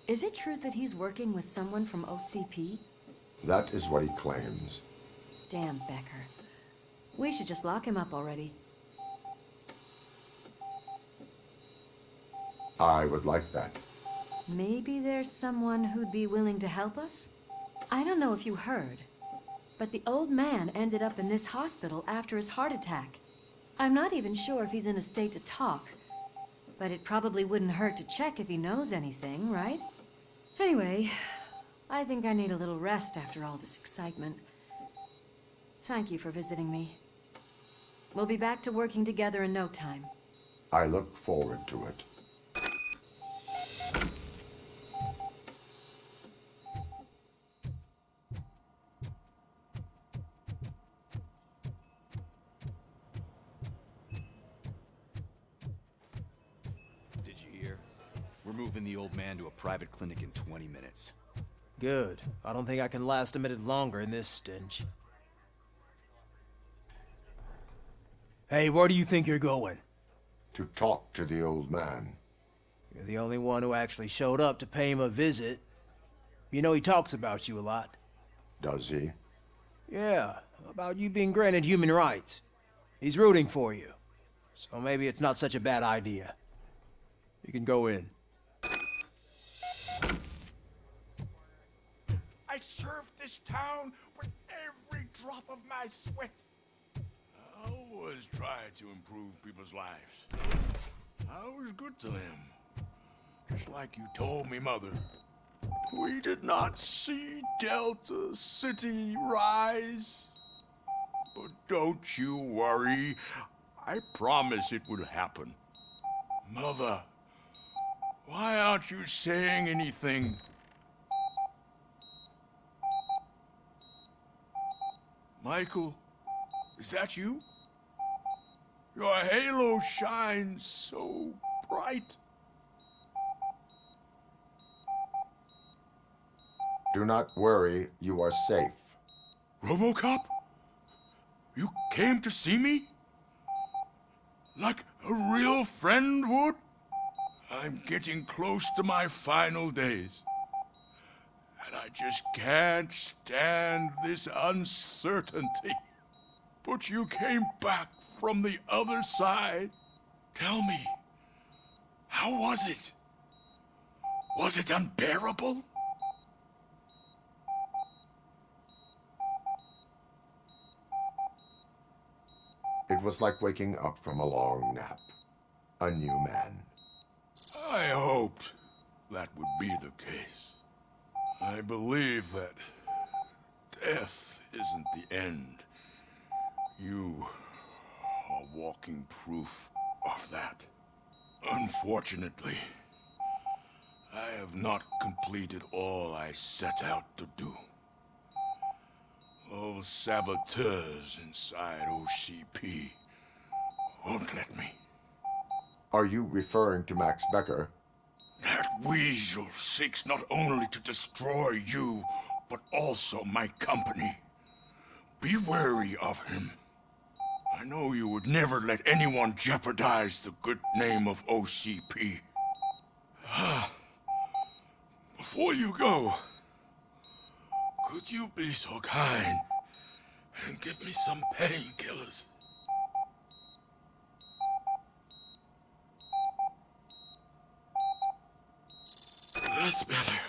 Is it true that he's working with someone from OCP? That is what he claims. Damn Becker. We should just lock him up already. I would like that. Maybe there's someone who'd be willing to help us? I don't know if you heard, but the old man ended up in this hospital after his heart attack. I'm not even sure if he's in a state to talk, but it probably wouldn't hurt to check if he knows anything, right? Anyway, I think I need a little rest after all this excitement. Thank you for visiting me. We'll be back to working together in no time. I look forward to it. We're moving the old man to a private clinic in 20 minutes. Good. I don't think I can last a minute longer in this stench. Hey, where do you think you're going? To talk to the old man. You're the only one who actually showed up to pay him a visit. You know he talks about you a lot. Does he? Yeah, about you being granted human rights. He's rooting for you. So maybe it's not such a bad idea. You can go in. I served this town with every drop of my sweat. I always tried to improve people's lives. I was good to them. Just like you told me, Mother. We did not see Delta City rise. But don't you worry. I promise it will happen. Mother, why aren't you saying anything? Michael, is that you? Your halo shines so bright. Do not worry, you are safe. Robocop? You came to see me? Like a real friend would? I'm getting close to my final days. And I just can't stand this uncertainty. But you came back from the other side. Tell me, how was it? Was it unbearable? It was like waking up from a long nap. A new man. I hoped that would be the case. I believe that death isn't the end. You are walking proof of that. Unfortunately, I have not completed all I set out to do. Those saboteurs inside OCP won't let me. Are you referring to Max Becker? That weasel seeks not only to destroy you, but also my company. Be wary of him. I know you would never let anyone jeopardize the good name of OCP. Before you go, could you be so kind and give me some painkillers? That's better.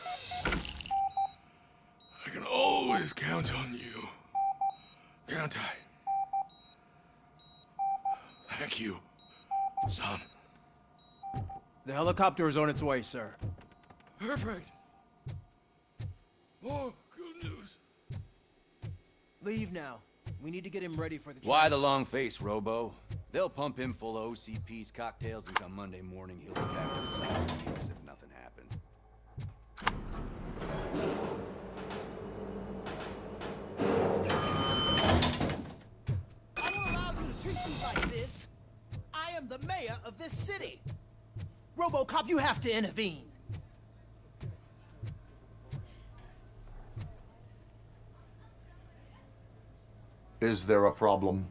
I can always count on you, can't I? Thank you, son. The helicopter is on its way, sir. Perfect. Oh, good news. Leave now. We need to get him ready for the Why the long face, Robo? They'll pump him full of OCP's cocktails, and come Monday morning, he'll be back to South as if nothing happened. I don't allow you to treat me like this. I am the mayor of this city. Robocop, you have to intervene. Is there a problem?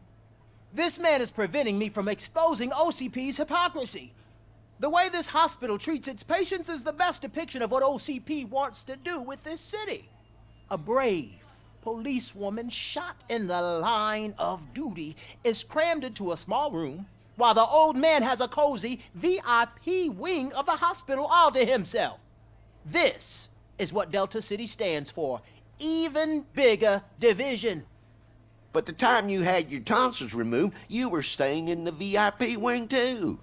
This man is preventing me from exposing OCP's hypocrisy. The way this hospital treats its patients is the best depiction of what OCP wants to do with this city. A brave policewoman shot in the line of duty is crammed into a small room, while the old man has a cozy VIP wing of the hospital all to himself. This is what Delta City stands for. Even bigger division. But the time you had your tonsils removed, you were staying in the VIP wing too.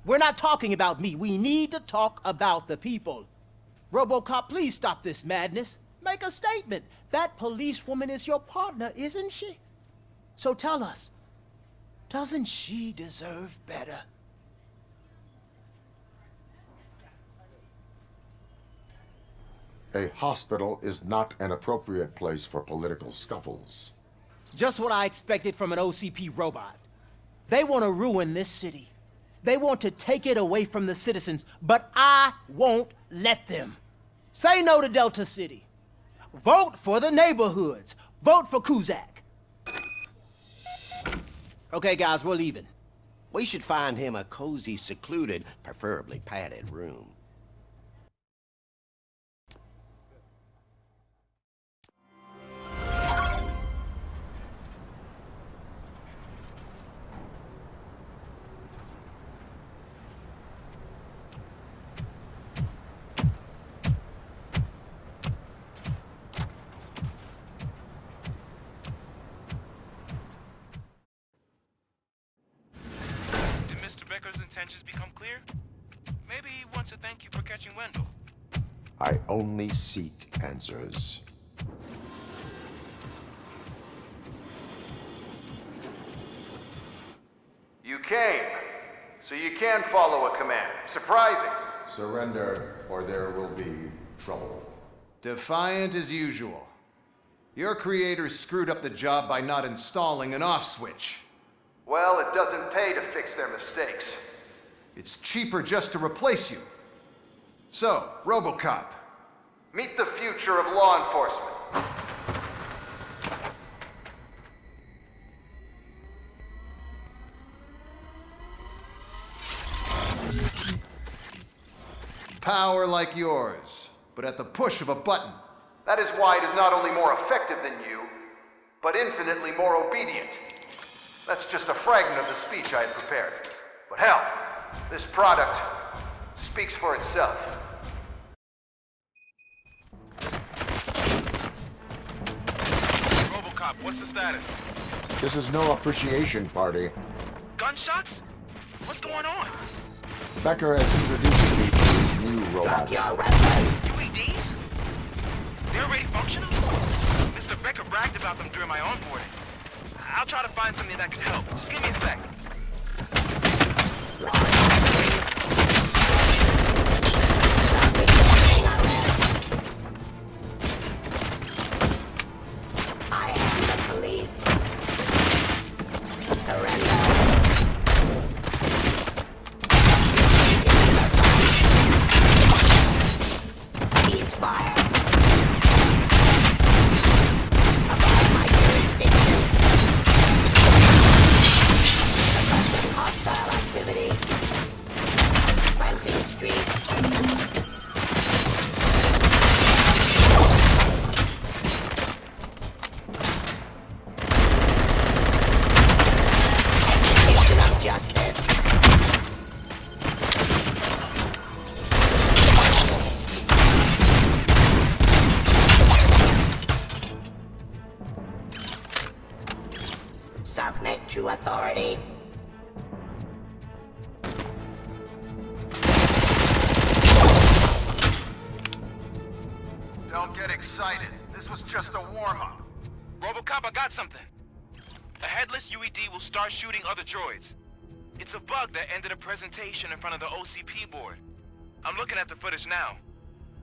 We're not talking about me. We need to talk about the people. Robocop, please stop this madness. Make a statement. That policewoman is your partner, isn't she? So tell us, doesn't she deserve better? A hospital is not an appropriate place for political scuffles. Just what I expected from an OCP robot. They want to ruin this city. They want to take it away from the citizens, but I won't let them. Say no to Delta City. Vote for the neighborhoods. Vote for Kuzak. Okay, guys, we're leaving. We should find him a cozy, secluded, preferably padded room. Intentions become clear? Maybe he wants to thank you for catching Wendell. I only seek answers. You came, so you can follow a command. Surprising. Surrender, or there will be trouble. Defiant as usual. Your creators screwed up the job by not installing an off switch. Well, it doesn't pay to fix their mistakes. It's cheaper just to replace you. So, Robocop, meet the future of law enforcement. Power like yours, but at the push of a button. That is why it is not only more effective than you, but infinitely more obedient. That's just a fragment of the speech I had prepared. But hell, this product speaks for itself. Robocop, what's the status? This is no appreciation party. Gunshots? What's going on? Becker has introduced me to his new robots. UEDs? They're already functional? Mr. Becker bragged about them during my onboarding. I'll try to find something that could help. Just give me a sec. I am the police. Surrender. Ceasefire. Above my jurisdiction. Suppressing hostile activity. Cleansing streets. Justice. Submit to authority. Don't get excited. This was just a warm-up. Robocop, I got something. A headless UED will start shooting other droids. It's a bug that ended a presentation in front of the OCP board. I'm looking at the footage now.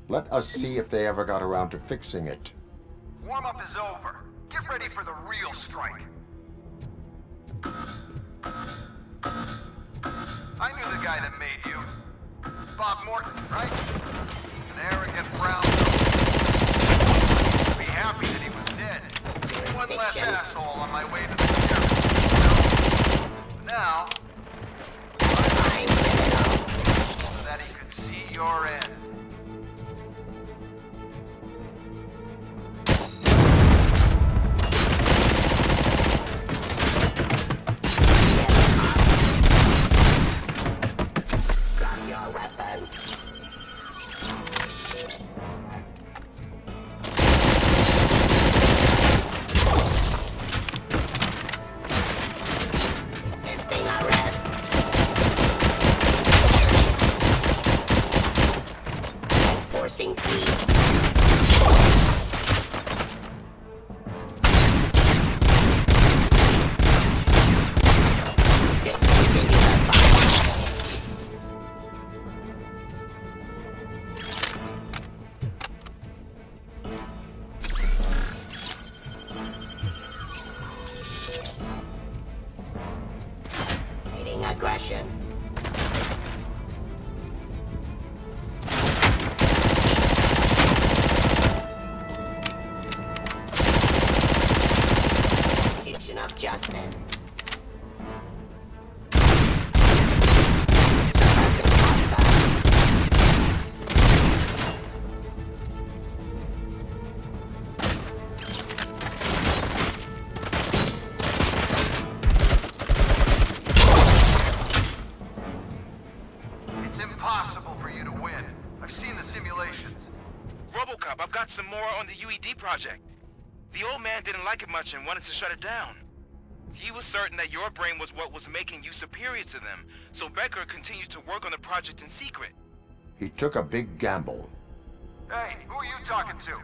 Let us see if they ever got around to fixing it. Warm-up is over. Get ready for the real strike. I knew the guy that made you. Bob Morton, right? An arrogant brown. Be happy that he was dead. One less asshole on my way to the chair. Now, so that he could see your end. Drop your weapon. Resisting arrest. impossible for you to win. I've seen the simulations. Robocop, I've got some more on the UED project. The old man didn't like it much and wanted to shut it down. He was certain that your brain was what was making you superior to them, so Becker continued to work on the project in secret. He took a big gamble. Hey, who are you talking to?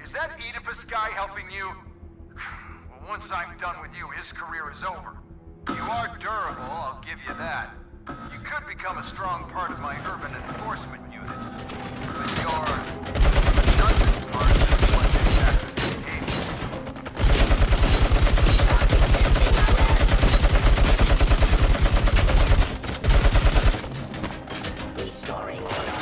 Is that Oedipus guy helping you? Well, once I'm done with you, his career is over. You are durable, I'll give you that. You could become a strong part of my urban enforcement unit. But your dungeon part is one day after the game. Restoring order.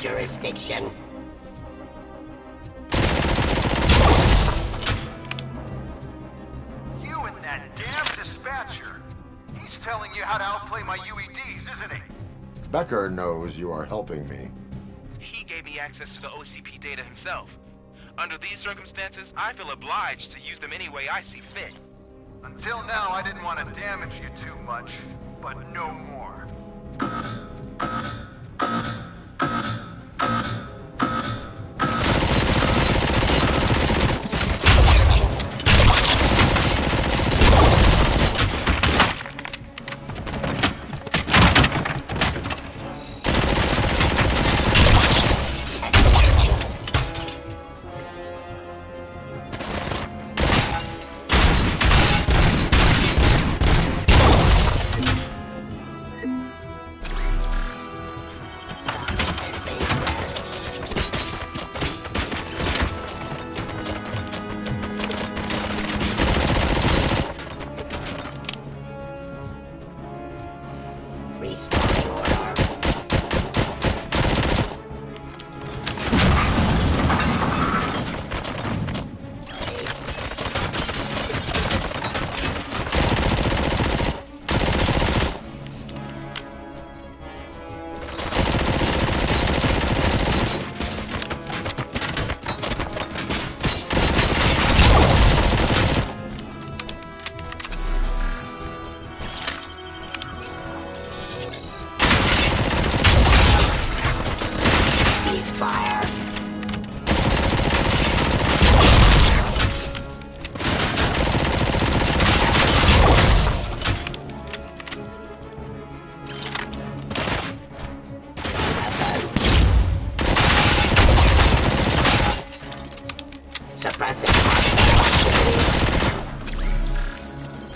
Jurisdiction. You and that damn dispatcher. He's telling you how to outplay my UEDs, isn't he? Becker knows you are helping me. He gave me access to the OCP data himself. Under these circumstances, I feel obliged to use them any way I see fit. Until now, I didn't want to damage you too much, but no more.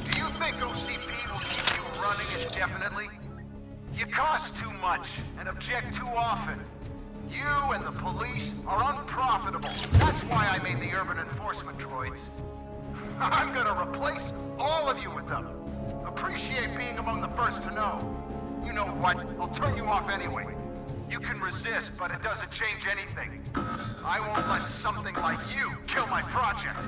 Do you think OCP will keep you running indefinitely? You cost too much and object too often. You and the police are unprofitable. That's why I made the urban enforcement droids. I'm gonna replace all of you with them. Appreciate being among the first to know. You know what? I'll turn you off anyway. You can resist, but it doesn't change anything. I won't let something like you kill my project.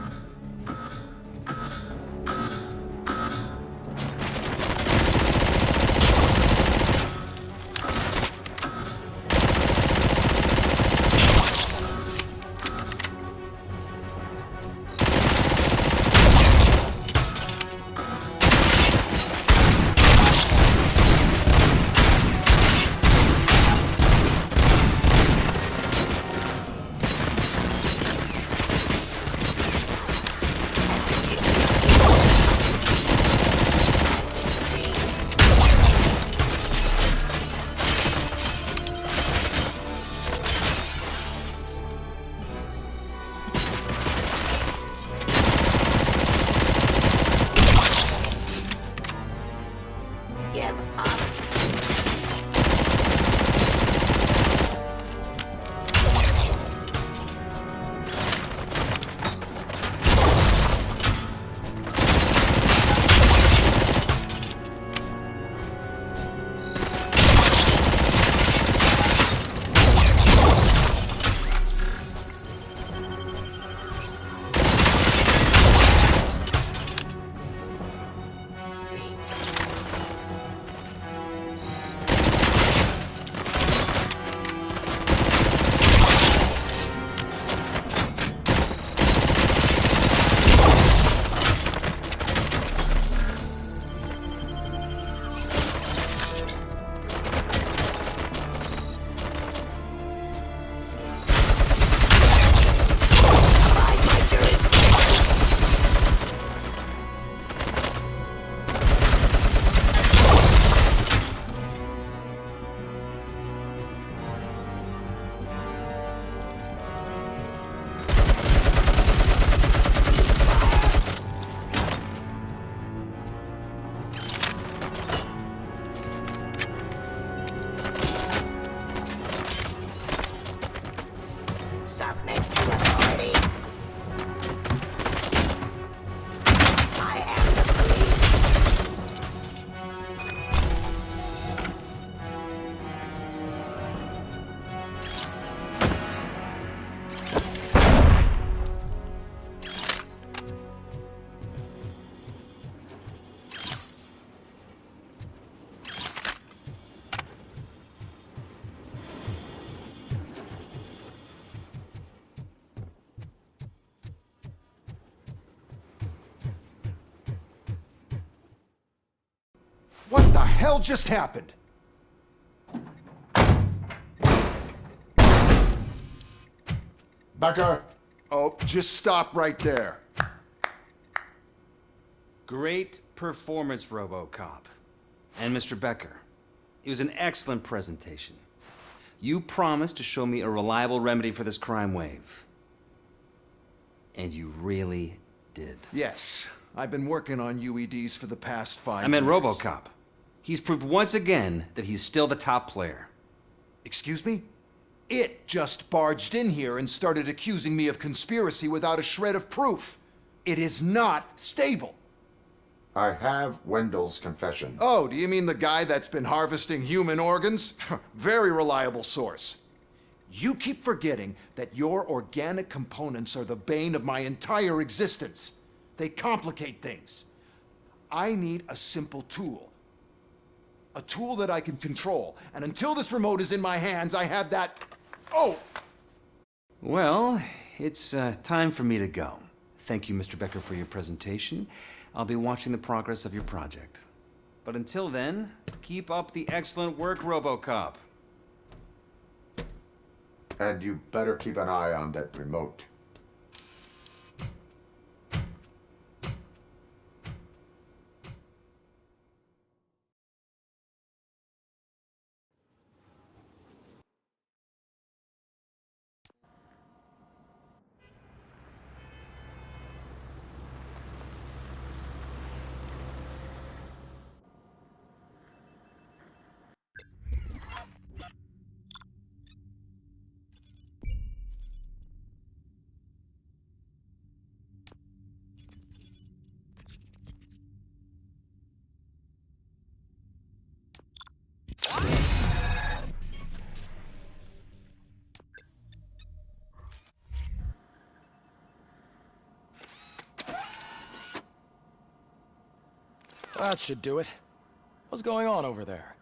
What the hell just happened? Becker! Oh, just stop right there. Great performance, Robocop. And Mr. Becker, it was an excellent presentation. You promised to show me a reliable remedy for this crime wave. And you really did. Yes, I've been working on UEDs for the past 5 years. I meant Robocop. He's proved once again that he's still the top player. Excuse me? It just barged in here and started accusing me of conspiracy without a shred of proof. It is not stable. I have Wendell's confession. Oh, do you mean the guy that's been harvesting human organs? Very reliable source. You keep forgetting that your organic components are the bane of my entire existence. They complicate things. I need a simple tool. A tool that I can control. And until this remote is in my hands, I have that... Oh! Well, it's time for me to go. Thank you, Mr. Becker, for your presentation. I'll be watching the progress of your project. But until then, keep up the excellent work, Robocop. And you better keep an eye on that remote. That should do it. What's going on over there?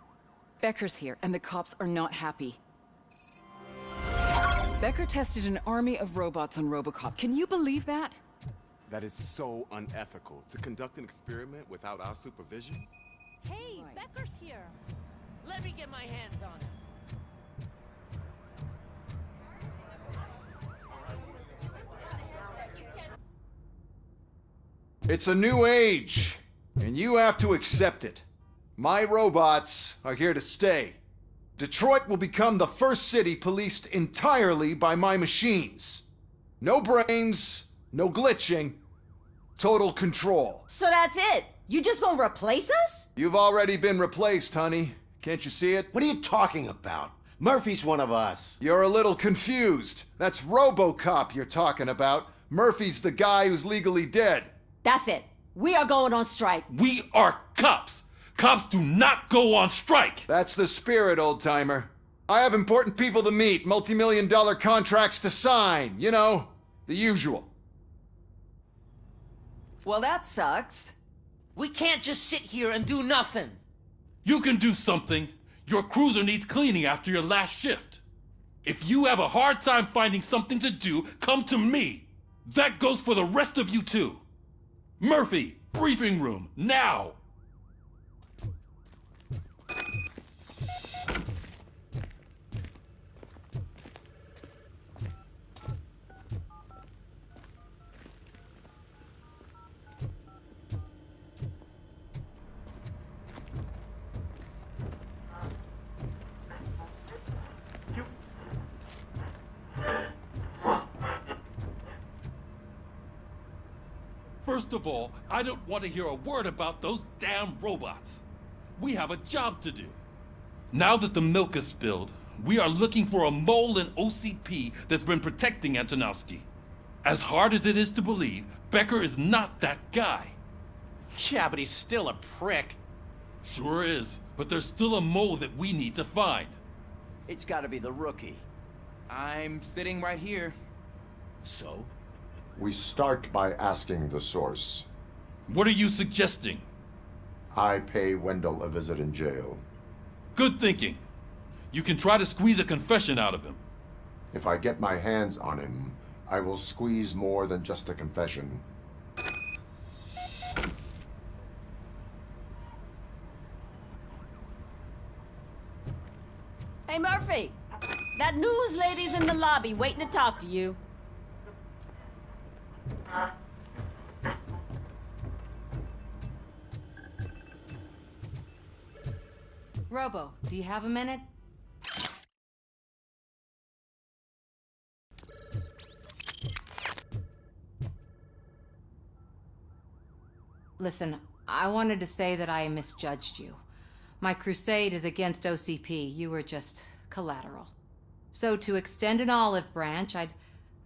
Becker's here, and the cops are not happy. Becker tested an army of robots on Robocop. Can you believe that? That is so unethical. To conduct an experiment without our supervision? Hey, Becker's here. Let me get my hands on him. It's a new age, and you have to accept it. My robots are here to stay. Detroit will become the first city policed entirely by my machines. No brains, no glitching, total control. So that's it? You just gonna replace us? You've already been replaced, honey. Can't you see it? What are you talking about? Murphy's one of us. You're a little confused. That's Robocop you're talking about. Murphy's the guy who's legally dead. That's it. We are going on strike. We are cops. Cops do not go on strike. That's the spirit, old-timer. I have important people to meet, multi-million-dollar contracts to sign. You know, the usual. Well, that sucks. We can't just sit here and do nothing. You can do something. Your cruiser needs cleaning after your last shift. If you have a hard time finding something to do, come to me. That goes for the rest of you too. Murphy, briefing room, now! First of all, I don't want to hear a word about those damn robots. We have a job to do. Now that the milk is spilled, we are looking for a mole in OCP that's been protecting Antonowski. As hard as it is to believe, Becker is not that guy. Yeah, but he's still a prick. Sure is, but there's still a mole that we need to find. It's gotta be the rookie. I'm sitting right here. So? We start by asking the source. What are you suggesting? I pay Wendell a visit in jail. Good thinking. You can try to squeeze a confession out of him. If I get my hands on him, I will squeeze more than just a confession. Hey, Murphy. That news lady's in the lobby waiting to talk to you. Robo, do you have a minute? Listen, I wanted to say that I misjudged you. My crusade is against OCP. You were just collateral. So to extend an olive branch, I'd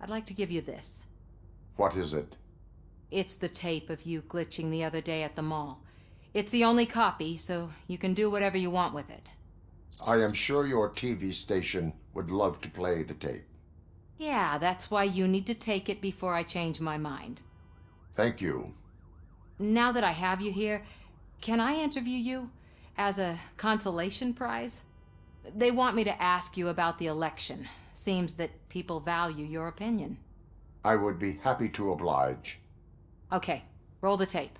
like to give you this. What is it? It's the tape of you glitching the other day at the mall. It's the only copy, so you can do whatever you want with it. I am sure your TV station would love to play the tape. Yeah, that's why you need to take it before I change my mind. Thank you. Now that I have you here, can I interview you as a consolation prize? They want me to ask you about the election. Seems that people value your opinion. I would be happy to oblige. Okay, roll the tape.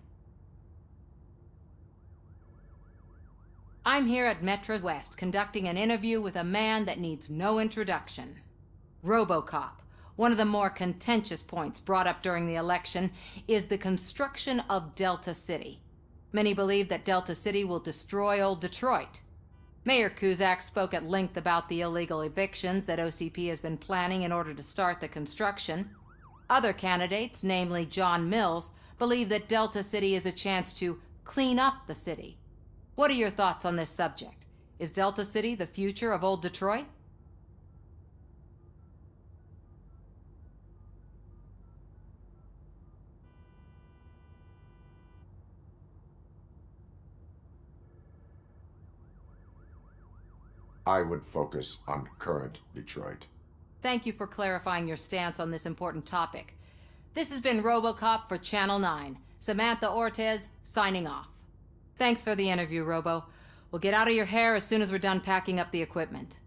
I'm here at Metro West conducting an interview with a man that needs no introduction. Robocop. One of the more contentious points brought up during the election is the construction of Delta City. Many believe that Delta City will destroy old Detroit. Mayor Cusack spoke at length about the illegal evictions that OCP has been planning in order to start the construction. Other candidates, namely John Mills, believe that Delta City is a chance to clean up the city. What are your thoughts on this subject? Is Delta City the future of old Detroit? I would focus on current Detroit. Thank you for clarifying your stance on this important topic. This has been Robocop for Channel 9. Samantha Ortez, signing off. Thanks for the interview, Robo. We'll get out of your hair as soon as we're done packing up the equipment.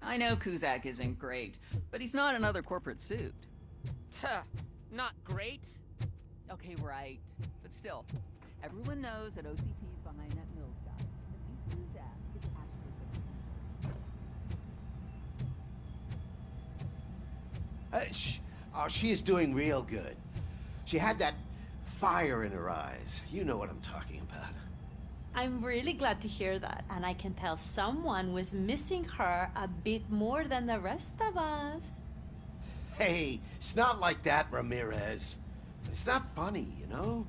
I know Kuzak isn't great, but he's not another corporate suit. Tuh, not great. Okay, right. But still, everyone knows that OCP's behind that Mills guy. At least Kuzak is actually she is doing real good. She had that fire in her eyes. You know what I'm talking about. I'm really glad to hear that, and I can tell someone was missing her a bit more than the rest of us. Hey, it's not like that, Ramirez. It's not funny, you know?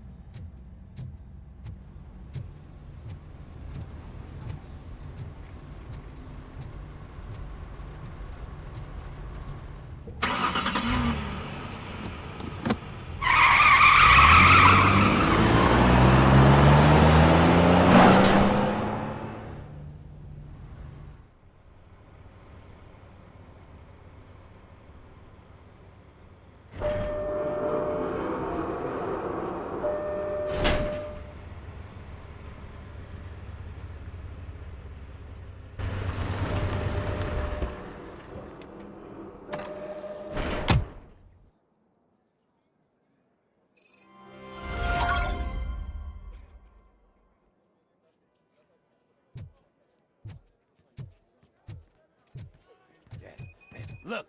Look,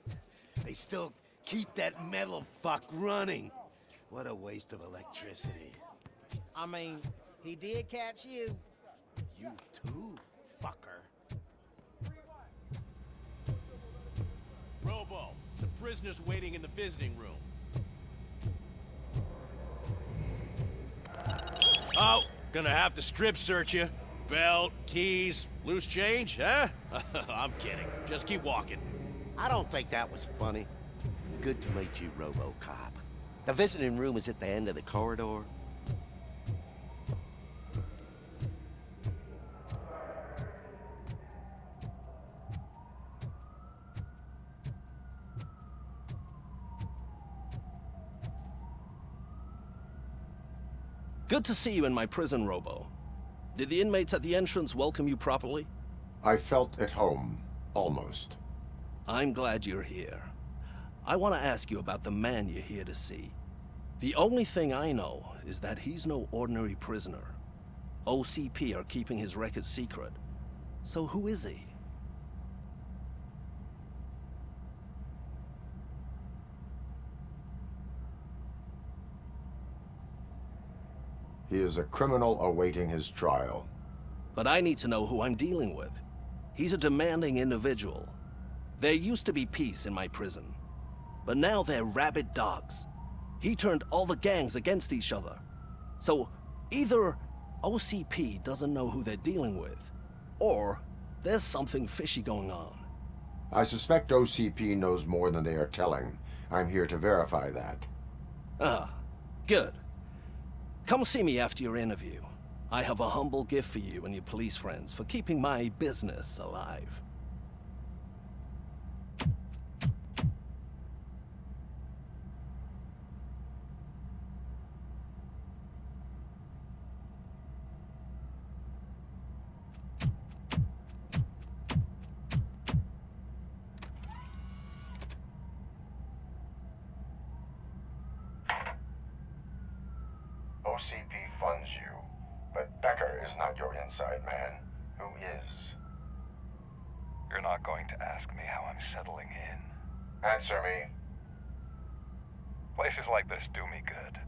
they still keep that metal fuck running. What a waste of electricity. I mean, he did catch you. You too, fucker. Robo, the prisoner's waiting in the visiting room. Oh, gonna have to strip search you. Belt, keys, loose change, huh? I'm kidding. Just keep walking. I don't think that was funny. Good to meet you, Robocop. The visiting room is at the end of the corridor. Good to see you in my prison, Robo. Did the inmates at the entrance welcome you properly? I felt at home, almost. I'm glad you're here. I want to ask you about the man you're here to see. The only thing I know is that he's no ordinary prisoner. OCP are keeping his record secret. So who is he? He is a criminal awaiting his trial. But I need to know who I'm dealing with. He's a demanding individual. There used to be peace in my prison, but now they're rabid dogs. He turned all the gangs against each other. So either OCP doesn't know who they're dealing with, or there's something fishy going on. I suspect OCP knows more than they are telling. I'm here to verify that. Ah, good. Come see me after your interview. I have a humble gift for you and your police friends for keeping my business alive. OCP funds you, but Becker is not your inside man. Who is? You're not going to ask me how I'm settling in. Answer me. Places like this do me good.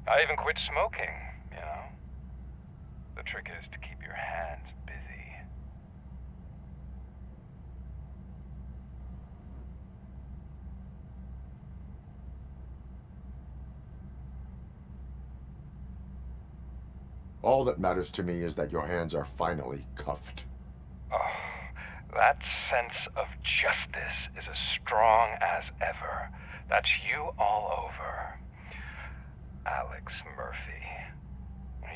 I even quit smoking, you know. The trick is to keep your hands busy. All that matters to me is that your hands are finally cuffed. Oh, that sense of justice is as strong as ever. That's you all over. Alex Murphy.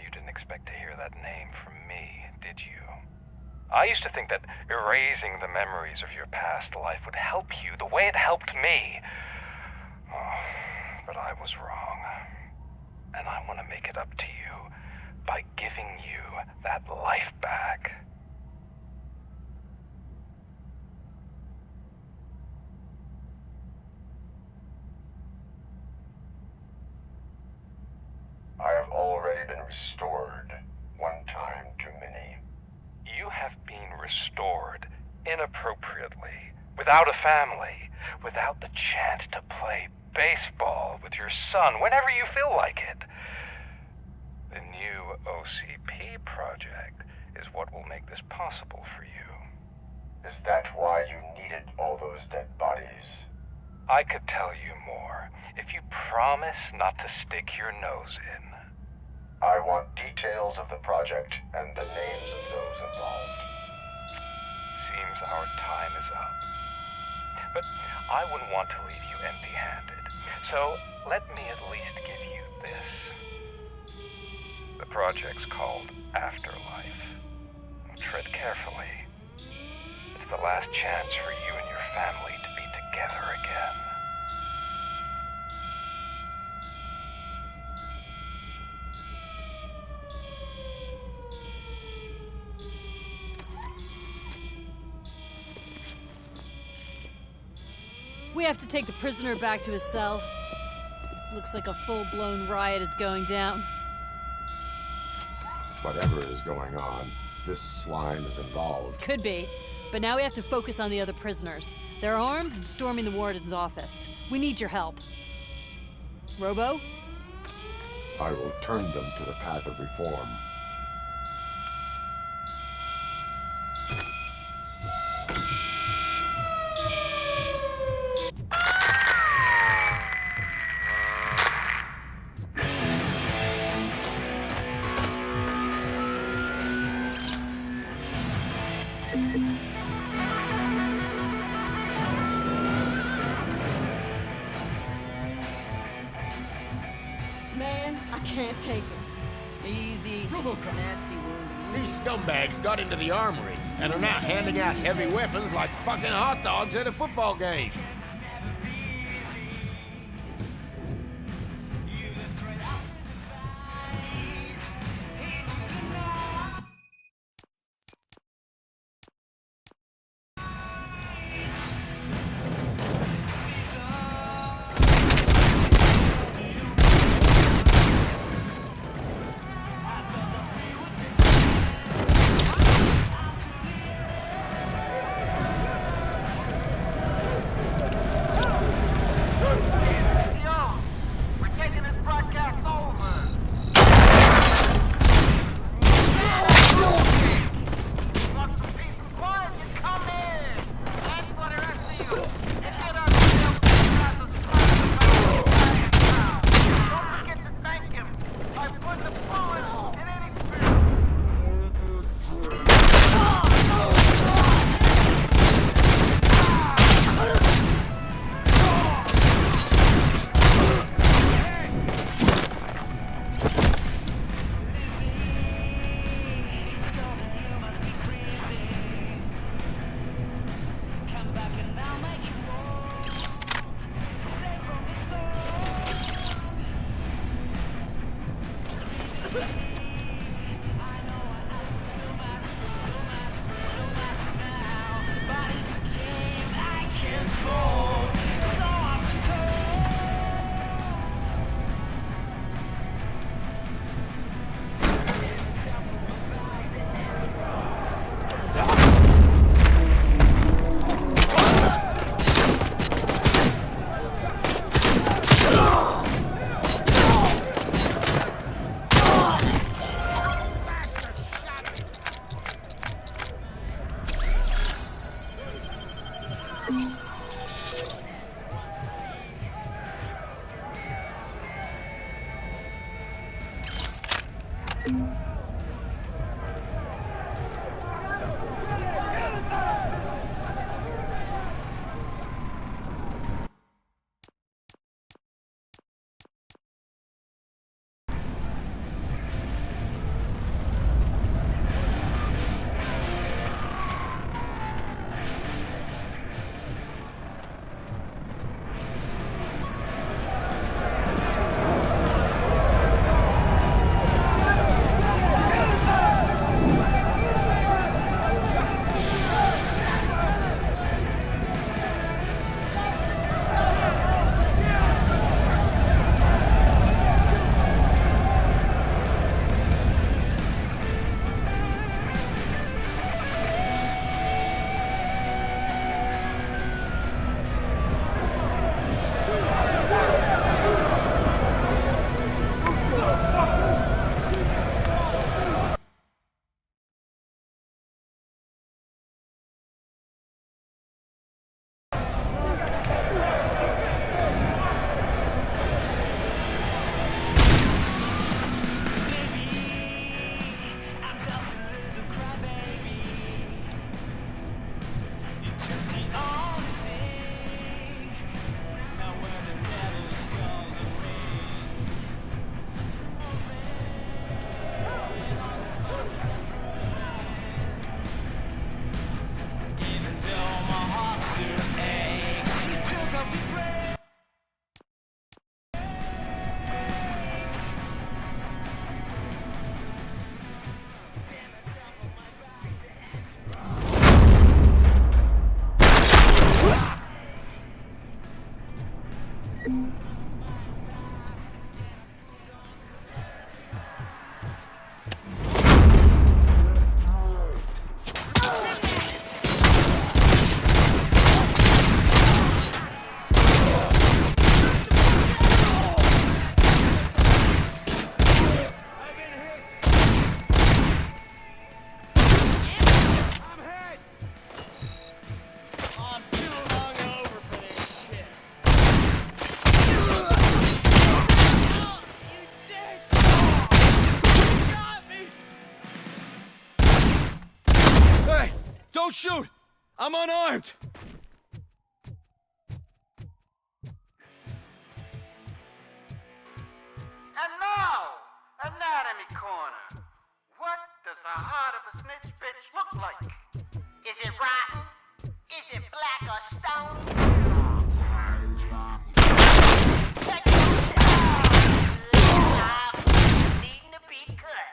You didn't expect to hear that name from me, did you? I used to think that erasing the memories of your past life would help you the way it helped me. Oh, but I was wrong. And I want to make it up to you by giving you that life back. I have already been restored, one time too many. You have been restored inappropriately, without a family, without the chance to play baseball with your son whenever you feel like it. The new OCP project is what will make this possible for you. Is that why you needed all those dead bodies? I could tell you more if you promise not to stick your nose in. I want details of the project and the names of those involved. Seems our time is up. But I wouldn't want to leave you empty-handed, so let me at least give you this. The project's called Afterlife. Tread carefully. It's the last chance for you and your family to be together again. We have to take the prisoner back to his cell. Looks like a full-blown riot is going down. Whatever is going on, this slime is involved. Could be, but now we have to focus on the other prisoners. They're armed and storming the warden's office. We need your help. Robo? I will turn them to the path of reform. Man, I can't take it. Easy. It's a nasty wound. These scumbags got into the armory and are now handing out heavy weapons like fucking hot dogs at a football game. Don't shoot! I'm unarmed! And now, Anatomy Corner. What does the heart of a snitch bitch look like? Is it rotten? Is it black or stony? Check it out. Needing to be cut.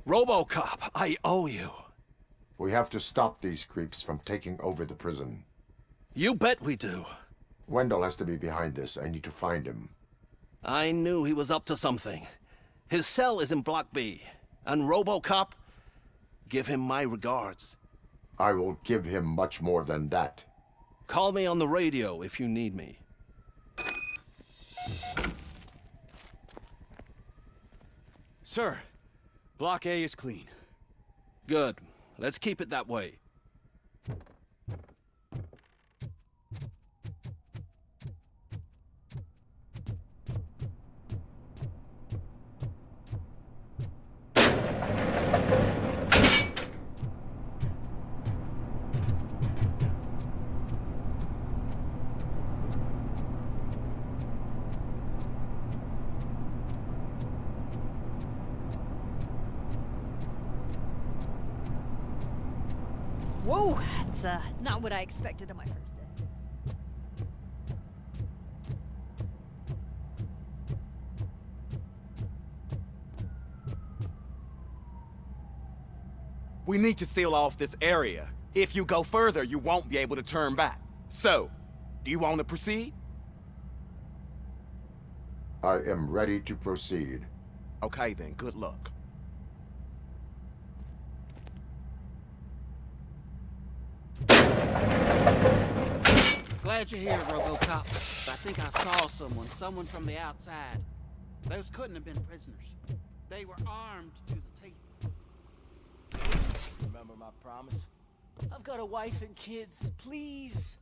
Robocop, I owe you. We have to stop these creeps from taking over the prison. You bet we do. Wendell has to be behind this. I need to find him. I knew he was up to something. His cell is in Block B. And Robocop, give him my regards. I will give him much more than that. Call me on the radio if you need me. Sir, Block A is clean. Good. Let's keep it that way. Whoa, that's not what I expected on my first day. We need to seal off this area. If you go further, you won't be able to turn back. So, do you want to proceed? I am ready to proceed. Okay then, good luck. Glad glad you're here, Robocop. I think I saw someone from the outside. Those couldn't have been prisoners. They were armed to the teeth. Remember my promise? I've got a wife and kids, please.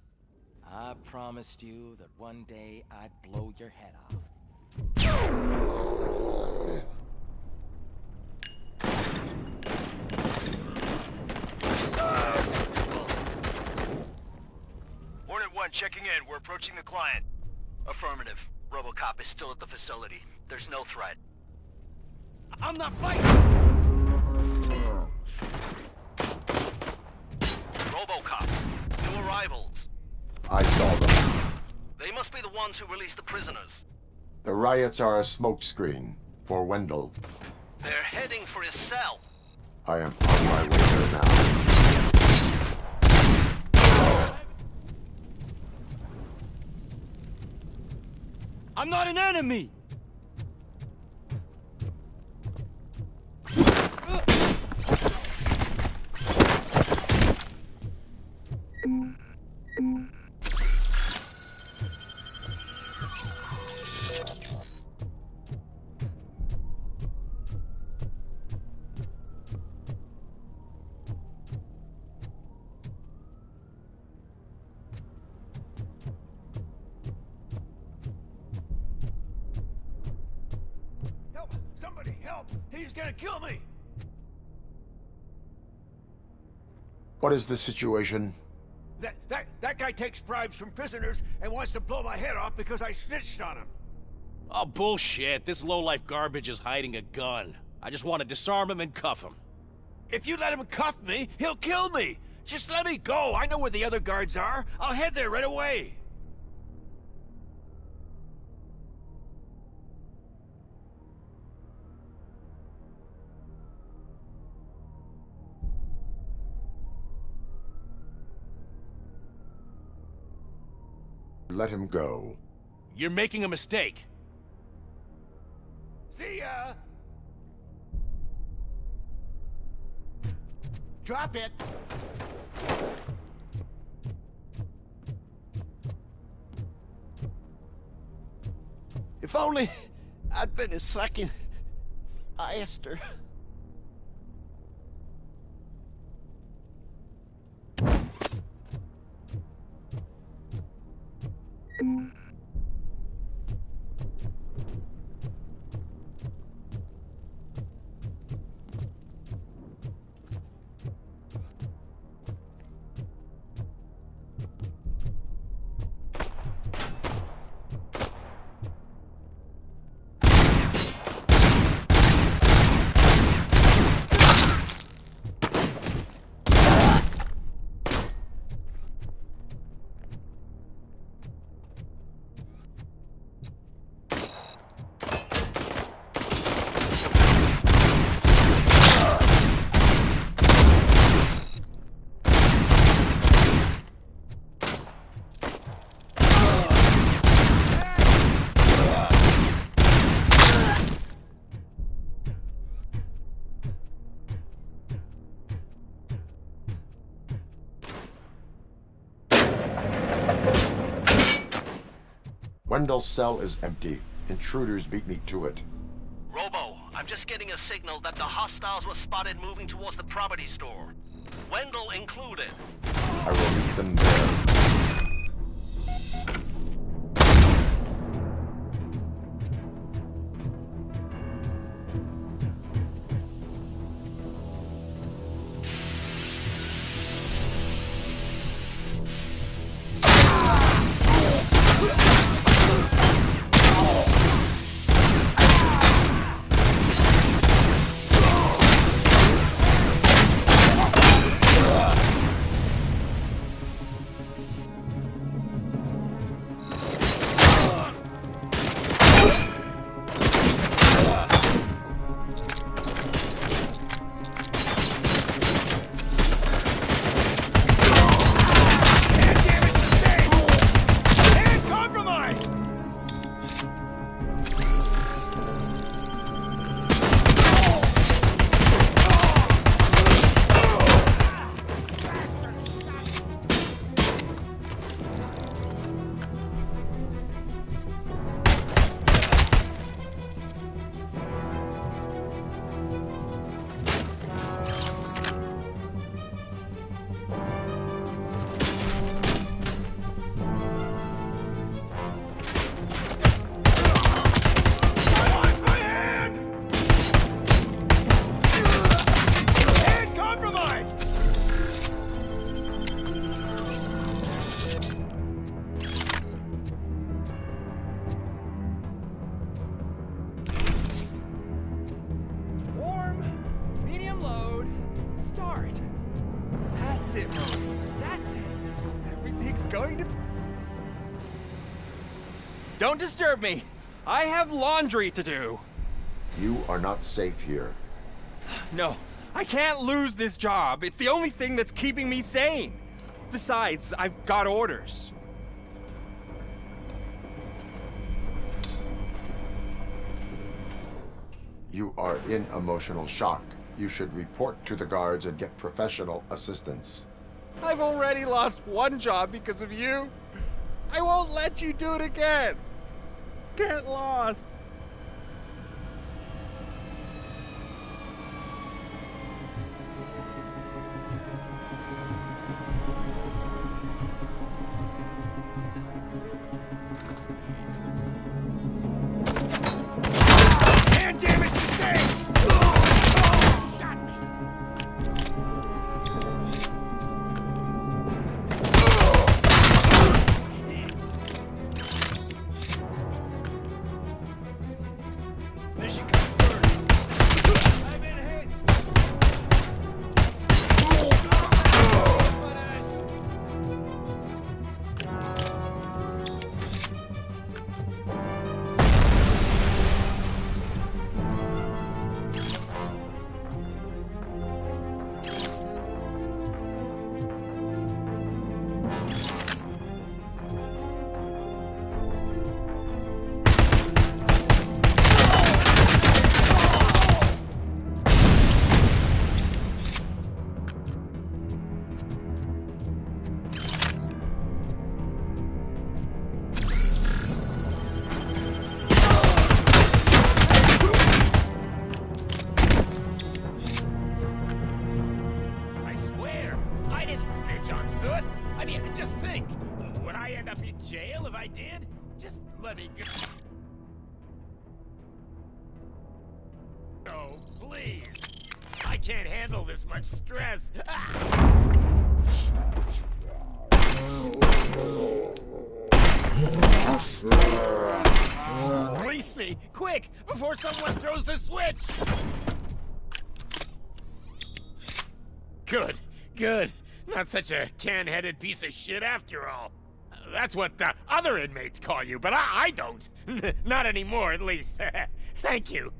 I promised you that one day I'd blow your head off. Hornet 1 checking in. We're approaching the client. Affirmative. Robocop is still at the facility. There's no threat. I'm not fighting! Robocop. New arrivals. I saw them. They must be the ones who released the prisoners. The riots are a smokescreen for Wendell. They're heading for his cell. I am on my way there now. I'm not an enemy! Somebody help! He's gonna kill me! What is the situation? That guy takes bribes from prisoners and wants to blow my head off because I snitched on him. Oh, bullshit. This lowlife garbage is hiding a gun. I just want to disarm him and cuff him. If you let him cuff me, he'll kill me! Just let me go! I know where the other guards are! I'll head there right away! Let him go. You're making a mistake. See ya! Drop it! If only I'd been a second faster. Wendell's cell is empty. Intruders beat me to it. Robo, I'm just getting a signal that the hostiles were spotted moving towards the property store. Wendell included. I will meet them there. That's it, Maurice. That's it. Everything's going to... Don't disturb me. I have laundry to do. You are not safe here. No, I can't lose this job. It's the only thing that's keeping me sane. Besides, I've got orders. You are in emotional shock. You should report to the guards and get professional assistance. I've already lost one job because of you. I won't let you do it again. Get lost. Hand damage sustained! Shot me! Mission comes first. I've been hit. I swear, I didn't snitch on Soot. I mean, just think. Would I end up in jail if I did? Just let me go. Oh, please. I can't handle this much stress. Release me, quick, before someone throws the switch! Good, good. Not such a can-headed piece of shit after all. That's what the other inmates call you, but I don't. Not anymore, at least. Thank you.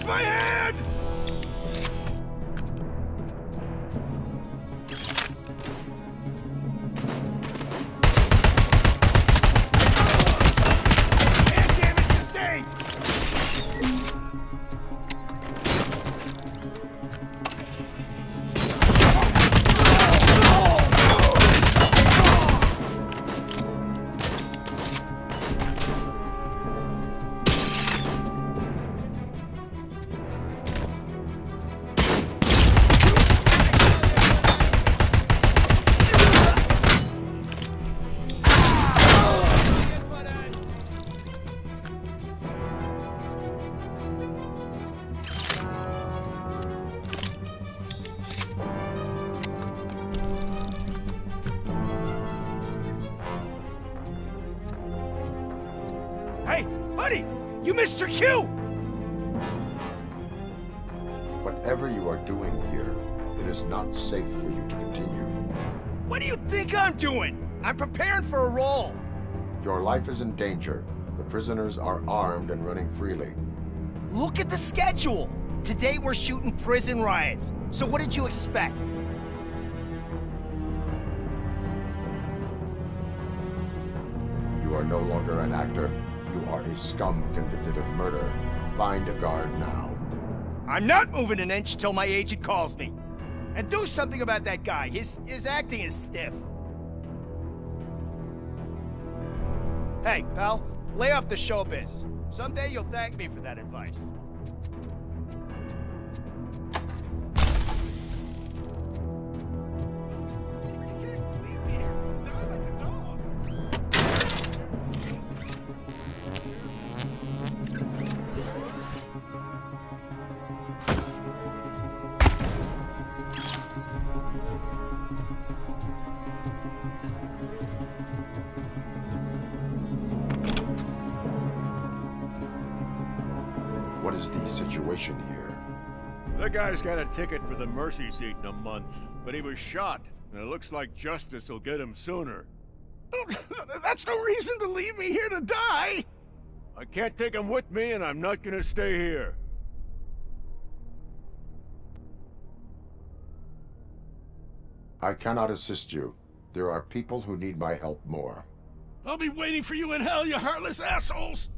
Release my hand! Hand damage sustained! Hey, buddy! You missed your cue! Whatever you are doing here, it is not safe for you to continue. What do you think I'm doing? I'm preparing for a role. Your life is in danger. The prisoners are armed and running freely. Look at the schedule! Today we're shooting prison riots. So what did you expect? You are no longer an actor. You are a scum convicted of murder. Find a guard now. I'm not moving an inch till my agent calls me. And do something about that guy. His acting is stiff. Hey, pal, lay off the showbiz. Someday you'll thank me for that advice. What is the situation here? The guy's got a ticket for the mercy seat in a month, but he was shot, and it looks like justice will get him sooner. That's no reason to leave me here to die! I can't take him with me, and I'm not gonna stay here. I cannot assist you. There are people who need my help more. I'll be waiting for you in hell, you heartless assholes!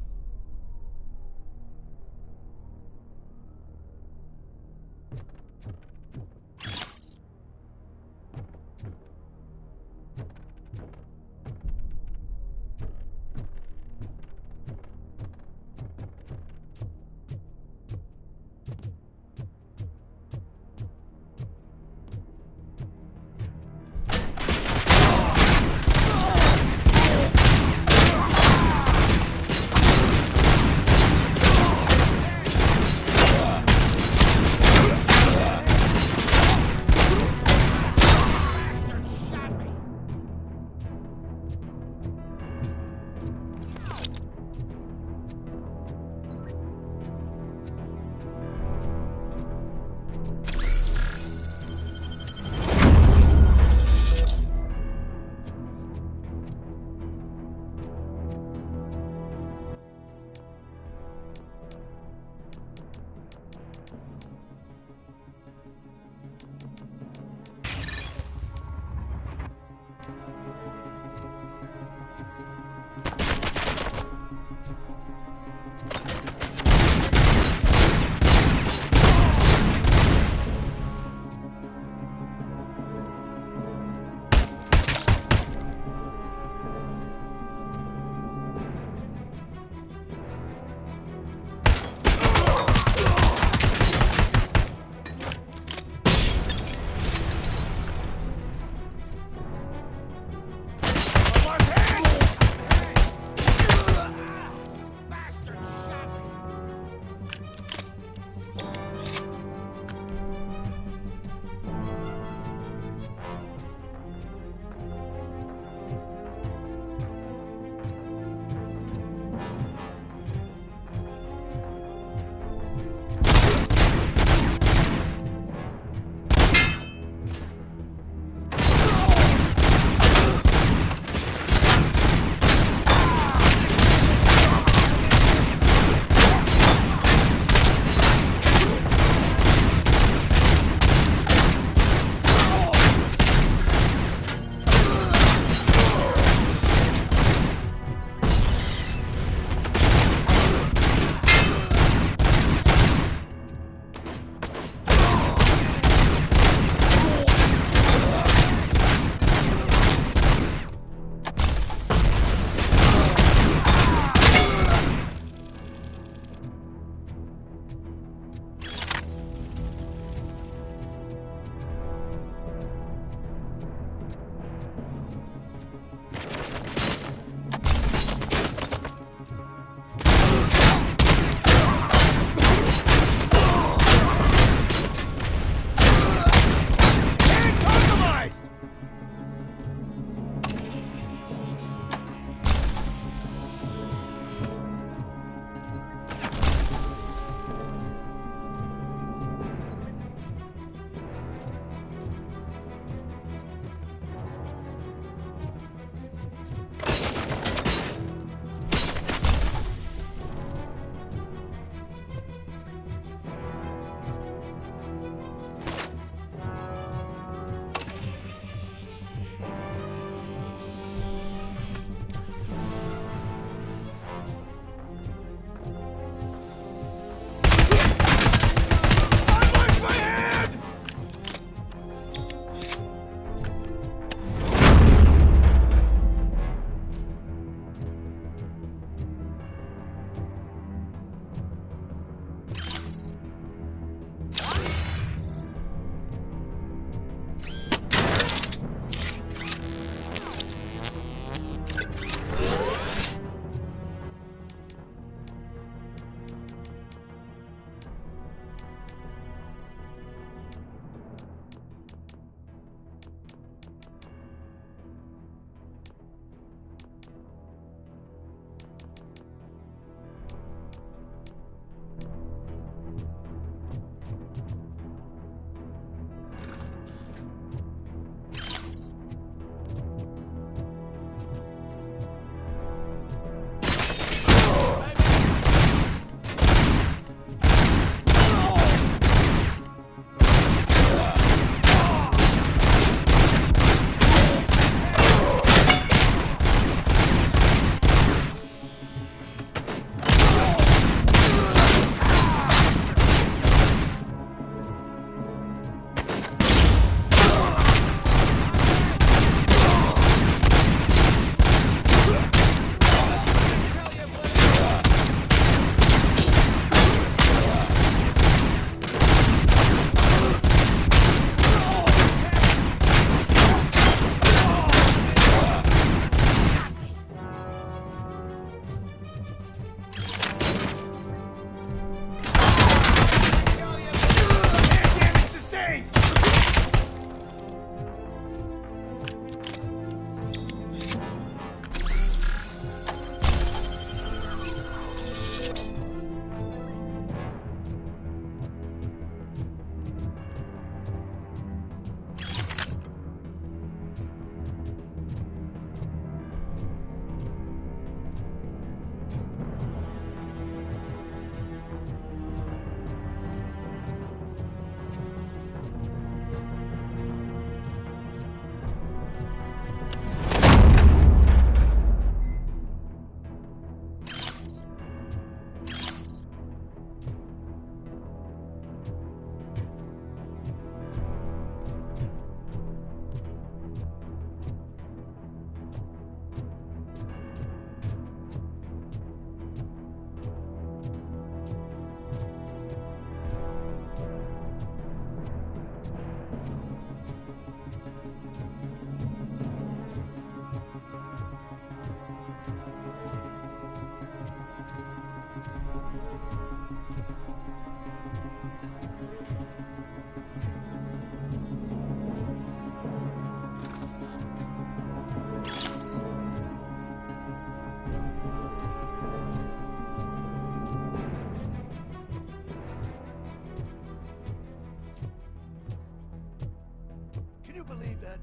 Can you believe that?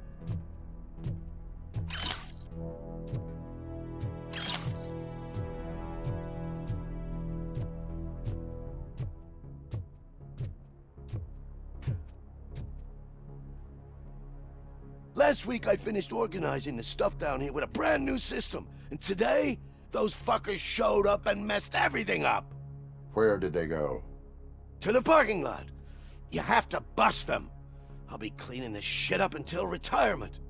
Last week I finished organizing the stuff down here with a brand new system. And today, those fuckers showed up and messed everything up. Where did they go? To the parking lot. You have to bust them. I'll be cleaning this shit up until retirement.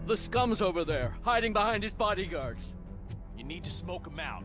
The scum's over there, hiding behind his bodyguards. You need to smoke him out.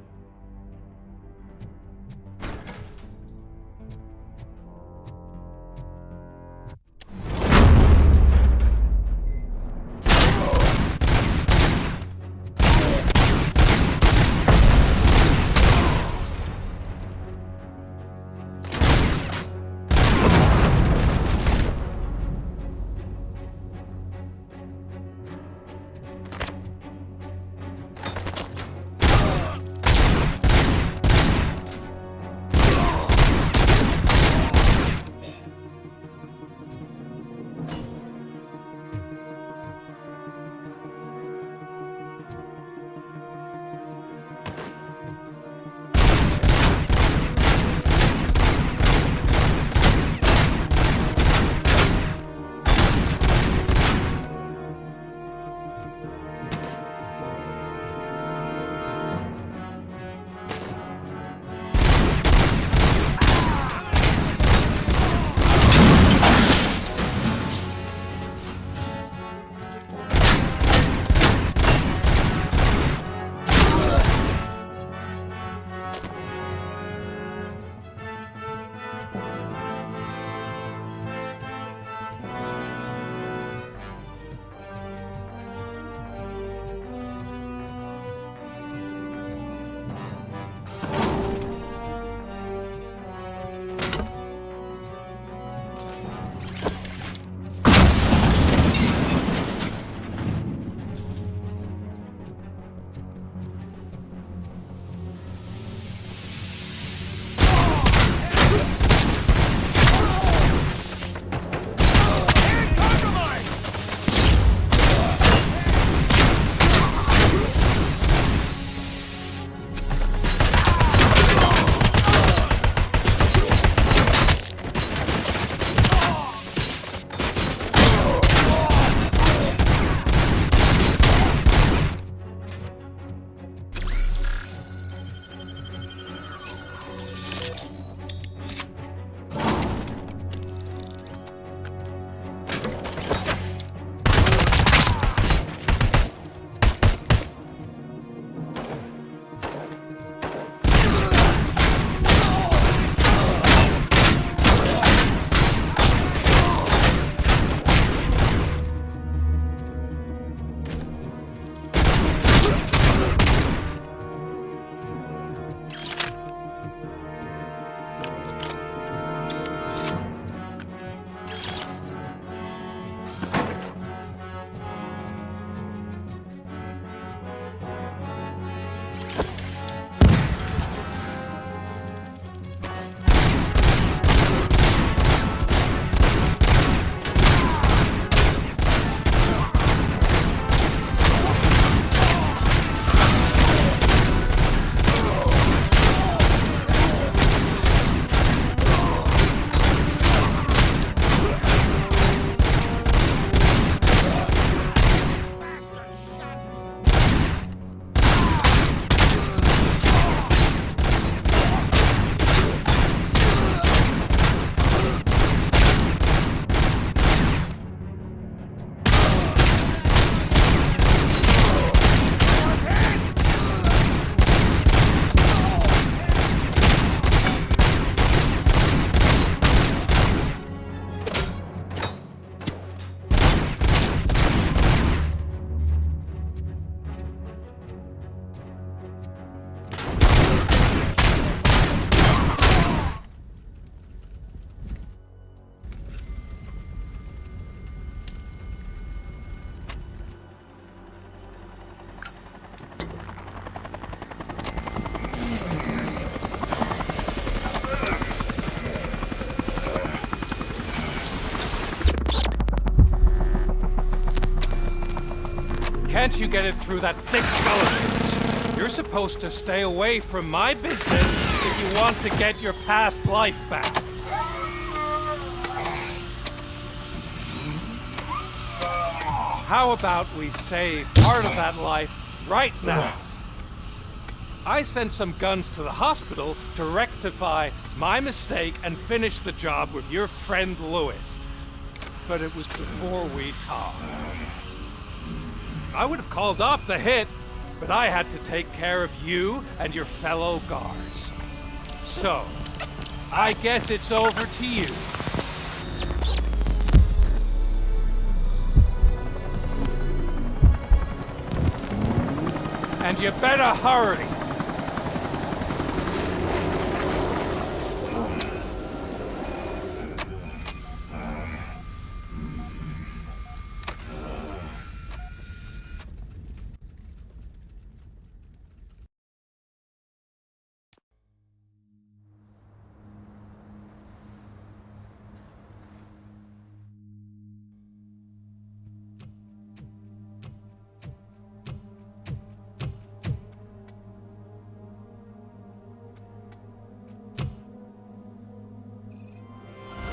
can't you get it through that thick skull of yours? You're supposed to stay away from my business if you want to get your past life back. How about we save part of that life right now? I sent some guns to the hospital to rectify my mistake and finish the job with your friend Lewis. But it was before we talked. I would have called off the hit, but I had to take care of you and your fellow guards. So, I guess it's over to you. And you better hurry.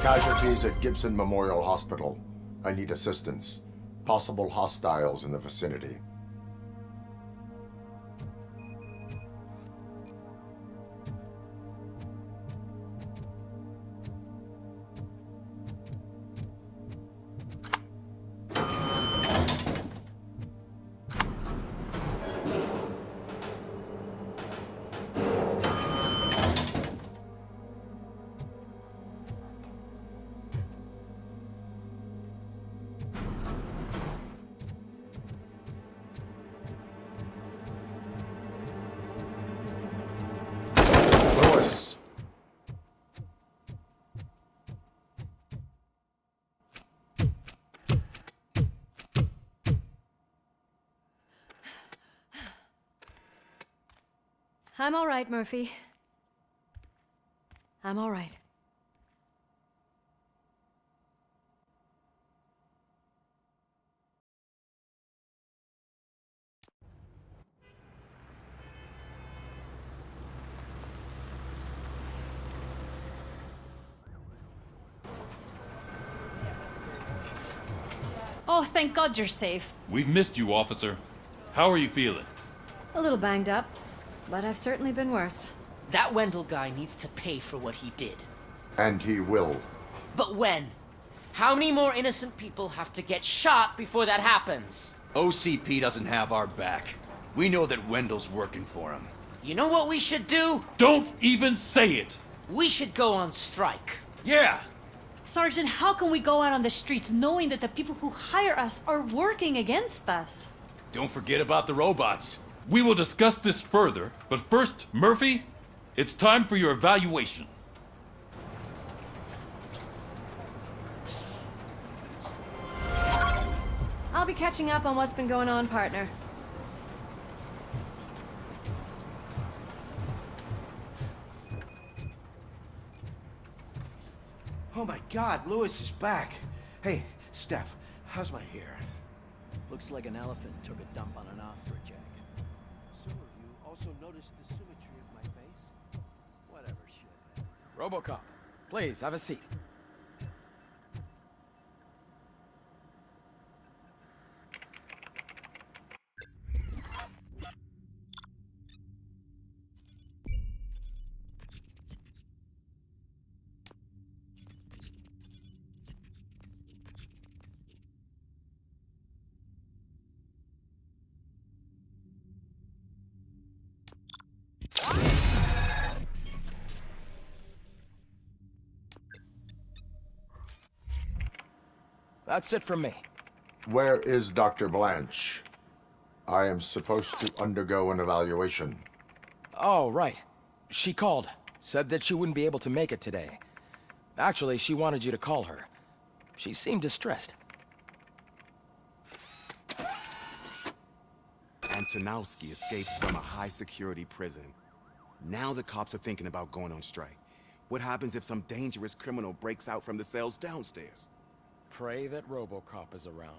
Casualties at Gibson Memorial Hospital. I need assistance. Possible hostiles in the vicinity. I'm all right, Murphy. I'm all right. Oh, thank God you're safe. We've missed you, officer. How are you feeling? A little banged up, but I've certainly been worse. That Wendell guy needs to pay for what he did. And he will. But when? How many more innocent people have to get shot before that happens? OCP doesn't have our back. We know that Wendell's working for him. You know what we should do? Don't even say it! We should go on strike. Yeah! Sergeant, how can we go out on the streets knowing that the people who hire us are working against us? Don't forget about the robots. We will discuss this further, but first, Murphy, it's time for your evaluation. I'll be catching up on what's been going on, partner. Oh my God, Lewis is back. Hey, Steph, how's my hair? Looks like an elephant took a dump on an ostrich egg. Some of you also noticed the symmetry of my face? Whatever, shit. Robocop, please, have a seat. That's it from me. Where is Dr. Blanche? I am supposed to undergo an evaluation. Oh, right. She called. Said that she wouldn't be able to make it today. Actually, she wanted you to call her. She seemed distressed. Antonowski escapes from a high-security prison. Now the cops are thinking about going on strike. What happens if some dangerous criminal breaks out from the cells downstairs? Pray that Robocop is around.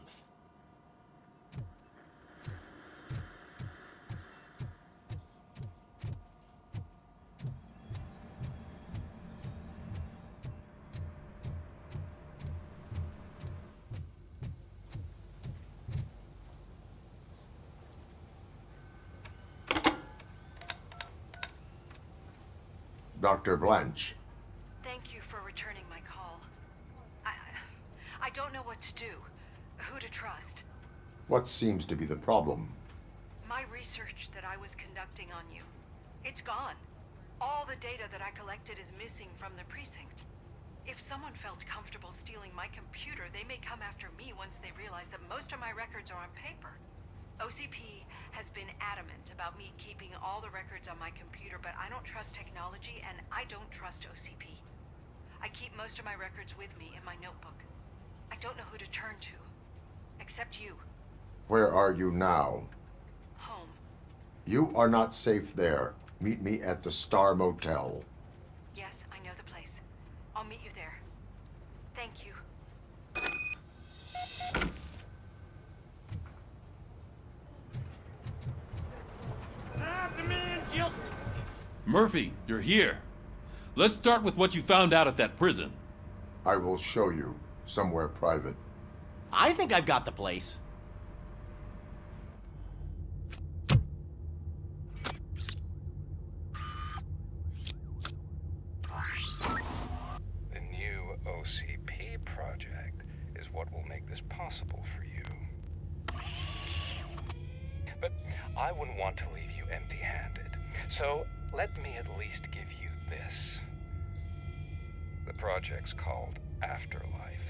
Dr. Blanche. Thank you for returning my call. I don't know what to do, who to trust. What seems to be the problem? My research that I was conducting on you, it's gone. All the data that I collected is missing from the precinct. If someone felt comfortable stealing my computer, they may come after me once they realize that most of my records are on paper. OCP has been adamant about me keeping all the records on my computer, but I don't trust technology and I don't trust OCP. I keep most of my records with me in my notebook. I don't know who to turn to, except you. Where are you now? Home. You are not safe there. Meet me at the Star Motel. Yes, I know the place. I'll meet you there. Thank you. Murphy, you're here. Let's start with what you found out at that prison. I will show you, somewhere private. I think I've got the place. The new OCP project is what will make this possible for you. But I wouldn't want to leave you empty-handed. So let me at least give you this. The project's called Afterlife.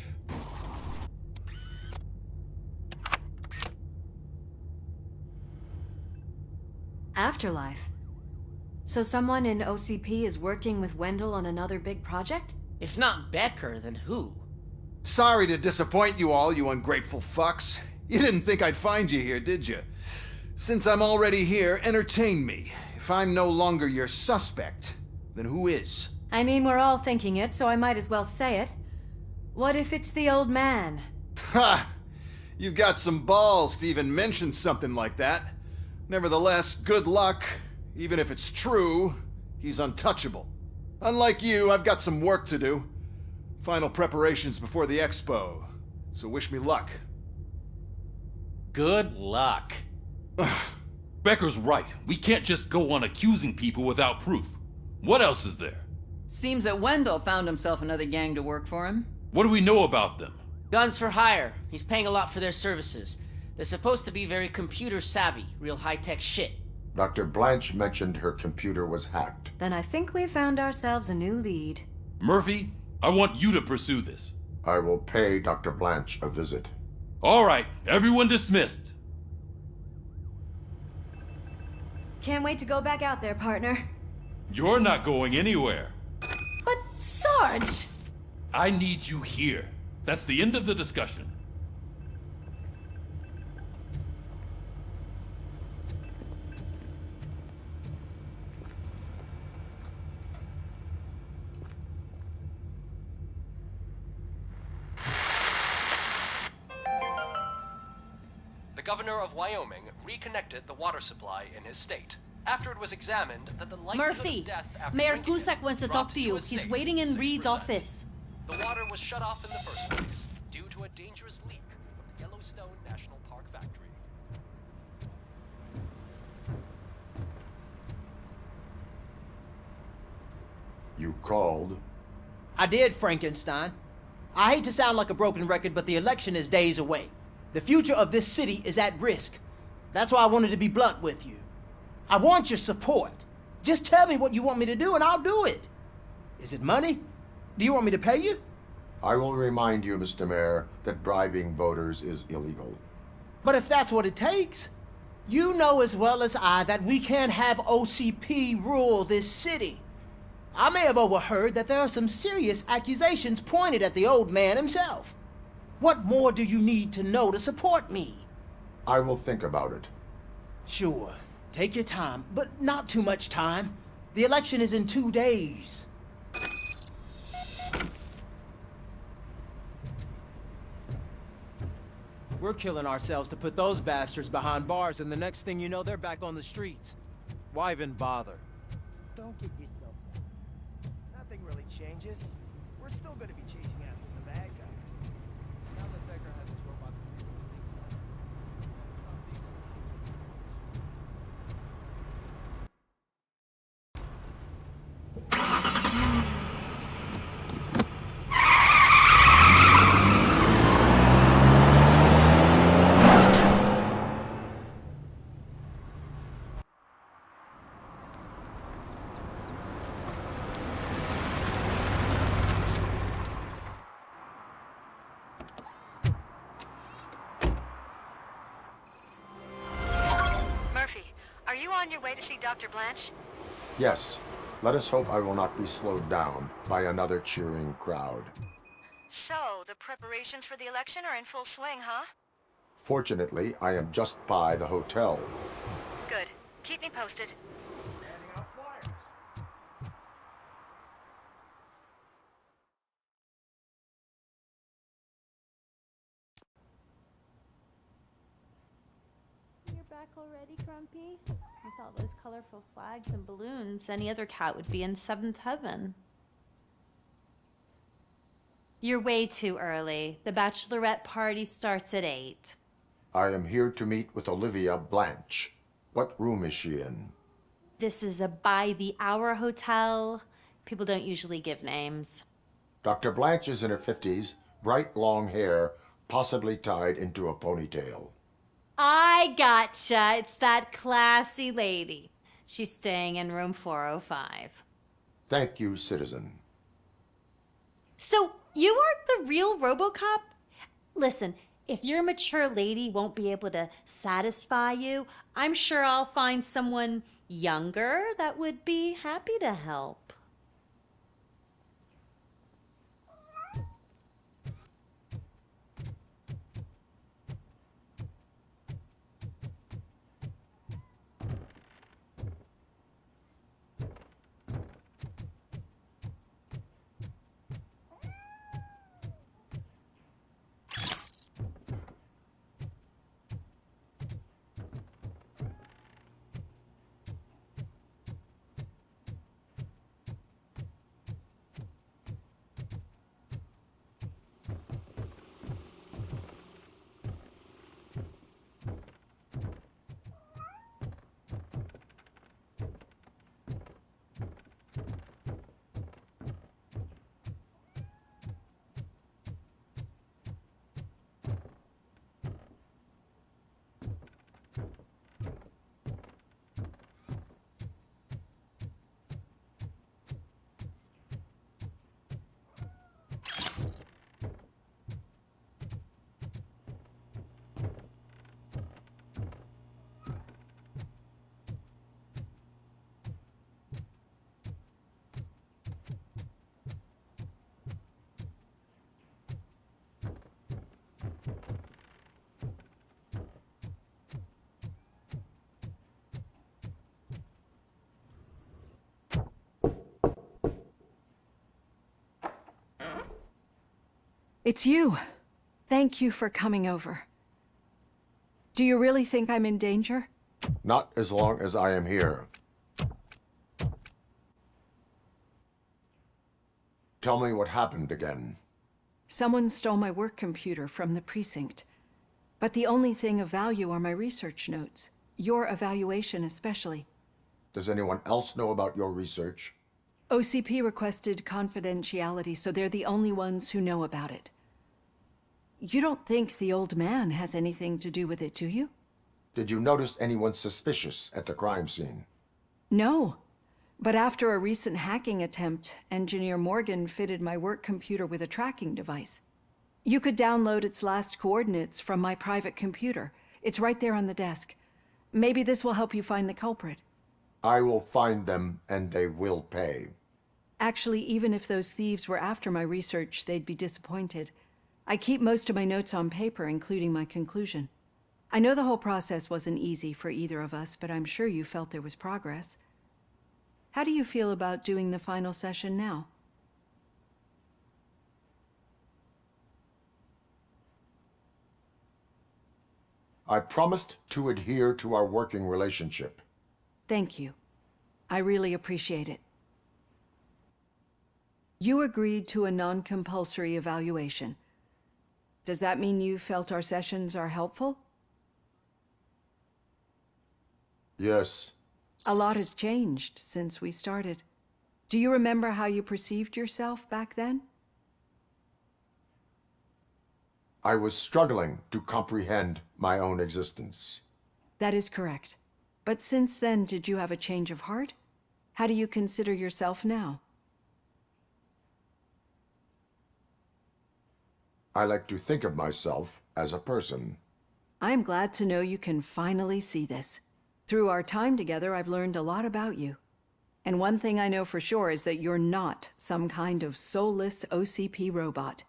Afterlife? So someone in OCP is working with Wendell on another big project? If not Becker, then who? Sorry to disappoint you all, you ungrateful fucks. You didn't think I'd find you here, did you? Since I'm already here, entertain me. If I'm no longer your suspect, then who is? I mean, we're all thinking it, so I might as well say it. What if it's the old man? Ha! You've got some balls to even mention something like that. Nevertheless, good luck. Even if it's true, he's untouchable. Unlike you, I've got some work to do. Final preparations before the expo. So wish me luck. Good luck. Becker's right. We can't just go on accusing people without proof. What else is there? Seems that Wendell found himself another gang to work for him. What do we know about them? Guns for hire. He's paying a lot for their services. They're supposed to be very computer savvy, real high-tech shit. Dr. Blanche mentioned her computer was hacked. Then I think we found ourselves a new lead. Murphy, I want you to pursue this. I will pay Dr. Blanche a visit. All right, everyone dismissed. Can't wait to go back out there, partner. You're not going anywhere. But, Sarge! I need you here. That's the end of the discussion. The governor of Wyoming reconnected the water supply in his state after it was examined that the likelihood Murphy, of death after Mayor drinking it Cusack wants to talk dropped to you. a He's safe waiting in 6%. Reed's office. The water was shut off in the first place due to a dangerous leak from the Yellowstone National Park factory. You called? I did, Frankenstein. I hate to sound like a broken record, but the election is days away. The future of this city is at risk. That's why I wanted to be blunt with you. I want your support. Just tell me what you want me to do and I'll do it. Is it money? Do you want me to pay you? I will remind you, Mr. Mayor, that bribing voters is illegal. But if that's what it takes, you know as well as I that we can't have OCP rule this city. I may have overheard that there are some serious accusations pointed at the old man himself. What more do you need to know to support me? I will think about it. Sure. Take your time, but not too much time. The election is in 2 days. We're killing ourselves to put those bastards behind bars, and the next thing you know, they're back on the streets. Why even bother? Don't get yourself down. Nothing really changes. We're still gonna be chasing after the bad guys. Now that Becker has his robots in the on your way to see Dr. Blanche? Yes. Let us hope I will not be slowed down by another cheering crowd. So, the preparations for the election are in full swing, huh? Fortunately, I am just by the hotel. Good. Keep me posted. You're back already, Grumpy? With all those colorful flags and balloons, any other cat would be in seventh heaven. You're way too early. The bachelorette party starts at 8. I am here to meet with Olivia Blanche. What room is she in? This is a by-the-hour hotel. People don't usually give names. Dr. Blanche is in her 50s, bright long hair, possibly tied into a ponytail. I gotcha. It's that classy lady. She's staying in room 405. Thank you, citizen. So, you are the real Robocop? Listen, if your mature lady won't be able to satisfy you, I'm sure I'll find someone younger that would be happy to help. It's you. Thank you for coming over. Do you really think I'm in danger? Not as long as I am here. Tell me what happened again. Someone stole my work computer from the precinct. But the only thing of value are my research notes. Your evaluation especially. Does anyone else know about your research? OCP requested confidentiality, so they're the only ones who know about it. You don't think the old man has anything to do with it, do you? Did you notice anyone suspicious at the crime scene? No. But after a recent hacking attempt, Engineer Morgan fitted my work computer with a tracking device. You could download its last coordinates from my private computer. It's right there on the desk. Maybe this will help you find the culprit. I will find them, and they will pay. Actually, even if those thieves were after my research, they'd be disappointed. I keep most of my notes on paper, including my conclusion. I know the whole process wasn't easy for either of us, but I'm sure you felt there was progress. How do you feel about doing the final session now? I promised to adhere to our working relationship. Thank you. I really appreciate it. You agreed to a non-compulsory evaluation. Does that mean you felt our sessions are helpful? Yes. A lot has changed since we started. Do you remember how you perceived yourself back then? I was struggling to comprehend my own existence. That is correct. But since then, did you have a change of heart? How do you consider yourself now? I like to think of myself as a person. I am glad to know you can finally see this. Through our time together, I've learned a lot about you. And one thing I know for sure is that you're not some kind of soulless OCP robot.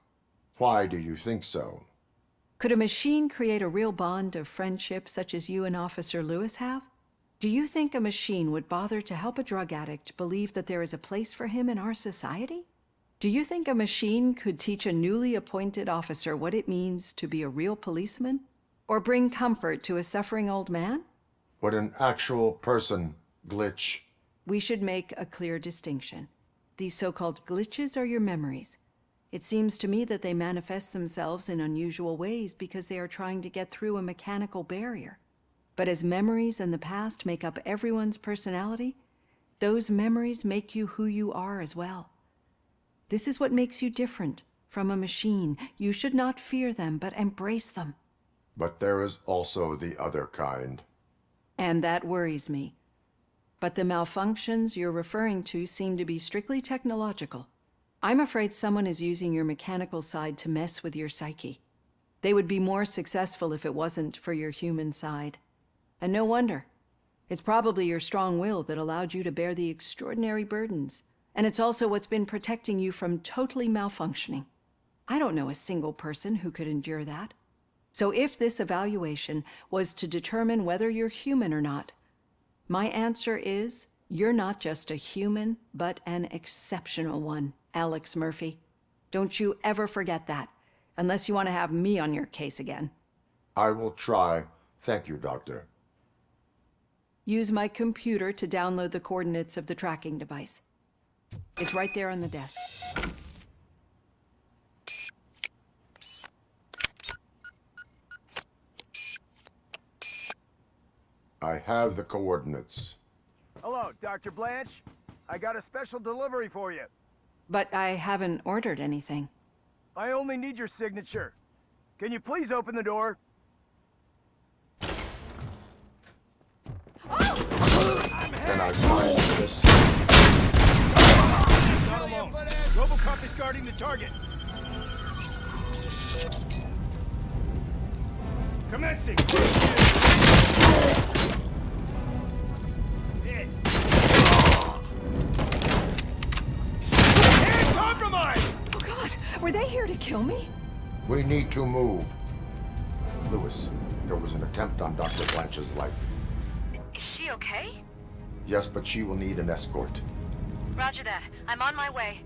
Why do you think so? Could a machine create a real bond of friendship such as you and Officer Lewis have? Do you think a machine would bother to help a drug addict believe that there is a place for him in our society? Do you think a machine could teach a newly appointed officer what it means to be a real policeman? Or bring comfort to a suffering old man? Would an actual person glitch? We should make a clear distinction. These so-called glitches are your memories. It seems to me that they manifest themselves in unusual ways because they are trying to get through a mechanical barrier. But as memories in the past make up everyone's personality, those memories make you who you are as well. This is what makes you different from a machine. You should not fear them, but embrace them. But there is also the other kind. And that worries me. But the malfunctions you're referring to seem to be strictly technological. I'm afraid someone is using your mechanical side to mess with your psyche. They would be more successful if it wasn't for your human side. And no wonder. It's probably your strong will that allowed you to bear the extraordinary burdens. And it's also what's been protecting you from totally malfunctioning. I don't know a single person who could endure that. So if this evaluation was to determine whether you're human or not, my answer is, you're not just a human, but an exceptional one, Alex Murphy. Don't you ever forget that, unless you want to have me on your case again. I will try. Thank you, Doctor. Use my computer to download the coordinates of the tracking device. It's right there on the desk. I have the coordinates. Hello, Dr. Blanche. I got a special delivery for you. But I haven't ordered anything. I only need your signature. Can you please open the door? Can I sign this? Not alone. Robocop is guarding the target. Commencing. Hit. And compromise! Oh God, were they here to kill me? We need to move. Lewis, there was an attempt on Dr. Blanche's life. Is she okay? Yes, but she will need an escort. Roger that. I'm on my way.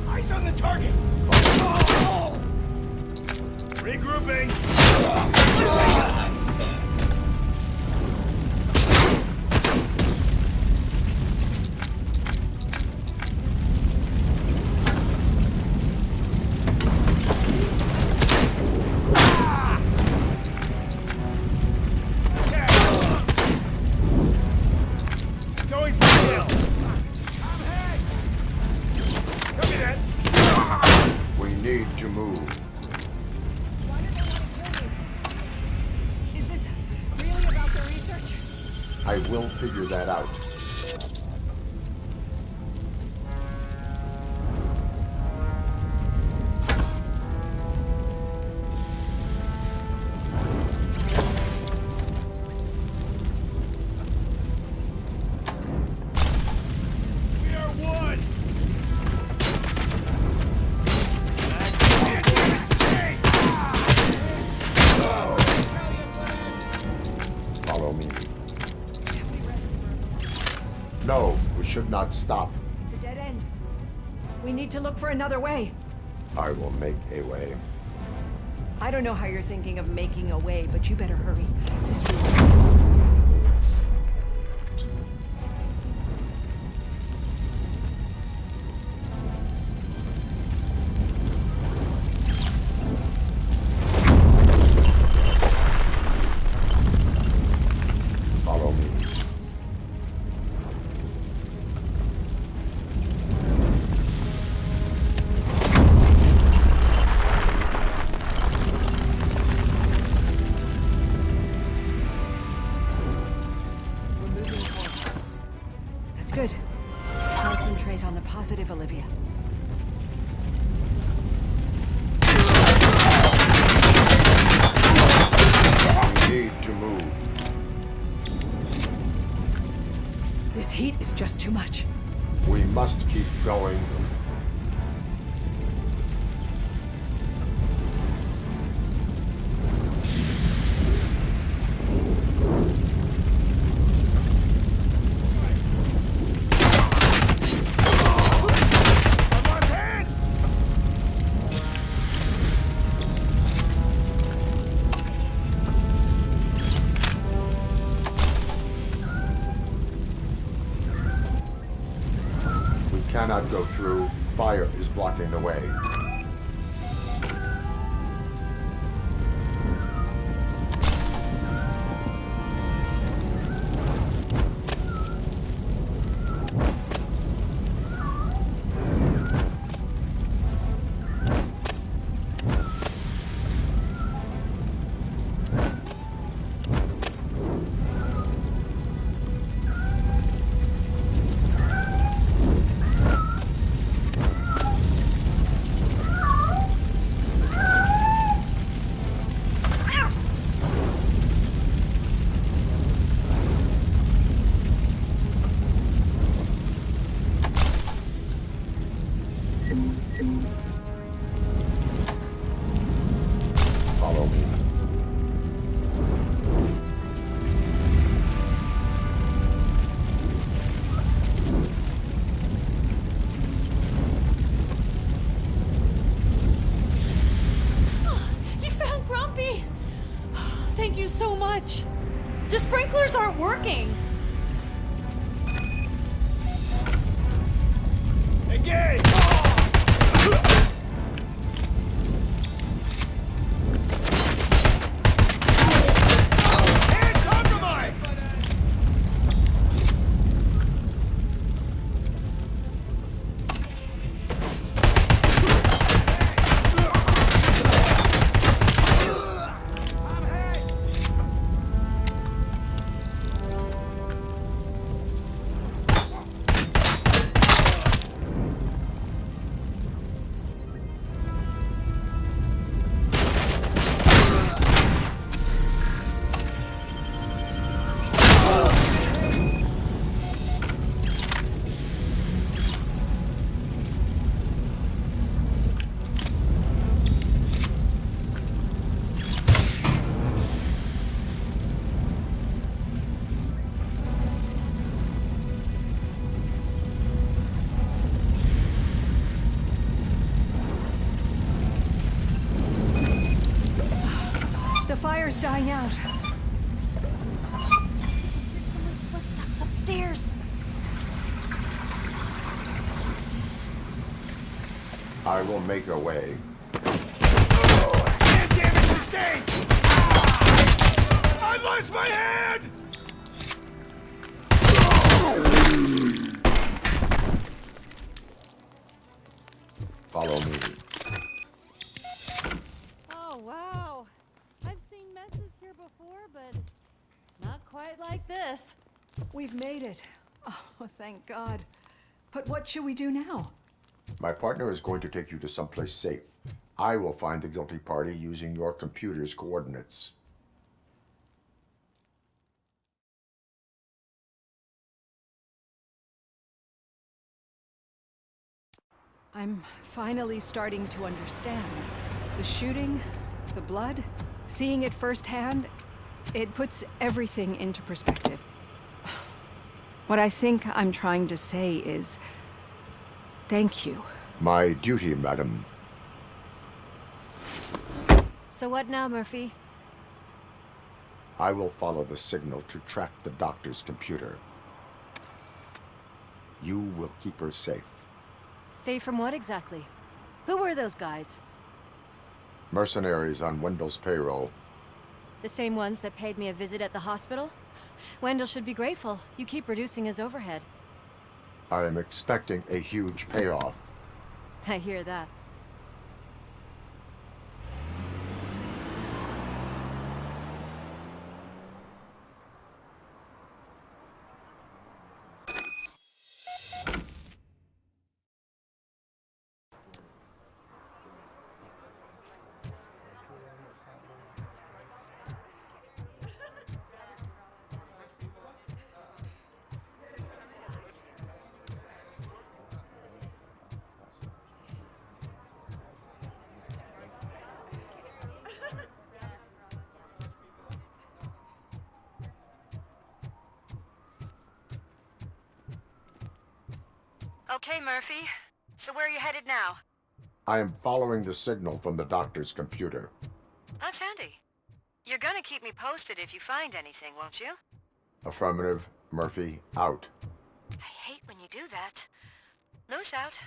Eyes on the target! Regrouping! Going for the hill! Copy that! We need to move. Is this really about the research? I will figure that out. We are one! Follow me. No, we should not stop. It's a dead end. We need to look for another way. I will make a way. I don't know how you're thinking of making a way, but you better hurry. This Follow me. We're moving forward. That's good. Concentrate on the positive, Olivia. need to move. This heat is just too much. We must keep going. Cannot go through. Fire is blocking the way. Follow me. You found Grumpy! Thank you so much. The sprinklers aren't working. Engage! The fire's dying out. Someone's footsteps upstairs. I will make a way. Can't damage the stage! I lost my hand! Follow me. Oh, wow. I've seen messes here before, but not quite like this. We've made it. Oh, thank God. But what should we do now? My partner is going to take you to someplace safe. I will find the guilty party using your computer's coordinates. I'm finally starting to understand. The shooting, the blood, seeing it firsthand, it puts everything into perspective. What I think I'm trying to say is, thank you. My duty, madam. So what now, Murphy? I will follow the signal to track the doctor's computer. You will keep her safe. Safe from what exactly? Who were those guys? Mercenaries on Wendell's payroll. The same ones that paid me a visit at the hospital? Wendell should be grateful. You keep reducing his overhead. I am expecting a huge payoff. I hear that. Okay, Murphy. So where are you headed now? I am following the signal from the doctor's computer. That's handy. You're gonna keep me posted if you find anything, won't you? Affirmative. Murphy, out. I hate when you do that. Loose out.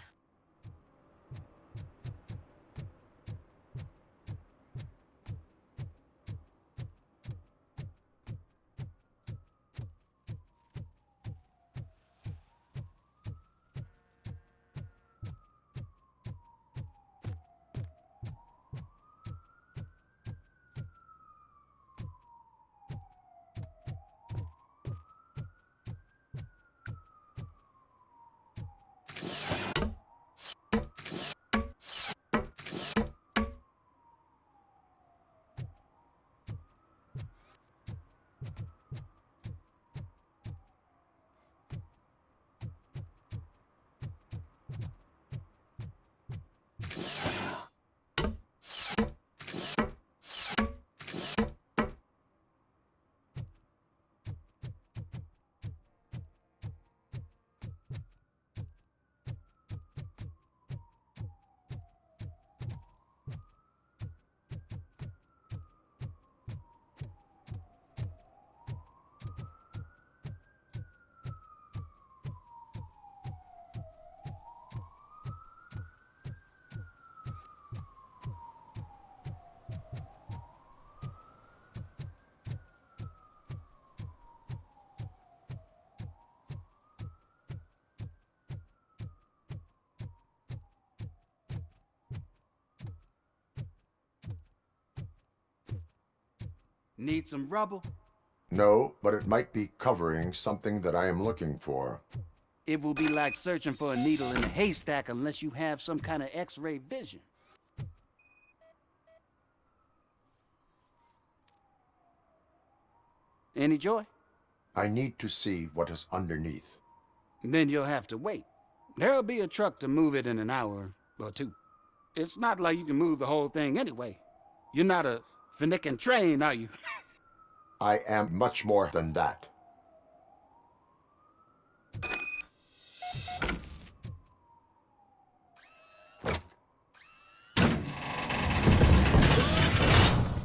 Need some rubble? No, but it might be covering something that I am looking for. It will be like searching for a needle in a haystack unless you have some kind of X-ray vision. Any joy? I need to see what is underneath. Then you'll have to wait. There'll be a truck to move it in an hour or two. It's not like you can move the whole thing anyway. You're not a finicking train, are you? I am much more than that.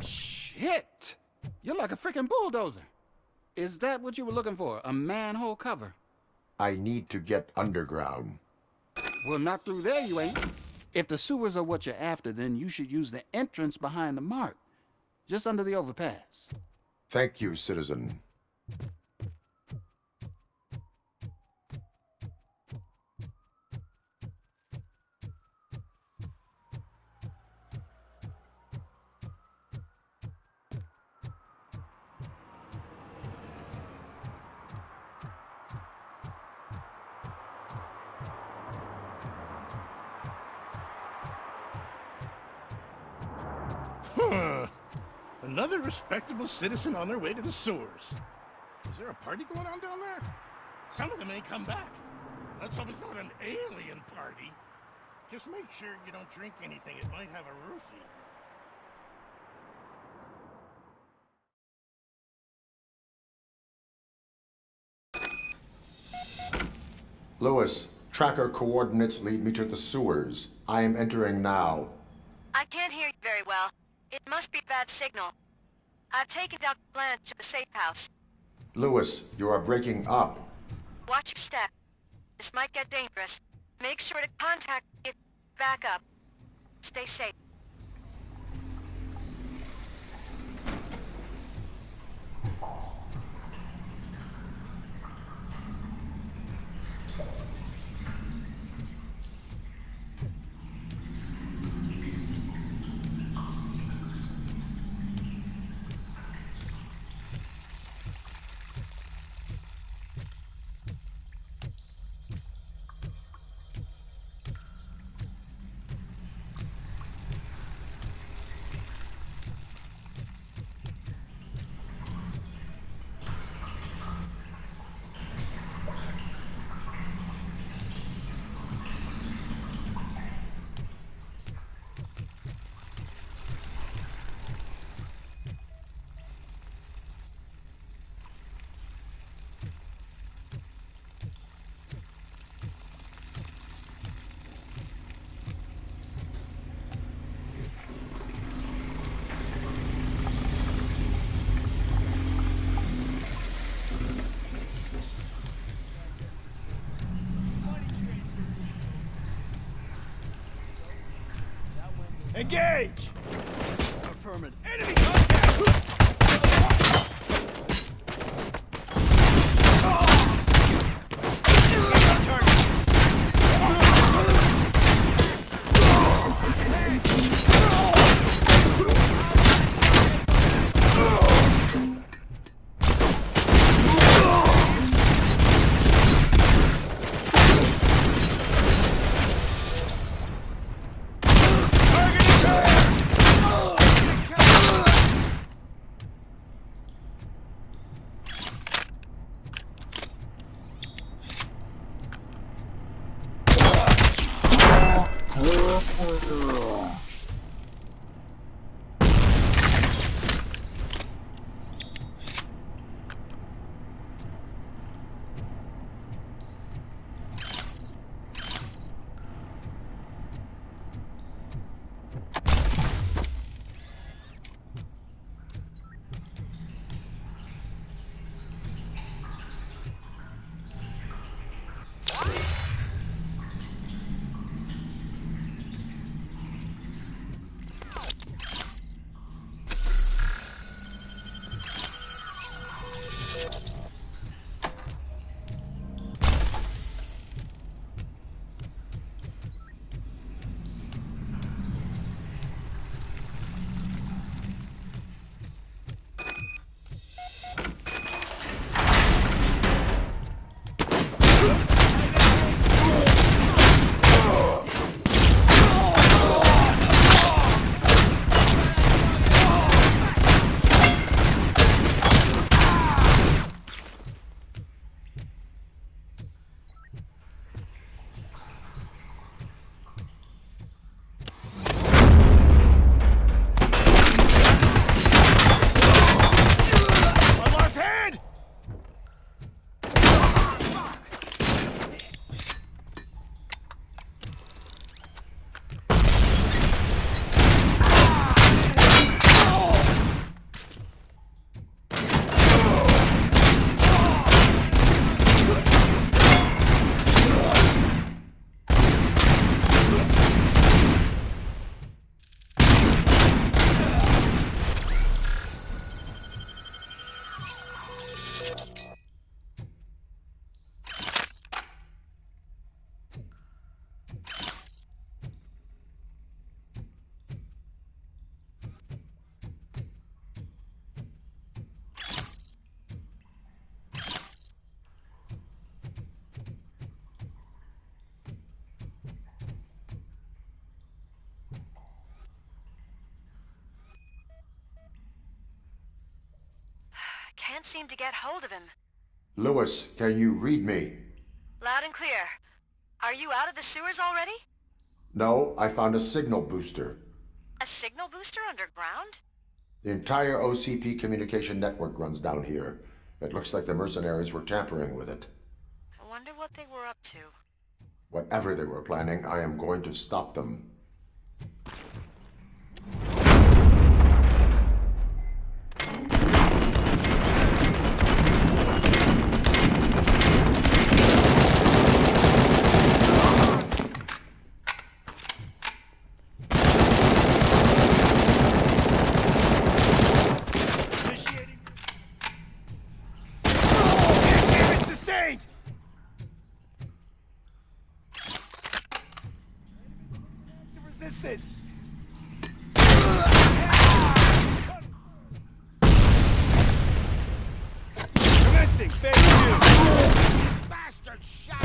Shit! You're like a freaking bulldozer. Is that what you were looking for? A manhole cover? I need to get underground. Well, not through there, you ain't. If the sewers are what you're after, then you should use the entrance behind the mark. Just under the overpass. Thank you, citizen. Huh. Another respectable citizen on their way to the sewers. Is there a party going on down there? Some of them ain't come back. Let's hope it's not an alien party. Just make sure you don't drink anything. It might have a roofie. Lewis, tracker coordinates lead me to the sewers. I am entering now. I can't hear you very well. It must be bad signal. I've taken Dr. Blanche to the safe house. Lewis, you are breaking up. Watch your step. This might get dangerous. Make sure to contact if back up. Stay safe. Engage! Affirmative. Enemy contact! Can't seem to get hold of him. Lewis, can you read me? Loud and clear. Are you out of the sewers already? No, I found a signal booster. A signal booster underground? The entire OCP communication network runs down here. It looks like the mercenaries were tampering with it. I wonder what they were up to. Whatever they were planning, I am going to stop them. Resistance! Commencing phase 2! Bastard shot!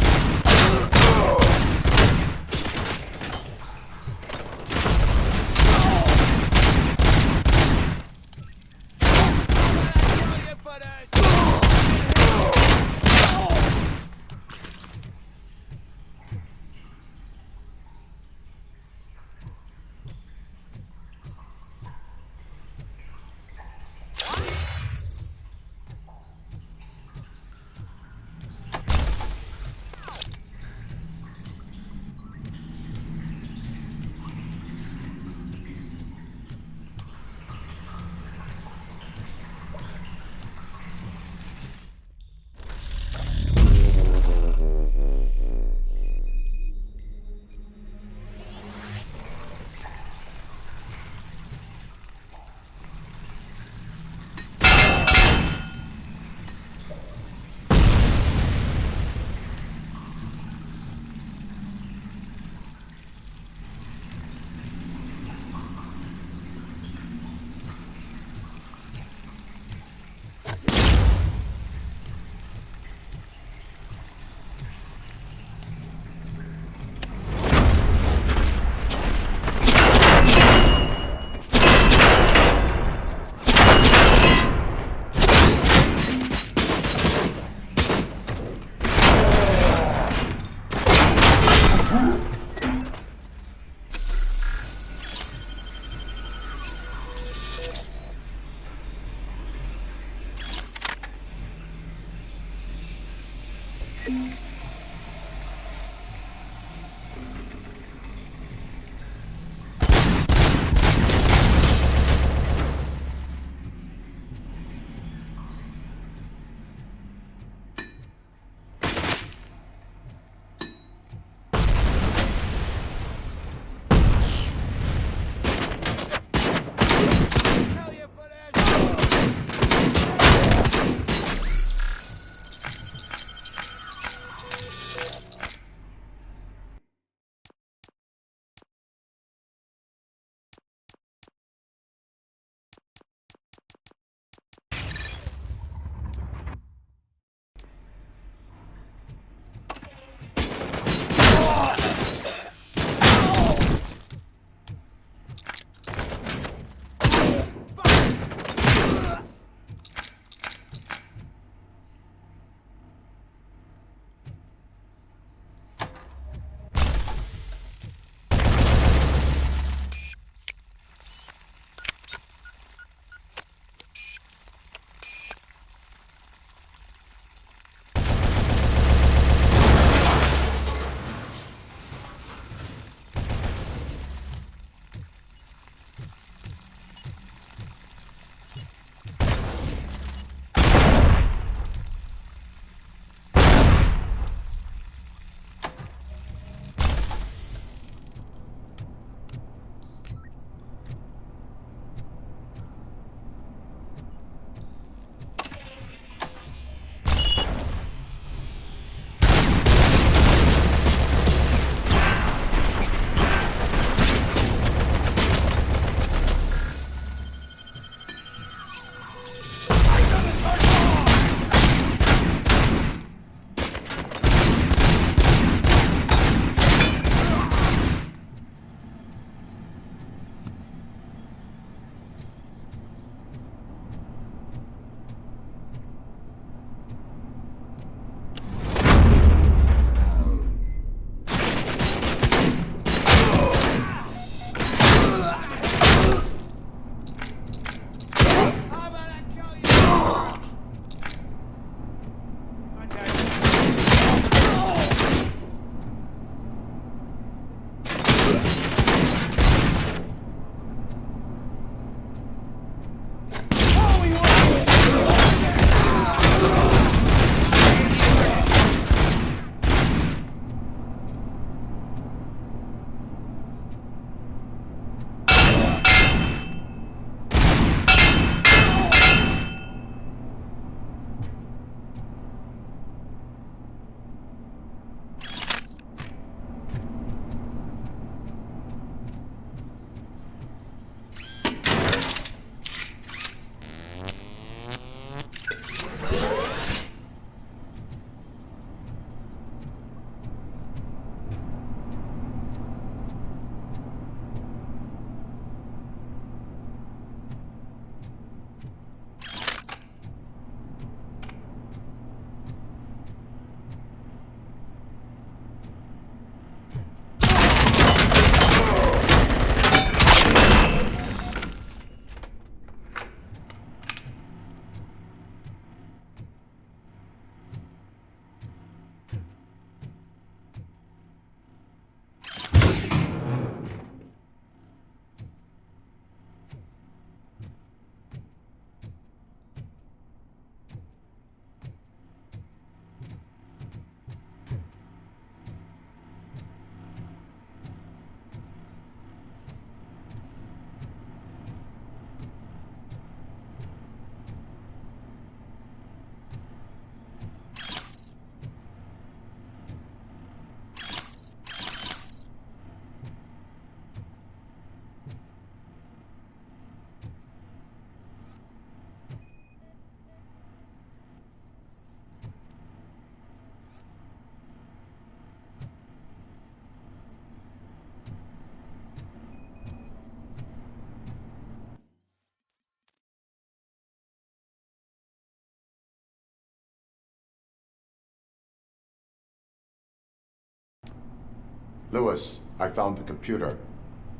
Lewis, I found the computer.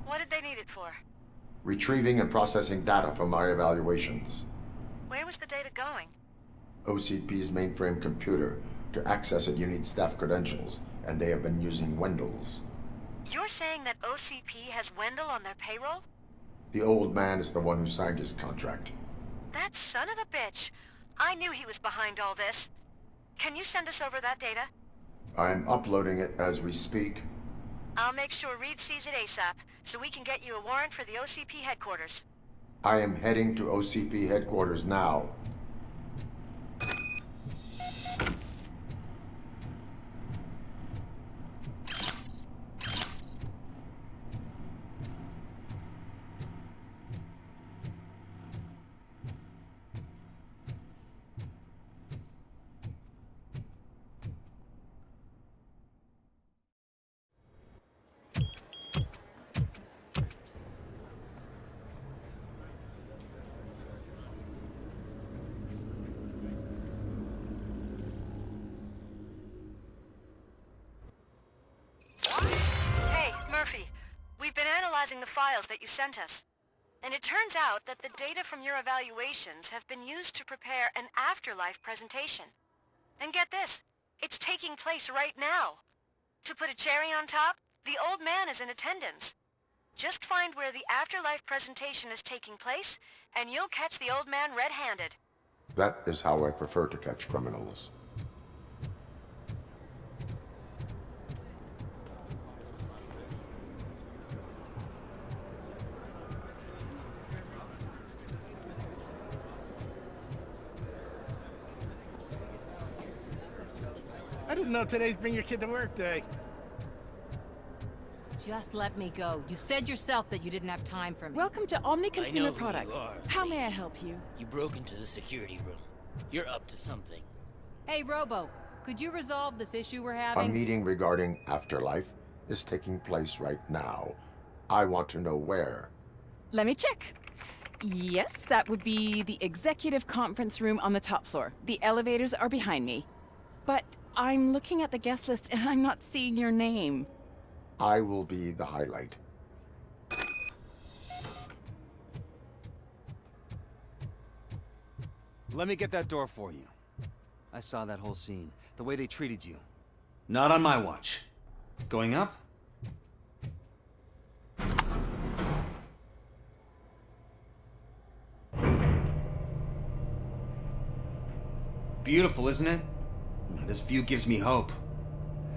What did they need it for? Retrieving and processing data from my evaluations. Where was the data going? OCP's mainframe computer. To access it, you need staff credentials, and they have been using Wendell's. You're saying that OCP has Wendell on their payroll? The old man is the one who signed his contract. That son of a bitch. I knew he was behind all this. Can you send us over that data? I'm uploading it as we speak. I'll make sure Reed sees it ASAP, so we can get you a warrant for the OCP headquarters. I am heading to OCP headquarters now. Hey, Murphy. We've been analyzing the files that you sent us. And it turns out that the data from your evaluations have been used to prepare an afterlife presentation. And get this, it's taking place right now. To put a cherry on top, the old man is in attendance. Just find where the afterlife presentation is taking place, and you'll catch the old man red-handed. That is how I prefer to catch criminals. I didn't know today's Bring Your Kid to Work Day. Just let me go. You said yourself that you didn't have time for me. Welcome to Omni Consumer I know Products. Who you are. How may I help you? You broke into the security room. You're up to something. Hey, Robo, could you resolve this issue we're A having? meeting regarding afterlife is taking place right now. I want to know where. Let me check. Yes, that would be the executive conference room on the top floor. The elevators are behind me. But I'm looking at the guest list and I'm not seeing your name. I will be the highlight. Let me get that door for you. I saw that whole scene. The way they treated you. Not on my watch. Going up? Beautiful, isn't it? This view gives me hope.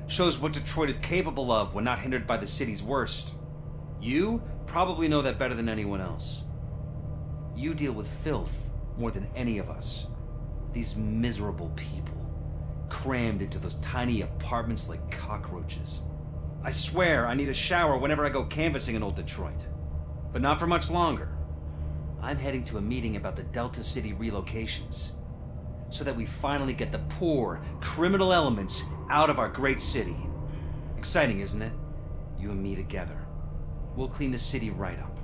Shows what Detroit is capable of when not hindered by the city's worst. You probably know that better than anyone else. You deal with filth more than any of us. These miserable people, crammed into those tiny apartments like cockroaches. I swear I need a shower whenever I go canvassing in old Detroit. But not for much longer. I'm heading to a meeting about the Delta City relocations, so that we finally get the poor, criminal elements out of our great city. Exciting, isn't it? You and me together. We'll clean the city right up.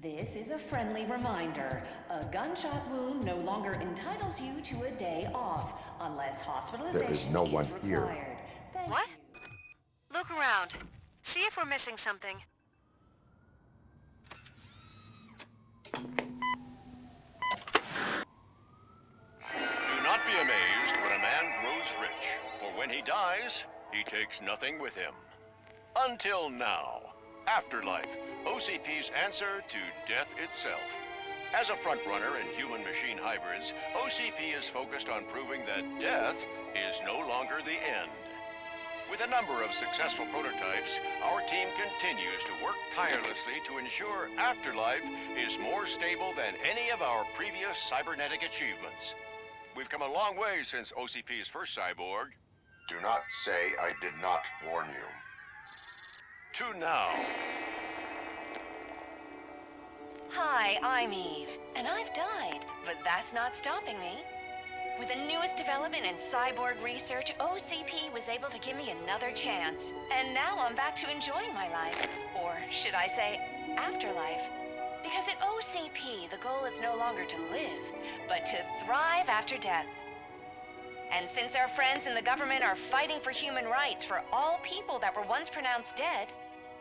This is a friendly reminder. A gunshot wound no longer entitles you to a day off, unless hospitalization There is no one here. required. Thank What? Look around. See if we're missing something. Do not be amazed when a man grows rich, for when he dies, he takes nothing with him. Until now. Afterlife, OCP's answer to death itself. As a frontrunner in human-machine hybrids, OCP is focused on proving that death is no longer the end. With a number of successful prototypes, our team continues to work tirelessly to ensure Afterlife is more stable than any of our previous cybernetic achievements. We've come a long way since OCP's first cyborg. Do not say I did not warn you. To now. Hi, I'm Eve, and I've died, but that's not stopping me. With the newest development in cyborg research, OCP was able to give me another chance. And now I'm back to enjoying my life. Or should I say, afterlife. Because at OCP, the goal is no longer to live, but to thrive after death. And since our friends in the government are fighting for human rights for all people that were once pronounced dead,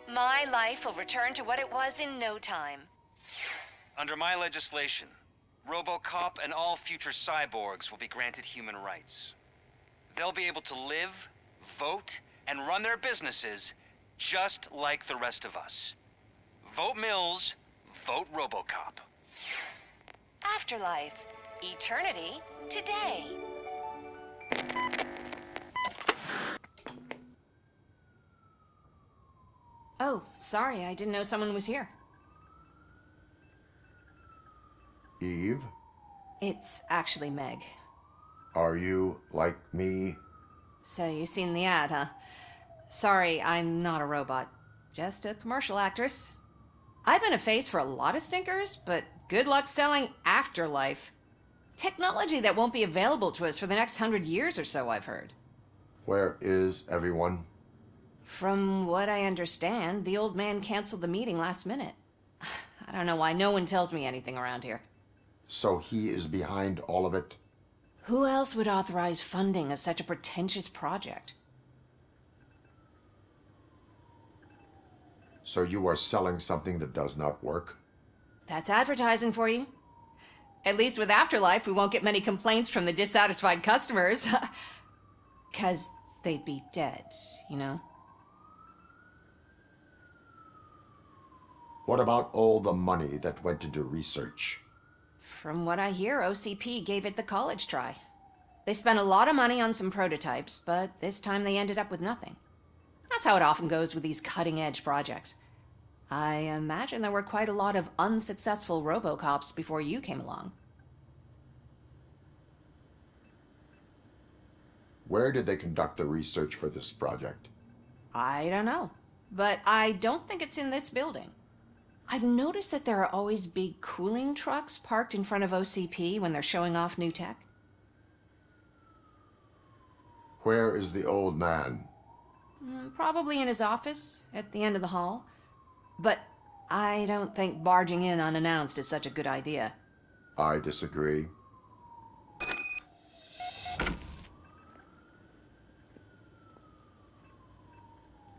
my life will return to what it was in no time. Under my legislation, Robocop and all future cyborgs will be granted human rights. They'll be able to live, vote, and run their businesses just like the rest of us. Vote Mills, vote Robocop. Afterlife. Eternity. Today. Oh, sorry, I didn't know someone was here. Eve, It's actually Meg. are you like me? So you've seen the ad, huh? Sorry, I'm not a robot. Just a commercial actress. I've been a face for a lot of stinkers, but good luck selling Afterlife. Technology that won't be available to us for the next 100 years or so, I've heard. Where is everyone? From what I understand, the old man canceled the meeting last minute. I don't know why no one tells me anything around here. So he is behind all of it? Who else would authorize funding of such a pretentious project? So you are selling something that does not work? That's advertising for you. At least with Afterlife, we won't get many complaints from the dissatisfied customers. 'Cause they'd be dead, you know? What about all the money that went into research? From what I hear, OCP gave it the college try. They spent a lot of money on some prototypes, but this time they ended up with nothing. That's how it often goes with these cutting-edge projects. I imagine there were quite a lot of unsuccessful Robocops before you came along. Where did they conduct the research for this project? I don't know, but I don't think it's in this building. I've noticed that there are always big cooling trucks parked in front of OCP when they're showing off new tech. Where is the old man? Probably in his office, at the end of the hall. But I don't think barging in unannounced is such a good idea. I disagree.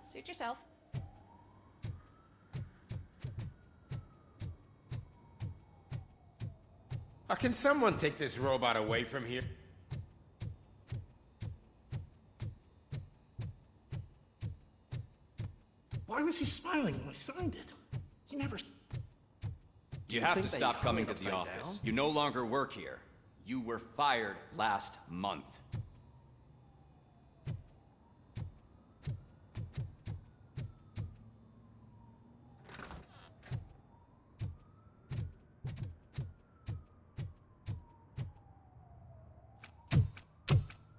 Suit yourself. Can someone take this robot away from here? Why was he smiling when I signed it? He never... You have to stop coming to the office. You no longer work here. You were fired last month.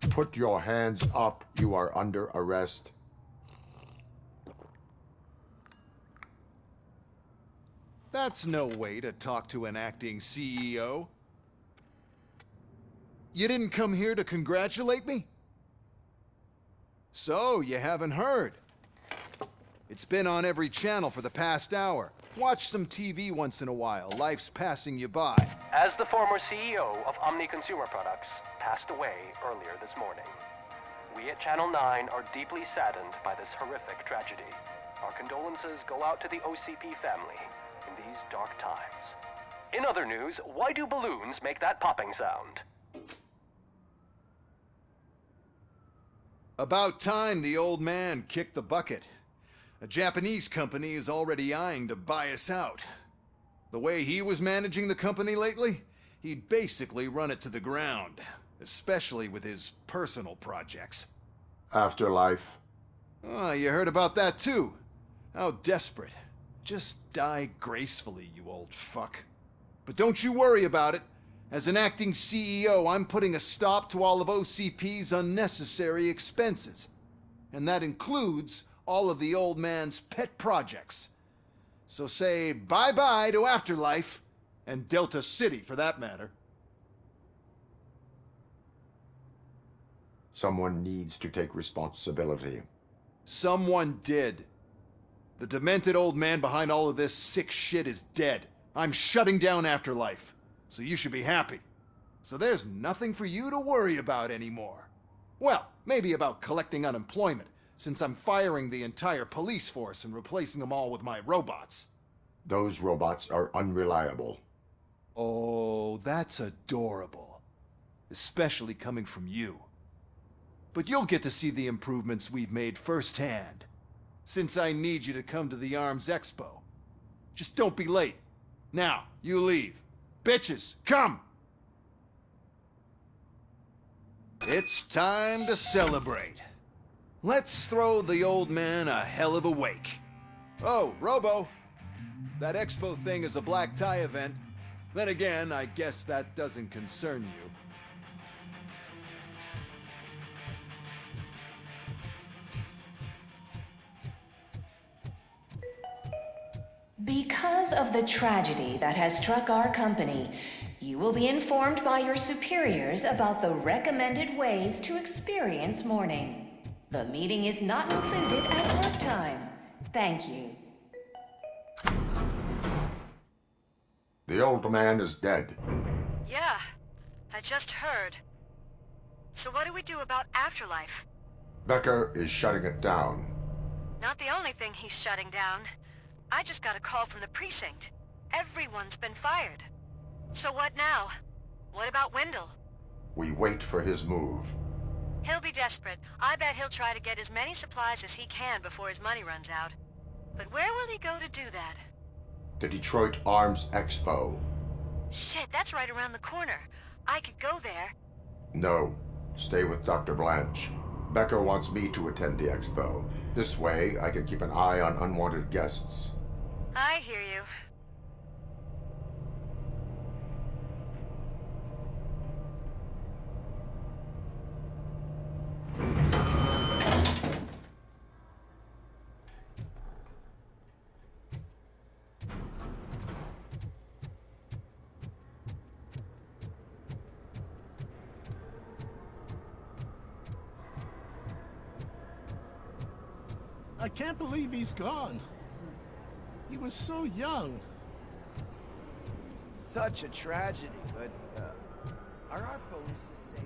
Put your hands up. You are under arrest. That's no way to talk to an acting CEO. You didn't come here to congratulate me? So, you haven't heard. It's been on every channel for the past hour. Watch some TV once in a while. Life's passing you by. As the former CEO of Omni Consumer Products passed away earlier this morning, we at Channel 9 are deeply saddened by this horrific tragedy. Our condolences go out to the OCP family in these dark times. In other news, why do balloons make that popping sound? About time the old man kicked the bucket. A Japanese company is already eyeing to buy us out. The way he was managing the company lately, he'd basically run it to the ground, especially with his personal projects. Afterlife. Oh, you heard about that too. How desperate. Just die gracefully, you old fuck. But don't you worry about it. As an acting CEO, I'm putting a stop to all of OCP's unnecessary expenses. And that includes all of the old man's pet projects. So say bye-bye to Afterlife, and Delta City for that matter. Someone needs to take responsibility. Someone did. The demented old man behind all of this sick shit is dead. I'm shutting down Afterlife, so you should be happy. So there's nothing for you to worry about anymore. Well, maybe about collecting unemployment, since I'm firing the entire police force and replacing them all with my robots. Those robots are unreliable. Oh, that's adorable. Especially coming from you. But you'll get to see the improvements we've made firsthand, since I need you to come to the ARMS Expo. Just don't be late. Now, you leave. Bitches, come! It's time to celebrate. Let's throw the old man a hell of a wake. Oh, Robo! That expo thing is a black tie event. Then again, I guess that doesn't concern you. Because of the tragedy that has struck our company, you will be informed by your superiors about the recommended ways to experience mourning. The meeting is not included as work time. Thank you. The old man is dead. Yeah, I just heard. So what do we do about Afterlife? Becker is shutting it down. Not the only thing he's shutting down. I just got a call from the precinct. Everyone's been fired. So what now? What about Wendell? We wait for his move. He'll be desperate. I bet he'll try to get as many supplies as he can before his money runs out. But where will he go to do that? The Detroit Arms Expo. Shit, that's right around the corner. I could go there. No, stay with Dr. Blanche. Becker wants me to attend the expo. This way, I can keep an eye on unwanted guests. I hear you. I can't believe he's gone. He was so young. Such a tragedy, but, are our bonuses safe?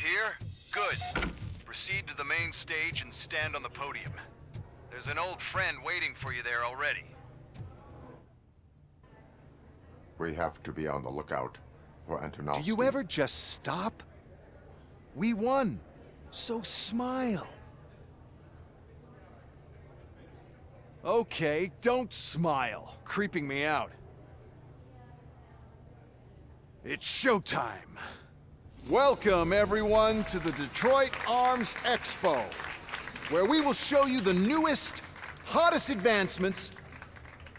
Here? Good. Proceed to the main stage and stand on the podium. There's an old friend waiting for you there already. We have to be on the lookout for Antonovsky. Do you ever just stop? We won. So smile. Okay, don't smile. Creeping me out. It's showtime. Welcome, everyone, to the Detroit Arms Expo, where we will show you the newest, hottest advancements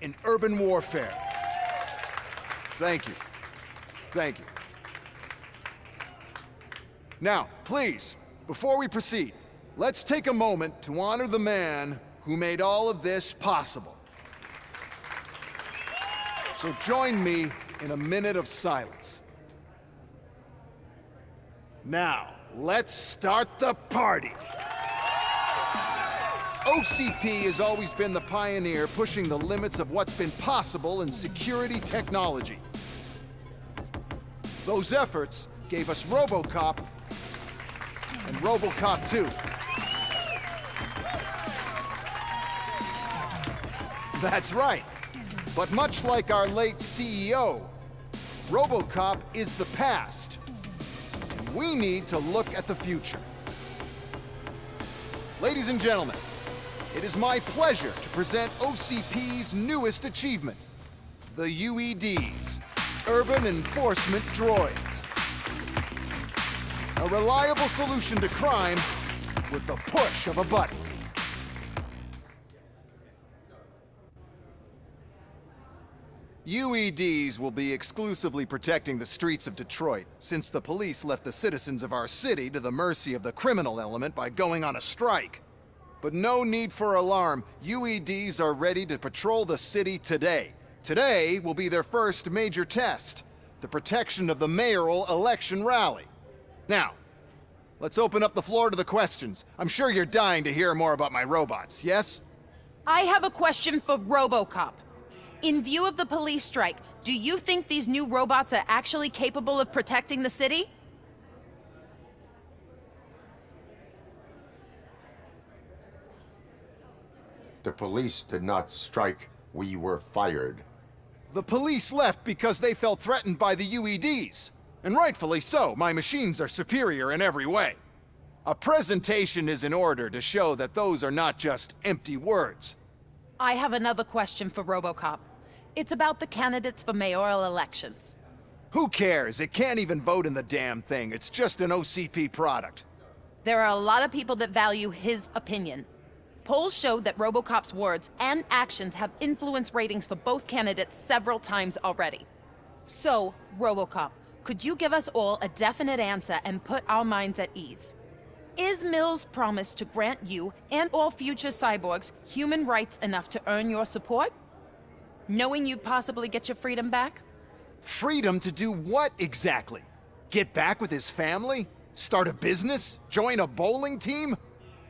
in urban warfare. Thank you. Thank you. Now, please, before we proceed, let's take a moment to honor the man who made all of this possible. So join me in a minute of silence. Now, let's start the party! OCP has always been the pioneer pushing the limits of what's been possible in security technology. Those efforts gave us Robocop and Robocop 2. That's right. But much like our late CEO, Robocop is the past. We need to look at the future. Ladies and gentlemen, it is my pleasure to present OCP's newest achievement, the UEDs, Urban Enforcement Droids. A reliable solution to crime with the push of a button. UEDs will be exclusively protecting the streets of Detroit, since the police left the citizens of our city to the mercy of the criminal element by going on a strike. But no need for alarm. UEDs are ready to patrol the city today. Today will be their first major test, the protection of the mayoral election rally. Now, let's open up the floor to the questions. I'm sure you're dying to hear more about my robots, yes? I have a question for Robocop. In view of the police strike, do you think these new robots are actually capable of protecting the city? The police did not strike. We were fired. The police left because they felt threatened by the UEDs. And rightfully so. My machines are superior in every way. A presentation is in order to show that those are not just empty words. I have another question for Robocop. It's about the candidates for mayoral elections. Who cares? It can't even vote in the damn thing. It's just an OCP product. There are a lot of people that value his opinion. Polls show that Robocop's words and actions have influenced ratings for both candidates several times already. So, Robocop, could you give us all a definite answer and put our minds at ease? Is Mills' promise to grant you and all future cyborgs human rights enough to earn your support? Knowing you'd possibly get your freedom back? Freedom to do what exactly? Get back with his family? Start a business? Join a bowling team?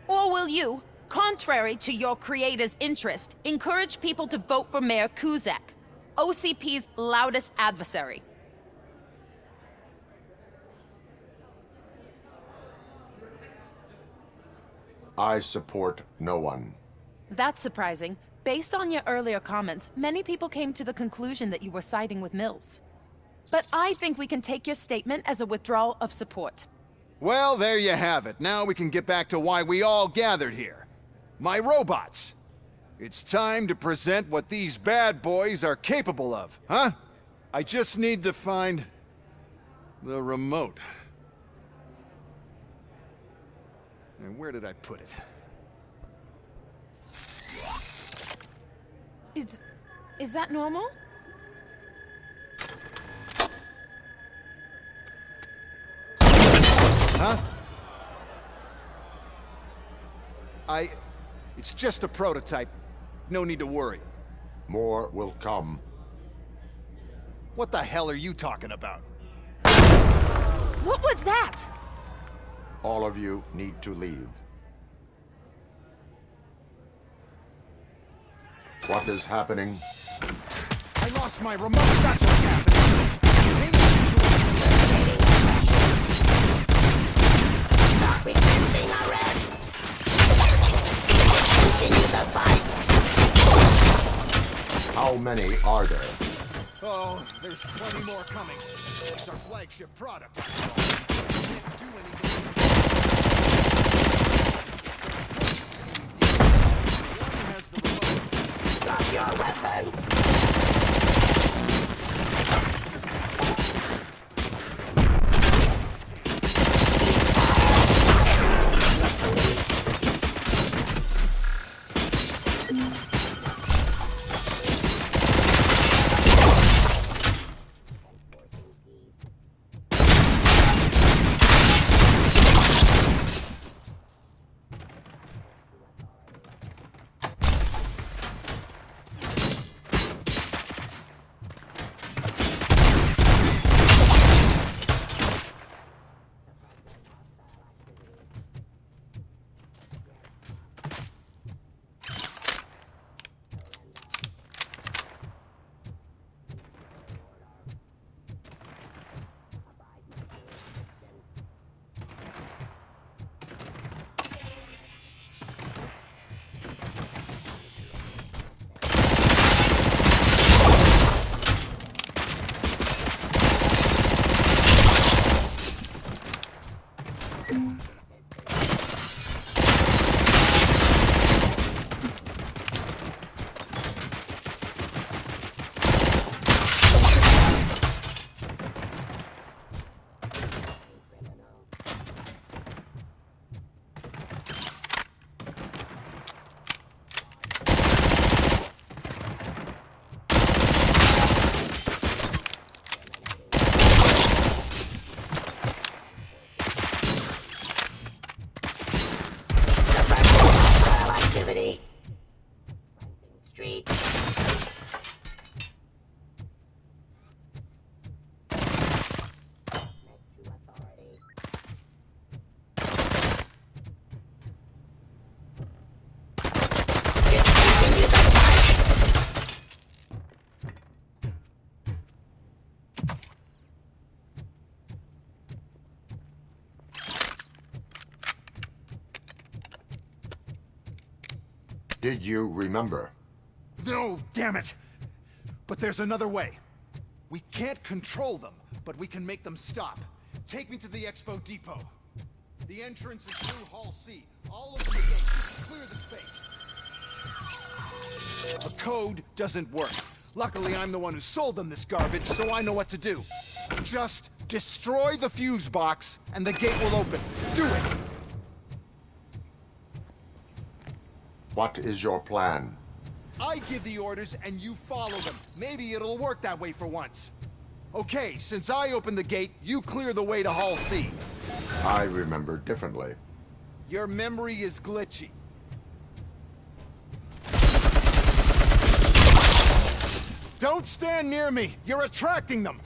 Or will you, contrary to your creator's interest, encourage people to vote for Mayor Kuzak, OCP's loudest adversary? I support no one. That's surprising. Based on your earlier comments, many people came to the conclusion that you were siding with Mills. But I think we can take your statement as a withdrawal of support. Well, there you have it. Now we can get back to why we all gathered here. My robots. It's time to present what these bad boys are capable of, huh? I just need to find the remote. And where did I put it? Is that normal? Huh? It's just a prototype. No need to worry. More will come. What the hell are you talking about? What was that? All of you need to leave. What is happening? I lost my remote. That's what's happening. Stop resisting arrest. Continue the fight. How many are there? Oh, there's plenty more coming. It's our flagship product. Can't do anything. One has the remote. Drop your weapon. activity. Street. Did you remember? No, damn it! But there's another way. We can't control them, but we can make them stop. Take me to the Expo Depot. The entrance is through Hall C. All over the gate. Clear the space. The code doesn't work. Luckily, I'm the one who sold them this garbage, so I know what to do. Just destroy the fuse box, and the gate will open. Do it! What is your plan? I give the orders and you follow them. Maybe it'll work that way for once. Okay, since I opened the gate, you clear the way to Hall C. I remember differently. Your memory is glitchy. Don't stand near me! You're attracting them!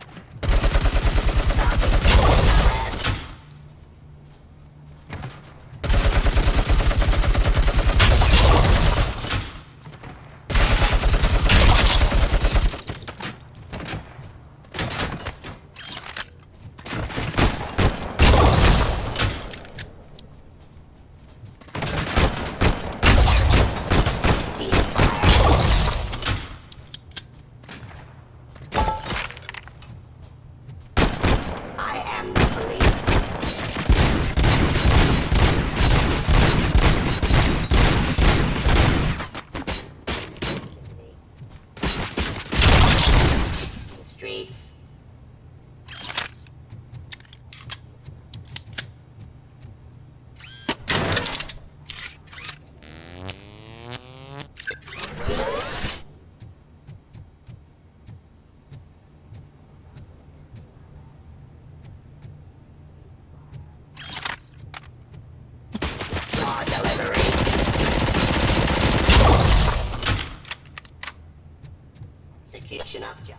Execution of job.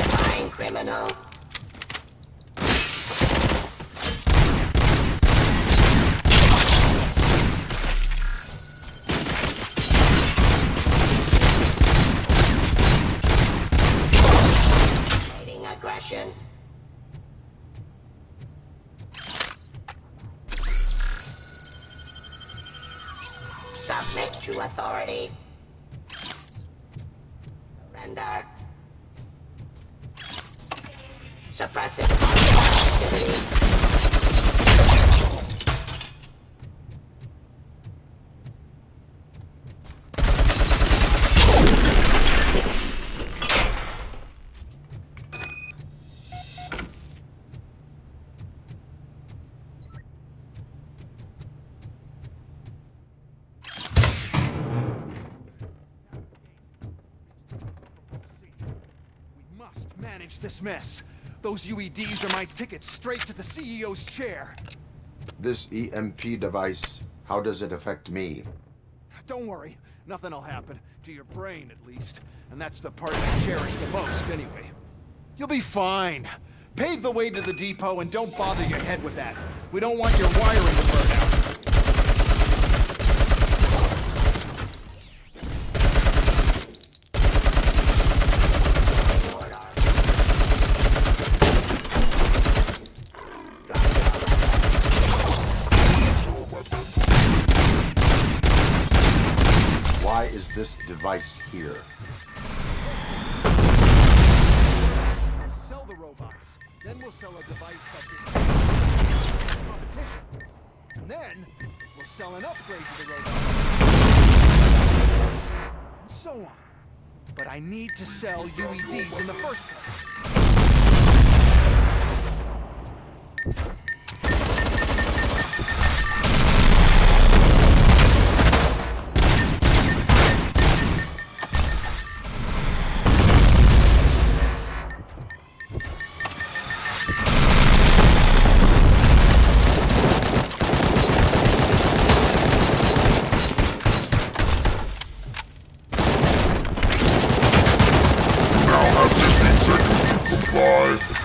Fine criminal. Fighting aggression. Submit to authority. Surrender. Suppressive activity. Manage this mess. Those UEDs are my ticket straight to the CEO's chair. This EMP device, how does it affect me? Don't worry, nothing'll happen. To your brain, at least. And that's the part you cherish the most, anyway. You'll be fine. Pave the way to the depot and don't bother your head with that. We don't want your wiring to burn out. Why is this device here? Sell the robots. Then we'll sell a device that competition. And then we'll sell an upgrade to the robots. And so on. But I need to sell UEDs in the first place. Bye.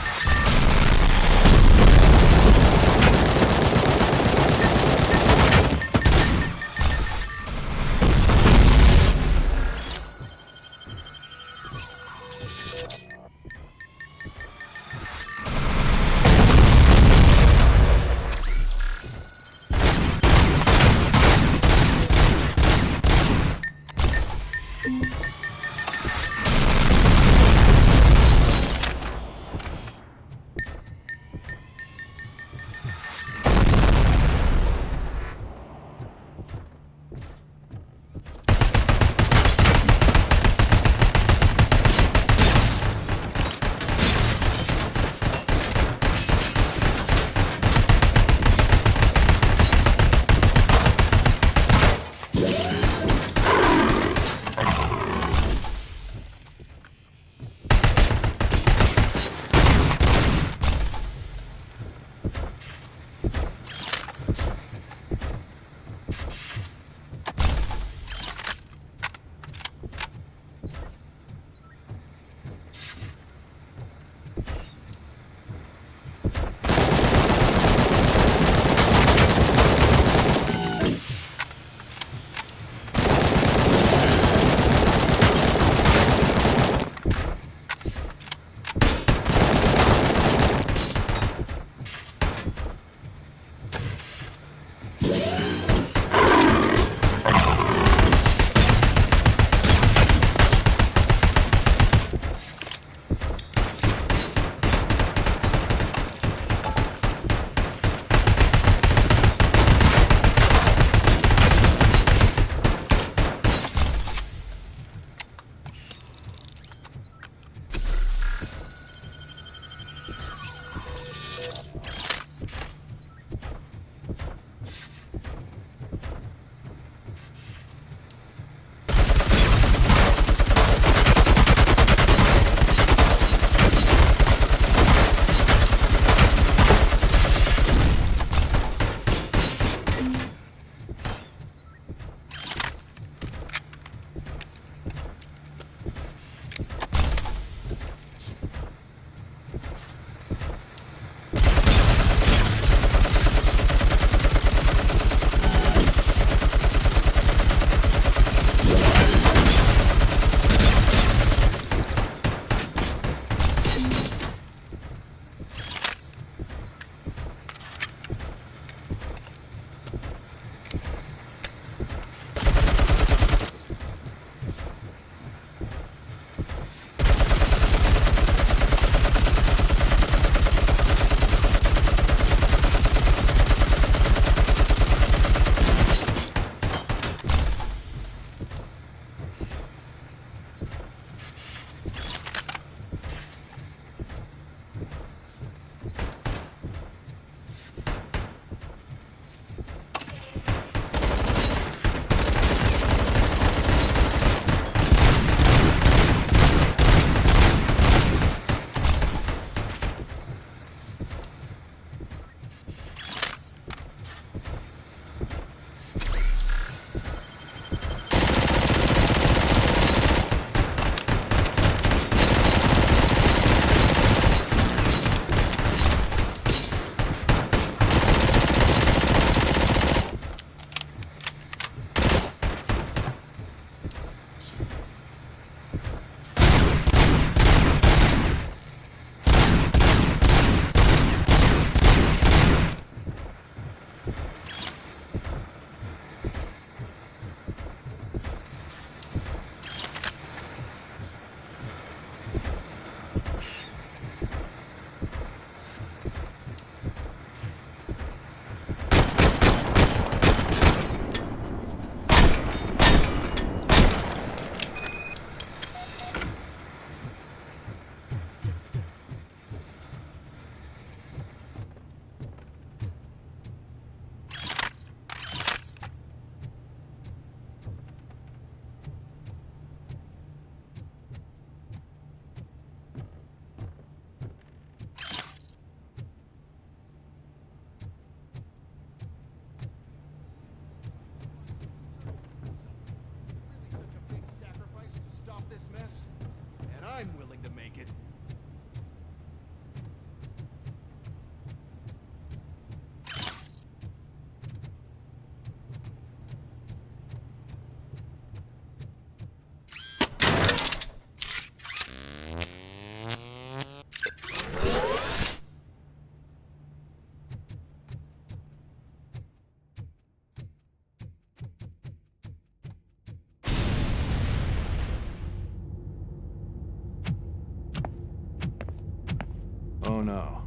Oh no.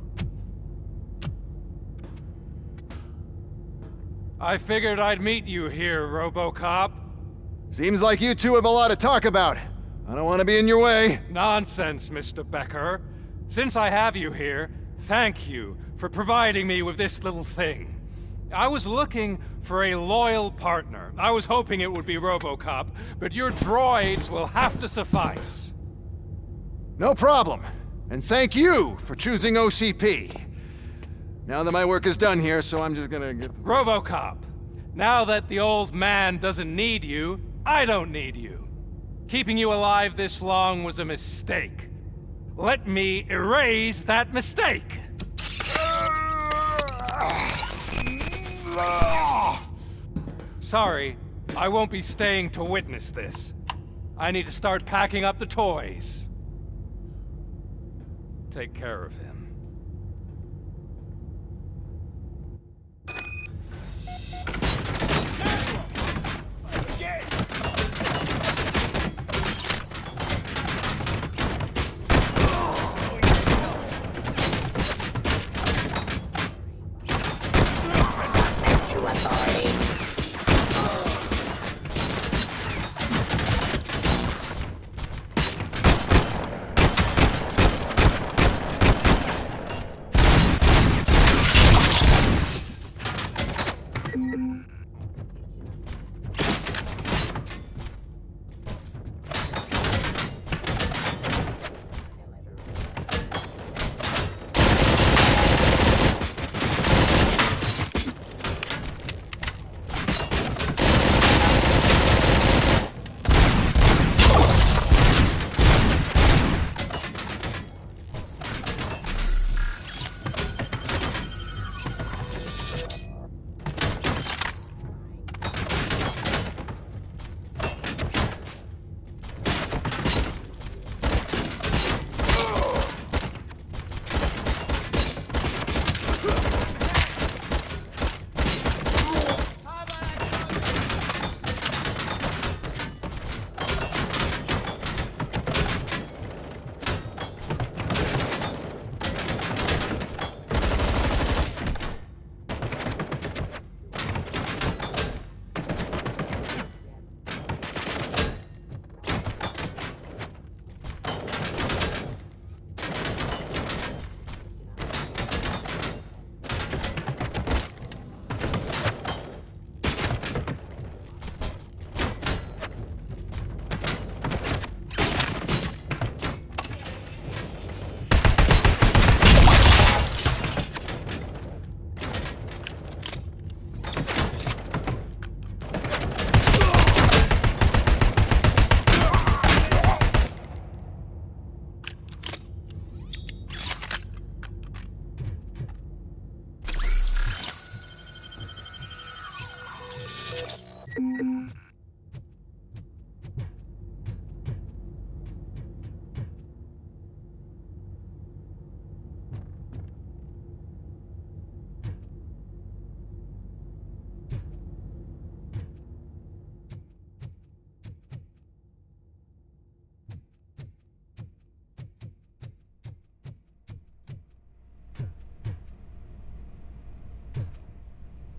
I figured I'd meet you here, Robocop. Seems like you two have a lot to talk about. I don't want to be in your way. Nonsense, Mr. Becker. Since I have you here, thank you for providing me with this little thing. I was looking for a loyal partner. I was hoping it would be Robocop, but your droids will have to suffice. No problem. And thank you for choosing OCP. Now that my work is done here, so I'm just gonna get... Robocop, now that the old man doesn't need you, I don't need you. Keeping you alive this long was a mistake. Let me erase that mistake! Sorry, I won't be staying to witness this. I need to start packing up the toys. Take care of him.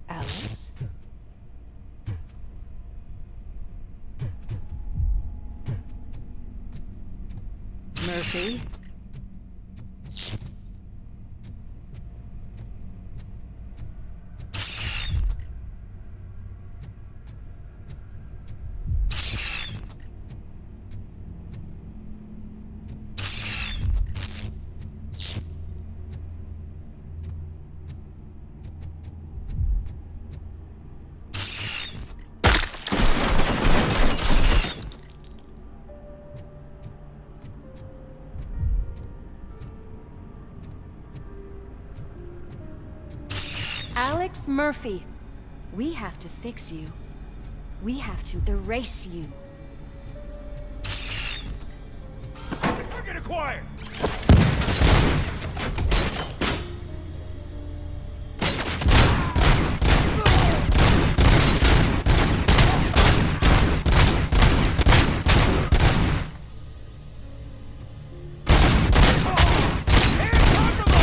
Alex? Murphy? Alex Murphy, we have to fix you. We have to erase you. Get quiet! Hands on the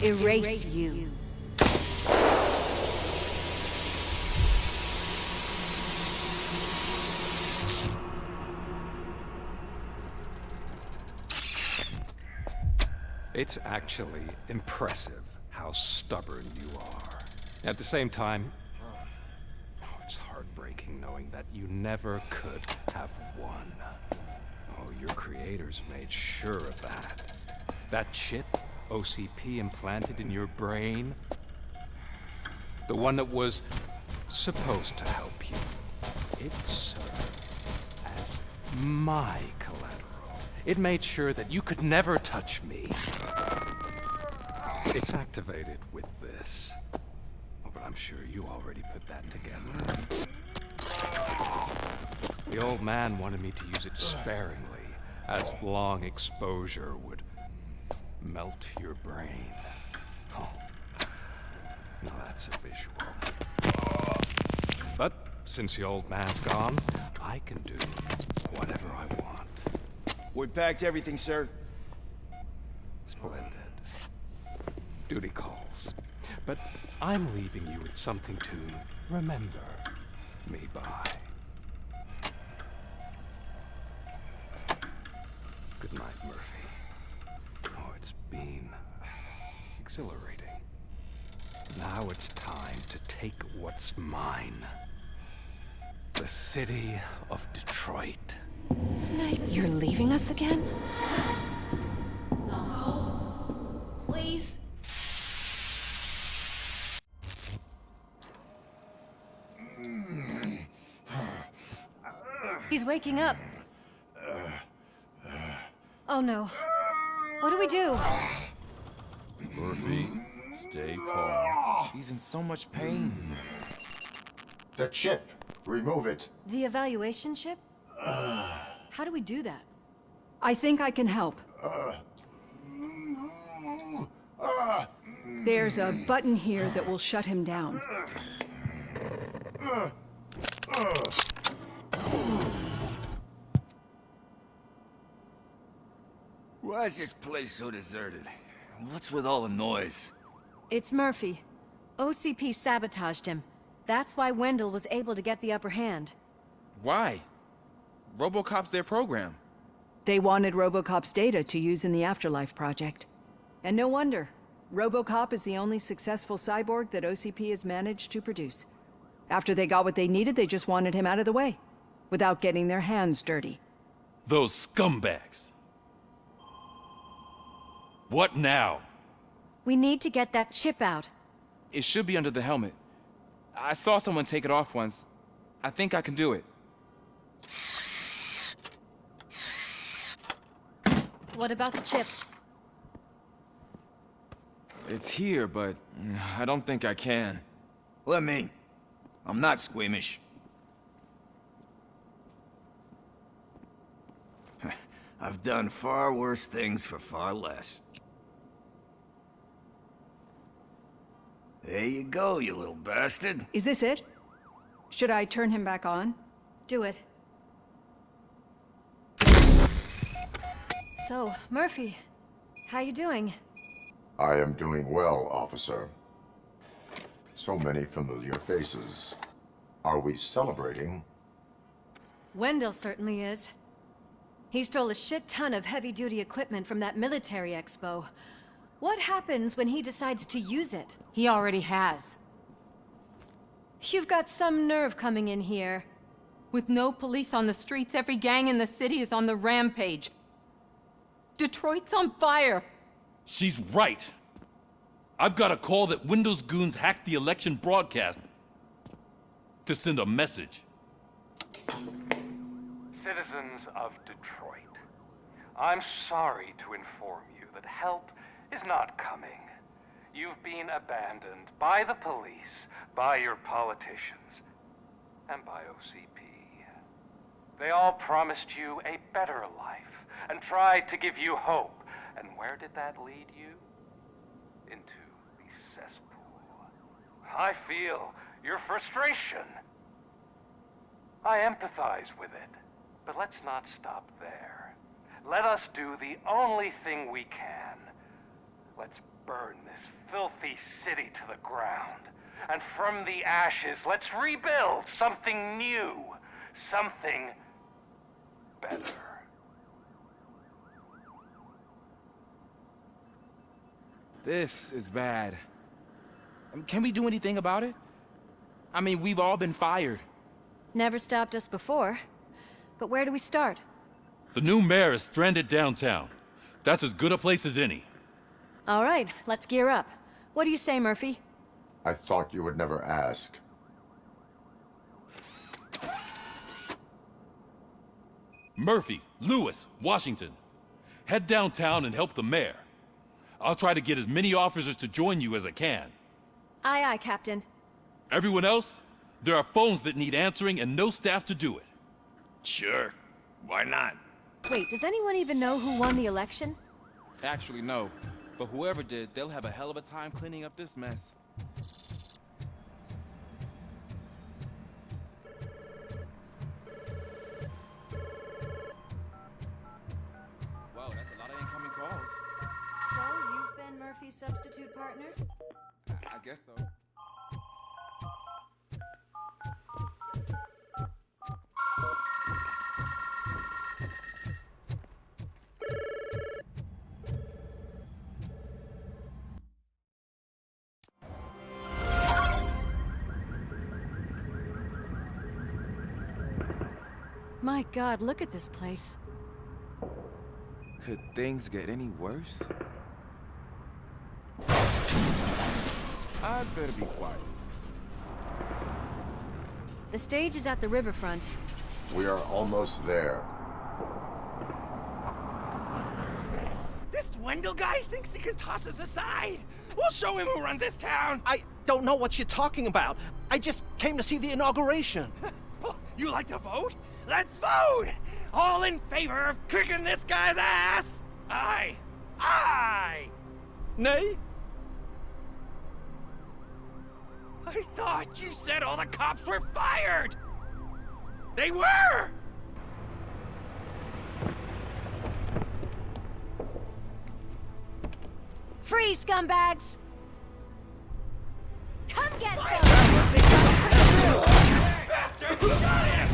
erase you. It's actually impressive how stubborn you are. At the same time, it's heartbreaking knowing that you never could have won. Oh, your creators made sure of that. That chip OCP implanted in your brain, the one that was supposed to help you, it served as my collateral. It made sure that you could never touch me. It's activated with this. Oh, but I'm sure you already put that together. The old man wanted me to use it sparingly, as long exposure would melt your brain. Oh, now that's a visual. But since the old man's gone, I can do whatever I want. We packed everything, sir. Splendid. Duty calls. But I'm leaving you with something to remember me by. Good night, Murphy. Oh, it's been exhilarating. Now it's time to take what's mine. The city of Detroit. You're leaving us again? Don't go. Please. He's waking up. Oh no. What do we do? Murphy, stay calm. He's in so much pain. The chip. Remove it. The evaluation chip? How do we do that? I think I can help. There's a button here that will shut him down. Why is this place so deserted? What's with all the noise? It's Murphy. OCP sabotaged him. That's why Wendell was able to get the upper hand. Why? Robocop's their program. They wanted Robocop's data to use in the Afterlife project. And no wonder. Robocop is the only successful cyborg that OCP has managed to produce. After they got what they needed, they just wanted him out of the way, without getting their hands dirty. Those scumbags. What now? We need to get that chip out. It should be under the helmet. I saw someone take it off once. I think I can do it. What about the chip? It's here, but I don't think I can. Let me. I'm not squeamish. I've done far worse things for far less. There you go, you little bastard. Is this it? Should I turn him back on? Do it. So, Murphy, how you doing? I am doing well, officer. So many familiar faces. Are we celebrating? Wendell certainly is. He stole a shit ton of heavy-duty equipment from that military expo. What happens when he decides to use it? He already has. You've got some nerve coming in here. With no police on the streets, every gang in the city is on the rampage. Detroit's on fire. She's right. I've got a call that Windows goons hacked the election broadcast to send a message. Citizens of Detroit, I'm sorry to inform you that help is not coming. You've been abandoned by the police, by your politicians, and by OCP. They all promised you a better life and tried to give you hope. And where did that lead you? Into the cesspool. I feel your frustration. I empathize with it. But let's not stop there. Let us do the only thing we can. Let's burn this filthy city to the ground. And from the ashes, let's rebuild something new. Something better. This is bad. Can we do anything about it? I mean, we've all been fired. Never stopped us before. But where do we start? The new mayor is stranded downtown. That's as good a place as any. All right, let's gear up. What do you say, Murphy? I thought you would never ask. Murphy, Lewis, Washington. Head downtown and help the mayor. I'll try to get as many officers to join you as I can. Aye, aye, Captain. Everyone else? There are phones that need answering and no staff to do it. Sure. Why not? Wait, does anyone even know who won the election? Actually, no. But whoever did, they'll have a hell of a time cleaning up this mess. Wow, that's a lot of incoming calls. So, you've been Murphy's substitute partner? I guess so. My God, look at this place. Could things get any worse? I'd better be quiet. The stage is at the riverfront. We are almost there. This Wendell guy thinks he can toss us aside. We'll show him who runs this town. I don't know what you're talking about. I just came to see the inauguration. You like to vote? Let's vote! All in favor of kicking this guy's ass? Aye. Aye! Nay? I thought you said all the cops were fired! They were! Freeze, scumbags! Come get some! Bastard! Got him!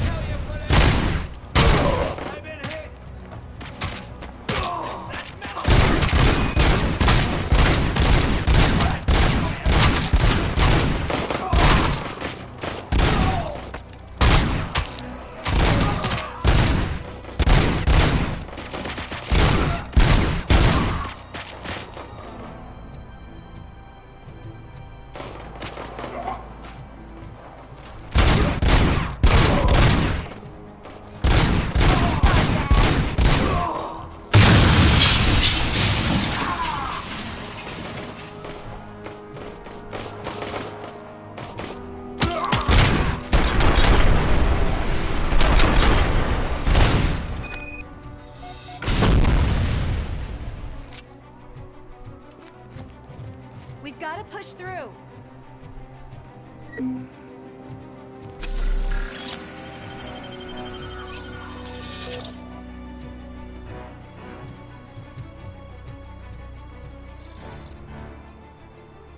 We've got to push through.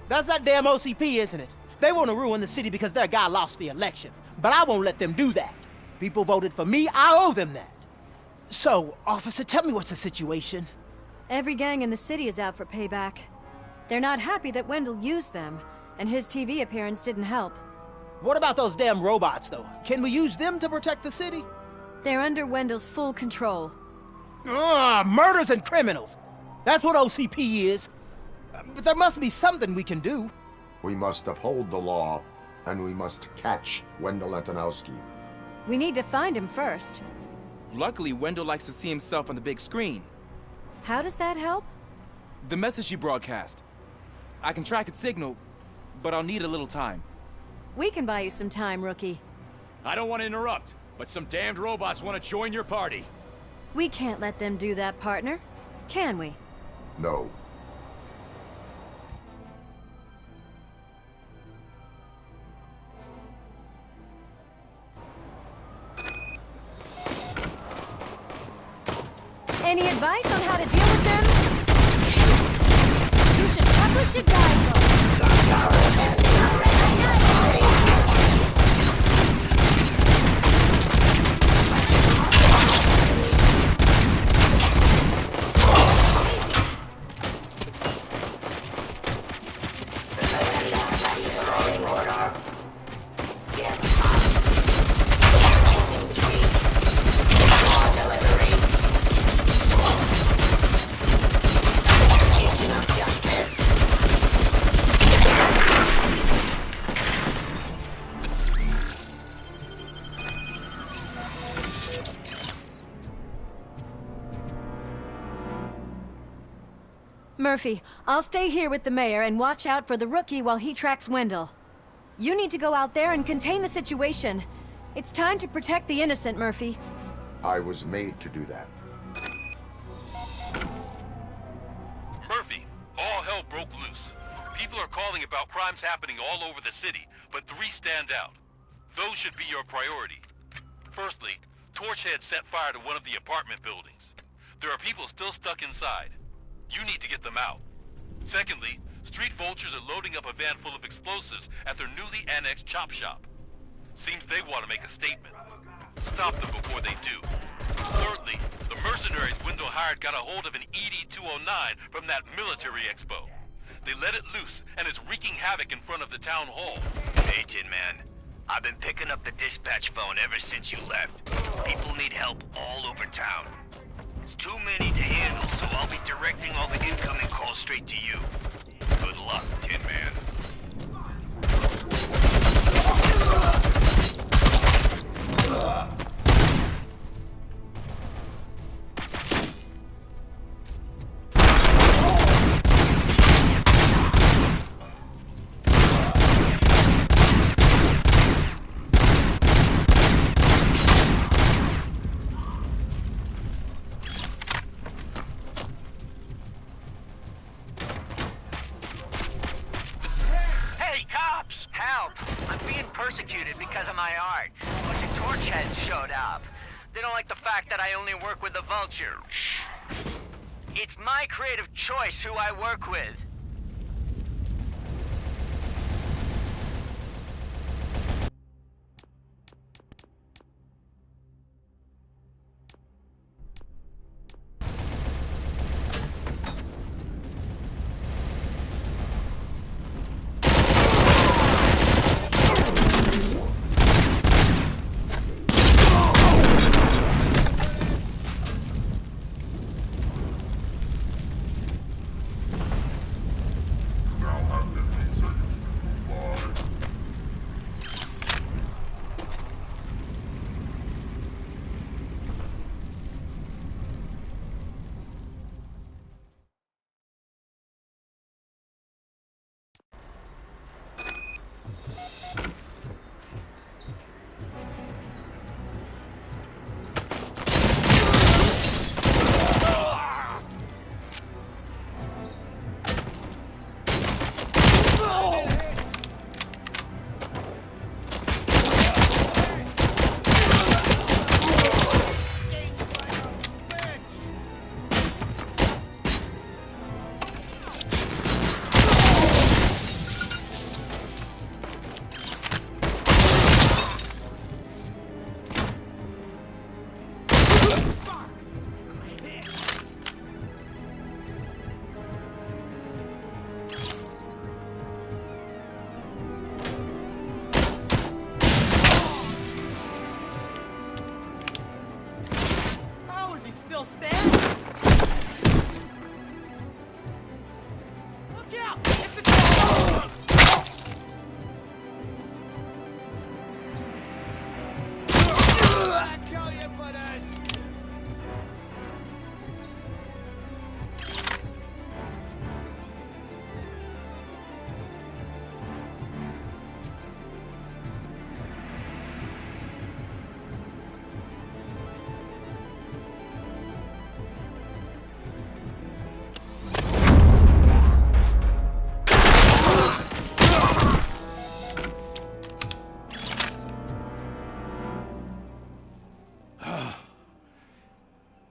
That's that damn OCP, isn't it? They want to ruin the city because their guy lost the election. But I won't let them do that. People voted for me, I owe them that. So, officer, tell me what's the situation. Every gang in the city is out for payback. They're not happy that Wendell used them, and his TV appearance didn't help. What about those damn robots, though? Can we use them to protect the city? They're under Wendell's full control. Murders and criminals. That's what OCP is. But there must be something we can do. We must uphold the law, and we must catch Wendell Antonowski. We need to find him first. Luckily, Wendell likes to see himself on the big screen. How does that help? The message you broadcast. I can track its signal, but I'll need a little time. We can buy you some time, rookie. I don't want to interrupt, but some damned robots want to join your party. We can't let them do that, partner. Can we? No. Any advice on how to deal with them? You should cut Push it, guy. Murphy, I'll stay here with the mayor and watch out for the rookie while he tracks Wendell. You need to go out there and contain the situation. It's time to protect the innocent, Murphy. I was made to do that. Murphy, all hell broke loose. People are calling about crimes happening all over the city, but 3 stand out. Those should be your priority. Firstly, Torchhead set fire to one of the apartment buildings. There are people still stuck inside. You need to get them out. Secondly, street vultures are loading up a van full of explosives at their newly annexed chop shop. Seems they want to make a statement. Stop them before they do. Thirdly, the mercenaries Wendell hired got a hold of an ED-209 from that military expo. They let it loose, and it's wreaking havoc in front of the town hall. Hey, Tin Man. I've been picking up the dispatch phone ever since you left. People need help all over town. It's too many to handle, so I'll be directing all the incoming calls straight to you. Good luck, Tin Man. Persecuted because of my art. A bunch of torchheads showed up. They don't like the fact that I only work with the Vulture. It's my creative choice who I work with.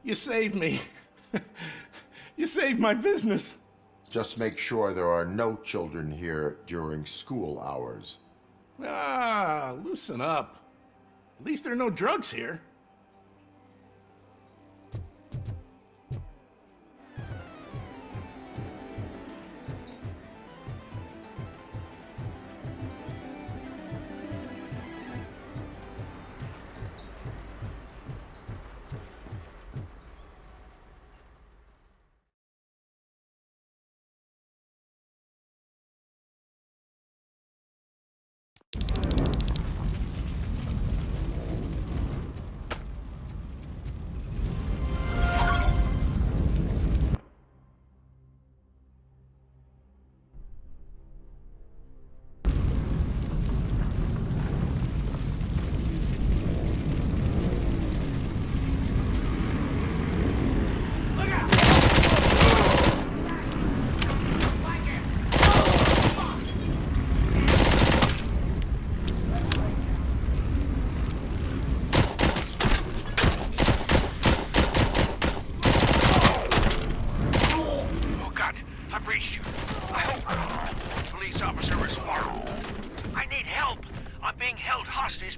You saved me. You saved my business. Just make sure there are no children here during school hours. Ah, loosen up. At least there are no drugs here.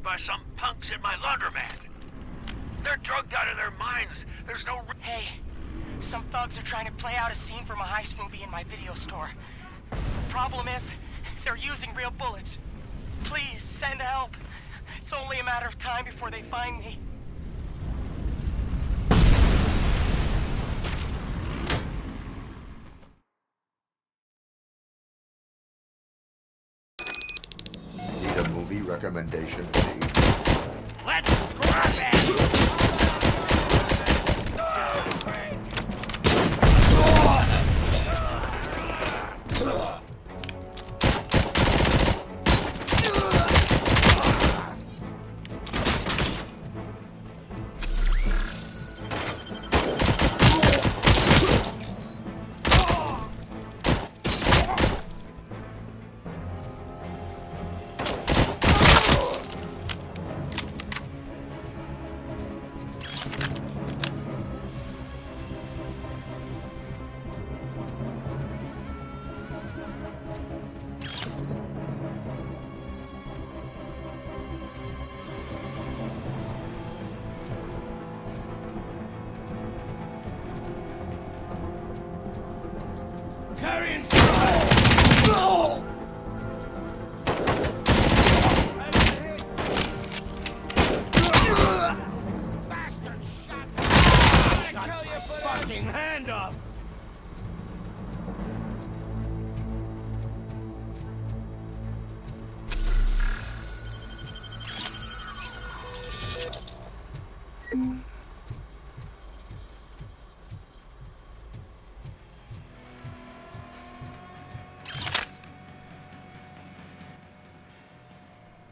By some punks in my laundromat. They're drugged out of their minds. There's no... Hey, some thugs are trying to play out a scene from a heist movie in my video store. The problem is, they're using real bullets. Please, send help. It's only a matter of time before they find me. Need a movie recommendation for the evening? Let's scrap it! Carrying style! Bastard shot me! Shut your fucking hand off!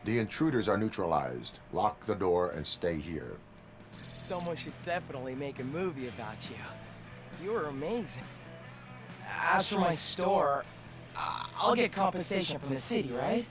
The intruders are neutralized. Lock the door and stay here. Someone should definitely make a movie about you. You were amazing. As for my store, I'll get compensation from the city, right?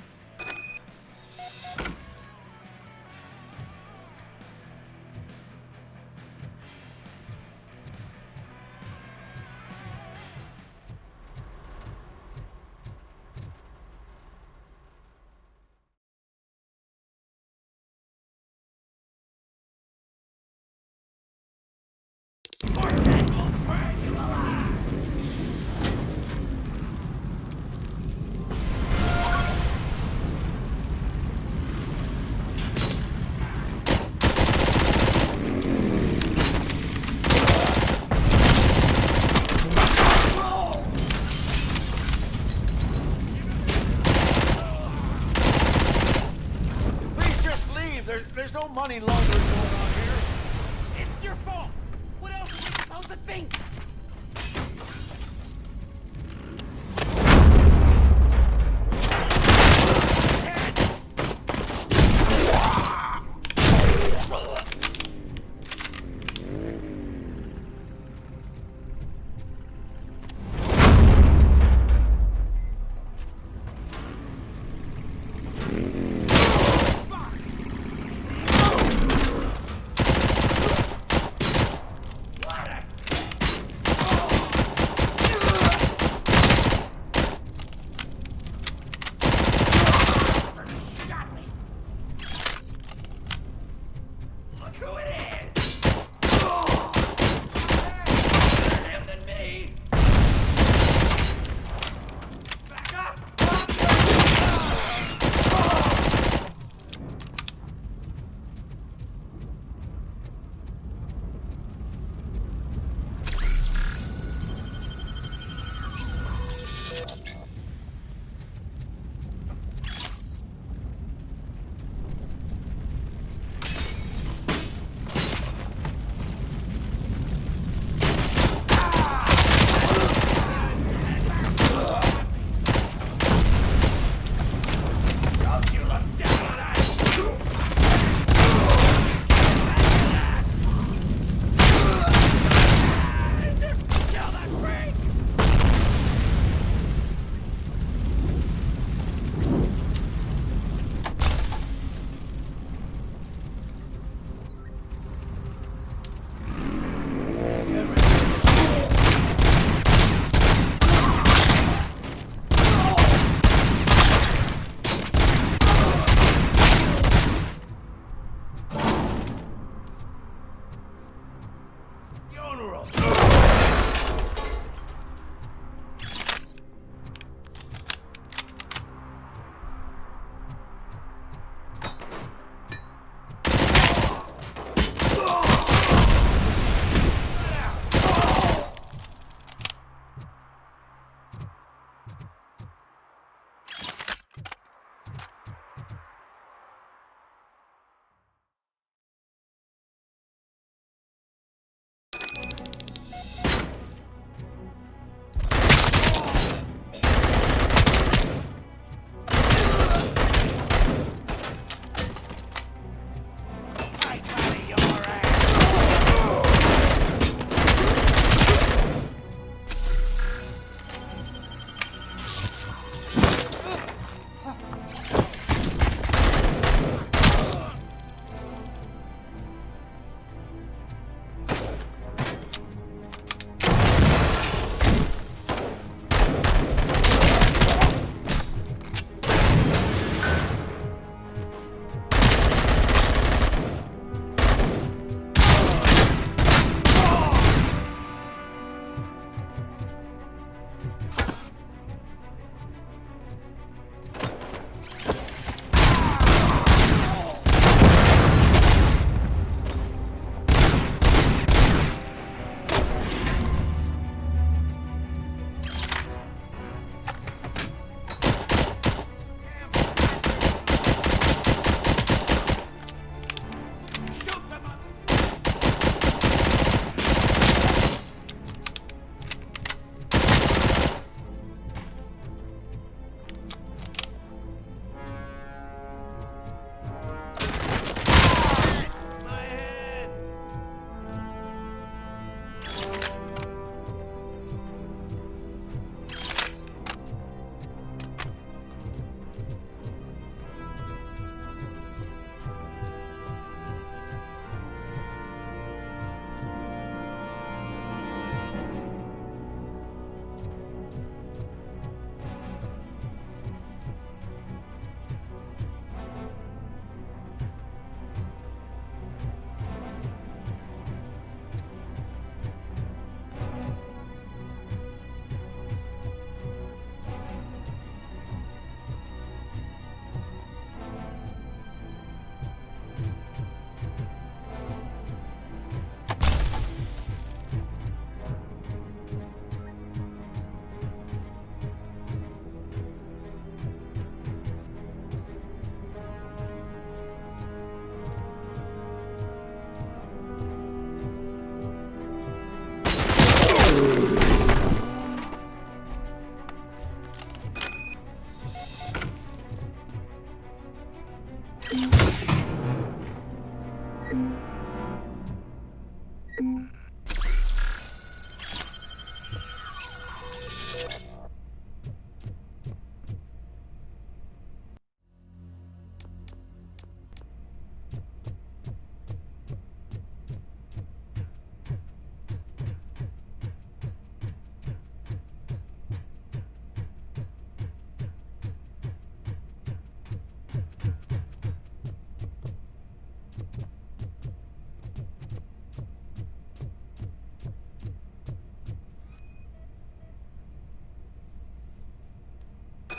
There's no money laundering going on here. It's your fault! What else are we supposed to think?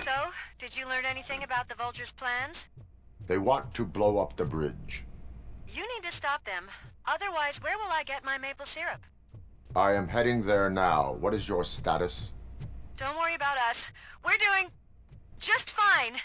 So, did you learn anything about the Vulture's plans? They want to blow up the bridge. You need to stop them. Otherwise, where will I get my maple syrup? I am heading there now. What is your status? Don't worry about us. We're doing just fine.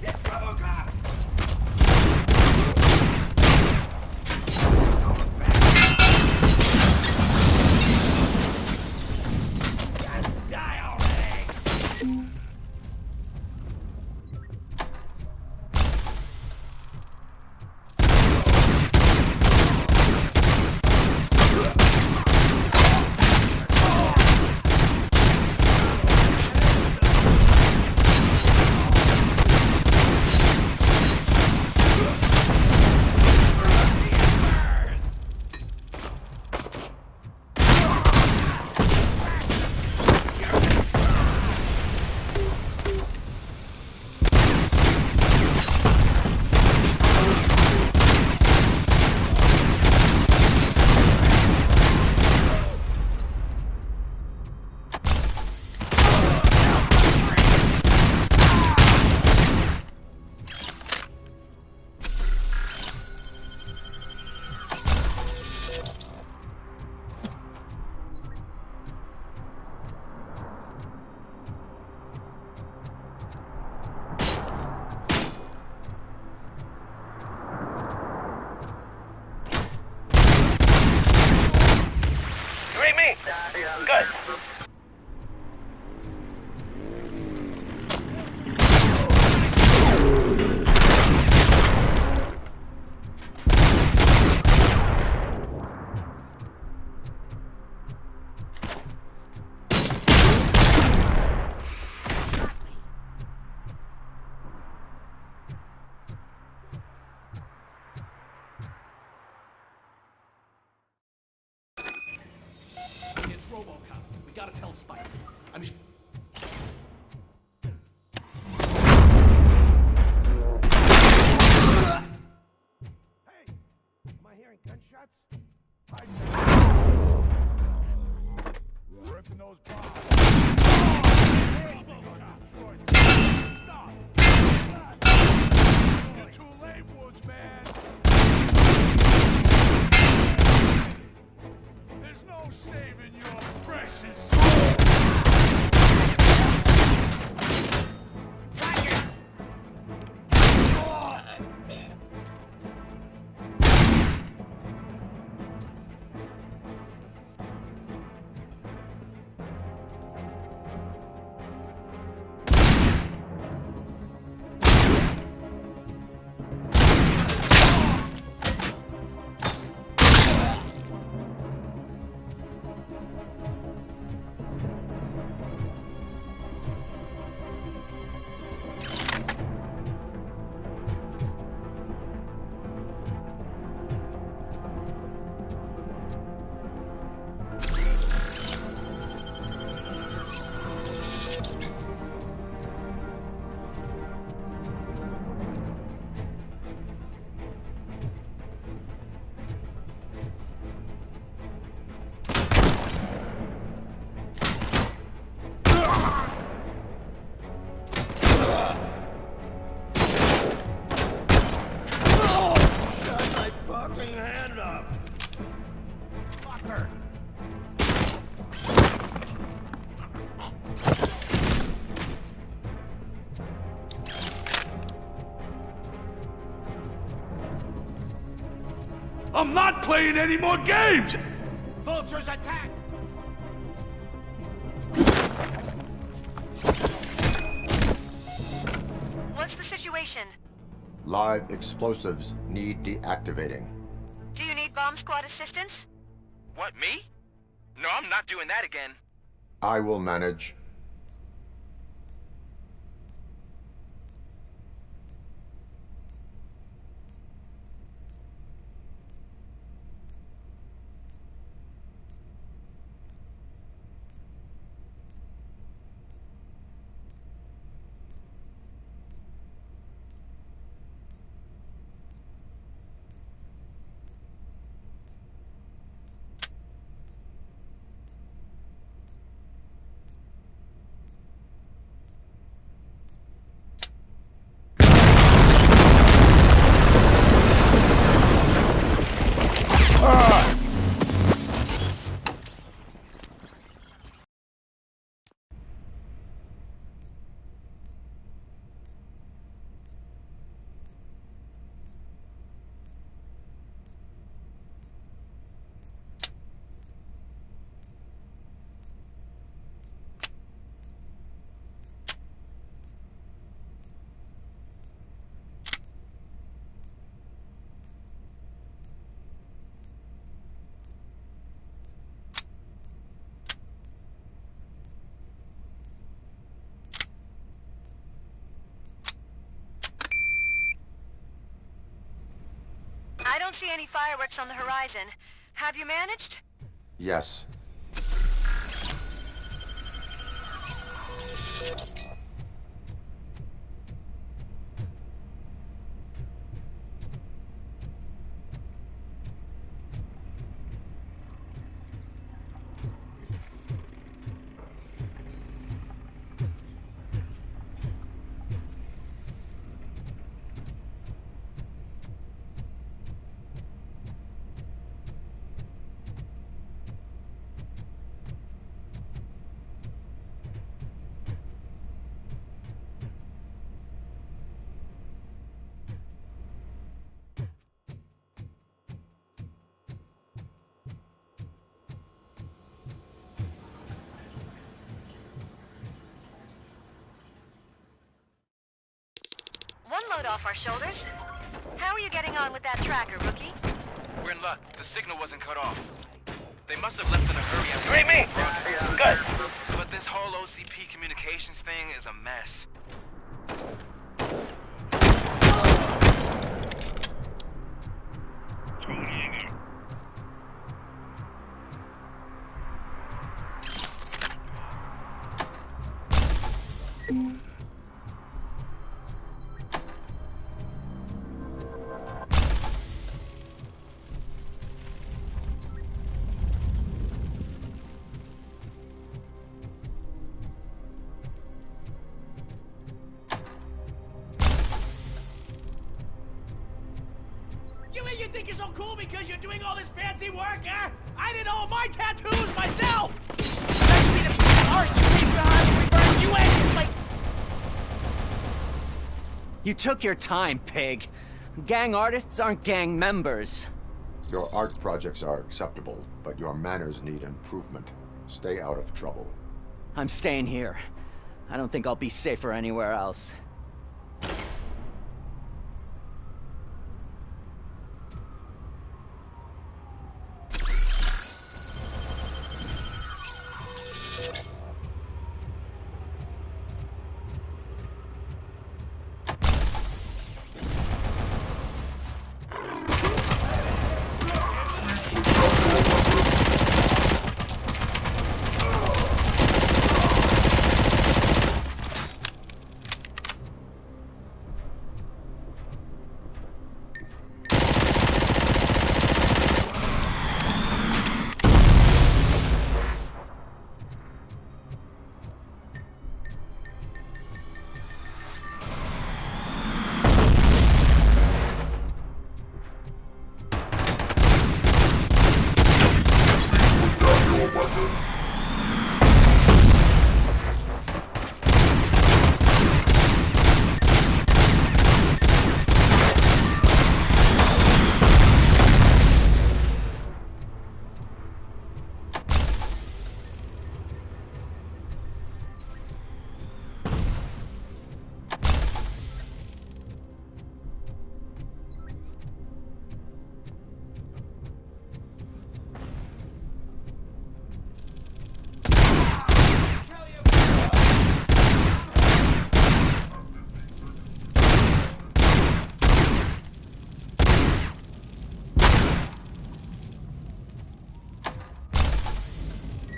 It's Robocop! Die already! Good. It's Robocop. We gotta tell Spike. I'm just... Hey! Am I hearing gunshots? We're ripping those bombs. Stop! You're too late, Woodsman! There's no saving your precious soul! I'm not playing any more games! Vultures attack! What's the situation? Live explosives need deactivating. Do you need bomb squad assistance? What, me? No, I'm not doing that again. I will manage. I don't see any fireworks on the horizon. Have you managed? Yes. One load off our shoulders. How are you getting on with that tracker, rookie? We're in luck. The signal wasn't cut off. They must have left in a hurry after Great me! Good. But this whole OCP communications thing is a mess. You think you're so cool because you're doing all this fancy work, eh? I did all my tattoos myself! Next me to art, you leave behind, reverse, you ain't like... You took your time, pig. Gang artists aren't gang members. Your art projects are acceptable, but your manners need improvement. Stay out of trouble. I'm staying here. I don't think I'll be safer anywhere else.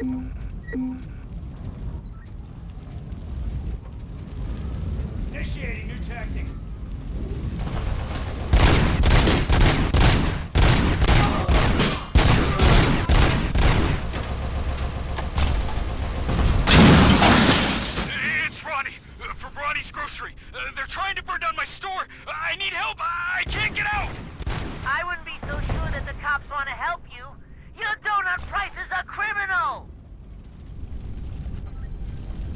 Initiating new tactics. It's Ronnie, from Ronnie's Grocery. They're trying to burn down my store. I need help. I can't get out. I wouldn't be so sure that the cops want to help you. Your donut price is a criminal!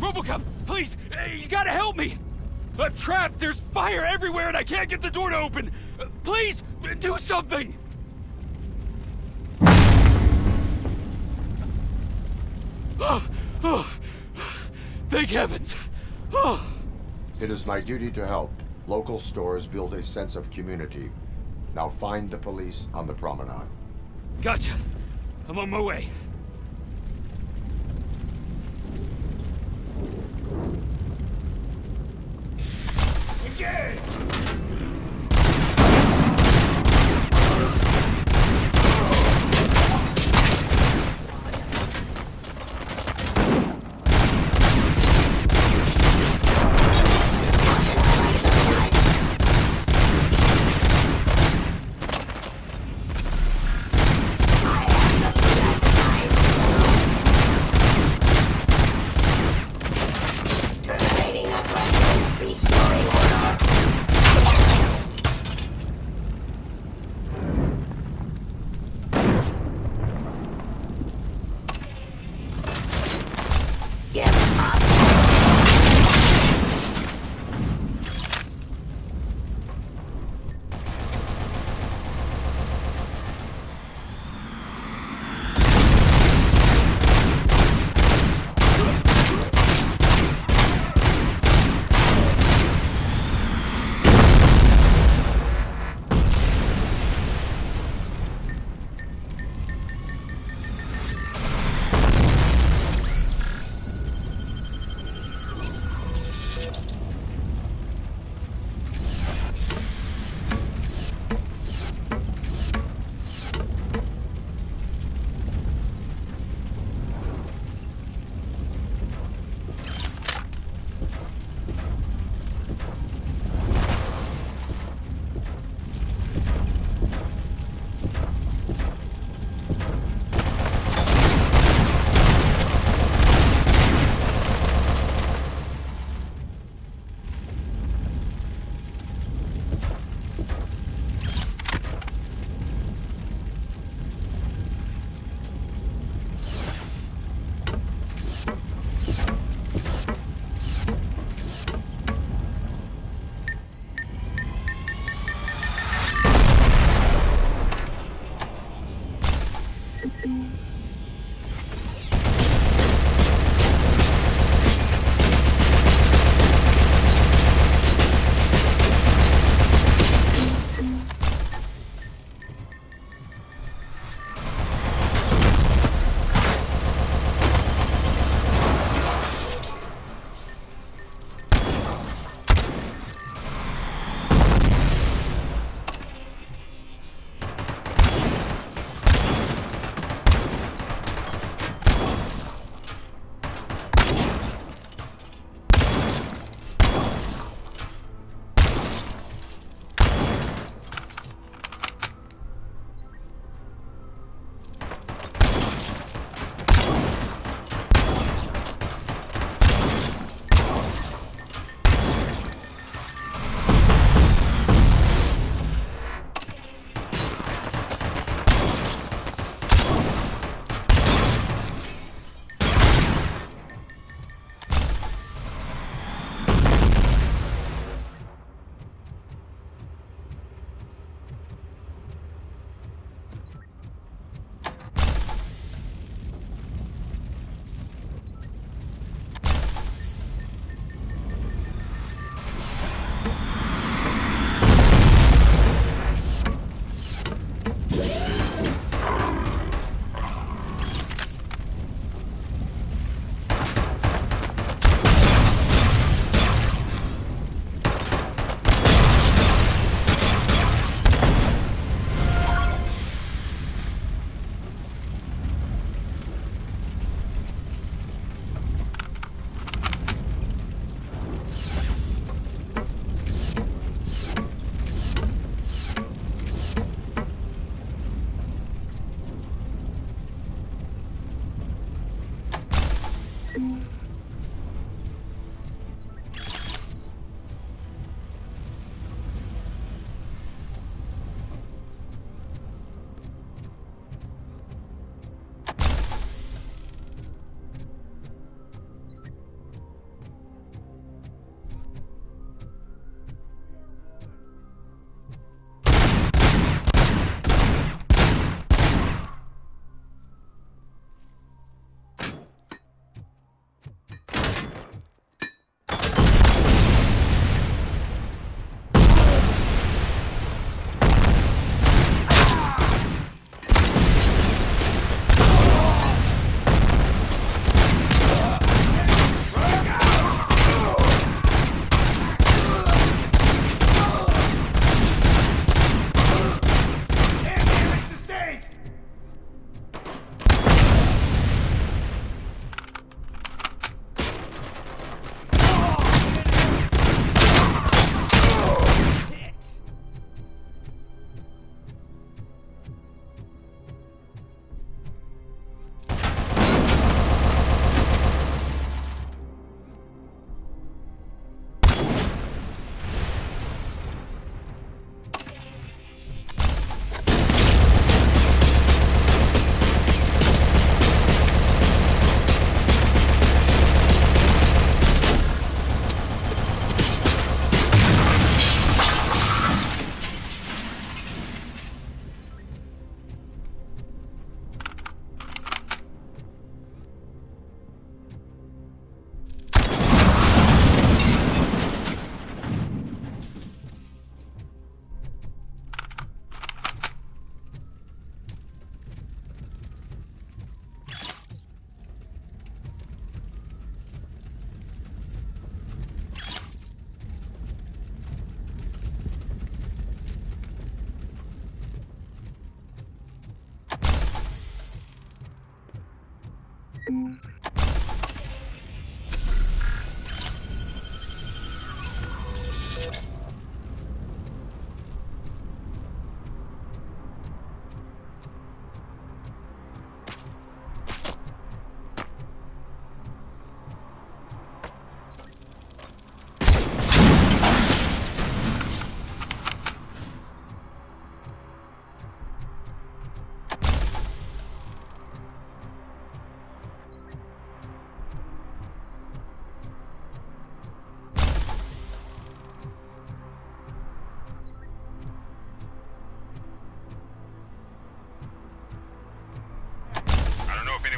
Robocop, please, you gotta help me! I'm trapped, there's fire everywhere and I can't get the door to open! Please, do something! Thank heavens! It is my duty to help. Local stores build a sense of community. Now find the police on the promenade. Gotcha. I'm on my way. Again!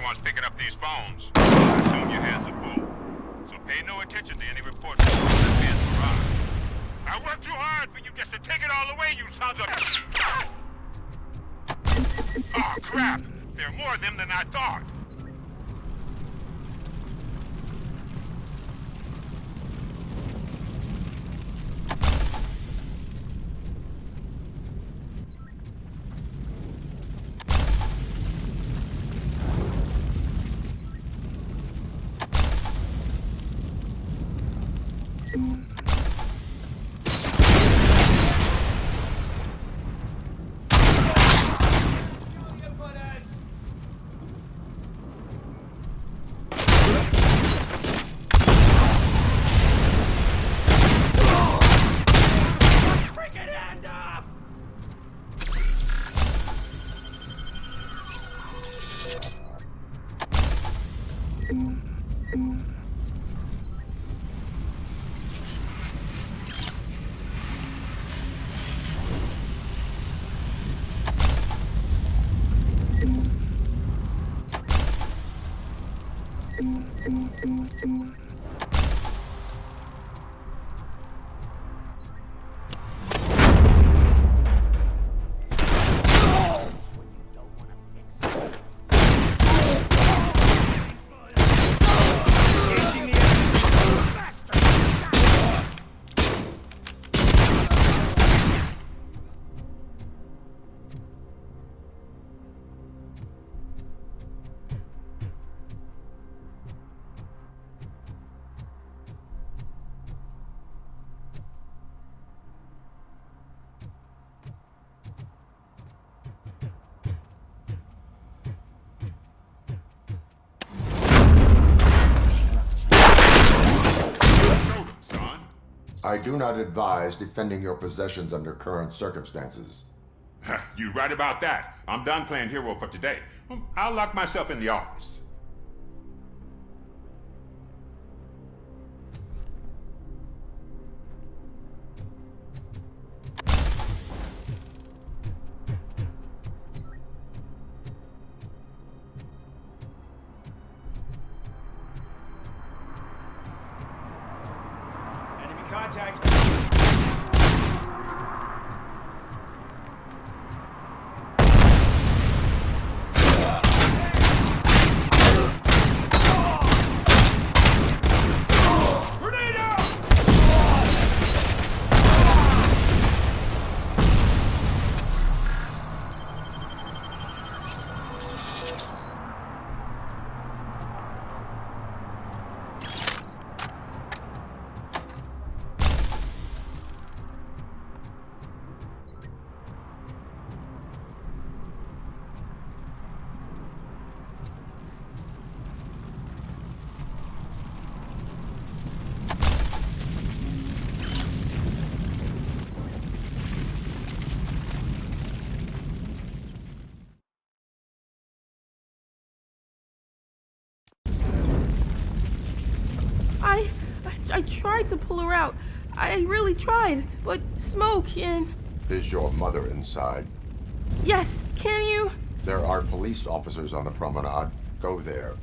anyone's picking up these phones. I assume your hands are full. So pay no attention to any reports of this man's garage. I worked too hard for you just to take it all away, you sons of... Oh, crap! There are more of them than I thought. I do not advise defending your possessions under current circumstances. You right about that. I'm done playing hero for today. I'll lock myself in the office. Enemy contact. I tried to pull her out. I really tried, but smoke and... Is your mother inside? Yes, can you? There are police officers on the promenade. Go there.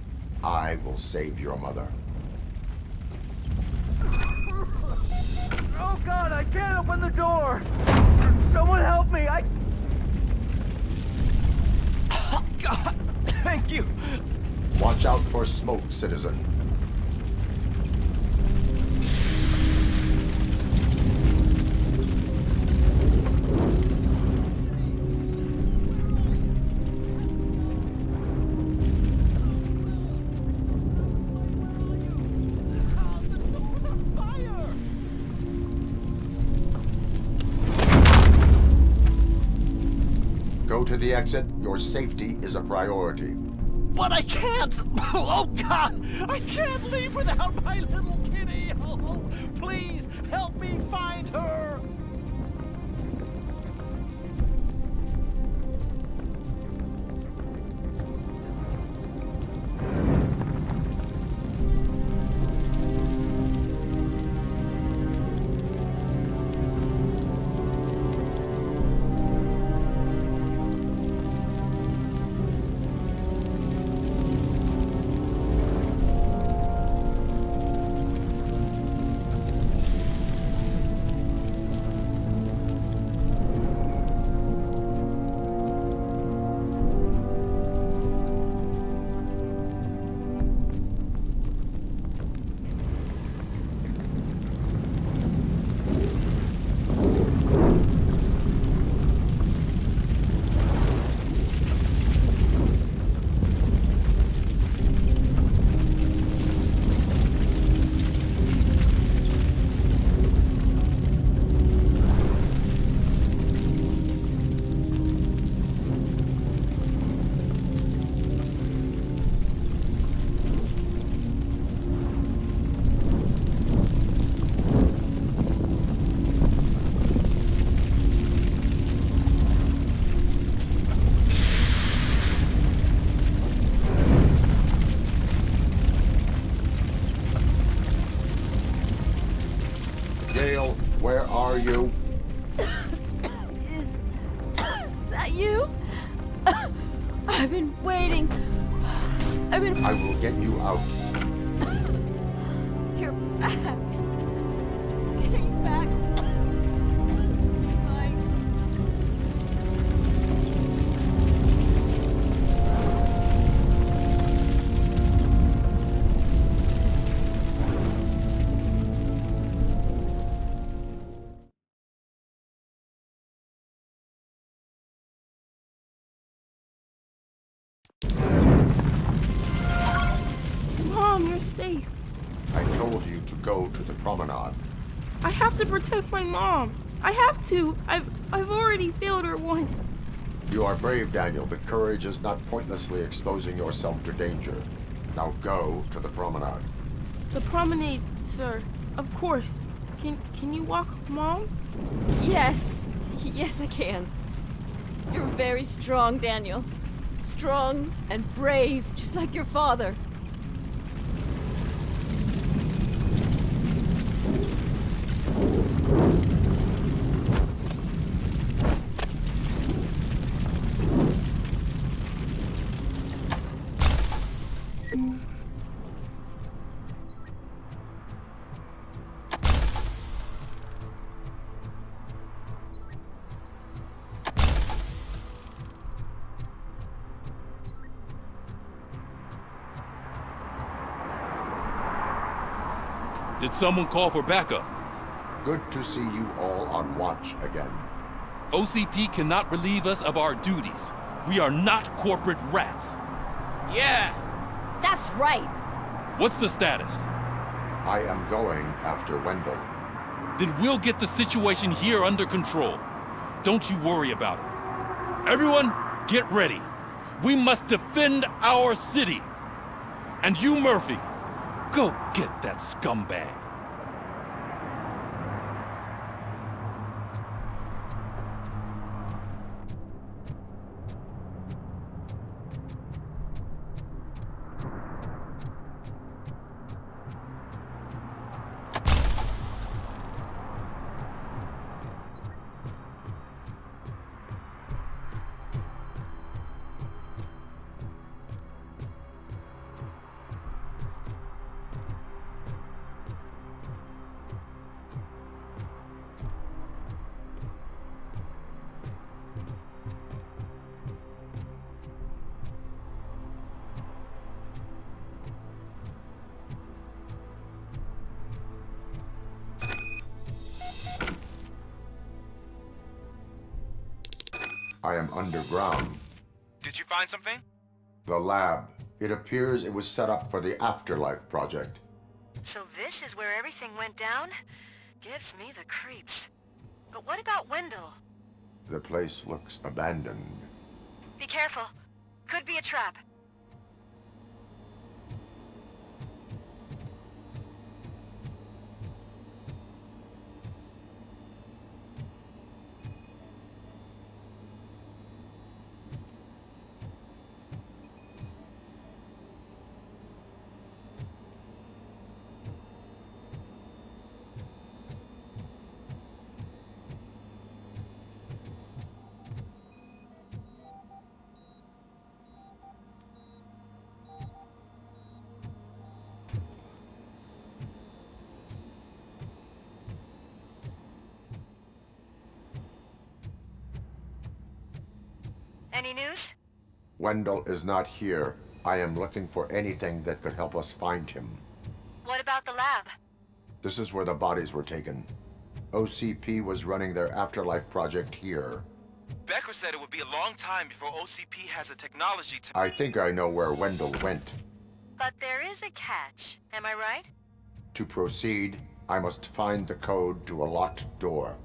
I will save your mother. Oh God, I can't open the door! Someone help me, Oh God, thank you! Watch out for smoke, citizen. Go to the exit. Your safety is a priority. But I can't! Oh God! I can't leave without my little kitty! Oh, please help me find her! Gail, where are you? Is that you? I've been waiting. I will get you out. You're back. Came back. Mom, you're safe. I told you to go to the promenade. I have to protect my mom. I have to. I've already failed her once. You are brave, Daniel, but courage is not pointlessly exposing yourself to danger. Now go to the promenade. The promenade, sir. Of course. Can you walk, Mom? Yes. Yes, I can. You're very strong, Daniel. Strong and brave, just like your father. Did someone call for backup? Good to see you all on watch again. OCP cannot relieve us of our duties. We are not corporate rats. Yeah. That's right. What's the status? I am going after Wendell. Then we'll get the situation here under control. Don't you worry about it. Everyone, get ready. We must defend our city. And you, Murphy, go get that scumbag. I am underground. Did you find something? The lab. It appears it was set up for the Afterlife project. So this is where everything went down? Gives me the creeps. But what about Wendell? The place looks abandoned. Be careful. Could be a trap. Any news? Wendell is not here. I am looking for anything that could help us find him. What about the lab? This is where the bodies were taken. OCP was running their Afterlife project here. Becker said it would be a long time before OCP has the technology to... I think I know where Wendell went. But there is a catch. Am I right? To proceed, I must find the code to a locked door.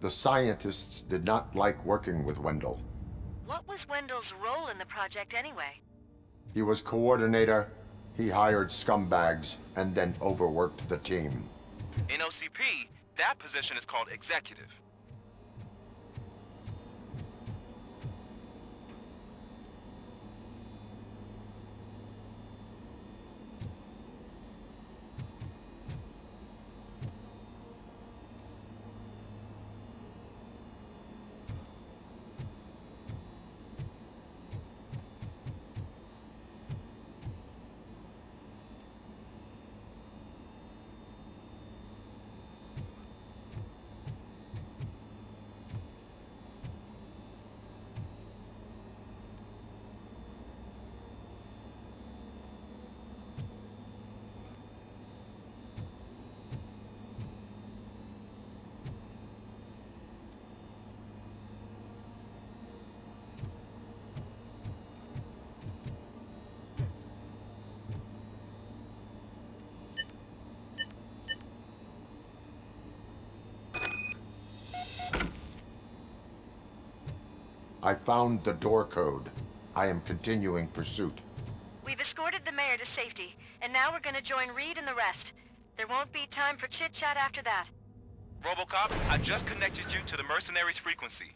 The scientists did not like working with Wendell. What was Wendell's role in the project anyway? He was coordinator, he hired scumbags, and then overworked the team. In OCP, that position is called executive. I found the door code. I am continuing pursuit. We've escorted the mayor to safety, and now we're gonna join Reed and the rest. There won't be time for chit-chat after that. Robocop, I just connected you to the mercenaries' frequency.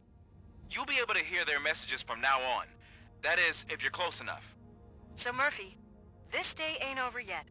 You'll be able to hear their messages from now on. That is, if you're close enough. So Murphy, this day ain't over yet.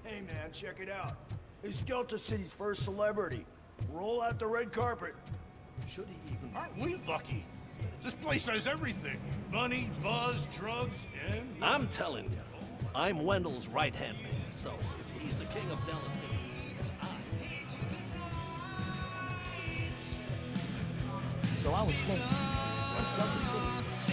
Hey man, check it out. He's Delta City's first celebrity. Roll out the red carpet. Should he even... Aren't we lucky? This place has everything. Money, buzz, drugs, and... I'm telling you, I'm Wendell's right-hand man, so if he's the king of Delta City, So I was thinking, once Delta City's...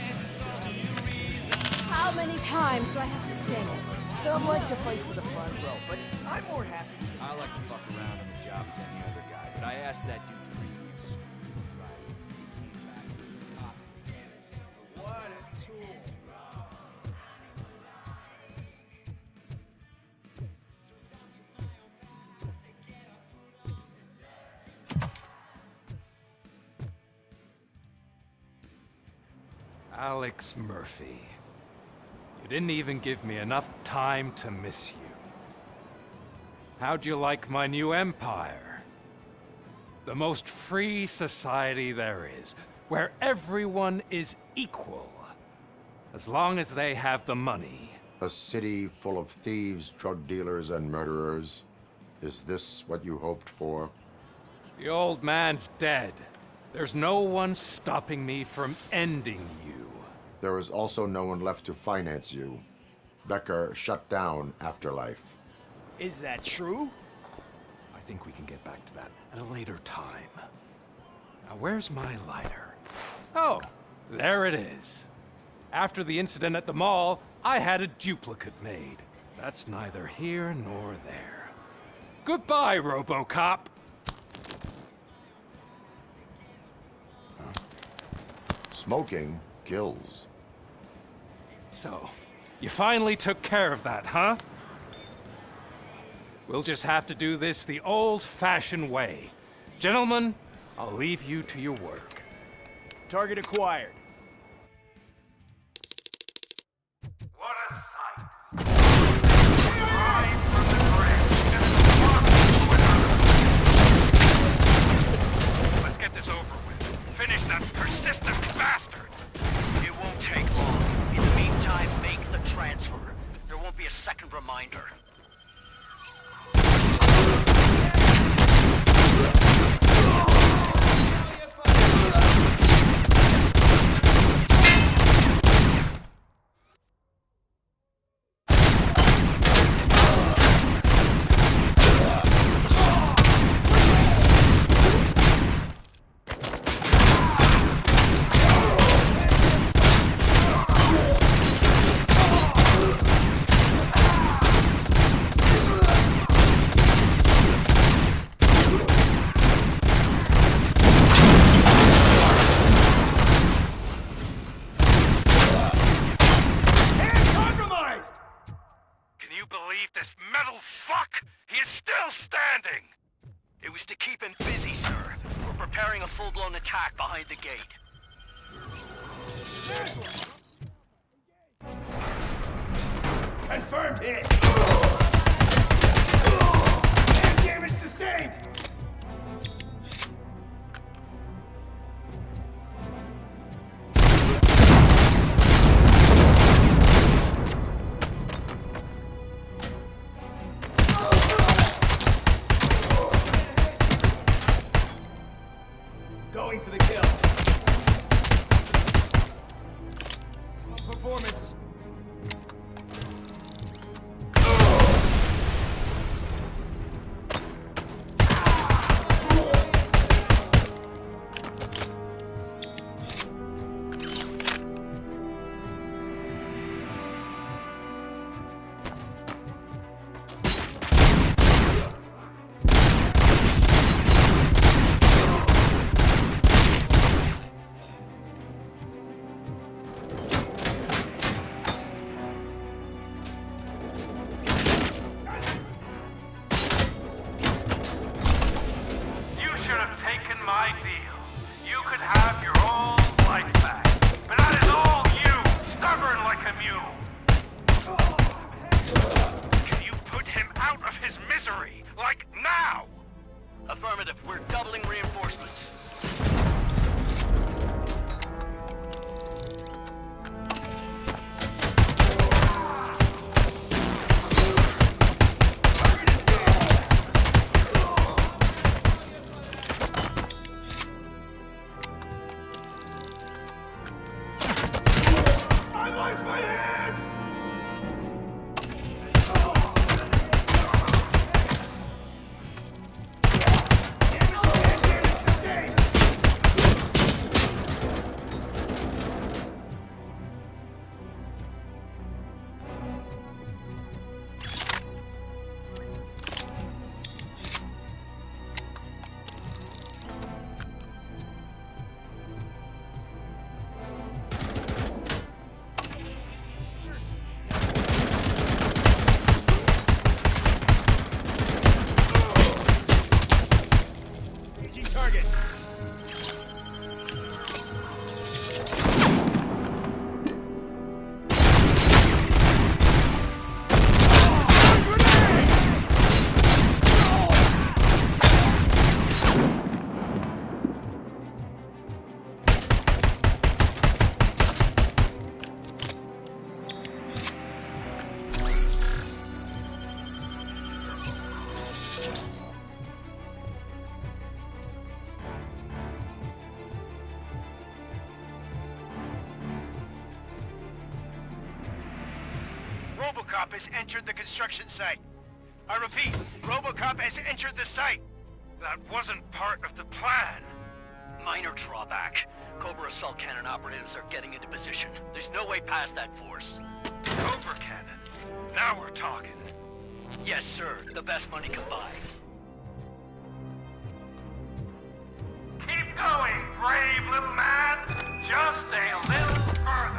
How many times do I have to say it? Some like to fight for the front row, but I'm more happy. I like to fuck around on the job as any other guy, but I asked that dude to bring me a screwdriver. He came back with a cop and What a tool. Alex Murphy. You didn't even give me enough time to miss you. How'd you like my new empire? The most free society there is, where everyone is equal, as long as they have the money. A city full of thieves, drug dealers, and murderers. Is this what you hoped for? The old man's dead. There's no one stopping me from ending you. There is also no one left to finance you. Becker shut down Afterlife. is that true? I think we can get back to that at a later time. Now, where's my lighter? Oh, there it is. After the incident at the mall, I had a duplicate made. That's neither here nor there. Goodbye, Robocop! Smoking kills. So, you finally took care of that, huh? We'll just have to do this the old-fashioned way. Gentlemen, I'll leave you to your work. Target acquired. What a sight! Let's get this over with. Finish that persistent bastard! It won't take long. In the meantime, make the transfer. There won't be a second reminder. It was to keep him busy, sir. We're preparing a full-blown attack behind the gate. Confirmed hit. And damage sustained. the mule. Can you put him out of his misery? Like, now? Affirmative. We're doubling reinforcements. I lost my head! Robocop has entered the construction site. I repeat, Robocop has entered the site. That wasn't part of the plan. Minor drawback. Cobra assault cannon operatives are getting into position. There's no way past that force. Cobra cannon? Now we're talking. Yes, sir. The best money can buy. Keep going, brave little man. Just a little further.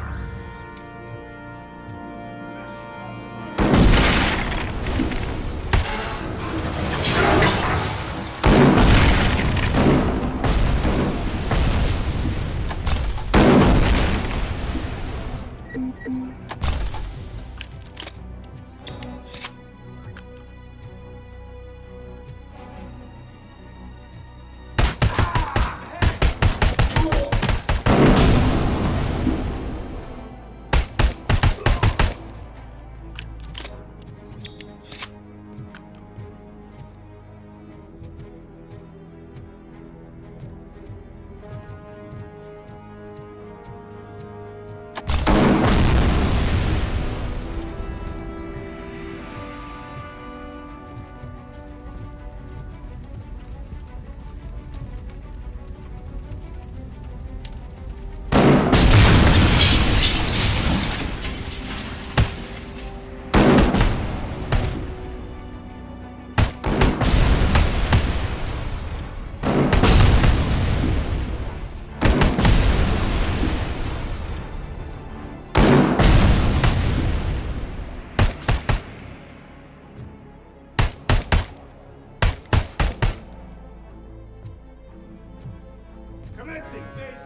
Commencing phase 2.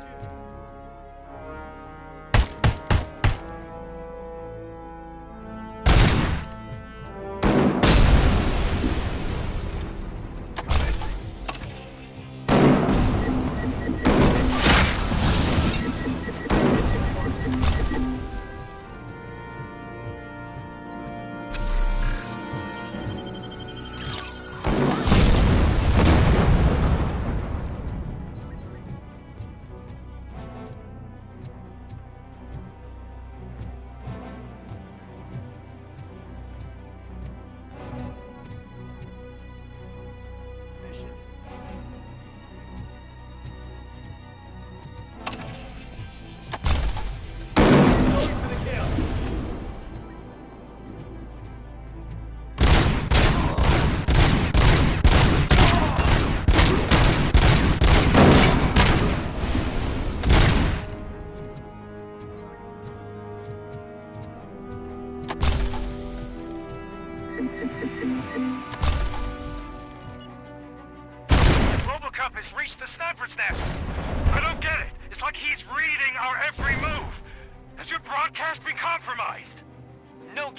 Robocop has reached the sniper's nest. I don't get it. It's like he's reading our every move. Has your broadcast been compromised?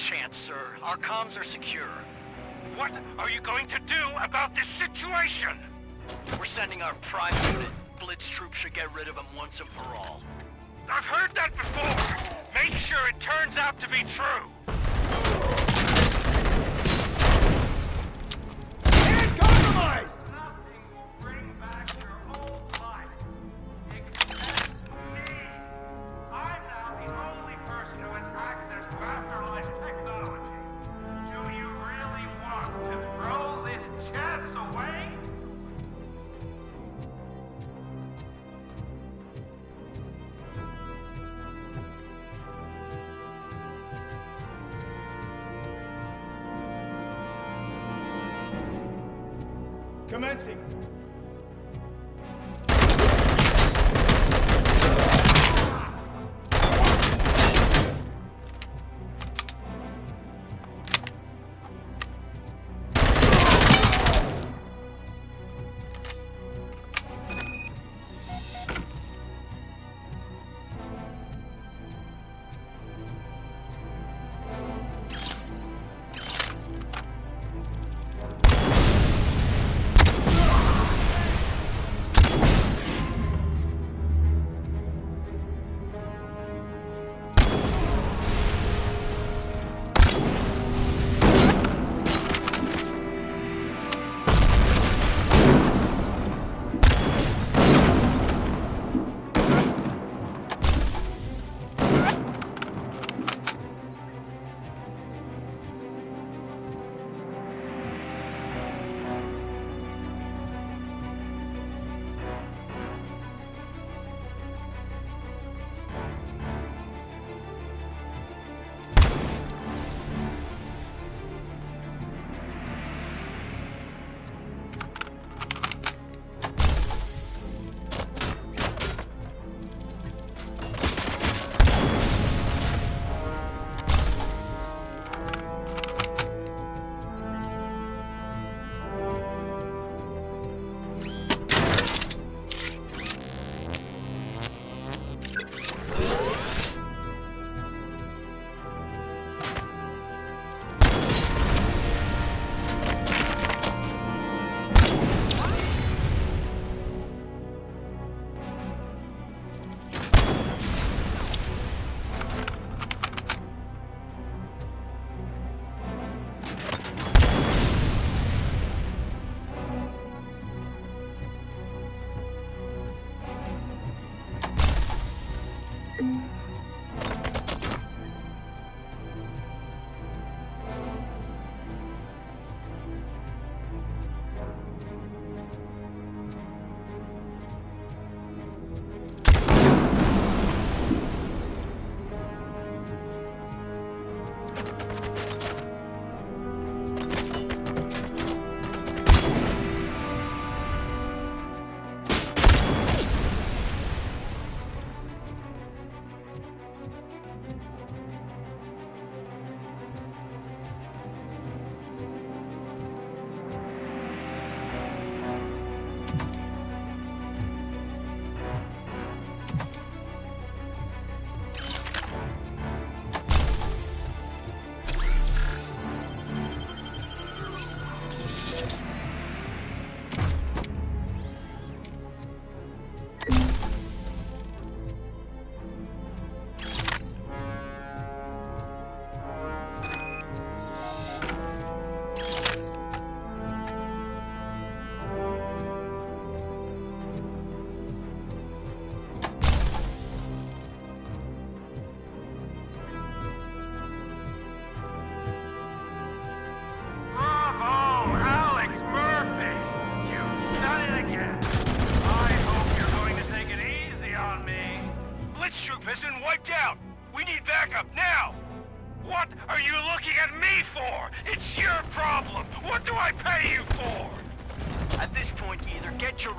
chance, sir. Our comms are secure. What are you going to do about this situation? We're sending our prime unit. Blitz troops should get rid of him once and for all. I've heard that before. Make sure it turns out to be true. And compromised! Nothing will bring back your old life. Except me. I'm now the only person who has access to afterlife technology. Do you really want to throw this chance away? Commencing.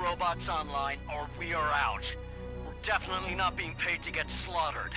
Robots online, or we are out. We're definitely not being paid to get slaughtered.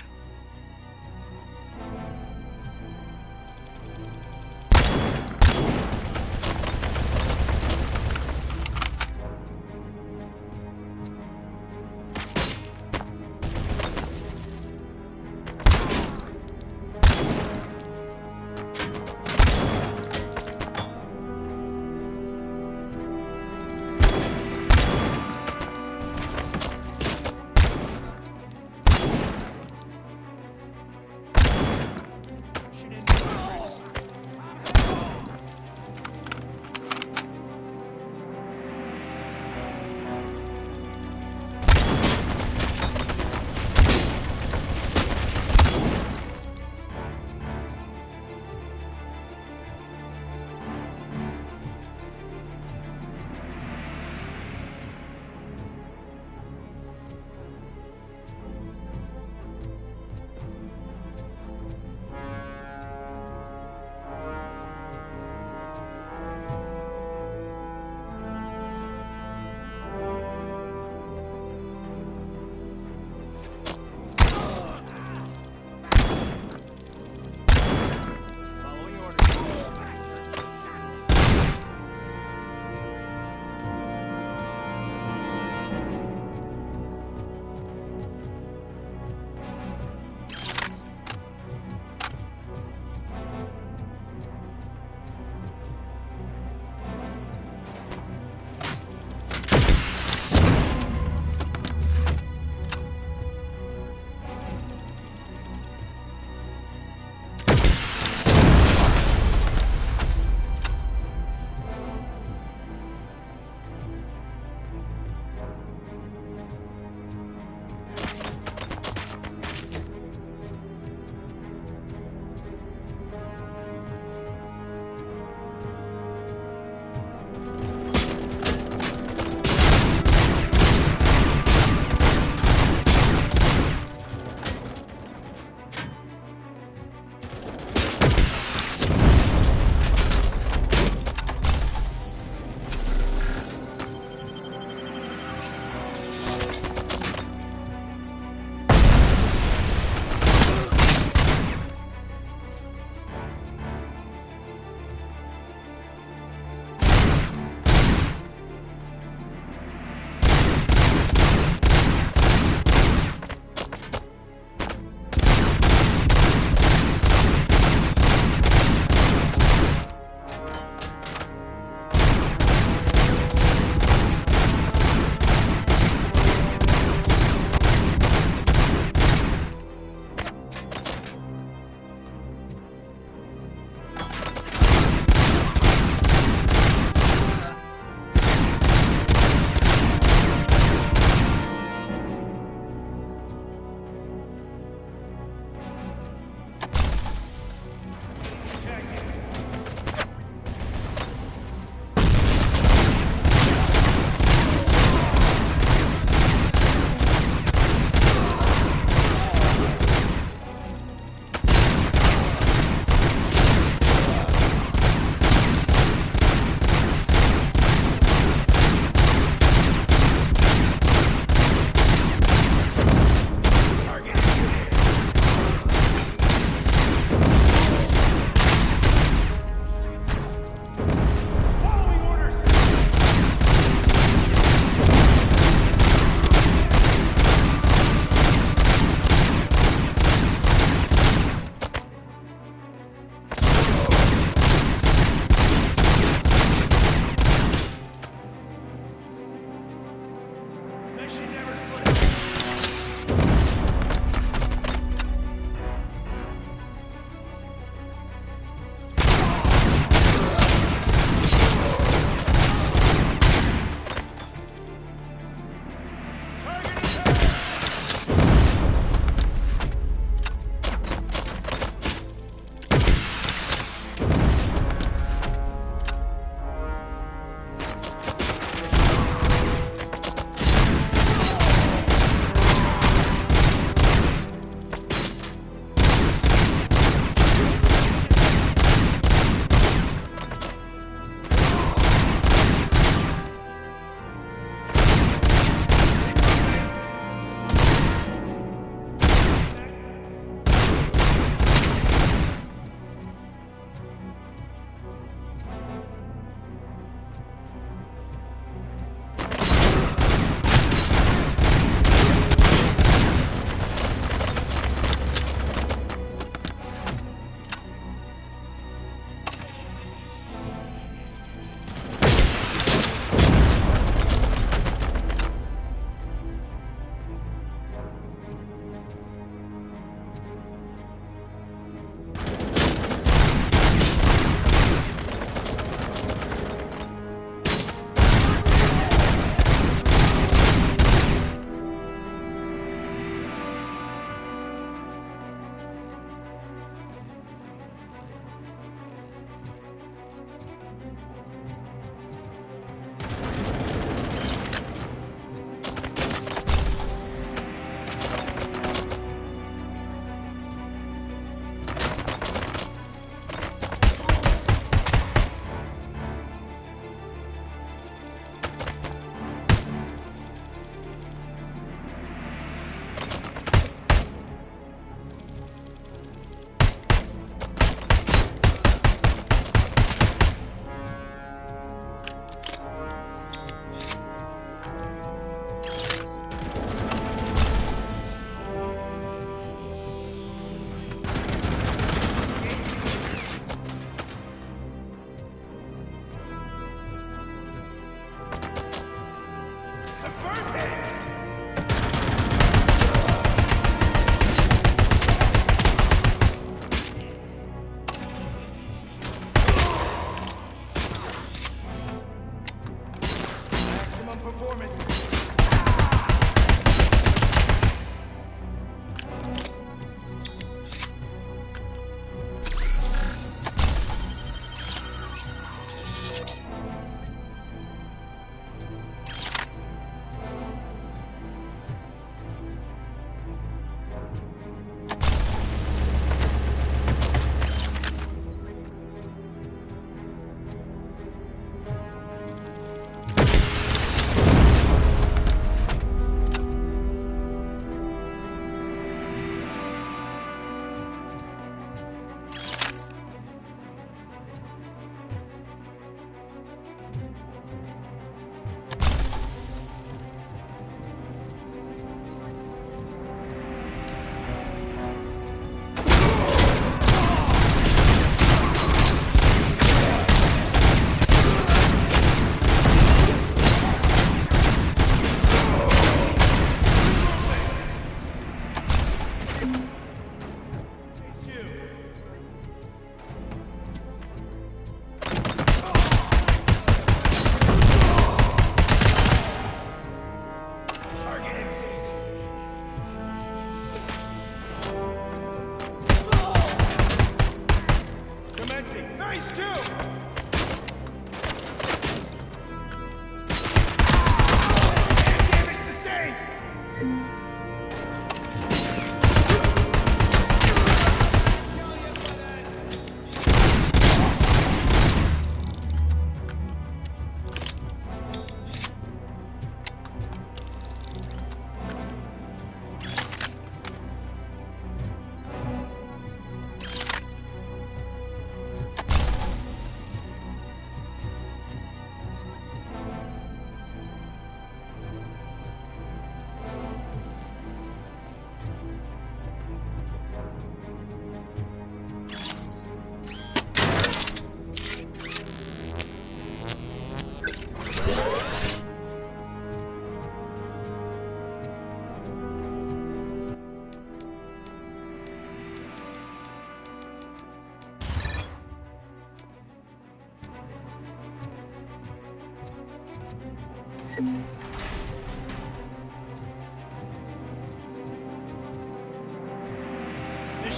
Mission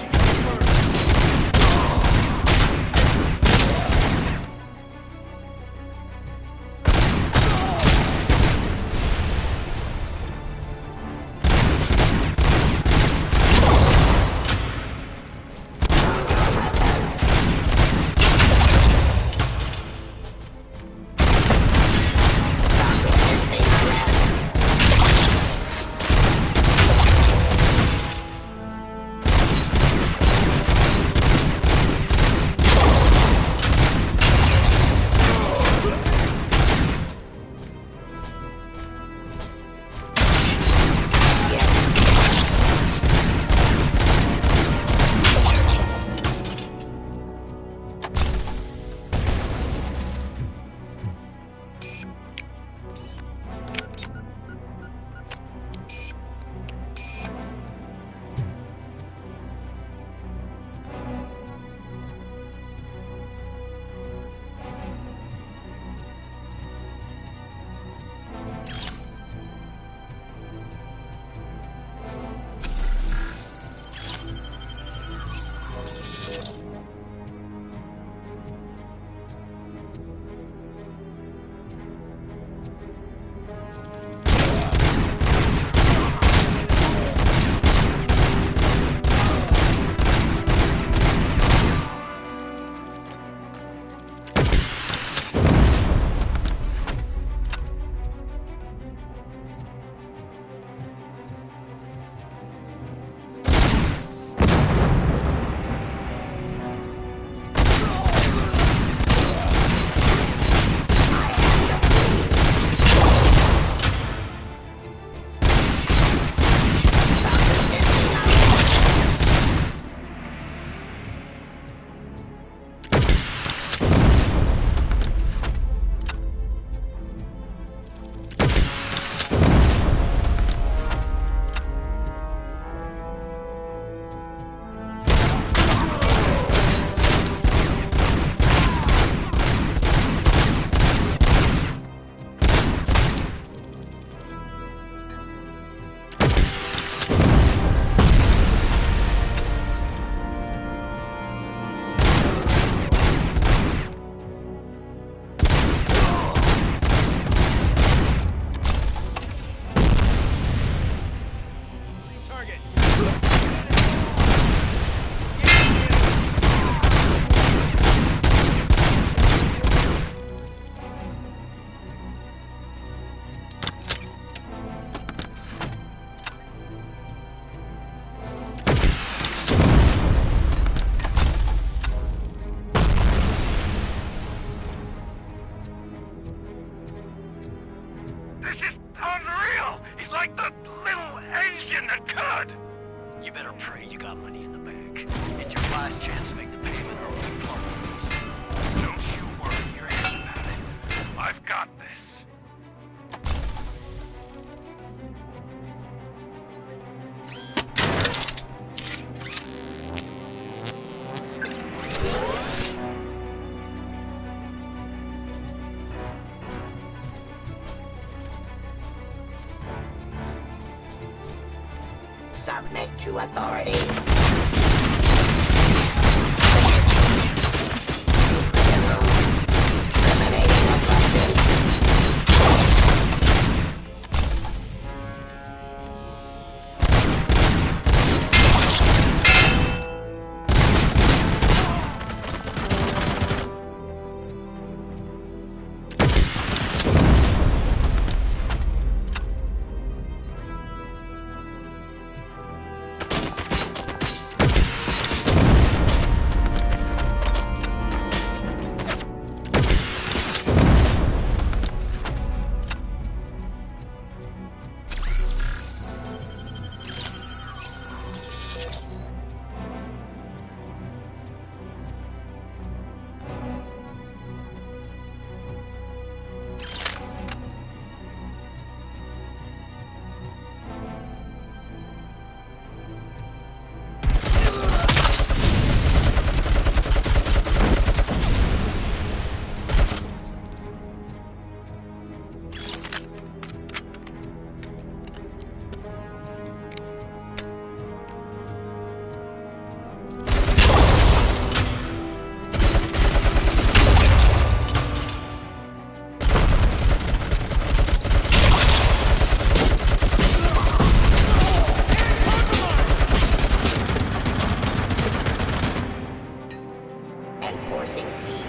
confirmed. last chance to make the payment or we part ways. Don't you worry your head about it. I've got this. Submit to authority. forcing peace.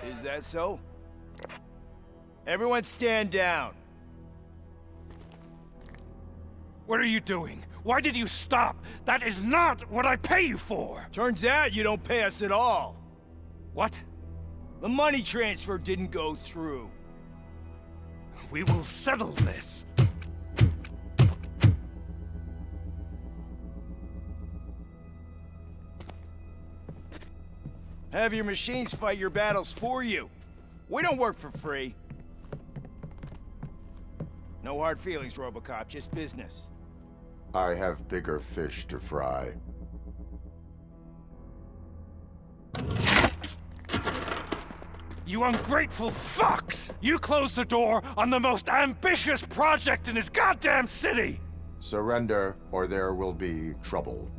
Is that so? Everyone stand down. What are you doing? Why did you stop? That is not what I pay you for! Turns out you don't pay us at all. What? The money transfer didn't go through. We will settle this. Have your machines fight your battles for you. We don't work for free. No hard feelings, Robocop, just business. I have bigger fish to fry. You ungrateful fucks! You closed the door on the most ambitious project in this goddamn city! Surrender, or there will be trouble.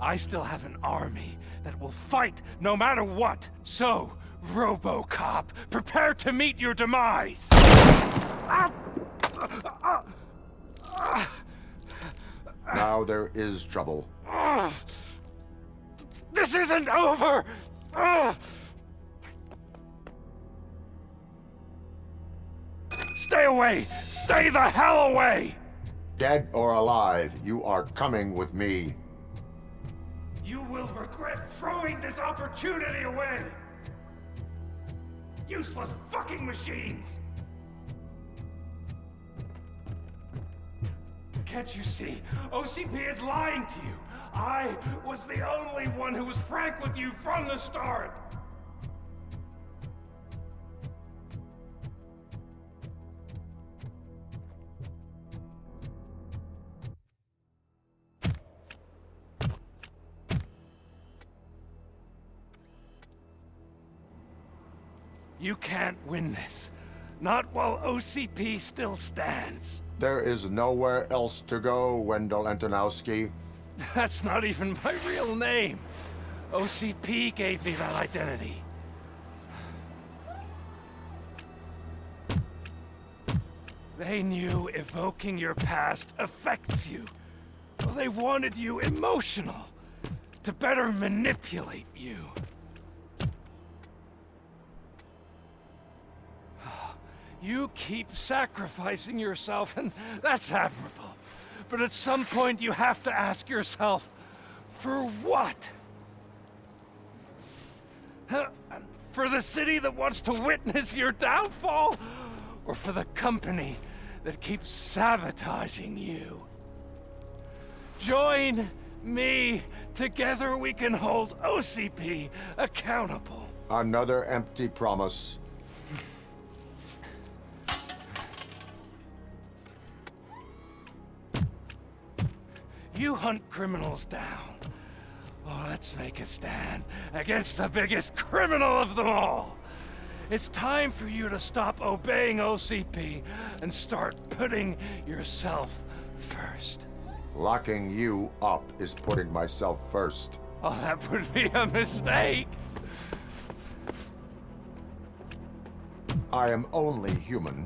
I still have an army that will fight no matter what. So, Robocop, prepare to meet your demise! Now there is trouble. This isn't over! Stay away! Stay the hell away! Dead or alive, you are coming with me. You will regret throwing this opportunity away! Useless fucking machines! Can't you see? OCP is lying to you! I was the only one who was frank with you from the start! You can't win this. Not while OCP still stands. There is nowhere else to go, Wendell Antonowski. That's not even my real name. OCP gave me that identity. They knew evoking your past affects you. Well, they wanted you emotional. to better manipulate you. You keep sacrificing yourself, and that's admirable. But at some point you have to ask yourself, for what? For the city that wants to witness your downfall? Or for the company that keeps sabotaging you? Join me. Together we can hold OCP accountable. Another empty promise. You hunt criminals down. Oh, let's make a stand against the biggest criminal of them all. It's time for you to stop obeying OCP and start putting yourself first. Locking you up is putting myself first. Oh, that would be a mistake. I am only human,